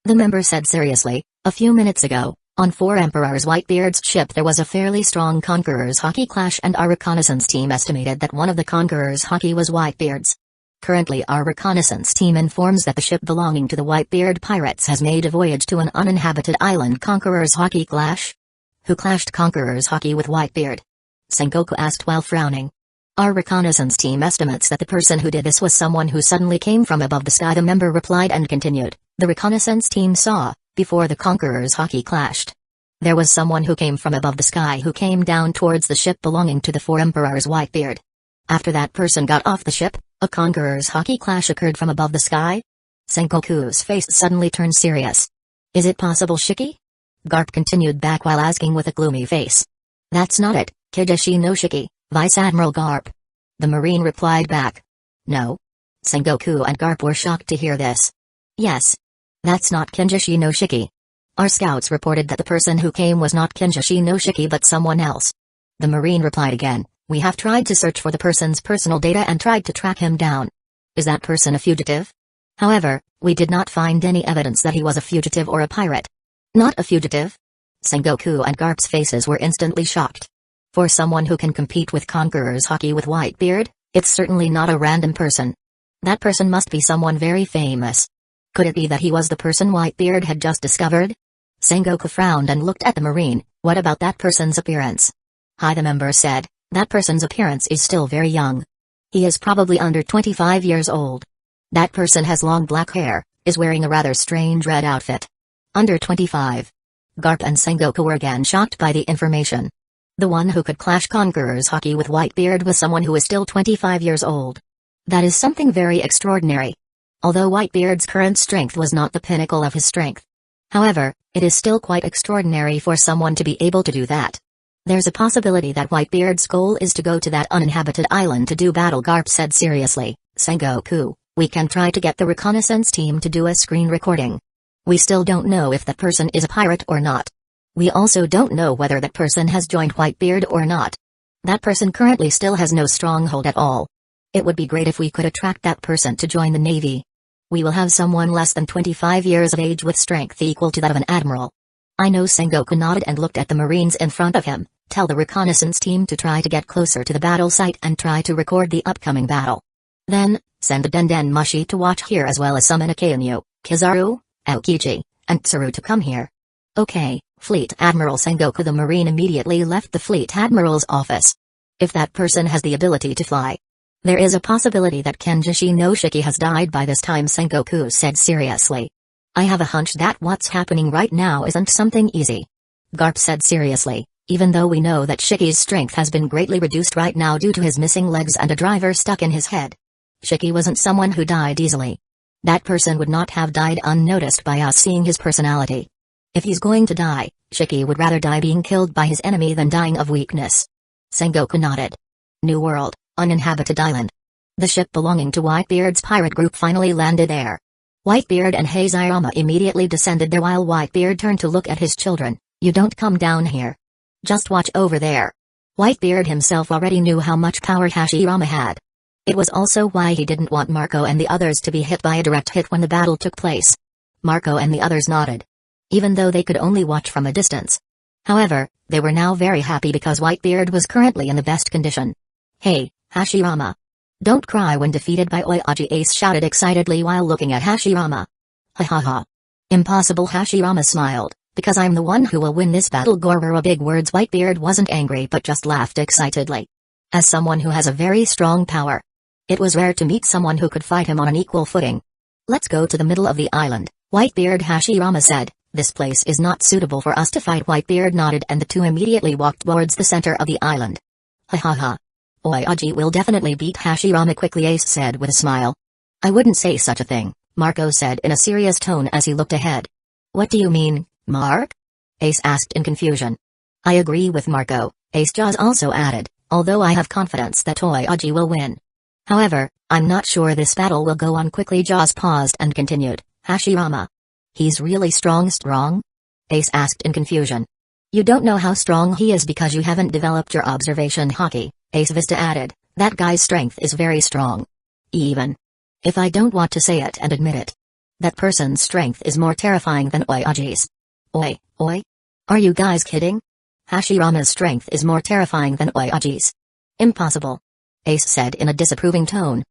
The member said seriously, a few minutes ago, on 4 Emperor's Whitebeard's ship there was a fairly strong Conqueror's Haki clash, and our reconnaissance team estimated that one of the Conqueror's Haki was Whitebeard's. Currently our reconnaissance team informs that the ship belonging to the Whitebeard pirates has made a voyage to an uninhabited island. Conqueror's Haki clash? Who clashed Conqueror's Haki with Whitebeard? Sengoku asked while frowning. Our reconnaissance team estimates that the person who did this was someone who suddenly came from above the sky, the member replied and continued. The reconnaissance team saw, before the Conqueror's Haki clashed, there was someone who came from above the sky who came down towards the ship belonging to the 4 Emperor's Whitebeard. After that person got off the ship, a Conqueror's Haki clash occurred from above the sky? Sengoku's face suddenly turned serious. Is it possible, Shiki? Garp continued back while asking with a gloomy face. That's not it, Kijeshi no Shiki, Vice Admiral Garp. The Marine replied back. No. Sengoku and Garp were shocked to hear this. Yes. That's not Kinjeshi no Shiki. Our scouts reported that the person who came was not Kinjeshi no Shiki but someone else. The Marine replied again. We have tried to search for the person's personal data and tried to track him down. Is that person a fugitive? However, we did not find any evidence that he was a fugitive or a pirate. Not a fugitive? Sengoku and Garp's faces were instantly shocked. For someone who can compete with Conqueror's Haki with Whitebeard, it's certainly not a random person. That person must be someone very famous. Could it be that he was the person Whitebeard had just discovered? Sengoku frowned and looked at the Marine. What about that person's appearance? Hi, the member said. That person's appearance is still very young. He is probably under 25 years old. That person has long black hair, is wearing a rather strange red outfit. Under 25. Garp and Sengoku were again shocked by the information. The one who could clash Conqueror's Haki with Whitebeard was someone who is still 25 years old. That is something very extraordinary. Although Whitebeard's current strength was not the pinnacle of his strength. However, it is still quite extraordinary for someone to be able to do that. There's a possibility that Whitebeard's goal is to go to that uninhabited island to do battle, Garp said seriously. Sengoku, we can try to get the reconnaissance team to do a screen recording. We still don't know if that person is a pirate or not. We also don't know whether that person has joined Whitebeard or not. That person currently still has no stronghold at all. It would be great if we could attract that person to join the Navy. We will have someone less than 25 years of age with strength equal to that of an admiral. I know. Sengoku nodded and looked at the Marines in front of him. Tell the reconnaissance team to try to get closer to the battle site and try to record the upcoming battle. Then, send the Denden Mushi to watch here as well as summon Akainu, Kizaru, Aokiji, and Tsuru to come here. Okay, Fleet Admiral Sengoku. The Marine immediately left the Fleet Admiral's office. If that person has the ability to fly, There is a possibility that Kenjishi no Shiki has died by this time, Sengoku said seriously. I have a hunch that what's happening right now isn't something easy. Garp said seriously, even though we know that Shiki's strength has been greatly reduced right now due to his missing legs and a driver stuck in his head. Shiki wasn't someone who died easily. That person would not have died unnoticed by us seeing his personality. If he's going to die, Shiki would rather die being killed by his enemy than dying of weakness. Sengoku nodded. New world, uninhabited island. The ship belonging to Whitebeard's pirate group finally landed there. Whitebeard and Hazirama immediately descended there while Whitebeard turned to look at his children. You don't come down here. Just watch over there. Whitebeard himself already knew how much power Hashirama had. It was also why he didn't want Marco and the others to be hit by a direct hit when the battle took place. Marco and the others nodded. Even though they could only watch from a distance. However, they were now very happy because Whitebeard was currently in the best condition. Hey, Hashirama. Don't cry when defeated by Oyaji, Ace shouted excitedly while looking at Hashirama. Ha ha ha. Impossible, Hashirama smiled, because I'm the one who will win this battle. Gorora big words. Whitebeard wasn't angry but just laughed excitedly. As someone who has a very strong power. It was rare to meet someone who could fight him on an equal footing. Let's go to the middle of the island, Whitebeard, Hashirama said. This place is not suitable for us to fight. Whitebeard nodded and the two immediately walked towards the center of the island. Ha ha ha. Oyaji will definitely beat Hashirama quickly, Ace said with a smile. I wouldn't say such a thing, Marco said in a serious tone as he looked ahead. What do you mean, Mark? Ace asked in confusion. I agree with Marco, Ace Jaws also added, although I have confidence that Oyaji will win. However, I'm not sure this battle will go on quickly. Jaws paused and continued, Hashirama. He's really strong? Ace asked in confusion. You don't know how strong he is because you haven't developed your observation haki, Ace Vista added. That guy's strength is very strong. Even if I don't want to say it and admit it, that person's strength is more terrifying than Oyaji's. Oi. Are you guys kidding? Hashirama's strength is more terrifying than Oyaji's. Impossible, Ace said in a disapproving tone.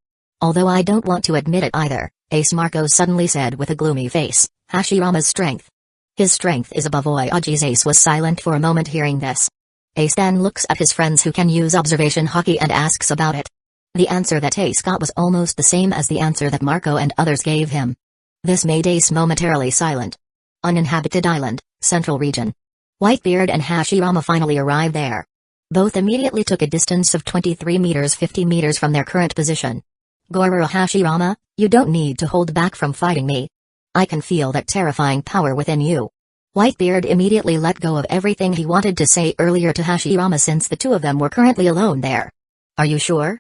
Although I don't want to admit it either, Ace, Marco suddenly said with a gloomy face. Hashirama's strength. His strength is above Oyaji's. Ace was silent for a moment hearing this. Ace then looks at his friends who can use observation haki and asks about it. The answer that Ace got was almost the same as the answer that Marco and others gave him. This made Ace momentarily silent. Uninhabited island, central region. Whitebeard and Hashirama finally arrived there. Both immediately took a distance of 23 meters 50 meters from their current position. Gorora, Hashirama, you don't need to hold back from fighting me. I can feel that terrifying power within you. Whitebeard immediately let go of everything he wanted to say earlier to Hashirama since the two of them were currently alone there. Are you sure?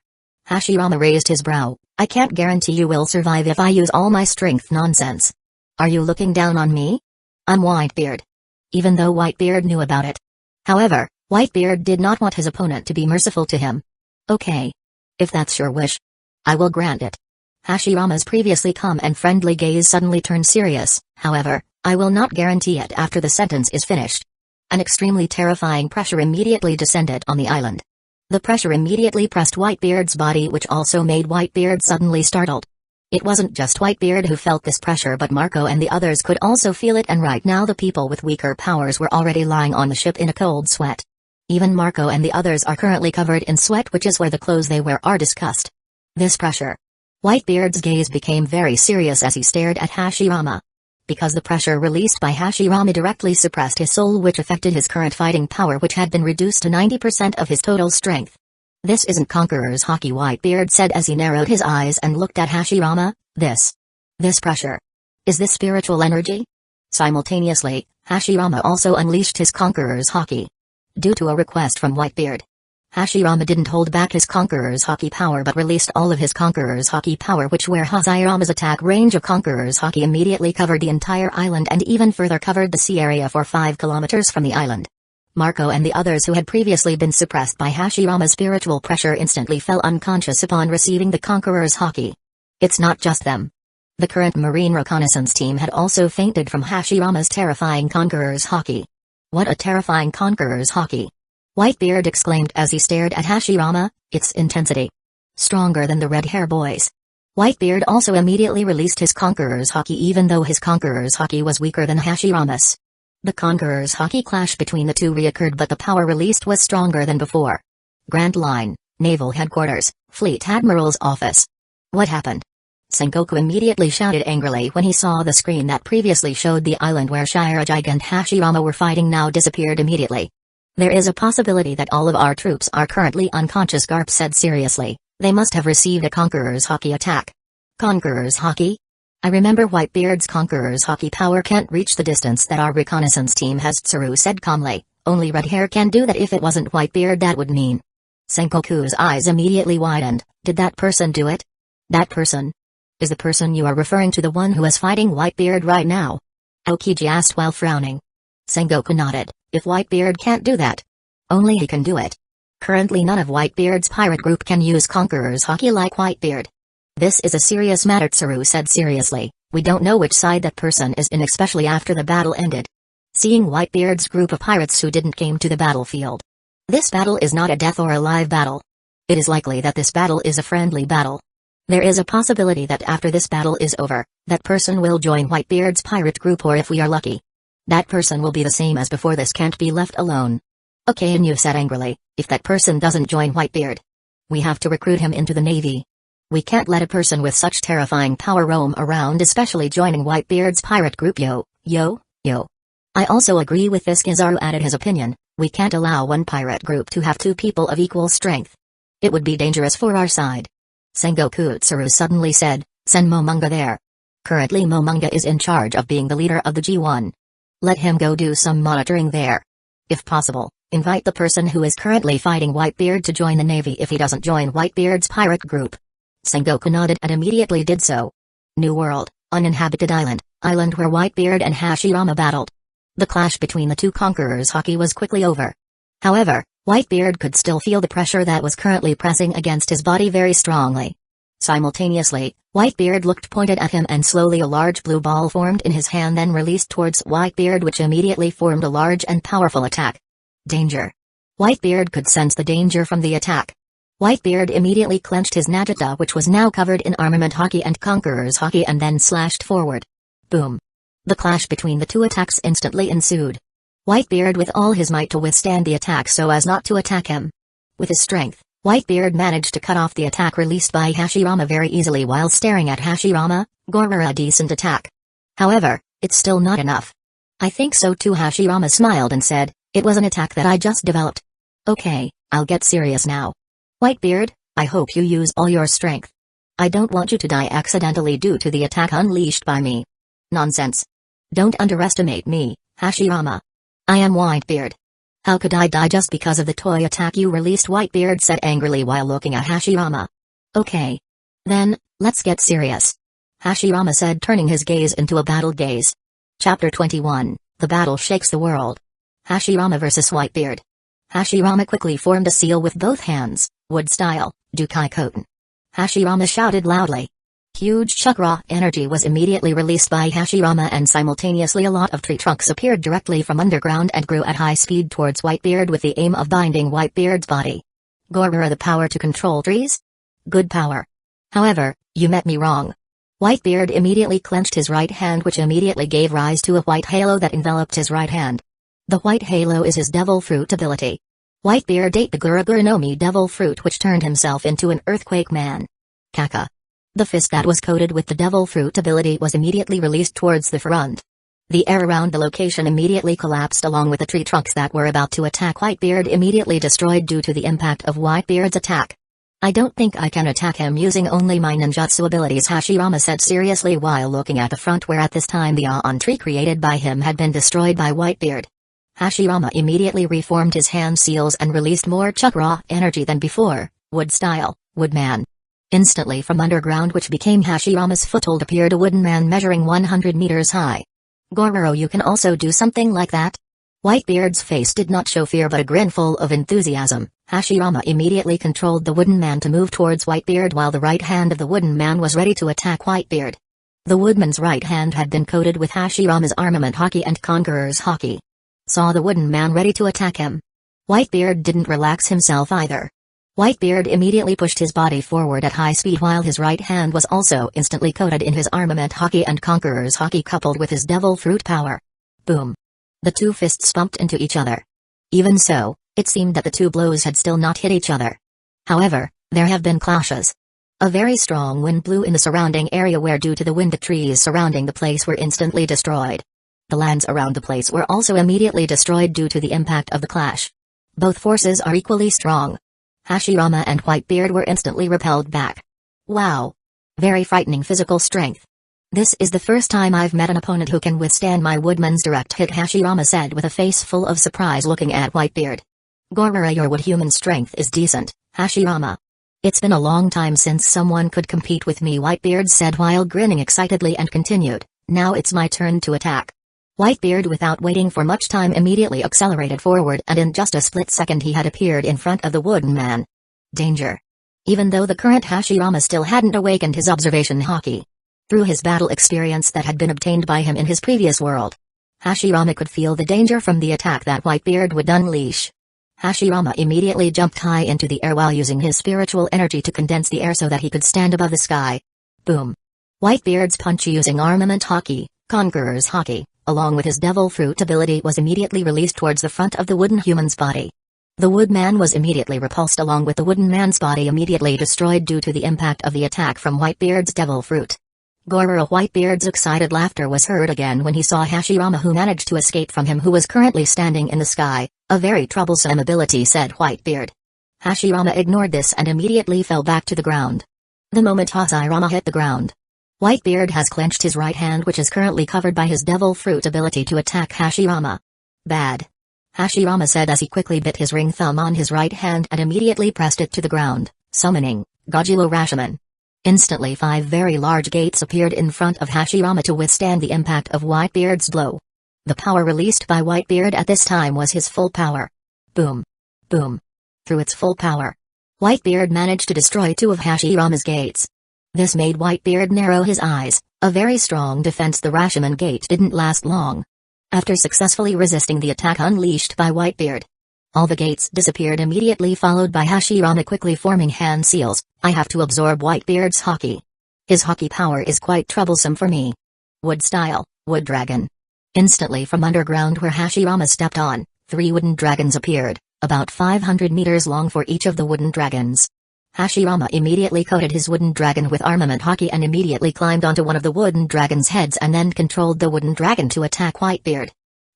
Hashirama raised his brow. I can't guarantee you will survive if I use all my strength. Nonsense. Are you looking down on me? I'm Whitebeard. Even though Whitebeard knew about it. However, Whitebeard did not want his opponent to be merciful to him. Okay. If that's your wish, I will grant it. Hashirama's previously calm and friendly gaze suddenly turned serious. However, I will not guarantee it after the sentence is finished. An extremely terrifying pressure immediately descended on the island. The pressure immediately pressed Whitebeard's body, which also made Whitebeard suddenly startled. It wasn't just Whitebeard who felt this pressure, but Marco and the others could also feel it, and right now the people with weaker powers were already lying on the ship in a cold sweat. Even Marco and the others are currently covered in sweat, which is where the clothes they wear are discussed. This pressure. Whitebeard's gaze became very serious as he stared at Hashirama. Because the pressure released by Hashirama directly suppressed his soul, which affected his current fighting power, which had been reduced to 90% of his total strength. This isn't Conqueror's Haki, Whitebeard said as he narrowed his eyes and looked at Hashirama. This pressure. Is this spiritual energy? Simultaneously, Hashirama also unleashed his Conqueror's Haki. Due to a request from Whitebeard, Hashirama didn't hold back his Conqueror's Haki power but released all of his Conqueror's Haki power, which where Hashirama's attack range of Conqueror's Haki immediately covered the entire island and even further covered the sea area for 5 kilometers from the island. Marco and the others who had previously been suppressed by Hashirama's spiritual pressure instantly fell unconscious upon receiving the Conqueror's Haki. It's not just them. The current Marine reconnaissance team had also fainted from Hashirama's terrifying Conqueror's Haki. What a terrifying Conqueror's Haki! Whitebeard exclaimed as he stared at Hashirama, its intensity. Stronger than the Red Hair Boys. Whitebeard also immediately released his Conqueror's Haki, even though his Conqueror's Haki was weaker than Hashirama's. The Conqueror's Haki clash between the two reoccurred, but the power released was stronger than before. Grand Line, Naval Headquarters, Fleet Admiral's office. What happened? Sengoku immediately shouted angrily when he saw the screen that previously showed the island where Shirajig and Hashirama were fighting now disappeared immediately. There is a possibility that all of our troops are currently unconscious, Garp said seriously. They must have received a Conqueror's Haki attack. Conqueror's Haki? I remember Whitebeard's Conqueror's Haki power can't reach the distance that our reconnaissance team has, Tsuru said calmly. Only Red Hair can do that. If it wasn't Whitebeard, that would mean. Sengoku's eyes immediately widened. Did that person do it? That person? Is the person you are referring to the one who is fighting Whitebeard right now? Aokiji asked while frowning. Sengoku nodded. If Whitebeard can't do that, only he can do it. Currently none of Whitebeard's pirate group can use Conqueror's Haki like Whitebeard. This is a serious matter, Tsuru said seriously. We don't know which side that person is in, especially after the battle ended. Seeing Whitebeard's group of pirates who didn't came to the battlefield. This battle is not a death or alive battle. It is likely that this battle is a friendly battle. There is a possibility that after this battle is over, that person will join Whitebeard's pirate group, or if we are lucky, that person will be the same as before. This can't be left alone. Okay, and you said angrily, if that person doesn't join Whitebeard, we have to recruit him into the Navy. We can't let a person with such terrifying power roam around, especially joining Whitebeard's pirate group. Yo. I also agree with this, Kizaru added his opinion. We can't allow one pirate group to have two people of equal strength. It would be dangerous for our side. Sengoku Tsuru suddenly said, send Momonga there. Currently Momonga is in charge of being the leader of the G1. Let him go do some monitoring there. If possible, invite the person who is currently fighting Whitebeard to join the Navy if he doesn't join Whitebeard's pirate group. Sengoku nodded and immediately did so. New World, uninhabited island where Whitebeard and Hashirama battled. The clash between the two Conquerors Haki was quickly over. However, Whitebeard could still feel the pressure that was currently pressing against his body very strongly. Simultaneously, Whitebeard looked pointed at him and slowly a large blue ball formed in his hand, then released towards Whitebeard, which immediately formed a large and powerful attack. Danger. Whitebeard could sense the danger from the attack. Whitebeard immediately clenched his Nagata, which was now covered in armament Haki and Conqueror's Haki, and then slashed forward. Boom. The clash between the two attacks instantly ensued. Whitebeard with all his might to withstand the attack so as not to attack him. With his strength, Whitebeard managed to cut off the attack released by Hashirama very easily while staring at Hashirama. Gormura, a decent attack. However, it's still not enough. I think so too, Hashirama smiled and said, it was an attack that I just developed. Okay, I'll get serious now. Whitebeard, I hope you use all your strength. I don't want you to die accidentally due to the attack unleashed by me. Nonsense. Don't underestimate me, Hashirama. I am Whitebeard. How could I die just because of the toy attack you released? Whitebeard said angrily while looking at Hashirama. Okay. Then, let's get serious. Hashirama said, turning his gaze into a battle gaze. Chapter 21, The Battle Shakes the World. Hashirama vs. Whitebeard. Hashirama quickly formed a seal with both hands, wood style, Dukai Koten. Hashirama shouted loudly. Huge chakra energy was immediately released by Hashirama, and simultaneously a lot of tree trunks appeared directly from underground and grew at high speed towards Whitebeard with the aim of binding Whitebeard's body. Gormura, the power to control trees? Good power. However, you met me wrong. Whitebeard immediately clenched his right hand, which immediately gave rise to a white halo that enveloped his right hand. The white halo is his devil fruit ability. Whitebeard ate the Guruguru no Mi devil fruit, which turned himself into an earthquake man. Kaka. The fist that was coated with the devil fruit ability was immediately released towards the front. The air around the location immediately collapsed along with the tree trunks that were about to attack Whitebeard, immediately destroyed due to the impact of Whitebeard's attack. I don't think I can attack him using only my ninjutsu abilities, Hashirama said seriously while looking at the front, where at this time the Aon tree created by him had been destroyed by Whitebeard. Hashirama immediately reformed his hand seals and released more chakra energy than before, wood style, woodman. Instantly from underground, which became Hashirama's foothold, appeared a wooden man measuring 100 meters high. Gormuro, you can also do something like that? Whitebeard's face did not show fear but a grin full of enthusiasm. Hashirama immediately controlled the wooden man to move towards Whitebeard while the right hand of the wooden man was ready to attack Whitebeard. The woodman's right hand had been coated with Hashirama's armament Haki and Conqueror's Haki. Saw the wooden man ready to attack him. Whitebeard didn't relax himself either. Whitebeard immediately pushed his body forward at high speed while his right hand was also instantly coated in his armament Haki and Conqueror's Haki, coupled with his devil fruit power. Boom. The two fists bumped into each other. Even so, it seemed that the two blows had still not hit each other. However, there have been clashes. A very strong wind blew in the surrounding area where due to the wind the trees surrounding the place were instantly destroyed. The lands around the place were also immediately destroyed due to the impact of the clash. Both forces are equally strong. Hashirama and Whitebeard were instantly repelled back. Wow! Very frightening physical strength. This is the first time I've met an opponent who can withstand my woodman's direct hit, Hashirama said with a face full of surprise looking at Whitebeard. Gorara, your wood human strength is decent, Hashirama. It's been a long time since someone could compete with me, Whitebeard said while grinning excitedly and continued, now it's my turn to attack. Whitebeard, without waiting for much time, immediately accelerated forward and in just a split second he had appeared in front of the wooden man. Danger. Even though the current Hashirama still hadn't awakened his observation haki. Through his battle experience that had been obtained by him in his previous world, Hashirama could feel the danger from the attack that Whitebeard would unleash. Hashirama immediately jumped high into the air while using his spiritual energy to condense the air so that he could stand above the sky. Boom. Whitebeard's punch using armament haki, Conqueror's haki, along with his devil fruit ability was immediately released towards the front of the wooden human's body. The woodman was immediately repulsed along with the wooden man's body immediately destroyed due to the impact of the attack from Whitebeard's devil fruit. Gorara, Whitebeard's excited laughter was heard again when he saw Hashirama, who managed to escape from him, who was currently standing in the sky. A very troublesome ability, said Whitebeard. Hashirama ignored this and immediately fell back to the ground. The moment Hashirama hit the ground, Whitebeard has clenched his right hand, which is currently covered by his devil fruit ability, to attack Hashirama. Bad. Hashirama said as he quickly bit his ring thumb on his right hand and immediately pressed it to the ground, summoning Gojiro Rashomon. Instantly 5 very large gates appeared in front of Hashirama to withstand the impact of Whitebeard's blow. The power released by Whitebeard at this time was his full power. Boom. Boom. Through its full power, Whitebeard managed to destroy 2 of Hashirama's gates. This made Whitebeard narrow his eyes. A very strong defense. The Rashomon gate didn't last long. After successfully resisting the attack unleashed by Whitebeard, all the gates disappeared immediately, followed by Hashirama quickly forming hand seals. I have to absorb Whitebeard's haki. His haki power is quite troublesome for me. Wood style, wood dragon. Instantly from underground where Hashirama stepped on, 3 wooden dragons appeared, about 500 meters long for each of the wooden dragons. Hashirama immediately coated his wooden dragon with armament haki and immediately climbed onto one of the wooden dragon's heads and then controlled the wooden dragon to attack Whitebeard.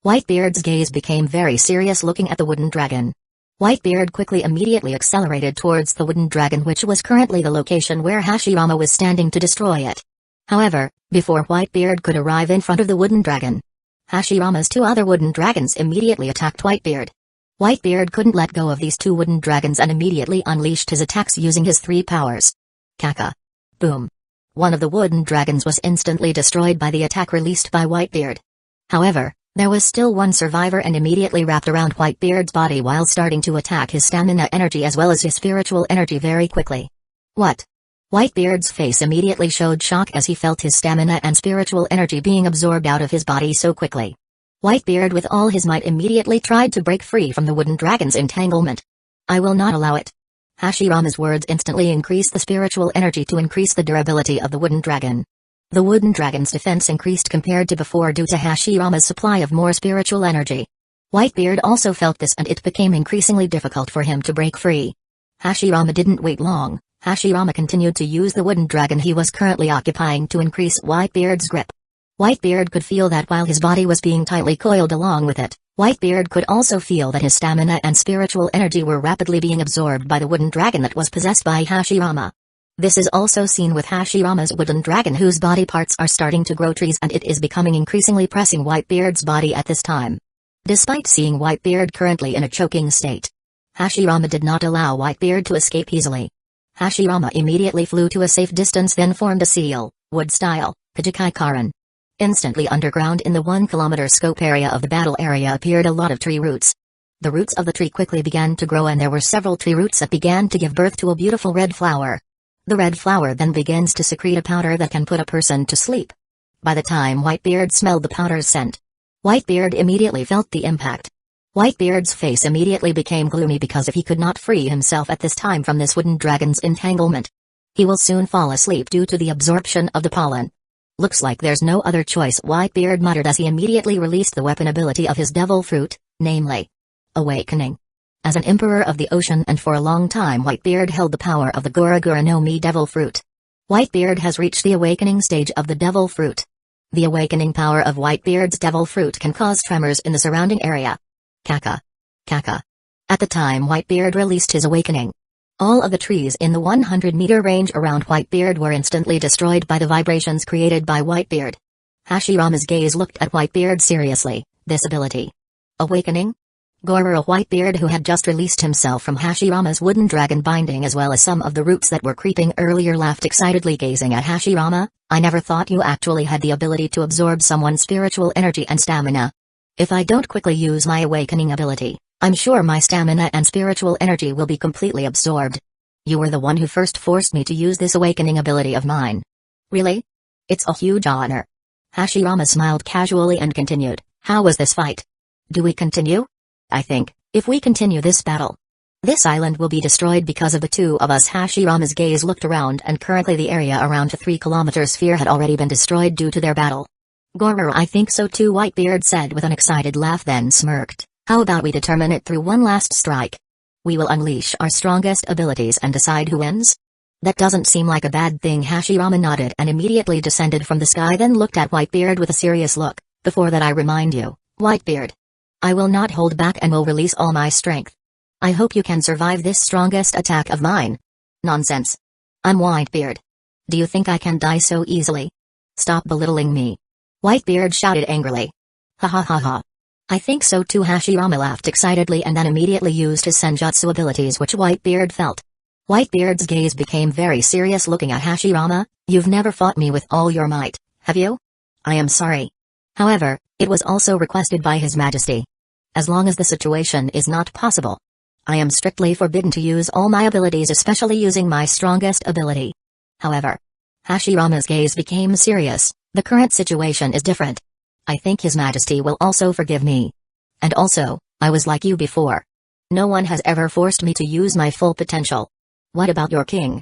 Whitebeard's gaze became very serious looking at the wooden dragon. Whitebeard quickly immediately accelerated towards the wooden dragon, which was currently the location where Hashirama was standing, to destroy it. However, before Whitebeard could arrive in front of the wooden dragon, Hashirama's 2 other wooden dragons immediately attacked Whitebeard. Whitebeard couldn't let go of these 2 wooden dragons and immediately unleashed his attacks using his 3 powers. Kaka. Boom. One of the wooden dragons was instantly destroyed by the attack released by Whitebeard. However, there was still one survivor and immediately wrapped around Whitebeard's body while starting to attack his stamina energy as well as his spiritual energy very quickly. What? Whitebeard's face immediately showed shock as he felt his stamina and spiritual energy being absorbed out of his body so quickly. Whitebeard with all his might immediately tried to break free from the wooden dragon's entanglement. I will not allow it. Hashirama's words instantly increased the spiritual energy to increase the durability of the wooden dragon. The wooden dragon's defense increased compared to before due to Hashirama's supply of more spiritual energy. Whitebeard also felt this and it became increasingly difficult for him to break free. Hashirama didn't wait long. Hashirama continued to use the wooden dragon he was currently occupying to increase Whitebeard's grip. Whitebeard could feel that while his body was being tightly coiled along with it, Whitebeard could also feel that his stamina and spiritual energy were rapidly being absorbed by the wooden dragon that was possessed by Hashirama. This is also seen with Hashirama's wooden dragon, whose body parts are starting to grow trees, and it is becoming increasingly pressing Whitebeard's body at this time. Despite seeing Whitebeard currently in a choking state, Hashirama did not allow Whitebeard to escape easily. Hashirama immediately flew to a safe distance, then formed a seal, wood style, Kajikai Karan. Instantly underground in the 1 kilometer scope area of the battle area appeared a lot of tree roots. The roots of the tree quickly began to grow and there were several tree roots that began to give birth to a beautiful red flower. The red flower then begins to secrete a powder that can put a person to sleep. By the time Whitebeard smelled the powder's scent, Whitebeard immediately felt the impact. Whitebeard's face immediately became gloomy because if he could not free himself at this time from this wooden dragon's entanglement, he will soon fall asleep due to the absorption of the pollen. Looks like there's no other choice, Whitebeard muttered as he immediately released the weapon ability of his devil fruit, namely Awakening. as an emperor of the ocean, and for a long time Whitebeard held the power of the Gura Gura no Mi Devil Fruit. Whitebeard has reached the awakening stage of the Devil Fruit. The awakening power of Whitebeard's Devil Fruit can cause tremors in the surrounding area. Kaka. Kaka. At the time Whitebeard released his awakening, all of the trees in the 100-meter range around Whitebeard were instantly destroyed by the vibrations created by Whitebeard. Hashirama's gaze looked at Whitebeard seriously. This ability. Awakening? Goro Whitebeard, who had just released himself from Hashirama's wooden dragon binding as well as some of the roots that were creeping earlier, laughed excitedly, gazing at Hashirama. I never thought you actually had the ability to absorb someone's spiritual energy and stamina. If I don't quickly use my awakening ability, I'm sure my stamina and spiritual energy will be completely absorbed. You were the one who first forced me to use this awakening ability of mine. Really? It's a huge honor. Hashirama smiled casually and continued, how was this fight? Do we continue? I think, if we continue this battle, this island will be destroyed because of the two of us. Hashirama's gaze looked around, and currently the area around the 3-kilometer sphere had already been destroyed due to their battle. Goro, I think so too, Whitebeard said with an excited laugh, then smirked. How about we determine it through one last strike? We will unleash our strongest abilities and decide who wins? That doesn't seem like a bad thing. Hashirama nodded and immediately descended from the sky, then looked at Whitebeard with a serious look. Before that, I remind you, Whitebeard, I will not hold back and will release all my strength. I hope you can survive this strongest attack of mine. Nonsense. I'm Whitebeard. Do you think I can die so easily? Stop belittling me. Whitebeard shouted angrily. Ha ha ha ha. I think so too. Hashirama laughed excitedly and then immediately used his senjutsu abilities, which Whitebeard felt. Whitebeard's gaze became very serious, looking at Hashirama. You've never fought me with all your might, have you? I am sorry. However, it was also requested by His Majesty. As long as the situation is not possible, I am strictly forbidden to use all my abilities, especially using my strongest ability. However, Hashirama's gaze became serious. The current situation is different. I think His Majesty will also forgive me. And also, I was like you before. No one has ever forced me to use my full potential. What about your king?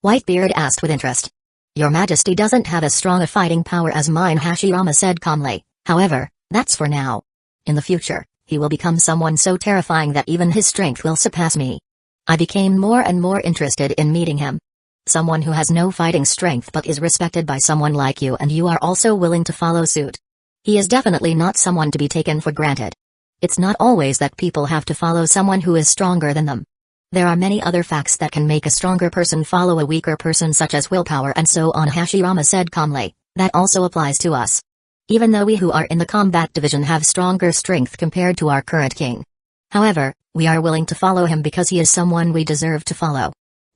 Whitebeard asked with interest. Your Majesty doesn't have as strong a fighting power as mine, Hashirama said calmly. However, that's for now. In the future, he will become someone so terrifying that even his strength will surpass me. I became more and more interested in meeting him. Someone who has no fighting strength but is respected by someone like you, and you are also willing to follow suit. He is definitely not someone to be taken for granted. It's not always that people have to follow someone who is stronger than them. There are many other facts that can make a stronger person follow a weaker person, such as willpower and so on, Hashirama said calmly. That also applies to us. Even though we who are in the combat division have stronger strength compared to our current king. However, we are willing to follow him because he is someone we deserve to follow.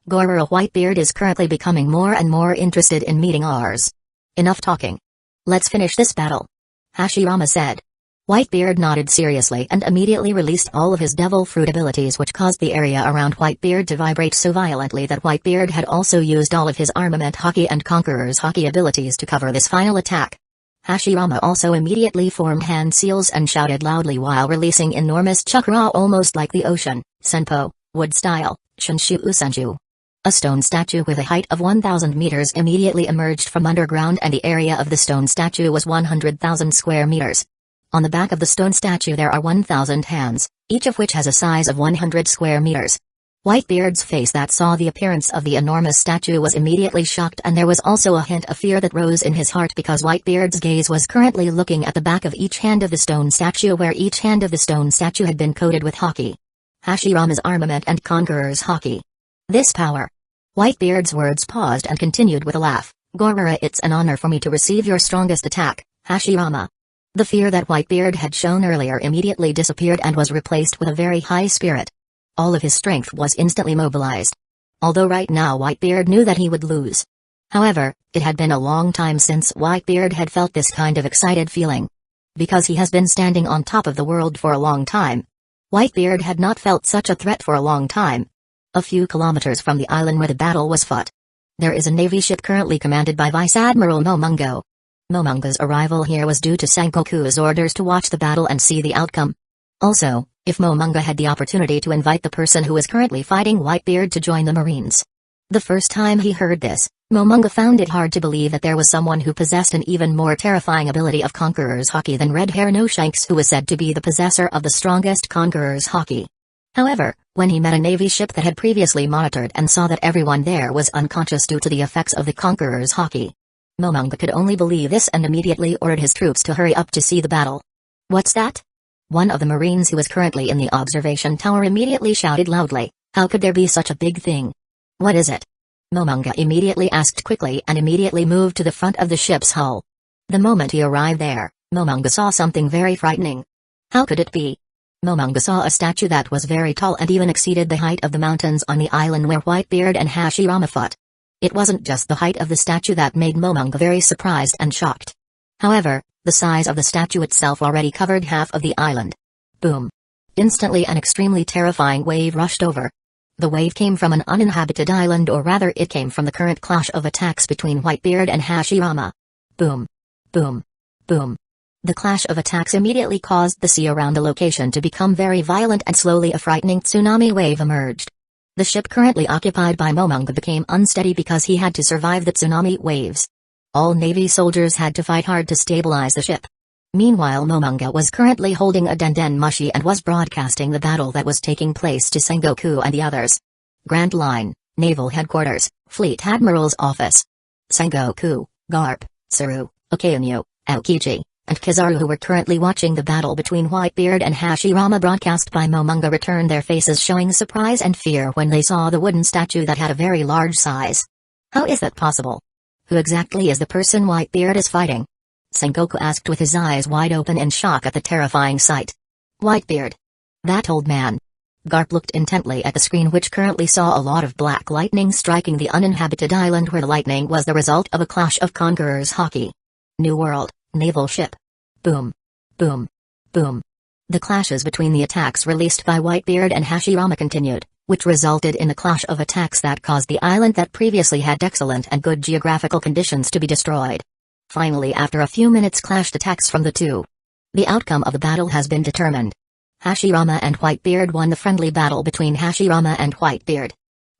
Goro Whitebeard is currently becoming more and more interested in meeting ours. Enough talking. Let's finish this battle. Hashirama said. Whitebeard nodded seriously and immediately released all of his devil fruit abilities, which caused the area around Whitebeard to vibrate so violently that Whitebeard had also used all of his armament haki and conqueror's haki abilities to cover this final attack. Hashirama also immediately formed hand seals and shouted loudly while releasing enormous chakra almost like the ocean. Senpo, wood style, Shinshu Usenju. A stone statue with a height of 1,000 meters immediately emerged from underground, and the area of the stone statue was 100,000 square meters. On the back of the stone statue there are 1,000 hands, each of which has a size of 100 square meters. Whitebeard's face that saw the appearance of the enormous statue was immediately shocked, and there was also a hint of fear that rose in his heart because Whitebeard's gaze was currently looking at the back of each hand of the stone statue, where each hand of the stone statue had been coated with haki. Hashirama's armament and conqueror's haki. This power. Whitebeard's words paused and continued with a laugh. Gorora, it's an honor for me to receive your strongest attack, Hashirama. The fear that Whitebeard had shown earlier immediately disappeared and was replaced with a very high spirit. All of his strength was instantly mobilized. Although right now Whitebeard knew that he would lose. However, it had been a long time since Whitebeard had felt this kind of excited feeling. Because he has been standing on top of the world for a long time. Whitebeard had not felt such a threat for a long time. A few kilometers from the island where the battle was fought, there is a navy ship currently commanded by Vice Admiral Momongo. Momongo's arrival here was due to Sengoku's orders to watch the battle and see the outcome. Also, if Momongo had the opportunity to invite the person who is currently fighting Whitebeard to join the Marines. The first time he heard this, Momongo found it hard to believe that there was someone who possessed an even more terrifying ability of Conqueror's Haki than Red Hair No Shanks, who was said to be the possessor of the strongest Conqueror's Haki. However, when he met a Navy ship that had previously monitored and saw that everyone there was unconscious due to the effects of the Conqueror's hockey, Momonga could only believe this and immediately ordered his troops to hurry up to see the battle. "What's that?" One of the Marines who was currently in the observation tower immediately shouted loudly, "How could there be such a big thing? What is it?" Momonga immediately asked quickly and immediately moved to the front of the ship's hull. The moment he arrived there, Momonga saw something very frightening. How could it be? Momonga saw a statue that was very tall and even exceeded the height of the mountains on the island where Whitebeard and Hashirama fought. It wasn't just the height of the statue that made Momonga very surprised and shocked. However, the size of the statue itself already covered half of the island. Boom! Instantly an extremely terrifying wave rushed over. The wave came from an uninhabited island, or rather it came from the current clash of attacks between Whitebeard and Hashirama. Boom! Boom! Boom! The clash of attacks immediately caused the sea around the location to become very violent and slowly a frightening tsunami wave emerged. The ship currently occupied by Momonga became unsteady because he had to survive the tsunami waves. All Navy soldiers had to fight hard to stabilize the ship. Meanwhile, Momonga was currently holding a denden mushi and was broadcasting the battle that was taking place to Sengoku and the others. Grand Line, Naval Headquarters, Fleet Admiral's Office. Sengoku, Garp, Tsuru, Okainu, Aokiji, and Kizaru, who were currently watching the battle between Whitebeard and Hashirama broadcast by Momonga, returned their faces showing surprise and fear when they saw the wooden statue that had a very large size. How is that possible? Who exactly is the person Whitebeard is fighting? Sengoku asked with his eyes wide open in shock at the terrifying sight. Whitebeard. That old man. Garp looked intently at the screen, which currently saw a lot of black lightning striking the uninhabited island where the lightning was the result of a clash of Conqueror's hockey. New World, naval ship. Boom. Boom. Boom. The clashes between the attacks released by Whitebeard and Hashirama continued, which resulted in a clash of attacks that caused the island that previously had excellent and good geographical conditions to be destroyed. Finally, after a few minutes clashed attacks from the two, the outcome of the battle has been determined. Hashirama and Whitebeard won the friendly battle between Hashirama and Whitebeard.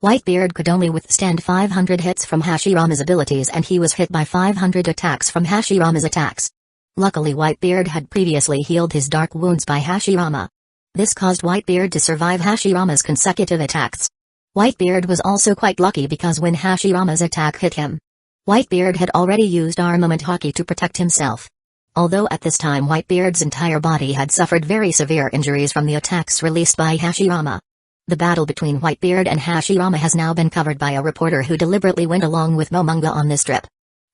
Whitebeard could only withstand 500 hits from Hashirama's abilities, and he was hit by 500 attacks from Hashirama's attacks. Luckily, Whitebeard had previously healed his dark wounds by Hashirama. This caused Whitebeard to survive Hashirama's consecutive attacks. Whitebeard was also quite lucky because when Hashirama's attack hit him, Whitebeard had already used armament hockey to protect himself. Although at this time Whitebeard's entire body had suffered very severe injuries from the attacks released by Hashirama. The battle between Whitebeard and Hashirama has now been covered by a reporter who deliberately went along with Momonga on this trip.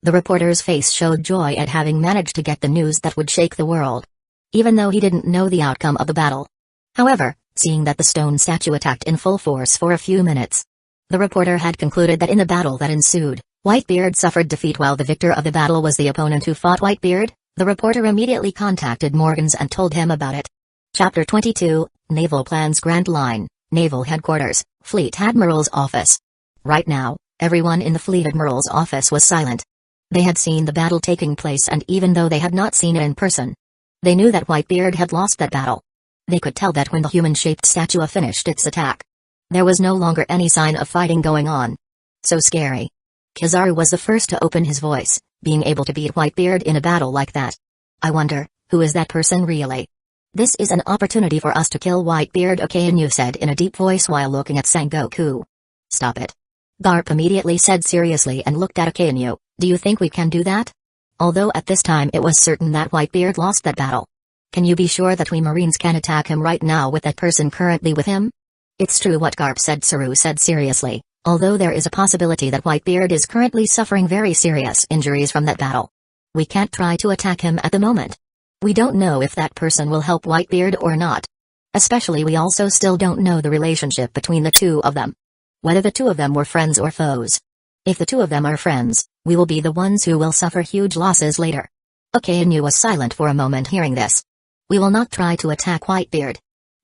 The reporter's face showed joy at having managed to get the news that would shake the world, even though he didn't know the outcome of the battle. However, seeing that the stone statue attacked in full force for a few minutes, the reporter had concluded that in the battle that ensued, Whitebeard suffered defeat while the victor of the battle was the opponent who fought Whitebeard. The reporter immediately contacted Morgans and told him about it. Chapter 22, Naval Plans. Grand Line, Naval Headquarters, Fleet Admiral's Office. Right now, everyone in the Fleet Admiral's office was silent. They had seen the battle taking place, and even though they had not seen it in person, they knew that Whitebeard had lost that battle. They could tell that when the human-shaped statue finished its attack, there was no longer any sign of fighting going on. So scary. Kizaru was the first to open his voice, being able to beat Whitebeard in a battle like that. I wonder, who is that person really? This is an opportunity for us to kill Whitebeard, Okainu said in a deep voice while looking at Sengoku. Stop it. Garp immediately said seriously and looked at Okainu. Do you think we can do that? Although at this time it was certain that Whitebeard lost that battle. Can you be sure that we Marines can attack him right now with that person currently with him? It's true what Garp said, Tsuru said seriously. Although there is a possibility that Whitebeard is currently suffering very serious injuries from that battle, we can't try to attack him at the moment. We don't know if that person will help Whitebeard or not. Especially we also still don't know the relationship between the two of them. Whether the two of them were friends or foes. If the two of them are friends, we will be the ones who will suffer huge losses later. Okainu was silent for a moment hearing this. We will not try to attack Whitebeard.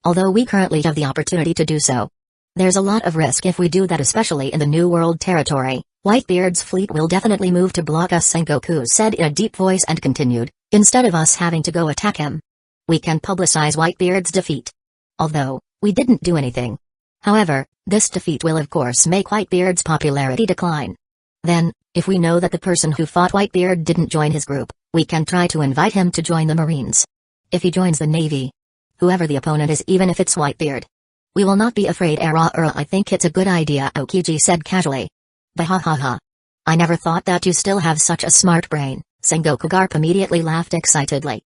Although we currently have the opportunity to do so, there's a lot of risk if we do that, especially in the New World territory. Whitebeard's fleet will definitely move to block us, Sengoku said in a deep voice and continued, instead of us having to go attack him, we can publicize Whitebeard's defeat. Although, we didn't do anything. However, this defeat will of course make Whitebeard's popularity decline. Then, if we know that the person who fought Whitebeard didn't join his group, we can try to invite him to join the Marines. If he joins the Navy, whoever the opponent is, even if it's Whitebeard, We will not be afraid. I think it's a good idea, Okiji said casually. Bahahaha. I never thought that you still have such a smart brain, Sengoku Garp immediately laughed excitedly.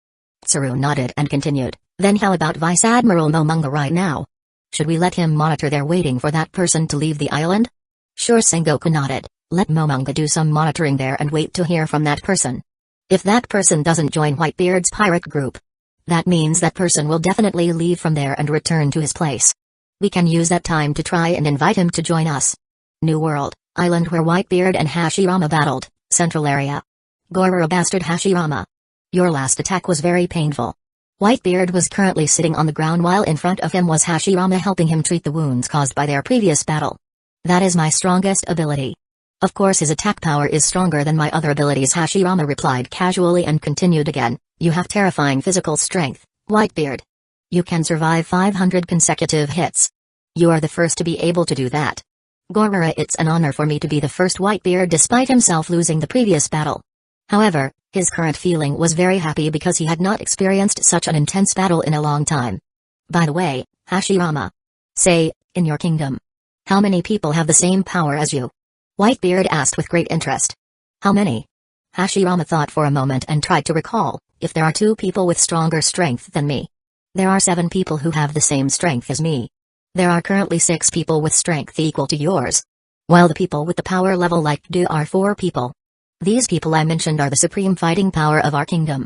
Tsuru nodded and continued, then how about Vice Admiral Momonga right now? Should we let him monitor there waiting for that person to leave the island? Sure, Sengoku nodded, let Momonga do some monitoring there and wait to hear from that person. If that person doesn't join Whitebeard's pirate group, that means that person will definitely leave from there and return to his place. We can use that time to try and invite him to join us. New World, island where Whitebeard and Hashirama battled, central area. Gorora bastard Hashirama. Your last attack was very painful. Whitebeard was currently sitting on the ground while in front of him was Hashirama helping him treat the wounds caused by their previous battle. That is my strongest ability. Of course his attack power is stronger than my other abilities, Hashirama replied casually and continued again, you have terrifying physical strength, Whitebeard. You can survive 500 consecutive hits. You are the first to be able to do that. Gorora, it's an honor for me to be the first Whitebeard despite himself losing the previous battle. However, his current feeling was very happy because he had not experienced such an intense battle in a long time. By the way, Hashirama. Say, in your kingdom, how many people have the same power as you? Whitebeard asked with great interest. How many? Hashirama thought for a moment and tried to recall, if there are 2 people with stronger strength than me. There are 7 people who have the same strength as me. There are currently 6 people with strength equal to yours. While the people with the power level like you are 4 people. These people I mentioned are the supreme fighting power of our kingdom.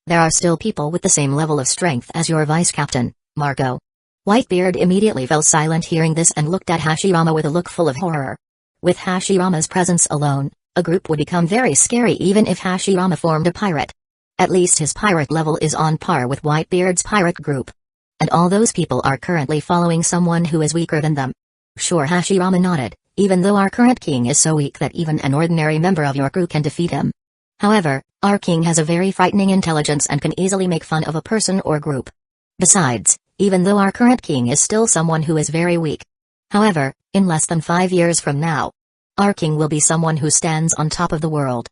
There are still people with the same level of strength as your vice captain, Marco. Whitebeard immediately fell silent hearing this and looked at Hashirama with a look full of horror. With Hashirama's presence alone, a group would become very scary even if Hashirama formed a pirate. At least his pirate level is on par with Whitebeard's pirate group. And all those people are currently following someone who is weaker than them. Sure, Hashirama nodded, even though our current king is so weak that even an ordinary member of your crew can defeat him. However, our king has a very frightening intelligence and can easily make fun of a person or group. Besides, even though our current king is still someone who is very weak. However, in less than 5 years from now, our king will be someone who stands on top of the world.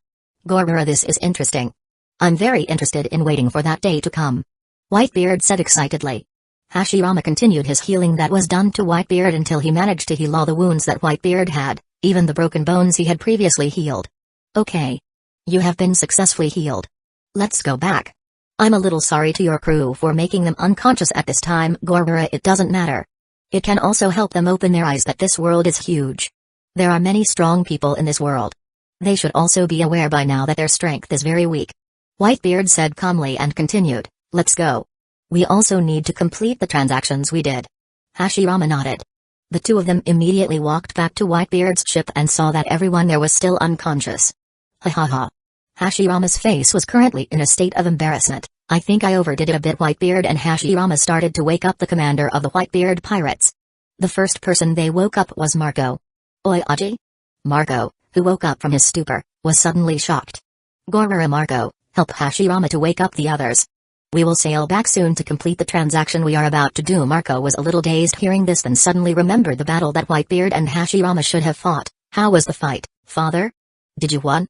Gorora, this is interesting. I'm very interested in waiting for that day to come. Whitebeard said excitedly. Hashirama continued his healing that was done to Whitebeard until he managed to heal all the wounds that Whitebeard had, even the broken bones he had previously healed. Okay. You have been successfully healed. Let's go back. I'm a little sorry to your crew for making them unconscious at this time, Gorora. It doesn't matter. It can also help them open their eyes that this world is huge. There are many strong people in this world. They should also be aware by now that their strength is very weak. Whitebeard said calmly and continued, let's go. We also need to complete the transactions we did. Hashirama nodded. The 2 of them immediately walked back to Whitebeard's ship and saw that everyone there was still unconscious. Ha ha ha. Hashirama's face was currently in a state of embarrassment. I think I overdid it a bit. Whitebeard and Hashirama started to wake up the commander of the Whitebeard pirates. The first person they woke up was Marco. Oi Aji? Marco, who woke up from his stupor, was suddenly shocked. Gorora, Marco, help Hashirama to wake up the others. We will sail back soon to complete the transaction we are about to do. Marco was a little dazed hearing this, then suddenly remembered the battle that Whitebeard and Hashirama should have fought. How was the fight, father? Did you won?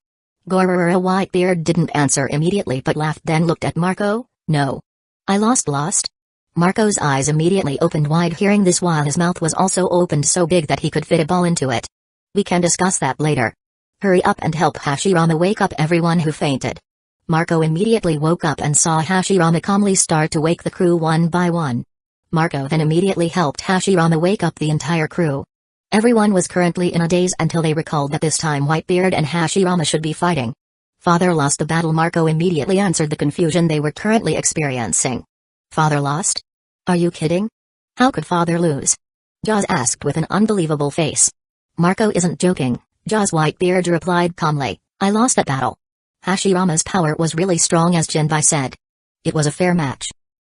Gorora. Whitebeard didn't answer immediately but laughed, then looked at Marco. No. I lost. Marco's eyes immediately opened wide hearing this, while his mouth was also opened so big that he could fit a ball into it. We can discuss that later. Hurry up and help Hashirama wake up everyone who fainted. Marco immediately woke up and saw Hashirama calmly start to wake the crew one by one. Marco then immediately helped Hashirama wake up the entire crew. Everyone was currently in a daze until they recalled that this time Whitebeard and Hashirama should be fighting. Father lost the battle. Marco immediately answered the confusion they were currently experiencing. Father lost? Are you kidding? How could father lose? Jaws asked with an unbelievable face. Marco isn't joking, Jaws. Whitebeard replied calmly, I lost that battle. Hashirama's power was really strong, as Jinbai said. It was a fair match.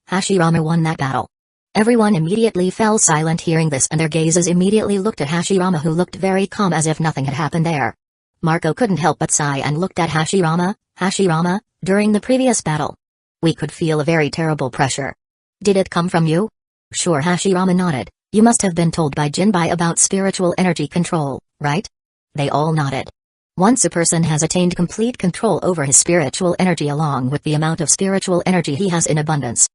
Hashirama won that battle. Everyone immediately fell silent hearing this, and their gazes immediately looked at Hashirama, who looked very calm as if nothing had happened there. Marco couldn't help but sigh and looked at Hashirama. Hashirama, during the previous battle, we could feel a very terrible pressure. Did it come from you? Sure. Hashirama nodded. You must have been told by Jinbai about spiritual energy control, right? They all nodded. Once a person has attained complete control over his spiritual energy along with the amount of spiritual energy he has in abundance,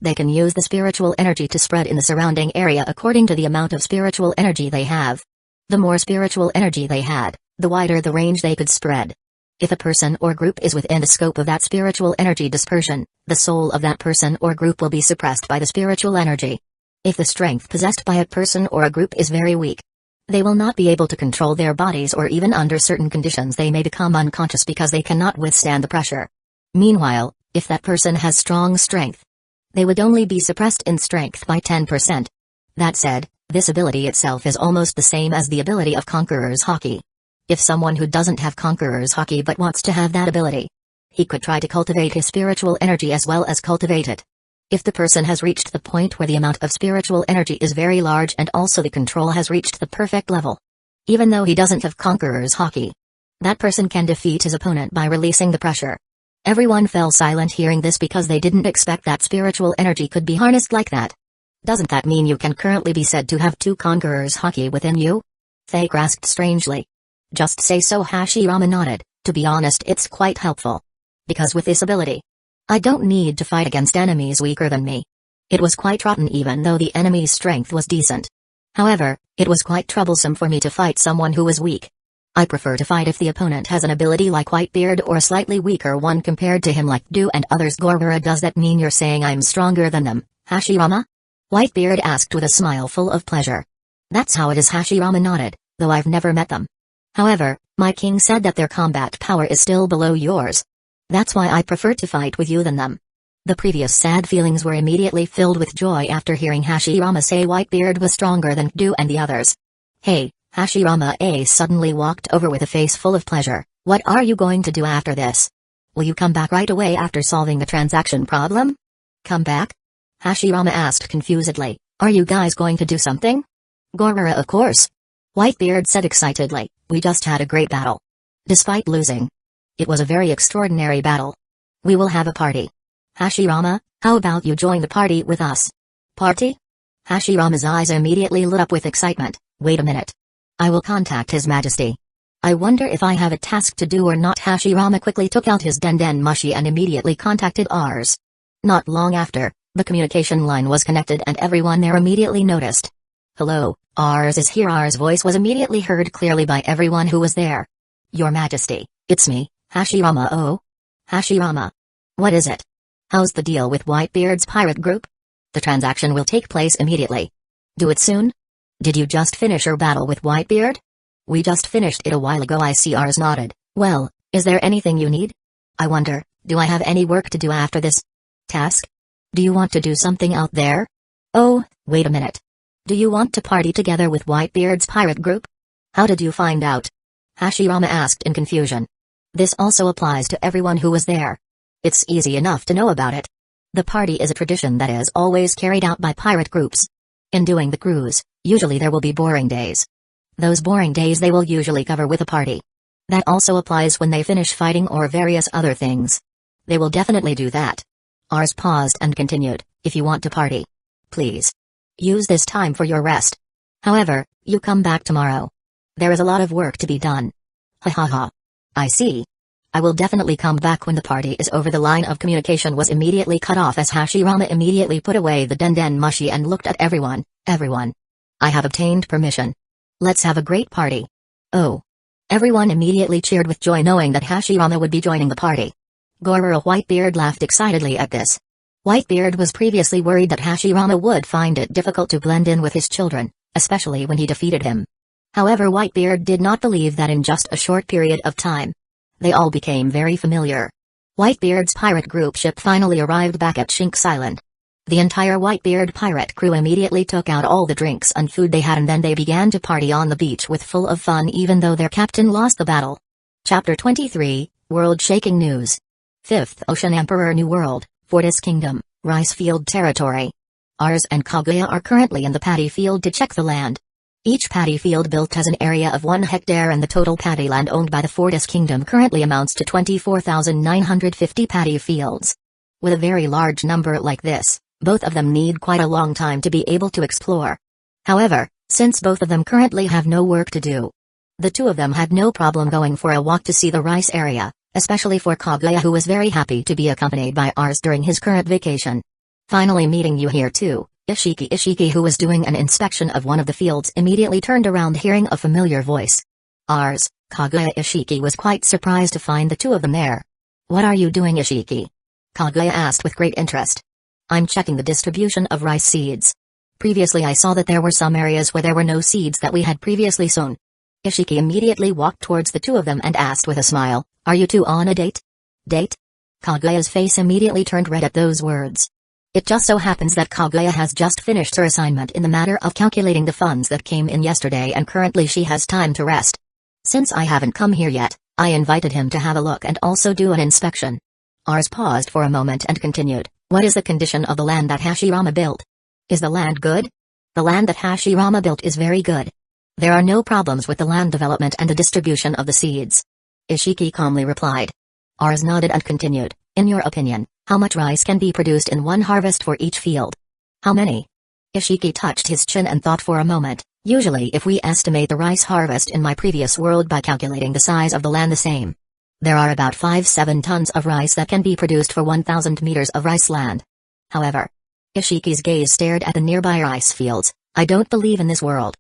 They can use the spiritual energy to spread in the surrounding area according to the amount of spiritual energy they have. The more spiritual energy they had, the wider the range they could spread. If a person or group is within the scope of that spiritual energy dispersion, the soul of that person or group will be suppressed by the spiritual energy. If the strength possessed by a person or a group is very weak, they will not be able to control their bodies, or even under certain conditions they may become unconscious because they cannot withstand the pressure. Meanwhile, if that person has strong strength, they would only be suppressed in strength by 10%. That said, this ability itself is almost the same as the ability of Conqueror's Haki. If someone who doesn't have Conqueror's Haki but wants to have that ability, he could try to cultivate his spiritual energy as well as cultivate it. If the person has reached the point where the amount of spiritual energy is very large and also the control has reached the perfect level, even though he doesn't have Conqueror's Haki, that person can defeat his opponent by releasing the pressure. Everyone fell silent hearing this because they didn't expect that spiritual energy could be harnessed like that. Doesn't that mean you can currently be said to have 2 Conqueror's Haki within you? Fake asked strangely. Just say so. Hashirama nodded. To be honest, it's quite helpful. Because with this ability, I don't need to fight against enemies weaker than me. It was quite rotten even though the enemy's strength was decent. However, it was quite troublesome for me to fight someone who was weak. I prefer to fight if the opponent has an ability like Whitebeard or a slightly weaker one compared to him like Do and others. Gormura, does that mean you're saying I'm stronger than them, Hashirama? Whitebeard asked with a smile full of pleasure. That's how it is. Hashirama nodded, though I've never met them. However, my king said that their combat power is still below yours. That's why I prefer to fight with you than them. The previous sad feelings were immediately filled with joy after hearing Hashirama say Whitebeard was stronger than Do and the others. Hey, Hashirama suddenly walked over with a face full of pleasure. What are you going to do after this? Will you come back right away after solving the transaction problem? Come back? Hashirama asked confusedly. Are you guys going to do something? Gormura, of course. Whitebeard said excitedly. We just had a great battle. Despite losing, it was a very extraordinary battle. We will have a party. Hashirama, how about you join the party with us? Party? Hashirama's eyes immediately lit up with excitement. Wait a minute. I will contact His Majesty. I wonder if I have a task to do or not. Hashirama quickly took out his Denden Mushi and immediately contacted Ars. Not long after, the communication line was connected and everyone there immediately noticed. Hello, Ars is here. Ars' voice was immediately heard clearly by everyone who was there. Your Majesty, it's me, Hashirama. Oh? Hashirama. What is it? How's the deal with Whitebeard's pirate group? The transaction will take place immediately. Do it soon? Did you just finish your battle with Whitebeard? We just finished it a while ago. I see. Ars nodded. Well, is there anything you need? I wonder, do I have any work to do after this task? Do you want to do something out there? Oh, wait a minute. Do you want to party together with Whitebeard's pirate group? How did you find out? Hashirama asked in confusion. This also applies to everyone who was there. It's easy enough to know about it. The party is a tradition that is always carried out by pirate groups. In doing the cruise, usually there will be boring days. Those boring days they will usually cover with a party. That also applies when they finish fighting or various other things. They will definitely do that. Ars paused and continued, if you want to party, please use this time for your rest. However, you come back tomorrow. There is a lot of work to be done. Ha ha ha. I see. I will definitely come back when the party is over. The line of communication was immediately cut off as Hashirama immediately put away the Denden Mushi and looked at everyone. Everyone. I have obtained permission. Let's have a great party. Oh. Everyone immediately cheered with joy knowing that Hashirama would be joining the party. Gormura Whitebeard laughed excitedly at this. Whitebeard was previously worried that Hashirama would find it difficult to blend in with his children, especially when he defeated him. However, Whitebeard did not believe that in just a short period of time, they all became very familiar. Whitebeard's pirate group ship finally arrived back at Shinx Island. The entire Whitebeard pirate crew immediately took out all the drinks and food they had and then they began to party on the beach with full of fun even though their captain lost the battle. Chapter 23, World-Shaking News. 5th Ocean Emperor New World, Fortis Kingdom, Rice Field Territory. Ars and Kaguya are currently in the paddy field to check the land. Each paddy field built has an area of 1 hectare and the total paddy land owned by the Fortis Kingdom currently amounts to 24,950 paddy fields. With a very large number like this, both of them need quite a long time to be able to explore. However, since both of them currently have no work to do, the two of them had no problem going for a walk to see the rice area, especially for Kaguya who was very happy to be accompanied by Ars during his current vacation. Finally meeting you here too, Ishiki. Ishiki, who was doing an inspection of one of the fields, immediately turned around hearing a familiar voice. Ours, Kaguya. Ishiki was quite surprised to find the two of them there. What are you doing, Ishiki? Kaguya asked with great interest. I'm checking the distribution of rice seeds. Previously I saw that there were some areas where there were no seeds that we had previously sown. Ishiki immediately walked towards the two of them and asked with a smile, are you two on a date? Date? Kaguya's face immediately turned red at those words. It just so happens that Kaguya has just finished her assignment in the matter of calculating the funds that came in yesterday, and currently she has time to rest. Since I haven't come here yet, I invited him to have a look and also do an inspection. Ars paused for a moment and continued, what is the condition of the land that Hashirama built? Is the land good? The land that Hashirama built is very good. There are no problems with the land development and the distribution of the seeds. Ishiki calmly replied. Ars nodded and continued, in your opinion, how much rice can be produced in one harvest for each field? How many? Ishiki touched his chin and thought for a moment. Usually if we estimate the rice harvest in my previous world by calculating the size of the land the same. There are about 5-7 tons of rice that can be produced for 1,000 meters of rice land. However, Ishiki's gaze stared at the nearby rice fields. I don't believe in this world.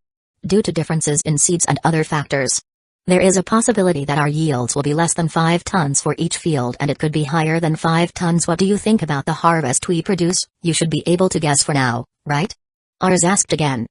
Due to differences in seeds and other factors, there is a possibility that our yields will be less than 5 tons for each field, and it could be higher than 5 tons. What do you think about the harvest we produce? You should be able to guess for now, right? Ars asked again.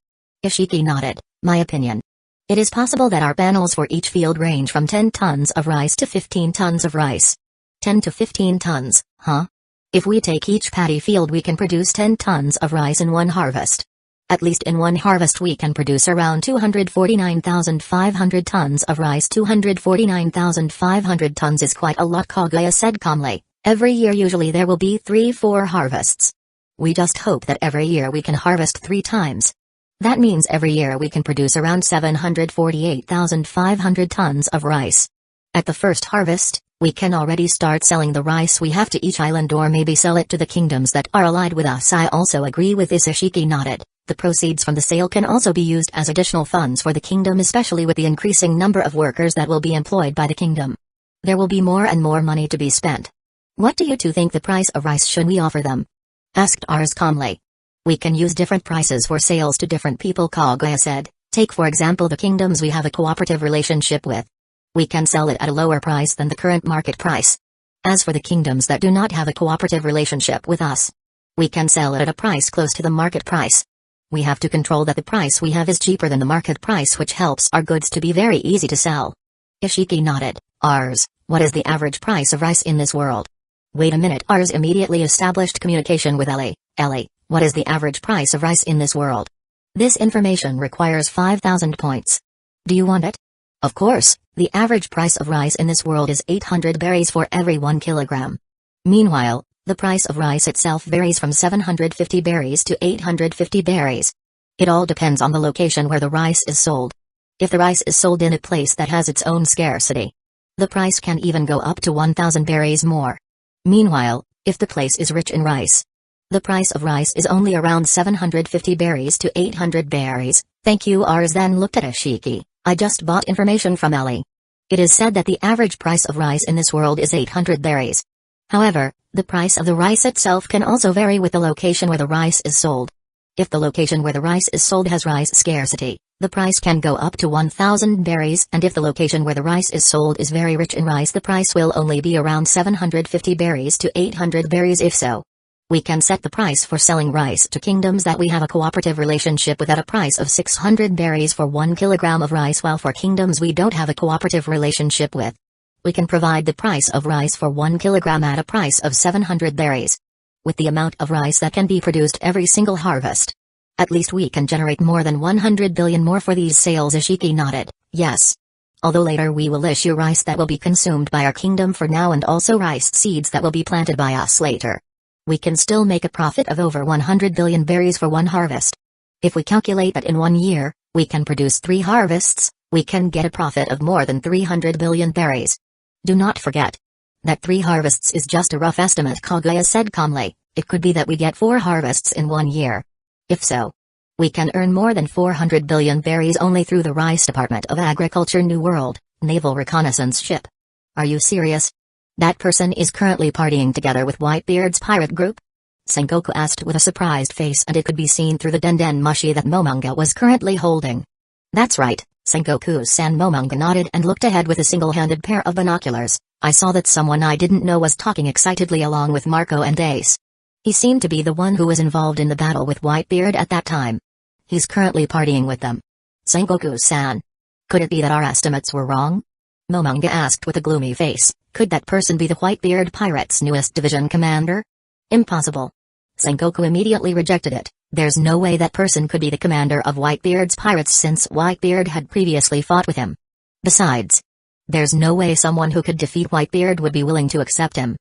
Ishiki nodded. My opinion. It is possible that our panels for each field range from 10 tons of rice to 15 tons of rice. 10 to 15 tons, huh? If we take each paddy field, we can produce 10 tons of rice in one harvest. At least in one harvest we can produce around 249,500 tons of rice. 249,500 tons is quite a lot, Kaguya said calmly. Every year usually there will be 3-4 harvests. We just hope that every year we can harvest 3 times. That means every year we can produce around 748,500 tons of rice. At the first harvest, we can already start selling the rice we have to each island, or maybe sell it to the kingdoms that are allied with us. I also agree with this. Ishiki nodded. The proceeds from the sale can also be used as additional funds for the kingdom, especially with the increasing number of workers that will be employed by the kingdom. There will be more and more money to be spent. What do you two think the price of rice should we offer them? Asked Ars calmly. We can use different prices for sales to different people, Kaguya said. Take for example the kingdoms we have a cooperative relationship with. We can sell it at a lower price than the current market price. As for the kingdoms that do not have a cooperative relationship with us, we can sell it at a price close to the market price. We have to control that the price we have is cheaper than the market price, which helps our goods to be very easy to sell. Ishiki nodded. Ars, what is the average price of rice in this world? Wait a minute. Ars immediately established communication with Ellie. Ellie, what is the average price of rice in this world? This information requires 5,000 points. Do you want it? Of course, the average price of rice in this world is 800 berries for every 1 kilogram. Meanwhile, the price of rice itself varies from 750 berries to 850 berries. It all depends on the location where the rice is sold. If the rice is sold in a place that has its own scarcity, the price can even go up to 1,000 berries more. Meanwhile, if the place is rich in rice, the price of rice is only around 750 berries to 800 berries. Thank you. Ars then looked at Ishiki. I just bought information from Ellie. It is said that the average price of rice in this world is 800 berries. However, the price of the rice itself can also vary with the location where the rice is sold. If the location where the rice is sold has rice scarcity, the price can go up to 1,000 berries, and if the location where the rice is sold is very rich in rice, the price will only be around 750 berries to 800 berries. If so, we can set the price for selling rice to kingdoms that we have a cooperative relationship with at a price of 600 berries for 1 kilogram of rice, while for kingdoms we don't have a cooperative relationship with, we can provide the price of rice for 1 kilogram at a price of 700 berries. With the amount of rice that can be produced every single harvest, at least we can generate more than 100 billion more for these sales. Ishiki nodded. Yes. Although later we will issue rice that will be consumed by our kingdom for now, and also rice seeds that will be planted by us later, we can still make a profit of over 100 billion berries for one harvest. If we calculate that in 1 year, we can produce 3 harvests, we can get a profit of more than 300 billion berries. Do not forget that 3 harvests is just a rough estimate, Kaguya said calmly. It could be that we get 4 harvests in 1 year. If so, we can earn more than 400 billion berries only through the Rice Department of Agriculture New World, Naval Reconnaissance Ship. Are you serious? That person is currently partying together with Whitebeard's pirate group? Sengoku asked with a surprised face, and it could be seen through the den mushi that Momonga was currently holding. That's right, Sengoku-san. Momonga nodded and looked ahead with a single-handed pair of binoculars. I saw that someone I didn't know was talking excitedly along with Marco and Ace. He seemed to be the one who was involved in the battle with Whitebeard at that time. He's currently partying with them. Sengoku-san. Could it be that our estimates were wrong? Momonga asked with a gloomy face. Could that person be the Whitebeard Pirates' newest division commander? Impossible. Sengoku immediately rejected it. There's no way that person could be the commander of Whitebeard's pirates, since Whitebeard had previously fought with him. Besides, there's no way someone who could defeat Whitebeard would be willing to accept him.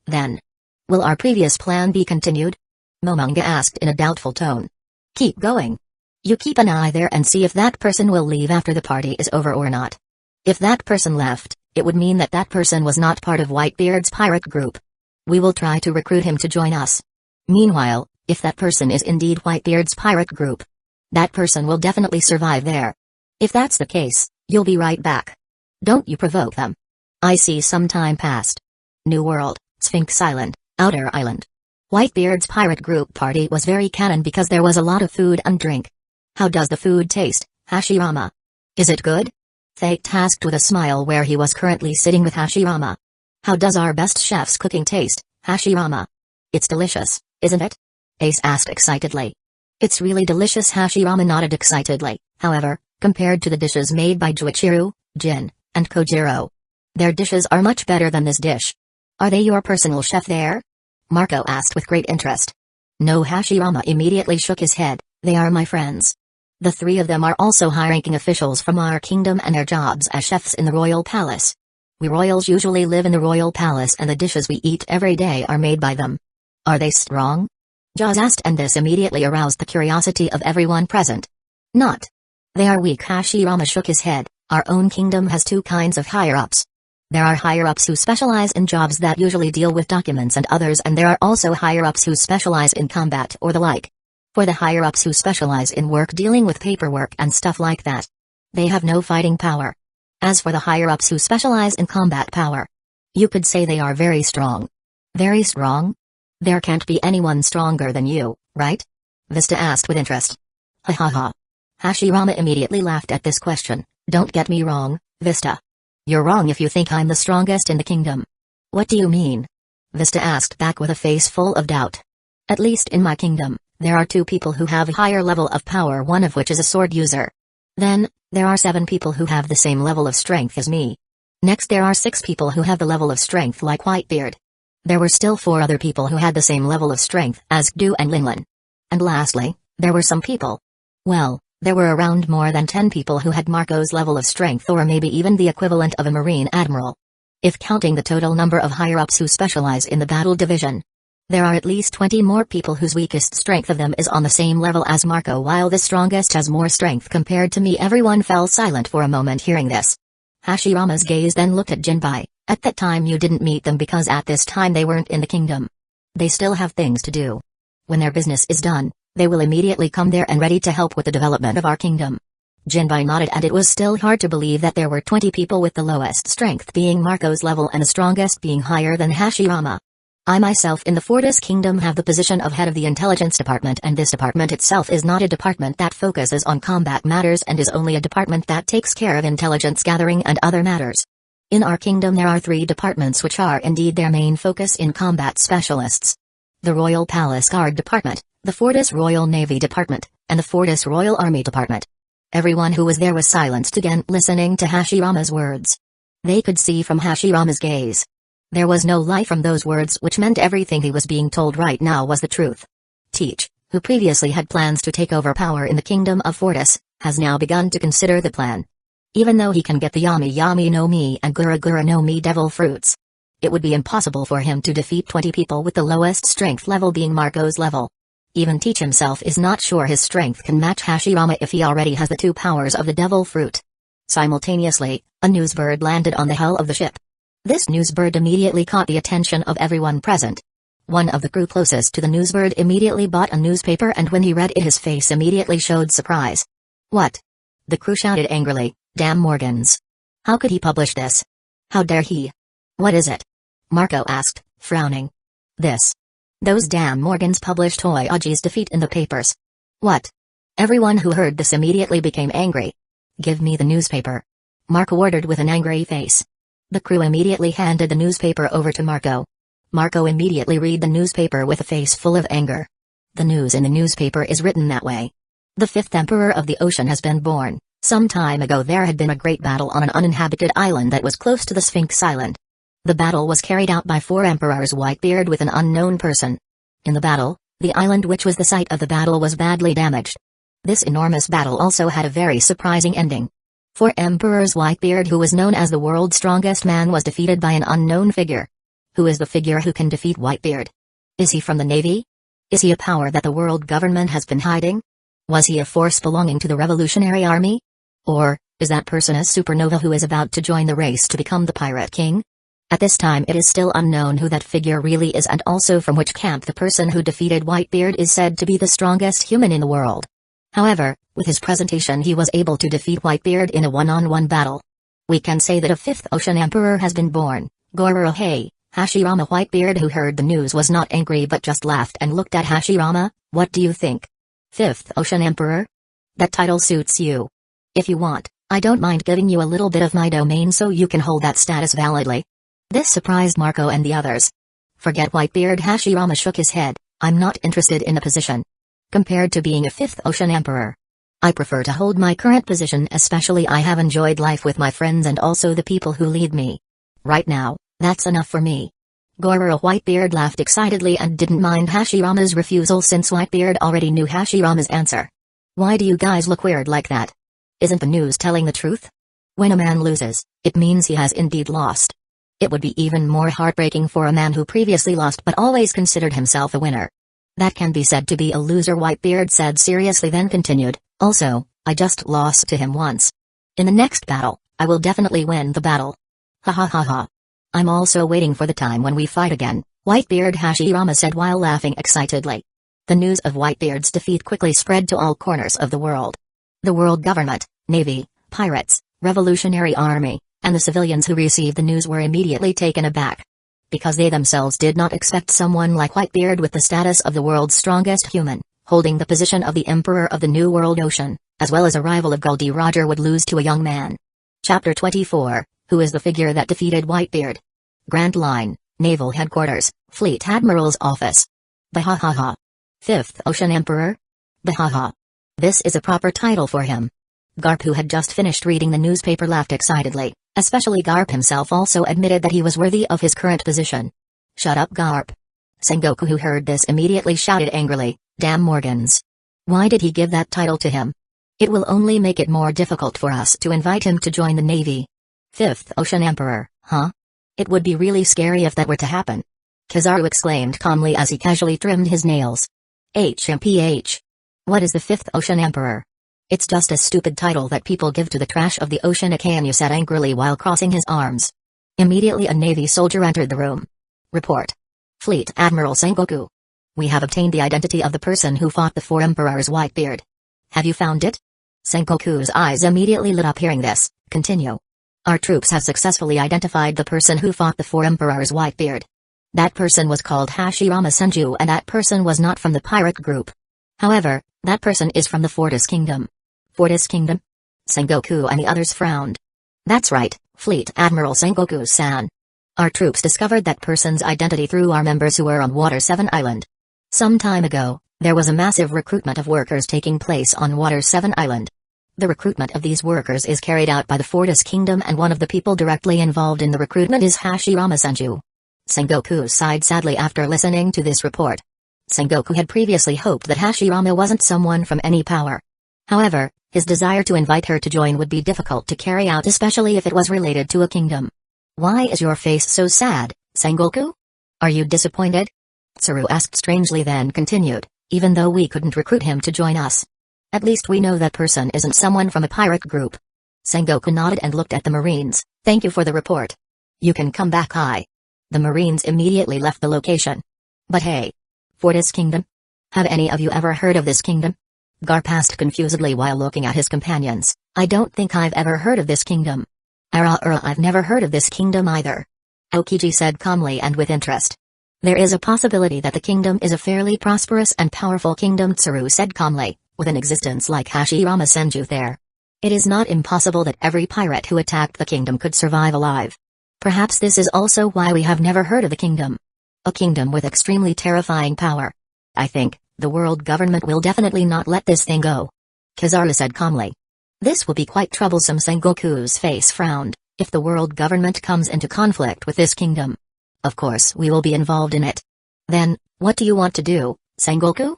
Then, will our previous plan be continued? Momonga asked in a doubtful tone. Keep going. You keep an eye there and see if that person will leave after the party is over or not. If that person left, it would mean that that person was not part of Whitebeard's pirate group. We will try to recruit him to join us. Meanwhile, if that person is indeed Whitebeard's pirate group, that person will definitely survive there. If that's the case, you'll be right back. Don't you provoke them. I see. Some time passed. New World, Sphinx Island, Outer Island. Whitebeard's pirate group party was very canon because there was a lot of food and drink. How does the food taste, Hashirama? Is it good? Fate asked with a smile where he was currently sitting with Hashirama. How does our best chef's cooking taste, Hashirama? It's delicious, isn't it? Ace asked excitedly. It's really delicious. Hashirama nodded excitedly. However, compared to the dishes made by Juichiru, Jin, and Kojiro, their dishes are much better than this dish. Are they your personal chef there? Marco asked with great interest. No. Hashirama immediately shook his head. They are my friends. The three of them are also high-ranking officials from our kingdom and their jobs as chefs in the royal palace. We royals usually live in the royal palace and the dishes we eat every day are made by them. Are they strong? Jaws asked, and this immediately aroused the curiosity of everyone present. Not. They are weak. Hashirama shook his head. Our own kingdom has two kinds of higher-ups. There are higher-ups who specialize in jobs that usually deal with documents and others, and there are also higher-ups who specialize in combat or the like. For the higher-ups who specialize in work dealing with paperwork and stuff like that, they have no fighting power. As for the higher-ups who specialize in combat power, you could say they are very strong. Very strong? There can't be anyone stronger than you, right? Vista asked with interest. Ha ha ha. Hashirama immediately laughed at this question. Don't get me wrong, Vista. You're wrong if you think I'm the strongest in the kingdom. What do you mean? Vista asked back with a face full of doubt. At least in my kingdom, there are two people who have a higher level of power, one of which is a sword user. Then, there are 7 people who have the same level of strength as me. Next there are 6 people who have the level of strength like Whitebeard. There were still 4 other people who had the same level of strength as Gdu and Linlin. And lastly, there were some people. Well, there were around more than 10 people who had Marco's level of strength, or maybe even the equivalent of a Marine Admiral. If counting the total number of higher-ups who specialize in the battle division, there are at least 20 more people whose weakest strength of them is on the same level as Marco, while the strongest has more strength compared to me. Everyone fell silent for a moment hearing this. Hashirama's gaze then looked at Jinbai. At that time you didn't meet them because at this time they weren't in the kingdom. They still have things to do. When their business is done, they will immediately come there and ready to help with the development of our kingdom. Jinbai nodded, and it was still hard to believe that there were 20 people with the lowest strength being Marco's level and the strongest being higher than Hashirama. I myself in the Fortis Kingdom have the position of head of the intelligence department, and this department itself is not a department that focuses on combat matters and is only a department that takes care of intelligence gathering and other matters. In our kingdom there are 3 departments which are indeed their main focus in combat specialists. The Royal Palace Guard Department, the Fortis Royal Navy Department, and the Fortis Royal Army Department. Everyone who was there was silenced again, listening to Hashirama's words. They could see from Hashirama's gaze. There was no lie from those words, which meant everything he was being told right now was the truth. Teach, who previously had plans to take over power in the kingdom of Fortis, has now begun to consider the plan. Even though he can get the Yami Yami no Mi and Gura Gura no Mi devil fruits, it would be impossible for him to defeat 20 people with the lowest strength level being Marco's level. Even Teach himself is not sure his strength can match Hashirama if he already has the 2 powers of the devil fruit. Simultaneously, a newsbird landed on the hull of the ship. This newsbird immediately caught the attention of everyone present. One of the crew closest to the newsbird immediately bought a newspaper, and when he read it his face immediately showed surprise. What? The crew shouted angrily, damn Morgans. How could he publish this? How dare he? What is it? Marco asked, frowning. This Those damn Morgans published Toyoji's defeat in the papers. What? Everyone who heard this immediately became angry. Give me the newspaper. Marco ordered with an angry face. The crew immediately handed the newspaper over to Marco. Marco immediately read the newspaper with a face full of anger. The news in the newspaper is written that way. The fifth emperor of the ocean has been born. Some time ago there had been a great battle on an uninhabited island that was close to the Sphinx Island. The battle was carried out by 4 emperors Whitebeard with an unknown person. In the battle, the island which was the site of the battle was badly damaged. This enormous battle also had a very surprising ending. 4 emperors Whitebeard, who was known as the world's strongest man, was defeated by an unknown figure. Who is the figure who can defeat Whitebeard? Is he from the Navy? Is he a power that the world government has been hiding? Was he a force belonging to the Revolutionary Army? Or, is that person a supernova who is about to join the race to become the Pirate King? At this time it is still unknown who that figure really is and also from which camp the person who defeated Whitebeard is said to be the strongest human in the world. However, with his presentation he was able to defeat Whitebeard in a one-on-one battle. We can say that a 5th Ocean Emperor has been born, Gorohei. Hashirama. Whitebeard, who heard the news, was not angry but just laughed and looked at Hashirama. What do you think? 5th Ocean Emperor? That title suits you. If you want, I don't mind giving you a little bit of my domain so you can hold that status validly. This surprised Marco and the others. Forget Whitebeard. Hashirama shook his head. I'm not interested in the position. Compared to being a 5th Ocean Emperor, I prefer to hold my current position, especially I have enjoyed life with my friends and also the people who lead me. Right now, that's enough for me. Goro. Whitebeard laughed excitedly and didn't mind Hashirama's refusal since Whitebeard already knew Hashirama's answer. Why do you guys look weird like that? Isn't the news telling the truth? When a man loses, it means he has indeed lost. It would be even more heartbreaking for a man who previously lost but always considered himself a winner. That can be said to be a loser, Whitebeard said seriously, then continued, also, I just lost to him once. In the next battle, I will definitely win the battle. Ha ha ha ha. I'm also waiting for the time when we fight again, Whitebeard. Hashirama said while laughing excitedly. The news of Whitebeard's defeat quickly spread to all corners of the world. The world government, navy, pirates, revolutionary army, and the civilians who received the news were immediately taken aback. Because they themselves did not expect someone like Whitebeard with the status of the world's strongest human, holding the position of the Emperor of the New World Ocean, as well as a rival of Goldie Roger, would lose to a young man. Chapter 24, Who is the figure that defeated Whitebeard? Grand Line, Naval Headquarters, Fleet Admiral's Office. Bahahaha. 5th Ocean Emperor? Bahaha. This is a proper title for him. Garp, who had just finished reading the newspaper, laughed excitedly, especially Garp himself also admitted that he was worthy of his current position. Shut up, Garp. Sengoku, who heard this, immediately shouted angrily, damn Morgans. Why did he give that title to him? It will only make it more difficult for us to invite him to join the Navy. 5th Ocean Emperor, huh? It would be really scary if that were to happen. Kizaru exclaimed calmly as he casually trimmed his nails. HMPH. What is the 5th Ocean Emperor? It's just a stupid title that people give to the trash of the ocean, Akainu said angrily while crossing his arms. Immediately a Navy soldier entered the room. Report. Fleet Admiral Sengoku. We have obtained the identity of the person who fought the 4 emperors Whitebeard. Have you found it? Sengoku's eyes immediately lit up hearing this. Continue. Our troops have successfully identified the person who fought the 4 emperors Whitebeard. That person was called Hashirama Senju, and that person was not from the pirate group. However, that person is from the Fortis Kingdom. Fortis Kingdom? Sengoku and the others frowned. That's right, Fleet Admiral Sengoku-san. Our troops discovered that person's identity through our members who were on Water 7 Island. Some time ago, there was a massive recruitment of workers taking place on Water 7 Island. The recruitment of these workers is carried out by the Fortis Kingdom, and one of the people directly involved in the recruitment is Hashirama Senju. Sengoku sighed sadly after listening to this report. Sengoku had previously hoped that Hashirama wasn't someone from any power. However, his desire to invite her to join would be difficult to carry out, especially if it was related to a kingdom. Why is your face so sad, Sengoku? Are you disappointed? Tsuru asked strangely, then continued, even though we couldn't recruit him to join us. At least we know that person isn't someone from a pirate group. Sengoku nodded and looked at the Marines. Thank you for the report. You can come back. The Marines immediately left the location. But hey. Fortis Kingdom? Have any of you ever heard of this kingdom? Garp asked confusedly while looking at his companions. I don't think I've ever heard of this kingdom. I've never heard of this kingdom either. Aokiji said calmly and with interest. There is a possibility that the kingdom is a fairly prosperous and powerful kingdom, Tsuru said calmly, with an existence like Hashirama Senju there. It is not impossible that every pirate who attacked the kingdom could survive alive. Perhaps this is also why we have never heard of the kingdom. A kingdom with extremely terrifying power. I think the world government will definitely not let this thing go, Kizaru said calmly. This will be quite troublesome. Sengoku's face frowned. If the world government comes into conflict with this kingdom, of course we will be involved in it. Then, what do you want to do, Sengoku?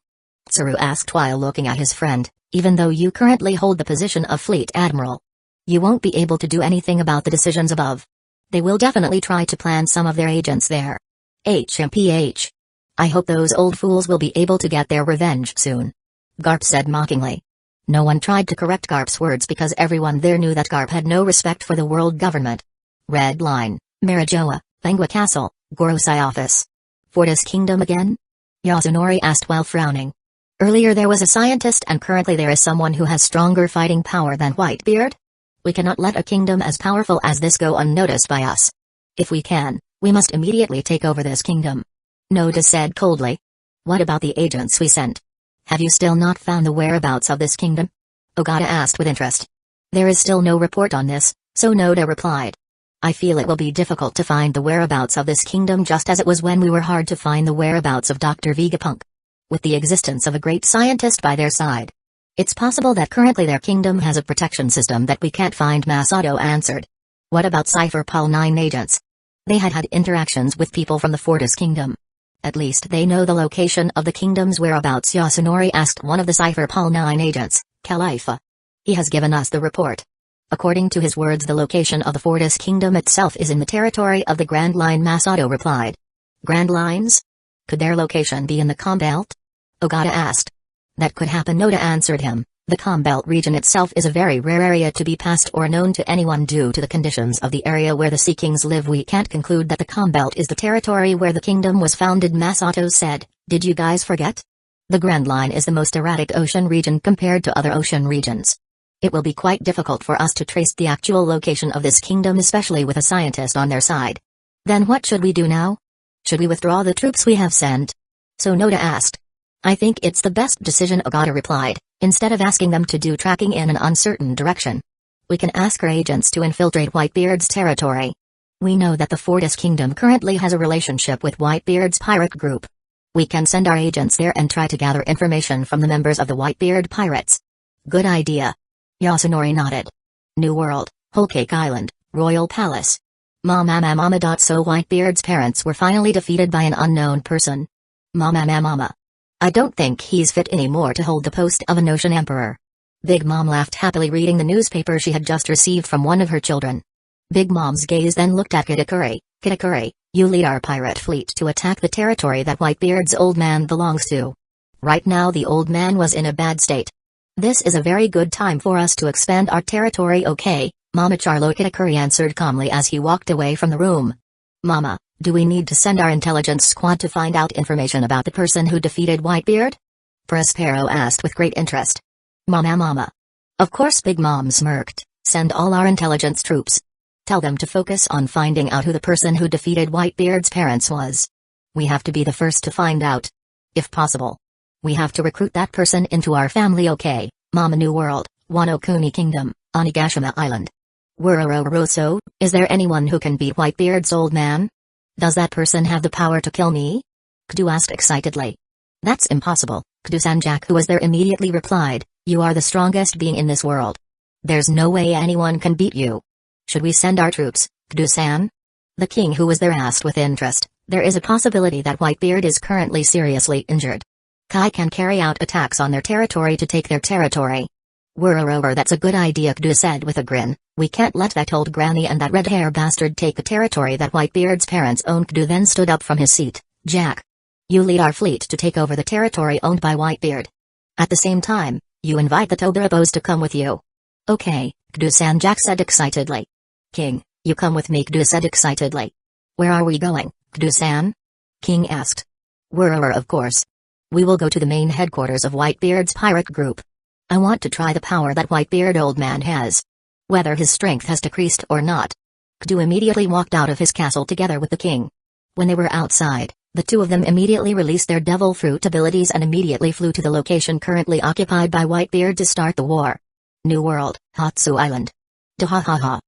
Tsuru asked while looking at his friend. Even though you currently hold the position of Fleet Admiral, you won't be able to do anything about the decisions above. They will definitely try to plan some of their agents there. HMPH. I hope those old fools will be able to get their revenge soon. Garp said mockingly. No one tried to correct Garp's words because everyone there knew that Garp had no respect for the world government. Red Line, Marijoa, Bangwa Castle, Gorosei Office. Fortis Kingdom again? Yasunori asked while frowning. Earlier there was a scientist and currently there is someone who has stronger fighting power than Whitebeard? We cannot let a kingdom as powerful as this go unnoticed by us. If we can, we must immediately take over this kingdom. Noda said coldly. What about the agents we sent? Have you still not found the whereabouts of this kingdom? Ogata asked with interest. There is still no report on this, so Noda replied. I feel it will be difficult to find the whereabouts of this kingdom just as it was when we were hard to find the whereabouts of Dr. Vegapunk. With the existence of a great scientist by their side, it's possible that currently their kingdom has a protection system that we can't find. Masato answered. What about Cypher Pal 9 agents? They had interactions with people from the Fortis Kingdom. At least they know the location of the kingdom's whereabouts. Yasunori asked one of the Cypher Pal 9 agents, Khalifa. He has given us the report. According to his words, the location of the Fortis Kingdom itself is in the territory of the Grand Line. Masato replied. Grand Lines? Could their location be in the Combelt? Ogata asked. That could happen. Noda answered him. The Combelt region itself is a very rare area to be passed or known to anyone due to the conditions of the area where the Sea Kings live. We can't conclude that the Combelt is the territory where the kingdom was founded. Masato said. Did you guys forget? The Grand Line is the most erratic ocean region compared to other ocean regions. It will be quite difficult for us to trace the actual location of this kingdom, especially with a scientist on their side. Then what should we do now? Should we withdraw the troops we have sent? So Noda asked. I think it's the best decision, Ogata replied. Instead of asking them to do tracking in an uncertain direction, we can ask our agents to infiltrate Whitebeard's territory. We know that the Fortis Kingdom currently has a relationship with Whitebeard's pirate group. We can send our agents there and try to gather information from the members of the Whitebeard pirates. Good idea. Yasunori nodded. New World, Whole Cake Island, Royal Palace. Mama. So Whitebeard's parents were finally defeated by an unknown person. Mama. I don't think he's fit anymore to hold the post of an ocean emperor. Big Mom laughed happily reading the newspaper she had just received from one of her children. Big Mom's gaze then looked at Kitakuri. Kitakuri, you lead our pirate fleet to attack the territory that Whitebeard's old man belongs to. Right now the old man was in a bad state. This is a very good time for us to expand our territory. Okay, Mama Charlo, Kitakuri answered calmly as he walked away from the room. Mama, do we need to send our intelligence squad to find out information about the person who defeated Whitebeard? Prospero asked with great interest. Mama. Of course. Big Mom smirked. Send all our intelligence troops. Tell them to focus on finding out who the person who defeated Whitebeard's parents was. We have to be the first to find out. If possible. We have to recruit that person into our family. Okay, Mama. New World, Wano Kuni Kingdom, Onigashima Island. So, is there anyone who can beat Whitebeard's old man? Does that person have the power to kill me? Kdu asked excitedly. That's impossible, Kdu-sanjak, who was there, immediately replied. You are the strongest being in this world. There's no way anyone can beat you. Should we send our troops, Kdu-san? The king, who was there, asked with interest. There is a possibility that Whitebeard is currently seriously injured. Kai can carry out attacks on their territory to take their territory. That's a good idea, Kdu said with a grin. We can't let that old granny and that red-hair bastard take the territory that Whitebeard's parents own. Kdu then stood up from his seat. Jack, you lead our fleet to take over the territory owned by Whitebeard. At the same time, you invite the Todorobos to come with you. Okay, Kdu-san, Jack said excitedly. King, you come with me, Kdu said excitedly. Where are we going, Kdu-san? King asked. Of course. We will go to the main headquarters of Whitebeard's pirate group. I want to try the power that Whitebeard old man has. Whether his strength has decreased or not. Kdu immediately walked out of his castle together with the king. When they were outside, The two of them immediately released their devil fruit abilities and immediately flew to the location currently occupied by Whitebeard to start the war. New World, Hatsu Island. Dahahaha.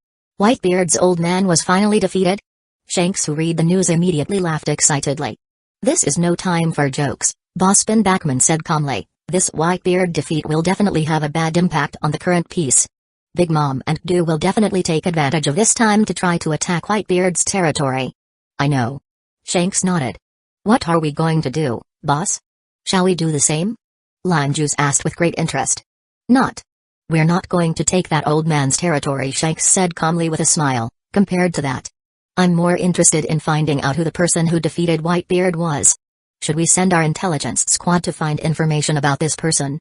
Whitebeard's old man was finally defeated? Shanks, who read the news, immediately laughed excitedly. This is no time for jokes, Boss Ben Backman said calmly. This Whitebeard defeat will definitely have a bad impact on the current peace. Big Mom and Do will definitely take advantage of this time to try to attack Whitebeard's territory. I know. Shanks nodded. What are we going to do, boss? Shall we do the same? Lime Juice asked with great interest. Not. We're not going to take that old man's territory, Shanks said calmly with a smile. Compared to that, I'm more interested in finding out who the person who defeated Whitebeard was. Should we send our intelligence squad to find information about this person?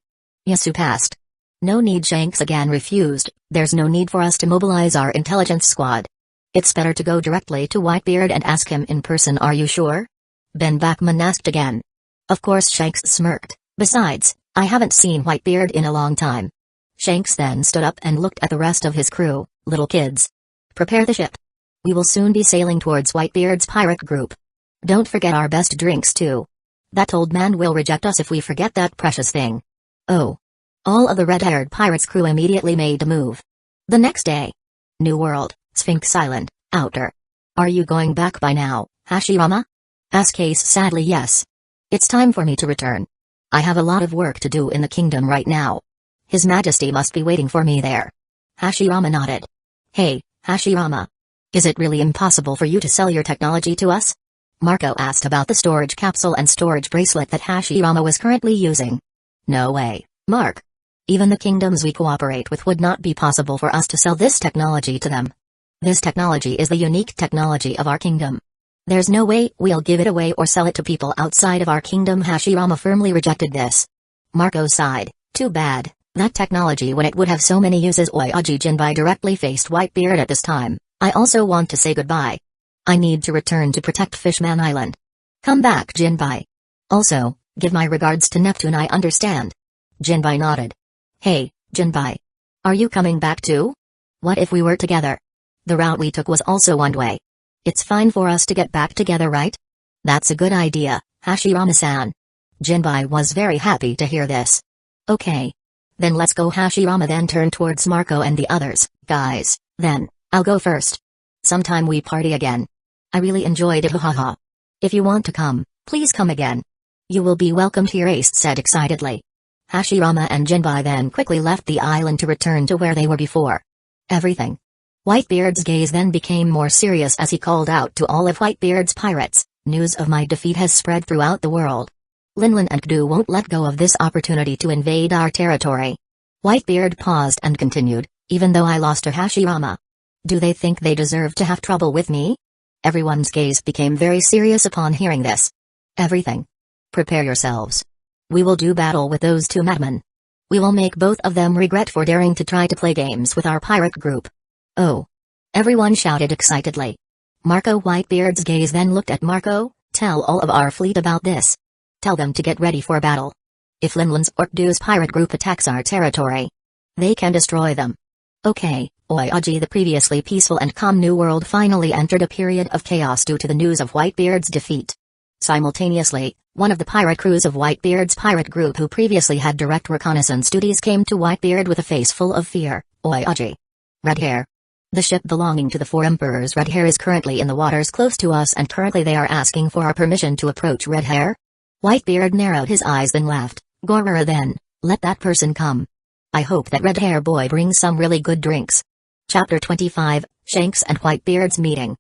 Yasu asked. No need, Shanks again refused. There's no need for us to mobilize our intelligence squad. It's better to go directly to Whitebeard and ask him in person. Are you sure? Ben Backman asked again. Of course, Shanks smirked. Besides, I haven't seen Whitebeard in a long time. Shanks then stood up and looked at the rest of his crew. Little kids, prepare the ship. We will soon be sailing towards Whitebeard's pirate group. Don't forget our best drinks too. That old man will reject us if we forget that precious thing. Oh. All of the red-haired pirates' crew immediately made a move. The next day. New World, Sphinx Island, Outer. Are you going back by now, Hashirama? Asked Ace sadly. Yes. It's time for me to return. I have a lot of work to do in the kingdom right now. His Majesty must be waiting for me there. Hashirama nodded. Hey, Hashirama. Is it really impossible for you to sell your technology to us? Marco asked about the storage capsule and storage bracelet that Hashirama was currently using. No way, Mark. Even the kingdoms we cooperate with would not be possible for us to sell this technology to them. This technology is the unique technology of our kingdom. There's no way we'll give it away or sell it to people outside of our kingdom. Hashirama firmly rejected this. Marco sighed. Too bad, that technology when it would have so many uses. Oyaji Jinbai directly faced Whitebeard at this time. I also want to say goodbye. I need to return to protect Fishman Island. Come back, Jinbai. Also, give my regards to Neptune. I understand. Jinbai nodded. Hey, Jinbai. Are you coming back too? What if we were together? The route we took was also one way. It's fine for us to get back together, right? That's a good idea, Hashirama-san. Jinbai was very happy to hear this. Okay. Then let's go. Hashirama then turned towards Marco and the others. Guys, then, I'll go first. Sometime we party again. I really enjoyed it. Haha. If you want to come, please come again. You will be welcomed here, Ace said excitedly. Hashirama and Jinbai then quickly left the island to return to where they were before. Everything. Whitebeard's gaze then became more serious as he called out to all of Whitebeard's pirates, news of my defeat has spread throughout the world. Linlin and Gdu won't let go of this opportunity to invade our territory. Whitebeard paused and continued, even though I lost to Hashirama. Do they think they deserve to have trouble with me? Everyone's gaze became very serious upon hearing this. Everything. Prepare yourselves. We will do battle with those two madmen. We will make both of them regret for daring to try to play games with our pirate group. Oh. Everyone shouted excitedly. Marco Whitebeard's gaze then looked at Marco. Tell all of our fleet about this. Tell them to get ready for battle. If Linlin's or Gdu's pirate group attacks our territory, they can destroy them. Okay. Oyaji. The previously peaceful and calm New World finally entered a period of chaos due to the news of Whitebeard's defeat. Simultaneously, one of the pirate crews of Whitebeard's pirate group who previously had direct reconnaissance duties came to Whitebeard with a face full of fear. Oyaji. Red Hair. The ship belonging to the four emperors Red Hair is currently in the waters close to us and currently they are asking for our permission to approach Red Hair? Whitebeard narrowed his eyes then laughed. Gorara then, let that person come. I hope that Red Hair boy brings some really good drinks. Chapter 25, Shanks and Whitebeard's meeting.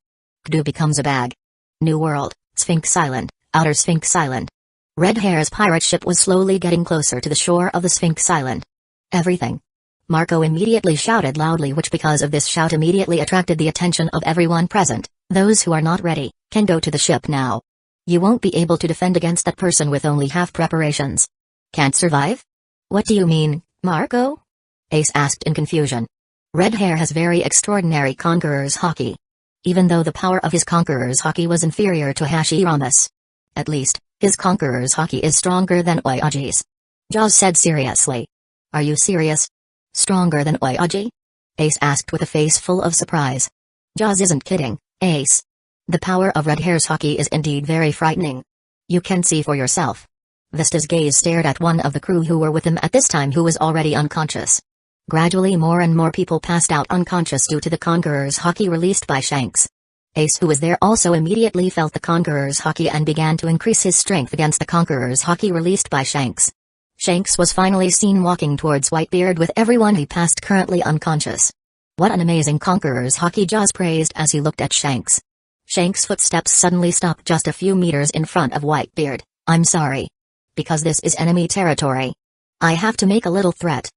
Gdu becomes a bag. New World, Sphinx Island, Outer Sphinx Island. Red Hair's pirate ship was slowly getting closer to the shore of the Sphinx Island. Everything. Marco immediately shouted loudly, which because of this shout immediately attracted the attention of everyone present. Those who are not ready, can go to the ship now. You won't be able to defend against that person with only half preparations. Can't survive? What do you mean, Marco? Ace asked in confusion. Red Hair has very extraordinary Conqueror's Haki. Even though the power of his Conqueror's Haki was inferior to Hashirama's. At least, his Conqueror's Haki is stronger than Oyaji's. Jaws said seriously. Are you serious? Stronger than Oyaji? Ace asked with a face full of surprise. Jaws isn't kidding, Ace. The power of Red Hair's Haki is indeed very frightening. You can see for yourself. Vista's gaze stared at one of the crew who were with him at this time, who was already unconscious. Gradually more and more people passed out unconscious due to the Conqueror's Haki released by Shanks. Ace, who was there, also immediately felt the Conqueror's Haki and began to increase his strength against the Conqueror's Haki released by Shanks. Shanks was finally seen walking towards Whitebeard with everyone he passed currently unconscious. What an amazing Conqueror's Haki, Jaws praised as he looked at Shanks. Shanks' footsteps suddenly stopped just a few meters in front of Whitebeard. I'm sorry. Because this is enemy territory. I have to make a little threat.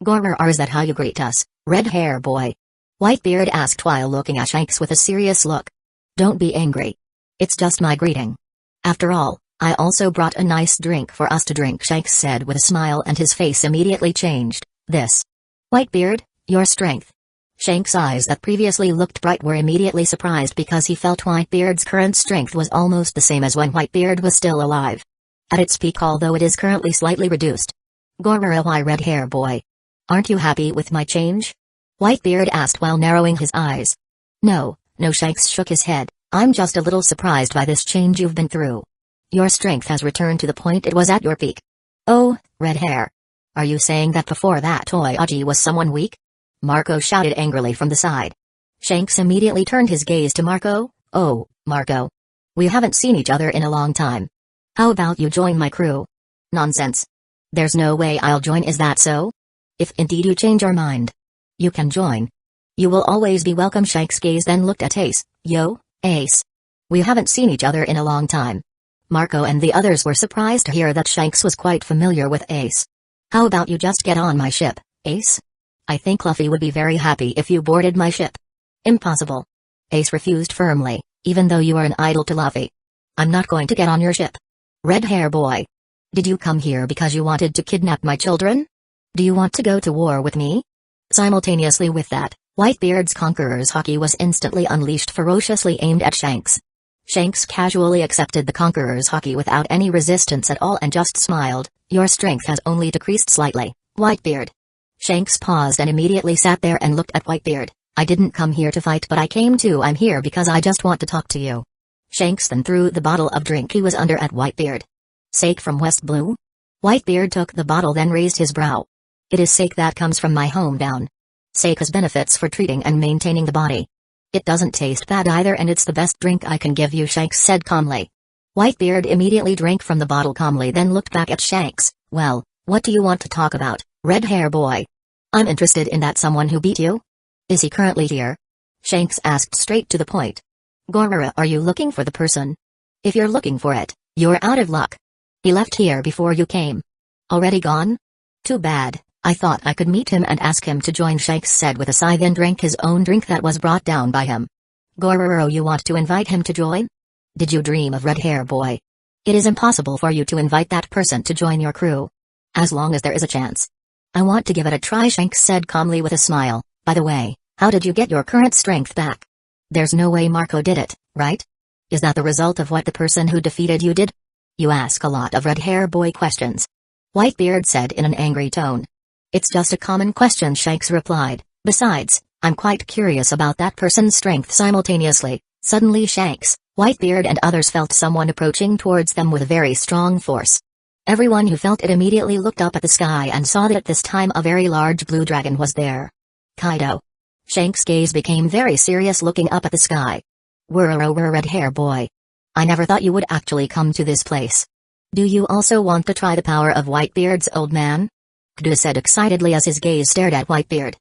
Gormer, is that how you greet us, red hair boy? Whitebeard asked while looking at Shanks with a serious look. Don't be angry. It's just my greeting. After all, I also brought a nice drink for us to drink, Shanks said with a smile, and his face immediately changed. This. Whitebeard, your strength. Shanks' eyes that previously looked bright were immediately surprised because he felt Whitebeard's current strength was almost the same as when Whitebeard was still alive. At its peak, although it is currently slightly reduced. Gormer, why red hair boy? Aren't you happy with my change? Whitebeard asked while narrowing his eyes. No, Shanks shook his head. I'm just a little surprised by this change you've been through. Your strength has returned to the point it was at your peak. Oh, red hair. Are you saying that before that Toyaji was someone weak? Marco shouted angrily from the side. Shanks immediately turned his gaze to Marco. Oh, Marco. We haven't seen each other in a long time. How about you join my crew? Nonsense. There's no way I'll join, is that so? If indeed you change your mind, you can join. You will always be welcome. Shanks' gaze then looked at Ace. Yo, Ace. We haven't seen each other in a long time. Marco and the others were surprised to hear that Shanks was quite familiar with Ace. How about you just get on my ship, Ace? I think Luffy would be very happy if you boarded my ship. Impossible. Ace refused firmly, even though you are an idol to Luffy. I'm not going to get on your ship. Red hair boy. Did you come here because you wanted to kidnap my children? Do you want to go to war with me? Simultaneously with that, Whitebeard's Conqueror's Haki was instantly unleashed, ferociously aimed at Shanks. Shanks casually accepted the Conqueror's Haki without any resistance at all and just smiled. Your strength has only decreased slightly, Whitebeard. Shanks paused and immediately sat there and looked at Whitebeard. I didn't come here to fight, but I'm here because I just want to talk to you. Shanks then threw the bottle of drink he was under at Whitebeard. Sake from West Blue? Whitebeard took the bottle then raised his brow. It is sake that comes from my hometown. Sake has benefits for treating and maintaining the body. It doesn't taste bad either, and it's the best drink I can give you, Shanks said calmly. Whitebeard immediately drank from the bottle calmly then looked back at Shanks. Well, what do you want to talk about, red hair boy? I'm interested in that someone who beat you. Is he currently here? Shanks asked straight to the point. Gormara, are you looking for the person? If you're looking for it, you're out of luck. He left here before you came. Already gone? Too bad. I thought I could meet him and ask him to join, Shanks said with a sigh then drank his own drink that was brought down by him. Gororo, you want to invite him to join? Did you dream of red hair boy? It is impossible for you to invite that person to join your crew. As long as there is a chance. I want to give it a try, Shanks said calmly with a smile. By the way, how did you get your current strength back? There's no way Marco did it, right? Is that the result of what the person who defeated you did? You ask a lot of red hair boy questions. Whitebeard said in an angry tone. It's just a common question, Shanks replied. Besides, I'm quite curious about that person's strength. Simultaneously, suddenly Shanks, Whitebeard and others felt someone approaching towards them with very strong force. Everyone who felt it immediately looked up at the sky and saw that at this time a very large blue dragon was there. Kaido. Shanks' gaze became very serious looking up at the sky. Whirr, red hair boy. I never thought you would actually come to this place. Do you also want to try the power of Whitebeard's old man? Kaido said excitedly as his gaze stared at Whitebeard.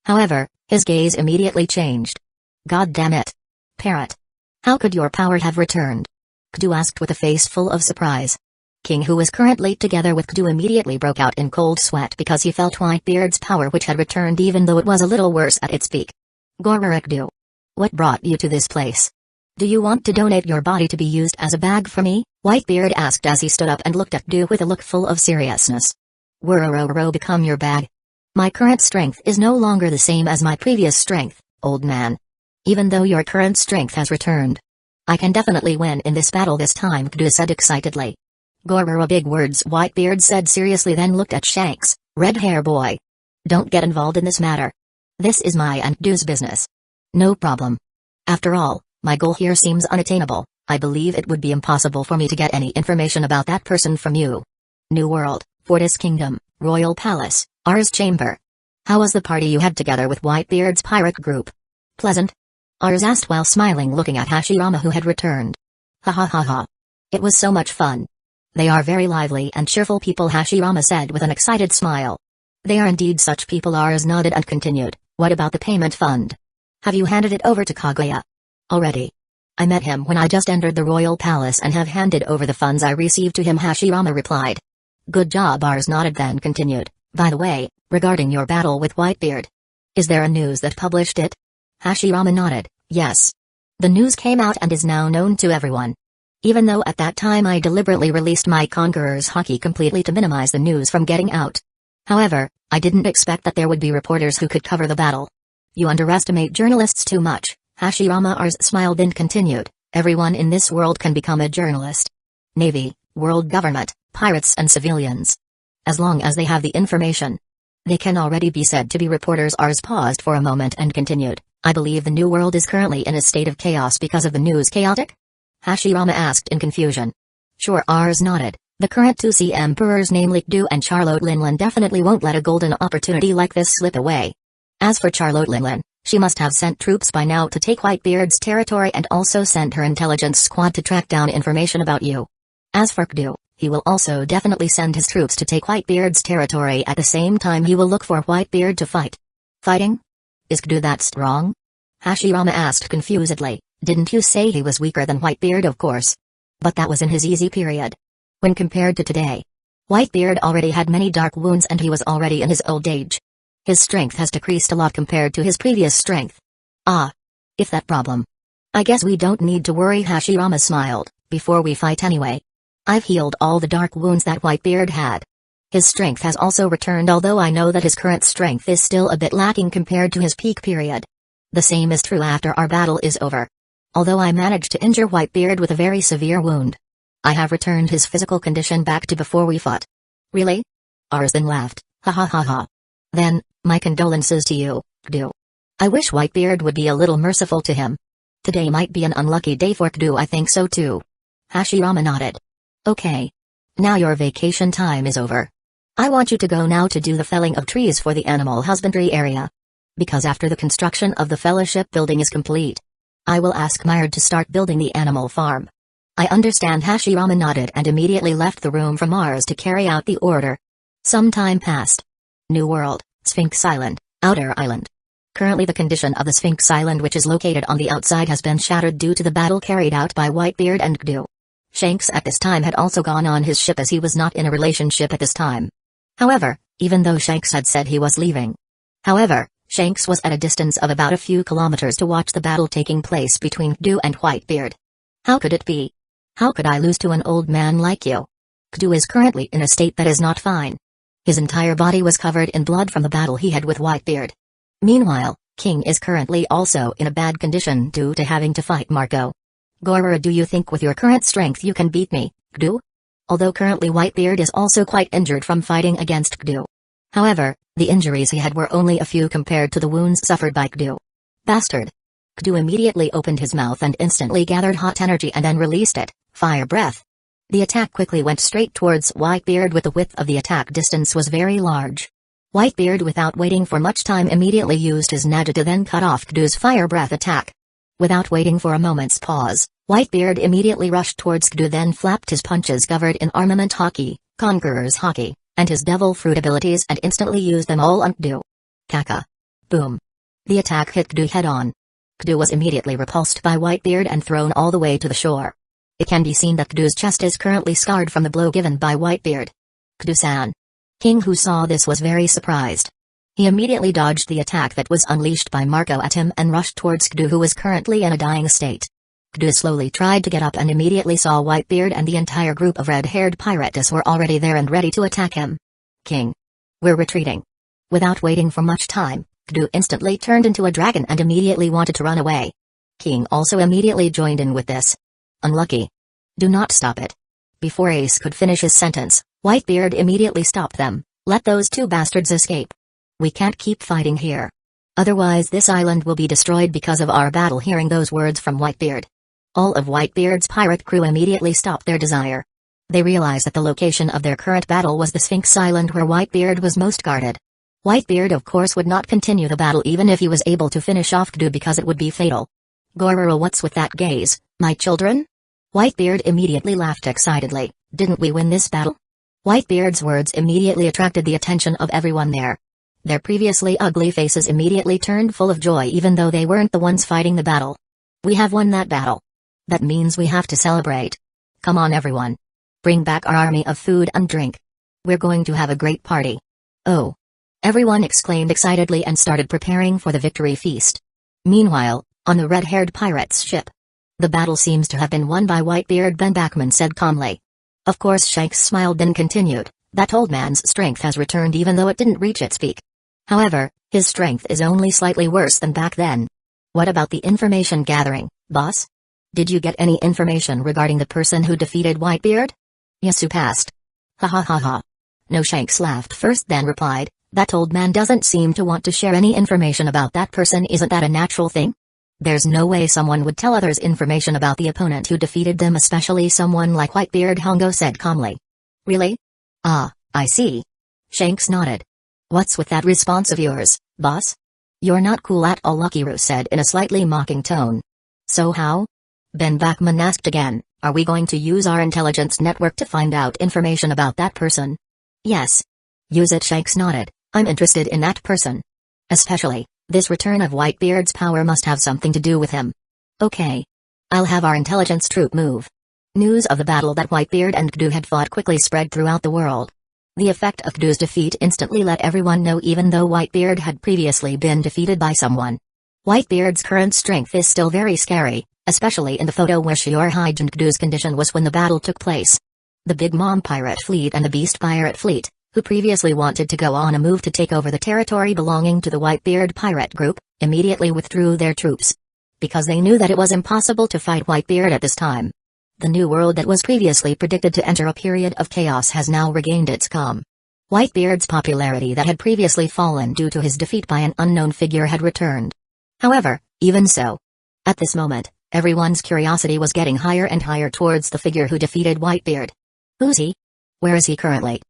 However, his gaze immediately changed. God damn it. Parrot. How could your power have returned? Kaido asked with a face full of surprise. King, who was currently together with Kaido, immediately broke out in cold sweat because he felt Whitebeard's power which had returned even though it was a little worse at its peak. Kaido. What brought you to this place? Do you want to donate your body to be used as a bag for me? Whitebeard asked as he stood up and looked at Kaido with a look full of seriousness. Whirr, become your bag. My current strength is no longer the same as my previous strength, old man. Even though your current strength has returned. I can definitely win in this battle this time, Kaido said excitedly. Gororo, big words, Whitebeard said seriously then looked at Shanks. Red hair boy. Don't get involved in this matter. This is my and Kaido's business. No problem. After all, my goal here seems unattainable. I believe it would be impossible for me to get any information about that person from you. New World, Fortis Kingdom, Royal Palace, Ars Chamber. How was the party you had together with Whitebeard's pirate group? Pleasant? Ars asked while smiling, looking at Hashirama, who had returned. Ha ha ha ha. It was so much fun. They are very lively and cheerful people, Hashirama said with an excited smile. They are indeed such people. Ars nodded and continued. What about the payment fund? Have you handed it over to Kaguya? Already. I met him when I just entered the royal palace and have handed over the funds I received to him, Hashirama replied. Good job. Ars nodded, then continued. By the way, regarding your battle with Whitebeard. Is there a news that published it? Hashirama nodded. Yes. The news came out and is now known to everyone. Even though at that time I deliberately released my Conqueror's Hockey completely to minimize the news from getting out. However, I didn't expect that there would be reporters who could cover the battle. You underestimate journalists too much, Hashirama. Ars smiled and continued. Everyone in this world can become a journalist. Navy, world government, pirates and civilians. As long as they have the information, they can already be said to be reporters. Ars paused for a moment and continued. I believe the new world is currently in a state of chaos because of the news. Chaotic? Hashirama asked in confusion. Sure. Ars nodded. The current 2C emperors, namely Kdu and Charlotte Linlin, definitely won't let a golden opportunity like this slip away. As for Charlotte Linlin, she must have sent troops by now to take Whitebeard's territory and also sent her intelligence squad to track down information about you. As for Kdu, he will also definitely send his troops to take Whitebeard's territory. At the same time, he will look for Whitebeard to fight. Fighting? Is Kdu that strong? Hashirama asked confusedly. Didn't you say he was weaker than Whitebeard? Of course. But that was in his easy period. When compared to today, Whitebeard already had many dark wounds and he was already in his old age. His strength has decreased a lot compared to his previous strength. Ah. If that problem. I guess we don't need to worry, Hashirama smiled. Before we fight anyway. I've healed all the dark wounds that Whitebeard had. His strength has also returned, although I know that his current strength is still a bit lacking compared to his peak period. The same is true after our battle is over. Although I managed to injure Whitebeard with a very severe wound, I have returned his physical condition back to before we fought. Really? Ars then laughed. Ha ha ha ha. Then, my condolences to you, Kdu. I wish Whitebeard would be a little merciful to him. Today might be an unlucky day for Kdu. I think so too. Hashirama nodded. Okay. Now your vacation time is over. I want you to go now to do the felling of trees for the animal husbandry area. Because after the construction of the fellowship building is complete, I will ask Myard to start building the animal farm. I understand. Hashirama nodded and immediately left the room from Mars to carry out the order. Some time passed. New World, Sphinx Island, Outer Island. Currently the condition of the Sphinx Island, which is located on the outside, has been shattered due to the battle carried out by Whitebeard and Kdu. Shanks at this time had also gone on his ship as he was not in a relationship at this time. However, even though Shanks had said he was leaving. Shanks was at a distance of about a few kilometers to watch the battle taking place between Kdu and Whitebeard. How could it be? How could I lose to an old man like you? Kdu is currently in a state that is not fine. His entire body was covered in blood from the battle he had with Whitebeard. Meanwhile, King is currently also in a bad condition due to having to fight Marco. Gorora, do you think with your current strength you can beat me, Kdu? Although currently Whitebeard is also quite injured from fighting against Kdu. However, the injuries he had were only a few compared to the wounds suffered by Kdu. Bastard! Kdu immediately opened his mouth and instantly gathered hot energy and then released it, fire breath. The attack quickly went straight towards Whitebeard. With the width of the attack distance was very large. Whitebeard, without waiting for much time, immediately used his Naga to then cut off Kdu's fire breath attack. Without waiting for a moment's pause, Whitebeard immediately rushed towards Kdu, then flapped his punches covered in armament hockey, Conqueror's Hockey, and his devil fruit abilities and instantly used them all on Kdu. Kaka. Boom. The attack hit Kdu head-on. Kdu was immediately repulsed by Whitebeard and thrown all the way to the shore. It can be seen that Kdu's chest is currently scarred from the blow given by Whitebeard. Kdu-san. King, who saw this, was very surprised. He immediately dodged the attack that was unleashed by Marco at him and rushed towards Kdu, who was currently in a dying state. Kdu slowly tried to get up and immediately saw Whitebeard and the entire group of red-haired pirates were already there and ready to attack him. King. We're retreating. Without waiting for much time, Kdu instantly turned into a dragon and immediately wanted to run away. King also immediately joined in with this. Unlucky. Do not stop it. Before Ace could finish his sentence, Whitebeard immediately stopped them. Let those two bastards escape. We can't keep fighting here. Otherwise this island will be destroyed because of our battle. Hearing those words from Whitebeard, All of Whitebeard's pirate crew immediately stopped their desire. They realized that the location of their current battle was the Sphinx Island where Whitebeard was most guarded. Whitebeard of course would not continue the battle even if he was able to finish off Gdu because it would be fatal. Gororo, what's with that gaze, my children? Whitebeard immediately laughed excitedly. Didn't we win this battle? Whitebeard's words immediately attracted the attention of everyone there. Their previously ugly faces immediately turned full of joy even though they weren't the ones fighting the battle. We have won that battle. That means we have to celebrate. Come on everyone. Bring back our army of food and drink. We're going to have a great party. Oh! Everyone exclaimed excitedly and started preparing for the victory feast. Meanwhile, on the red-haired pirate's ship, the battle seems to have been won by Whitebeard, Ben Bachman said calmly. Of course Shanks smiled then continued, that old man's strength has returned even though it didn't reach its peak. However, his strength is only slightly worse than back then. What about the information gathering, boss? Did you get any information regarding the person who defeated Whitebeard? Yasu passed. Ha ha ha ha. No, Shanks laughed first then replied, that old man doesn't seem to want to share any information about that person. Isn't that a natural thing? There's no way someone would tell others information about the opponent who defeated them, especially someone like Whitebeard, Hongo said calmly. Really? Ah, I see. Shanks nodded. What's with that response of yours, boss? You're not cool at all, Luckyru said in a slightly mocking tone. So how? Ben Bachman asked again, are we going to use our intelligence network to find out information about that person? Yes. Use it, Shanks nodded. I'm interested in that person. Especially, this return of Whitebeard's power must have something to do with him. Okay. I'll have our intelligence troop move. News of the battle that Whitebeard and Gdu had fought quickly spread throughout the world. The effect of Gdu's defeat instantly let everyone know even though Whitebeard had previously been defeated by someone. Whitebeard's current strength is still very scary, especially in the photo where Shior heightened Gdu's condition was when the battle took place. The Big Mom pirate fleet and the Beast pirate fleet, who previously wanted to go on a move to take over the territory belonging to the Whitebeard pirate group, immediately withdrew their troops. Because they knew that it was impossible to fight Whitebeard at this time. The new world that was previously predicted to enter a period of chaos has now regained its calm. Whitebeard's popularity that had previously fallen due to his defeat by an unknown figure had returned. However, even so, at this moment, everyone's curiosity was getting higher and higher towards the figure who defeated Whitebeard. Who's he? Where is he currently?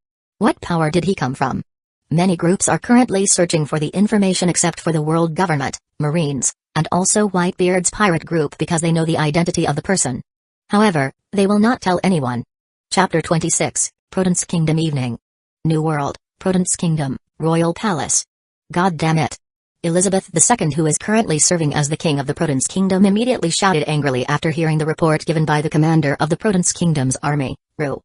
What power did he come from? Many groups are currently searching for the information except for the world government, Marines, and also Whitebeard's pirate group because they know the identity of the person. However, they will not tell anyone. Chapter 26, Prudence Kingdom Evening. New World, Prudence Kingdom, Royal Palace. God damn it. Elizabeth II, who is currently serving as the king of the Prudence Kingdom, immediately shouted angrily after hearing the report given by the commander of the Prudence Kingdom's army, Ru.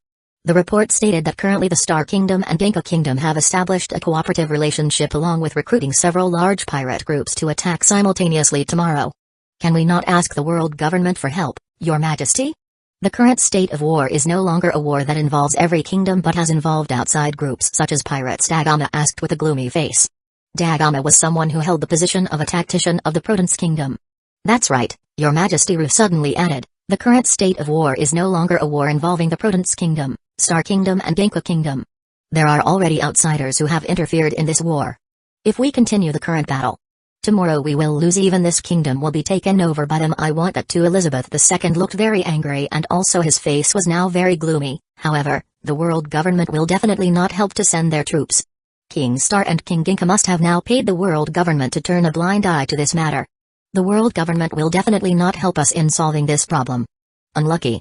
The report stated that currently the Star Kingdom and Genka Kingdom have established a cooperative relationship along with recruiting several large pirate groups to attack simultaneously tomorrow. Can we not ask the world government for help, Your Majesty? The current state of war is no longer a war that involves every kingdom but has involved outside groups such as pirates, Dagama asked with a gloomy face. Dagama was someone who held the position of a tactician of the Prudence Kingdom. That's right, Your Majesty, Ru suddenly added. The current state of war is no longer a war involving the Prudence Kingdom, Star Kingdom and Genka Kingdom. There are already outsiders who have interfered in this war. If we continue the current battle, tomorrow we will lose. Even this kingdom will be taken over by them. I want that too. Elizabeth II looked very angry and also his face was now very gloomy. However, the world government will definitely not help to send their troops. King Star and King Genka must have now paid the world government to turn a blind eye to this matter. The world government will definitely not help us in solving this problem. Unlucky.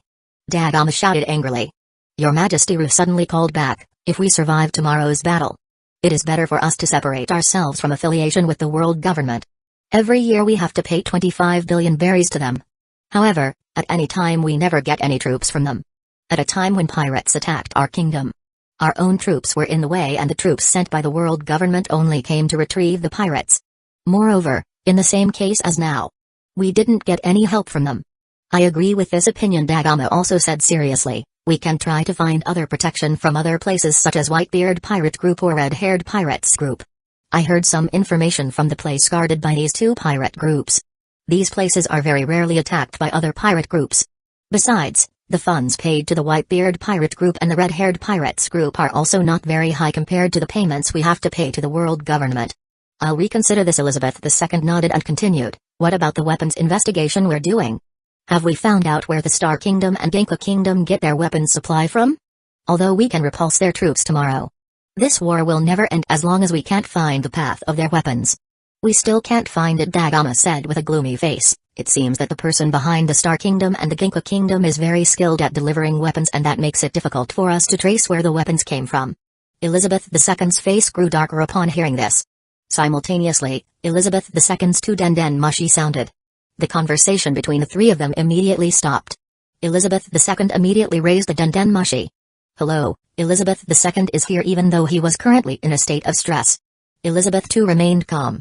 Dagama shouted angrily. Your Majesty, Ru suddenly called back, if we survive tomorrow's battle, it is better for us to separate ourselves from affiliation with the world government. Every year we have to pay 25 billion berries to them. However, at any time we never get any troops from them. At a time when pirates attacked our kingdom, our own troops were in the way and the troops sent by the world government only came to retrieve the pirates. Moreover, in the same case as now, we didn't get any help from them. I agree with this opinion, Dagama also said seriously. We can try to find other protection from other places such as Whitebeard Pirate Group or Red-Haired Pirates Group. I heard some information from the place guarded by these two pirate groups. These places are very rarely attacked by other pirate groups. Besides, the funds paid to the Whitebeard Pirate Group and the Red-Haired Pirates Group are also not very high compared to the payments we have to pay to the world government. I'll reconsider this. Elizabeth II nodded and continued, what about the weapons investigation we're doing? Have we found out where the Star Kingdom and Genka Kingdom get their weapons supply from? Although we can repulse their troops tomorrow, this war will never end as long as we can't find the path of their weapons. We still can't find it, Dagama said with a gloomy face. It seems that the person behind the Star Kingdom and the Genka Kingdom is very skilled at delivering weapons, and that makes it difficult for us to trace where the weapons came from. Elizabeth II's face grew darker upon hearing this. Simultaneously, Elizabeth II's two den mushy sounded. The conversation between the three of them immediately stopped. Elizabeth II immediately raised the den mushy. Hello, Elizabeth II is here, even though he was currently in a state of stress. Elizabeth II remained calm.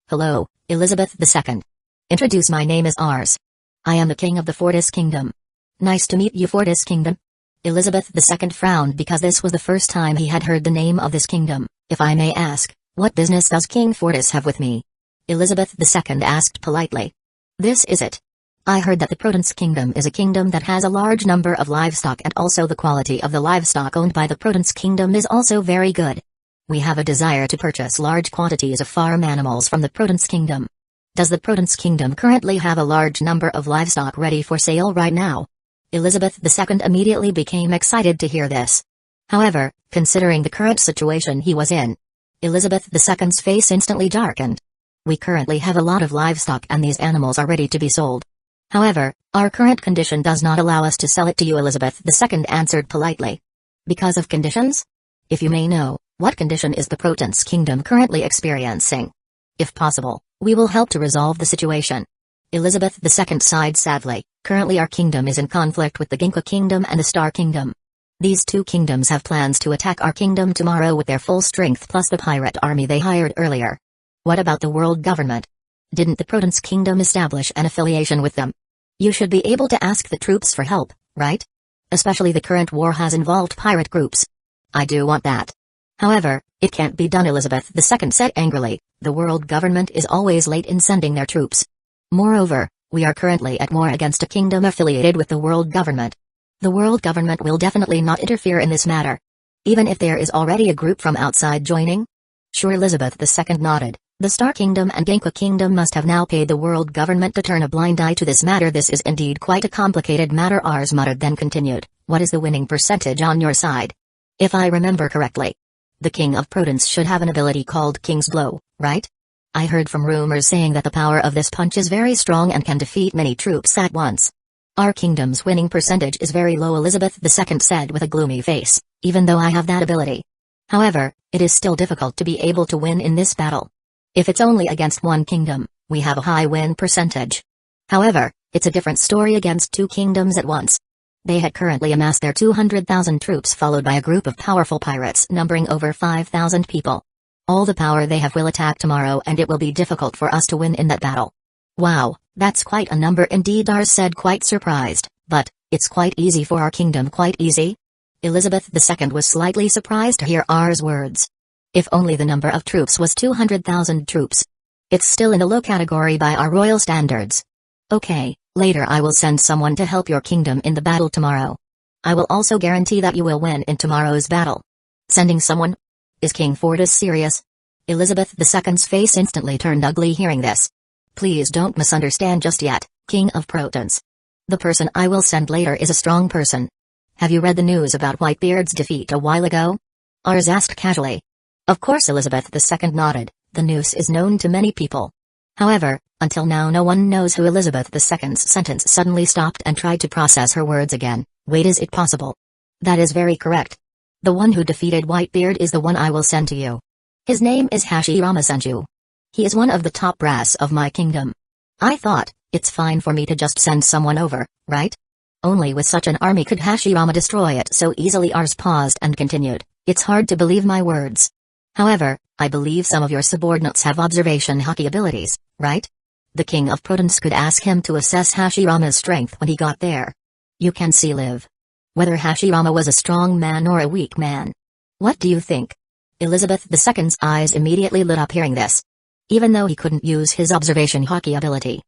Hello, Elizabeth II. Introduce, my name is Ars. I am the king of the Fortis Kingdom. Nice to meet you, Fortis Kingdom. Elizabeth II frowned because this was the first time he had heard the name of this kingdom. If I may ask, what business does King Fortis have with me? Elizabeth II asked politely. This is it. I heard that the Protons Kingdom is a kingdom that has a large number of livestock, and also the quality of the livestock owned by the Protons Kingdom is also very good. We have a desire to purchase large quantities of farm animals from the Protons Kingdom. Does the Protons Kingdom currently have a large number of livestock ready for sale right now? Elizabeth II immediately became excited to hear this. However, considering the current situation he was in, Elizabeth II's face instantly darkened. We currently have a lot of livestock and these animals are ready to be sold. However, our current condition does not allow us to sell it to you, Elizabeth II answered politely. Because of conditions? If you may know, what condition is the Protons Kingdom currently experiencing? If possible, we will help to resolve the situation. Elizabeth II sighed sadly. Currently our kingdom is in conflict with the Genka Kingdom and the Star Kingdom. These two kingdoms have plans to attack our kingdom tomorrow with their full strength plus the pirate army they hired earlier. What about the world government? Didn't the Protons Kingdom establish an affiliation with them? You should be able to ask the troops for help, right? Especially the current war has involved pirate groups. I do want that. However, it can't be done, Elizabeth II said angrily. The world government is always late in sending their troops. Moreover, we are currently at war against a kingdom affiliated with the world government. The world government will definitely not interfere in this matter. Even if there is already a group from outside joining? Sure, Elizabeth II nodded. The Star Kingdom and Genka Kingdom must have now paid the world government to turn a blind eye to this matter. This is indeed quite a complicated matter, Ars muttered, then continued. What is the winning percentage on your side? If I remember correctly, the King of Protons should have an ability called King's Blow, right? I heard from rumors saying that the power of this punch is very strong and can defeat many troops at once. Our kingdom's winning percentage is very low, Elizabeth II said with a gloomy face, even though I have that ability. However, it is still difficult to be able to win in this battle. If it's only against one kingdom, we have a high win percentage. However, it's a different story against two kingdoms at once. They had currently amassed their 200,000 troops, followed by a group of powerful pirates numbering over 5,000 people. All the power they have will attack tomorrow, and it will be difficult for us to win in that battle. Wow, that's quite a number indeed, Ars said, quite surprised. But, it's quite easy for our kingdom. Quite easy? Elizabeth II was slightly surprised to hear Ars' words. If only the number of troops was 200,000 troops. It's still in the low category by our royal standards. Okay, later I will send someone to help your kingdom in the battle tomorrow. I will also guarantee that you will win in tomorrow's battle. Sending someone? Is King Fortis serious? Elizabeth II's face instantly turned ugly hearing this. Please don't misunderstand just yet, King of Protons. The person I will send later is a strong person. Have you read the news about Whitebeard's defeat a while ago? Ars asked casually. Of course, Elizabeth II nodded. The news is known to many people. However, until now no one knows who. Elizabeth II's sentence suddenly stopped and tried to process her words again. Wait, is it possible? That is very correct. The one who defeated Whitebeard is the one I will send to you. His name is Hashirama Senju. He is one of the top brass of my kingdom. I thought, it's fine for me to just send someone over, right? Only with such an army could Hashirama destroy it so easily. Ars paused and continued. It's hard to believe my words. However, I believe some of your subordinates have observation hockey abilities, right? The King of Protons could ask him to assess Hashirama's strength when he got there. You can see live. Whether Hashirama was a strong man or a weak man. What do you think? Elizabeth II's eyes immediately lit up hearing this. Even though he couldn't use his observation hockey ability.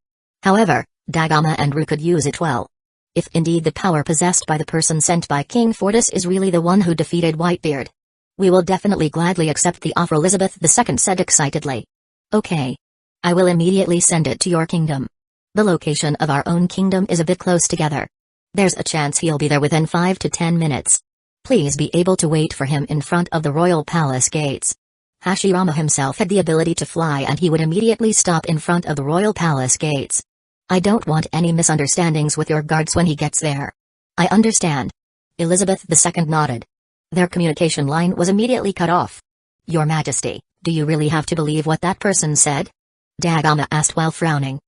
However, Dagama and Ru could use it well. If indeed the power possessed by the person sent by King Fortis is really the one who defeated Whitebeard, we will definitely gladly accept the offer, Elizabeth II said excitedly. Okay. I will immediately send it to your kingdom. The location of our own kingdom is a bit close together. There's a chance he'll be there within 5 to 10 minutes. Please be able to wait for him in front of the royal palace gates. Hashirama himself had the ability to fly and he would immediately stop in front of the royal palace gates. I don't want any misunderstandings with your guards when he gets there. I understand. Elizabeth II nodded. Their communication line was immediately cut off. Your Majesty, do you really have to believe what that person said? Dagama asked while frowning.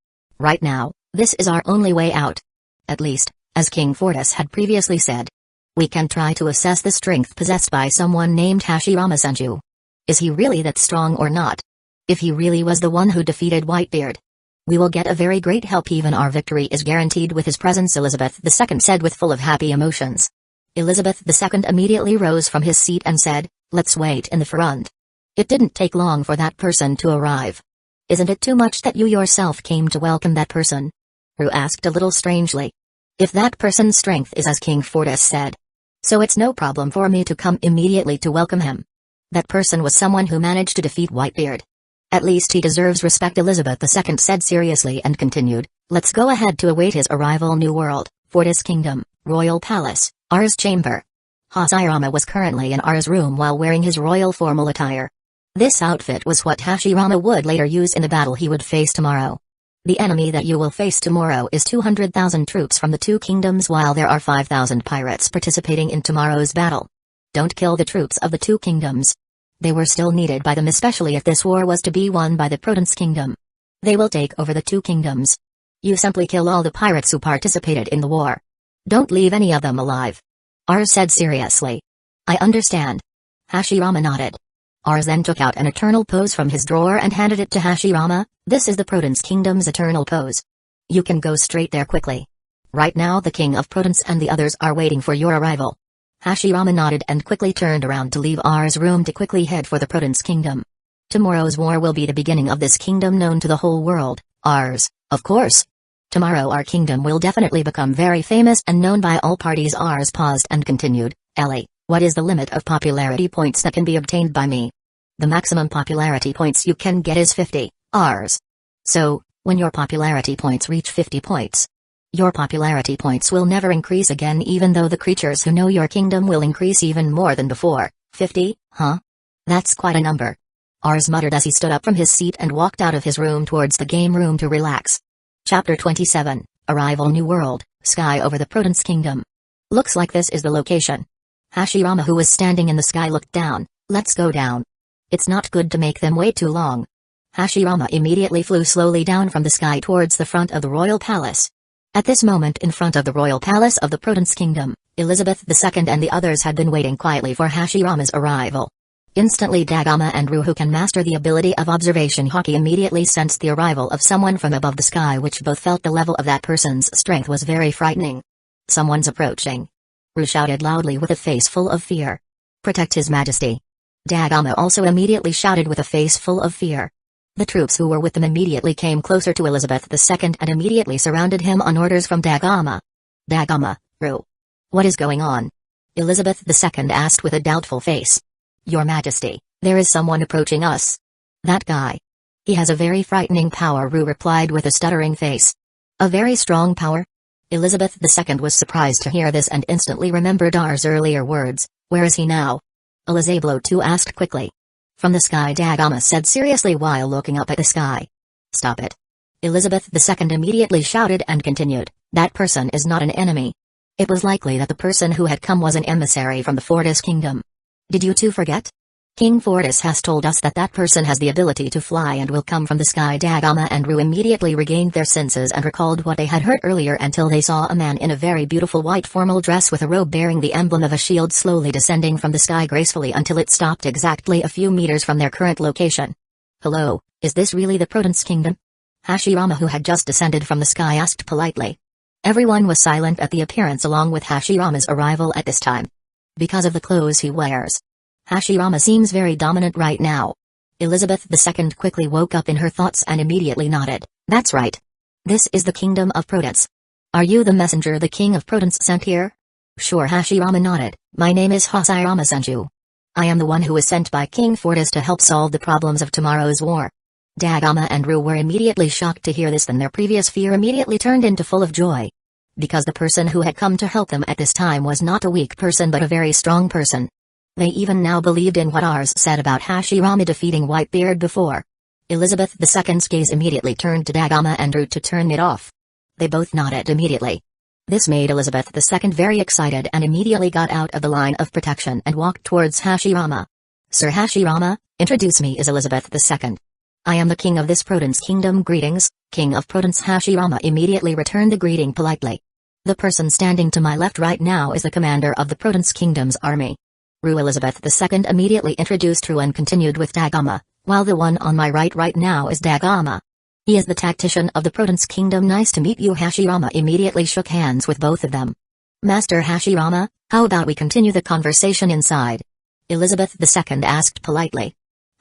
Right now, this is our only way out. At least, as King Fortis had previously said. We can try to assess the strength possessed by someone named Hashirama Senju. Is he really that strong or not? If he really was the one who defeated Whitebeard, we will get a very great help. Even our victory is guaranteed with his presence, Elizabeth II said with full of happy emotions. Elizabeth II immediately rose from his seat and said, let's wait in the front. It didn't take long for that person to arrive. Isn't it too much that you yourself came to welcome that person? Ru asked a little strangely. If that person's strength is as King Fortis said, so it's no problem for me to come immediately to welcome him. That person was someone who managed to defeat Whitebeard. At least he deserves respect, Elizabeth II said seriously and continued, let's go ahead to await his arrival. New World, Fortis Kingdom, Royal Palace, Ars Chamber. Hashirama was currently in Ars' room while wearing his royal formal attire. This outfit was what Hashirama would later use in the battle he would face tomorrow. The enemy that you will face tomorrow is 200,000 troops from the two kingdoms, while there are 5,000 pirates participating in tomorrow's battle. Don't kill the troops of the two kingdoms. They were still needed by them, especially if this war was to be won by the Prudence Kingdom. They will take over the two kingdoms. You simply kill all the pirates who participated in the war. Don't leave any of them alive. Ars said seriously. I understand. Hashirama nodded. Ars then took out an eternal pose from his drawer and handed it to Hashirama. This is the Prudence Kingdom's eternal pose. You can go straight there quickly. Right now the King of Prudence and the others are waiting for your arrival. Hashirama nodded and quickly turned around to leave Ars' room to quickly head for the Prudence Kingdom. Tomorrow's war will be the beginning of this kingdom known to the whole world, Ars, of course. Tomorrow our kingdom will definitely become very famous and known by all parties. Ars paused and continued, Ellie, what is the limit of popularity points that can be obtained by me? The maximum popularity points you can get is 50, Rs. So, when your popularity points reach 50 points, your popularity points will never increase again, even though the creatures who know your kingdom will increase even more than before. 50, huh? That's quite a number. Ars muttered as he stood up from his seat and walked out of his room towards the game room to relax. Chapter 27, Arrival. New World, Sky over the Prudence Kingdom. Looks like this is the location. Hashirama, who was standing in the sky, looked down. Let's go down. It's not good to make them wait too long. Hashirama immediately flew slowly down from the sky towards the front of the royal palace. At this moment, in front of the royal palace of the Prudence Kingdom, Elizabeth II and the others had been waiting quietly for Hashirama's arrival. Instantly Dagama and Ru, who can master the ability of observation hockey, immediately sensed the arrival of someone from above the sky, which both felt the level of that person's strength was very frightening. Someone's approaching. Ru shouted loudly with a face full of fear. Protect His Majesty. Dagama also immediately shouted with a face full of fear. The troops who were with them immediately came closer to Elizabeth II and immediately surrounded him on orders from Dagama. Dagama, Ru. What is going on? Elizabeth II asked with a doubtful face. Your Majesty, there is someone approaching us. That guy. He has a very frightening power, Ru replied with a stuttering face. A very strong power? Elizabeth II was surprised to hear this and instantly remembered Ars' earlier words. Where is he now? Elizabeth too asked quickly. From the sky, Dagama said seriously while looking up at the sky. Stop it. Elizabeth II immediately shouted and continued, that person is not an enemy. It was likely that the person who had come was an emissary from the Fortis Kingdom. Did you two forget? King Fortis has told us that that person has the ability to fly and will come from the sky. Dagama and Ru immediately regained their senses and recalled what they had heard earlier until they saw a man in a very beautiful white formal dress with a robe bearing the emblem of a shield slowly descending from the sky gracefully until it stopped exactly a few meters from their current location. Hello, is this really the Prudence Kingdom? Hashirama, who had just descended from the sky, asked politely. Everyone was silent at the appearance along with Hashirama's arrival at this time. Because of the clothes he wears, Hashirama seems very dominant right now. Elizabeth II quickly woke up in her thoughts and immediately nodded. That's right. This is the Kingdom of Prudence. Are you the messenger the King of Prudence sent here? Sure, Hashirama nodded. My name is Hashirama Senju. I am the one who was sent by King Fortis to help solve the problems of tomorrow's war. Dagama and Rue were immediately shocked to hear this, then their previous fear immediately turned into full of joy. Because the person who had come to help them at this time was not a weak person but a very strong person. They even now believed in what Ars said about Hashirama defeating Whitebeard before. Elizabeth II's gaze immediately turned to Dagama and Rue to turn it off. They both nodded immediately. This made Elizabeth II very excited and immediately got out of the line of protection and walked towards Hashirama. Sir Hashirama, introduce me as Elizabeth II. I am the king of this Prudence kingdom. Greetings, King of Prudence. Hashirama immediately returned the greeting politely. The person standing to my left right now is the commander of the Prudence kingdom's army. Rue. Elizabeth II immediately introduced Rue and continued with Dagama, while the one on my right now is Dagama. He is the tactician of the Prudence kingdom. Nice to meet you. Hashirama immediately shook hands with both of them. Master Hashirama, how about we continue the conversation inside? Elizabeth II asked politely.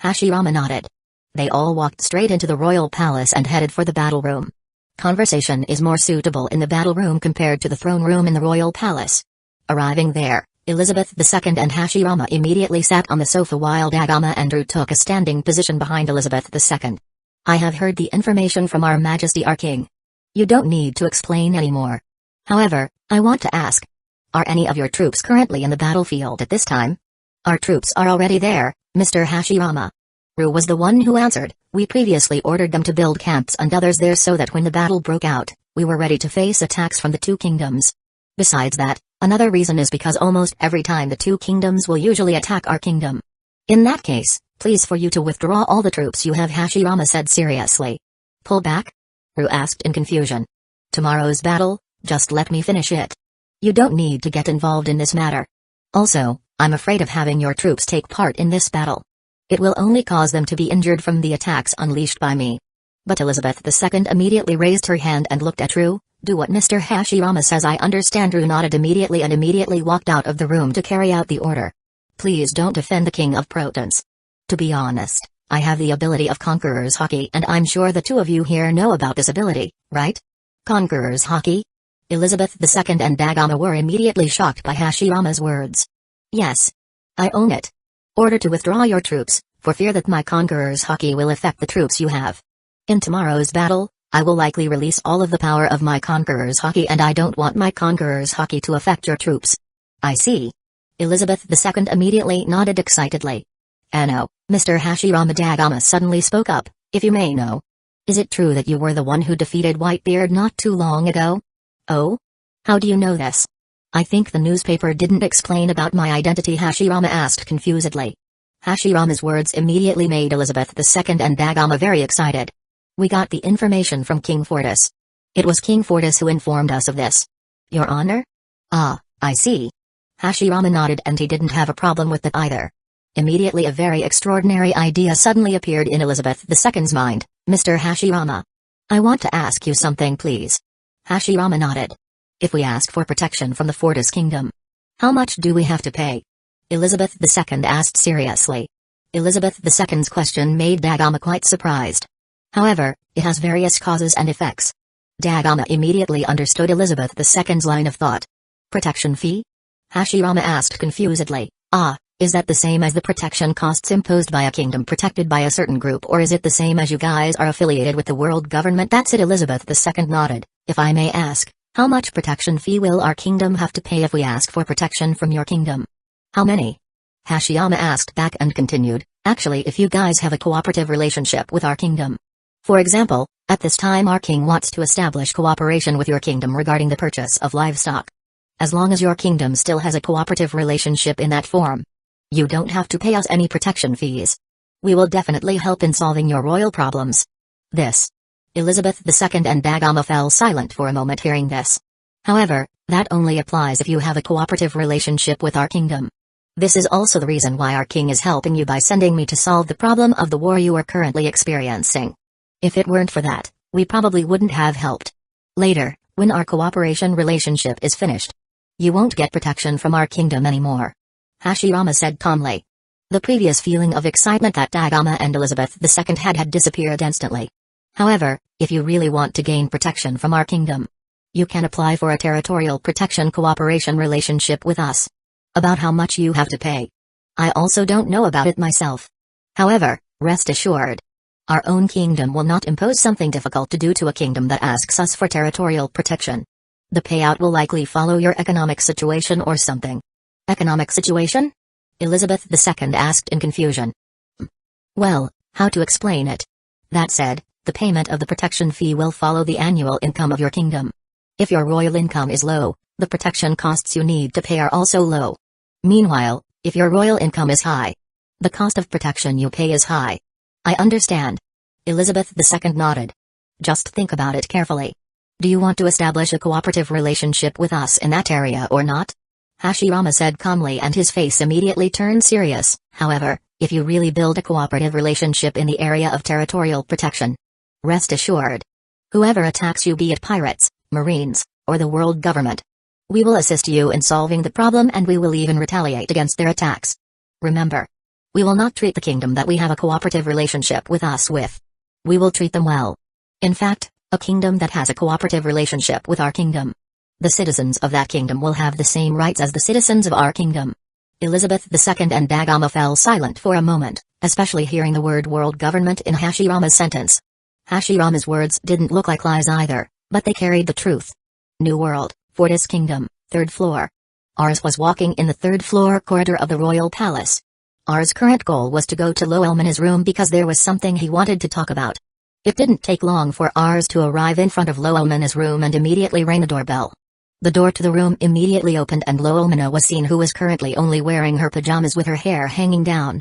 Hashirama nodded. They all walked straight into the royal palace and headed for the battle room. Conversation is more suitable in the battle room compared to the throne room in the royal palace. Arriving there, Elizabeth II and Hashirama immediately sat on the sofa while Dagama and Rue took a standing position behind Elizabeth II. I have heard the information from Our Majesty our King. You don't need to explain anymore. However, I want to ask. Are any of your troops currently in the battlefield at this time? Our troops are already there, Mr. Hashirama. Rue was the one who answered. We previously ordered them to build camps and others there so that when the battle broke out, we were ready to face attacks from the two kingdoms. Besides that, another reason is because almost every time the two kingdoms will usually attack our kingdom. In that case, please for you to withdraw all the troops you have. Hashirama said seriously. Pull back? Rue asked in confusion. Tomorrow's battle, just let me finish it. You don't need to get involved in this matter. Also, I'm afraid of having your troops take part in this battle. It will only cause them to be injured from the attacks unleashed by me. But Elizabeth II immediately raised her hand and looked at Rue. Do what Mr. Hashirama says. I understand. Rue nodded immediately and immediately walked out of the room to carry out the order. Please don't offend the King of Prudence. To be honest, I have the ability of Conqueror's Haki and I'm sure the two of you here know about this ability, right? Conqueror's Haki? Elizabeth II and Dagama were immediately shocked by Hashirama's words. Yes. I own it. Order to withdraw your troops, for fear that my Conqueror's Haki will affect the troops you have. In tomorrow's battle, I will likely release all of the power of my Conqueror's Haki and I don't want my Conqueror's Haki to affect your troops. I see. Elizabeth II immediately nodded excitedly. No, Mr. Hashirama. Dagama suddenly spoke up, if you may know. Is it true that you were the one who defeated Whitebeard not too long ago? Oh? How do you know this? I think the newspaper didn't explain about my identity. Hashirama asked confusedly. Hashirama's words immediately made Elizabeth II and Dagama very excited. We got the information from King Fortis. It was King Fortis who informed us of this. Your Honor? Ah, I see. Hashirama nodded and he didn't have a problem with that either. Immediately a very extraordinary idea suddenly appeared in Elizabeth II's mind. Mr. Hashirama. I want to ask you something, please. Hashirama nodded. If we ask for protection from the Fortis kingdom, how much do we have to pay? Elizabeth II asked seriously. Elizabeth II's question made Dagama quite surprised. However, it has various causes and effects. Dagama immediately understood Elizabeth II's line of thought. Protection fee? Hashirama asked confusedly. Is that the same as the protection costs imposed by a kingdom protected by a certain group, or is it the same as you guys are affiliated with the world government? That's it. Elizabeth II nodded. If I may ask, how much protection fee will our kingdom have to pay if we ask for protection from your kingdom? How many? Hashirama asked back and continued, actually if you guys have a cooperative relationship with our kingdom. For example, at this time our king wants to establish cooperation with your kingdom regarding the purchase of livestock. As long as your kingdom still has a cooperative relationship in that form, you don't have to pay us any protection fees. We will definitely help in solving your royal problems. This. Elizabeth II and Dagama fell silent for a moment hearing this. However, that only applies if you have a cooperative relationship with our kingdom. This is also the reason why our king is helping you by sending me to solve the problem of the war you are currently experiencing. If it weren't for that, we probably wouldn't have helped. Later, when our cooperation relationship is finished, you won't get protection from our kingdom anymore. Hashirama said calmly. The previous feeling of excitement that Dagama and Elizabeth II had disappeared instantly. However, if you really want to gain protection from our kingdom, you can apply for a territorial protection cooperation relationship with us. About how much you have to pay, I also don't know about it myself. However, rest assured, Our own kingdom will not impose something difficult to do to a kingdom that asks us for territorial protection. The payout will likely follow your economic situation or something. Economic situation? Elizabeth II asked in confusion. Well, how to explain it? That said, the payment of the protection fee will follow the annual income of your kingdom. If your royal income is low, the protection costs you need to pay are also low. Meanwhile, if your royal income is high, the cost of protection you pay is high. I understand. Elizabeth II nodded. Just think about it carefully. Do you want to establish a cooperative relationship with us in that area or not? Hashirama said calmly, and his face immediately turned serious. However, if you really build a cooperative relationship in the area of territorial protection, rest assured. Whoever attacks you, be it pirates, marines, or the world government, we will assist you in solving the problem, and we will even retaliate against their attacks. Remember, we will not treat the kingdom that we have a cooperative relationship with us with. We will treat them well. In fact, a kingdom that has a cooperative relationship with our kingdom, the citizens of that kingdom will have the same rights as the citizens of our kingdom. Elizabeth II and Dagama fell silent for a moment, especially hearing the word world government in Hashirama's sentence. Hashirama's words didn't look like lies either, but they carried the truth. New World, Fortis Kingdom, 3rd floor. Ars was walking in the 3rd floor corridor of the royal palace. Ars' current goal was to go to Loelmina's room because there was something he wanted to talk about. It didn't take long for Ars to arrive in front of Loelmina's room and immediately ring the doorbell. The door to the room immediately opened and Loelmina was seen, who was currently only wearing her pajamas with her hair hanging down.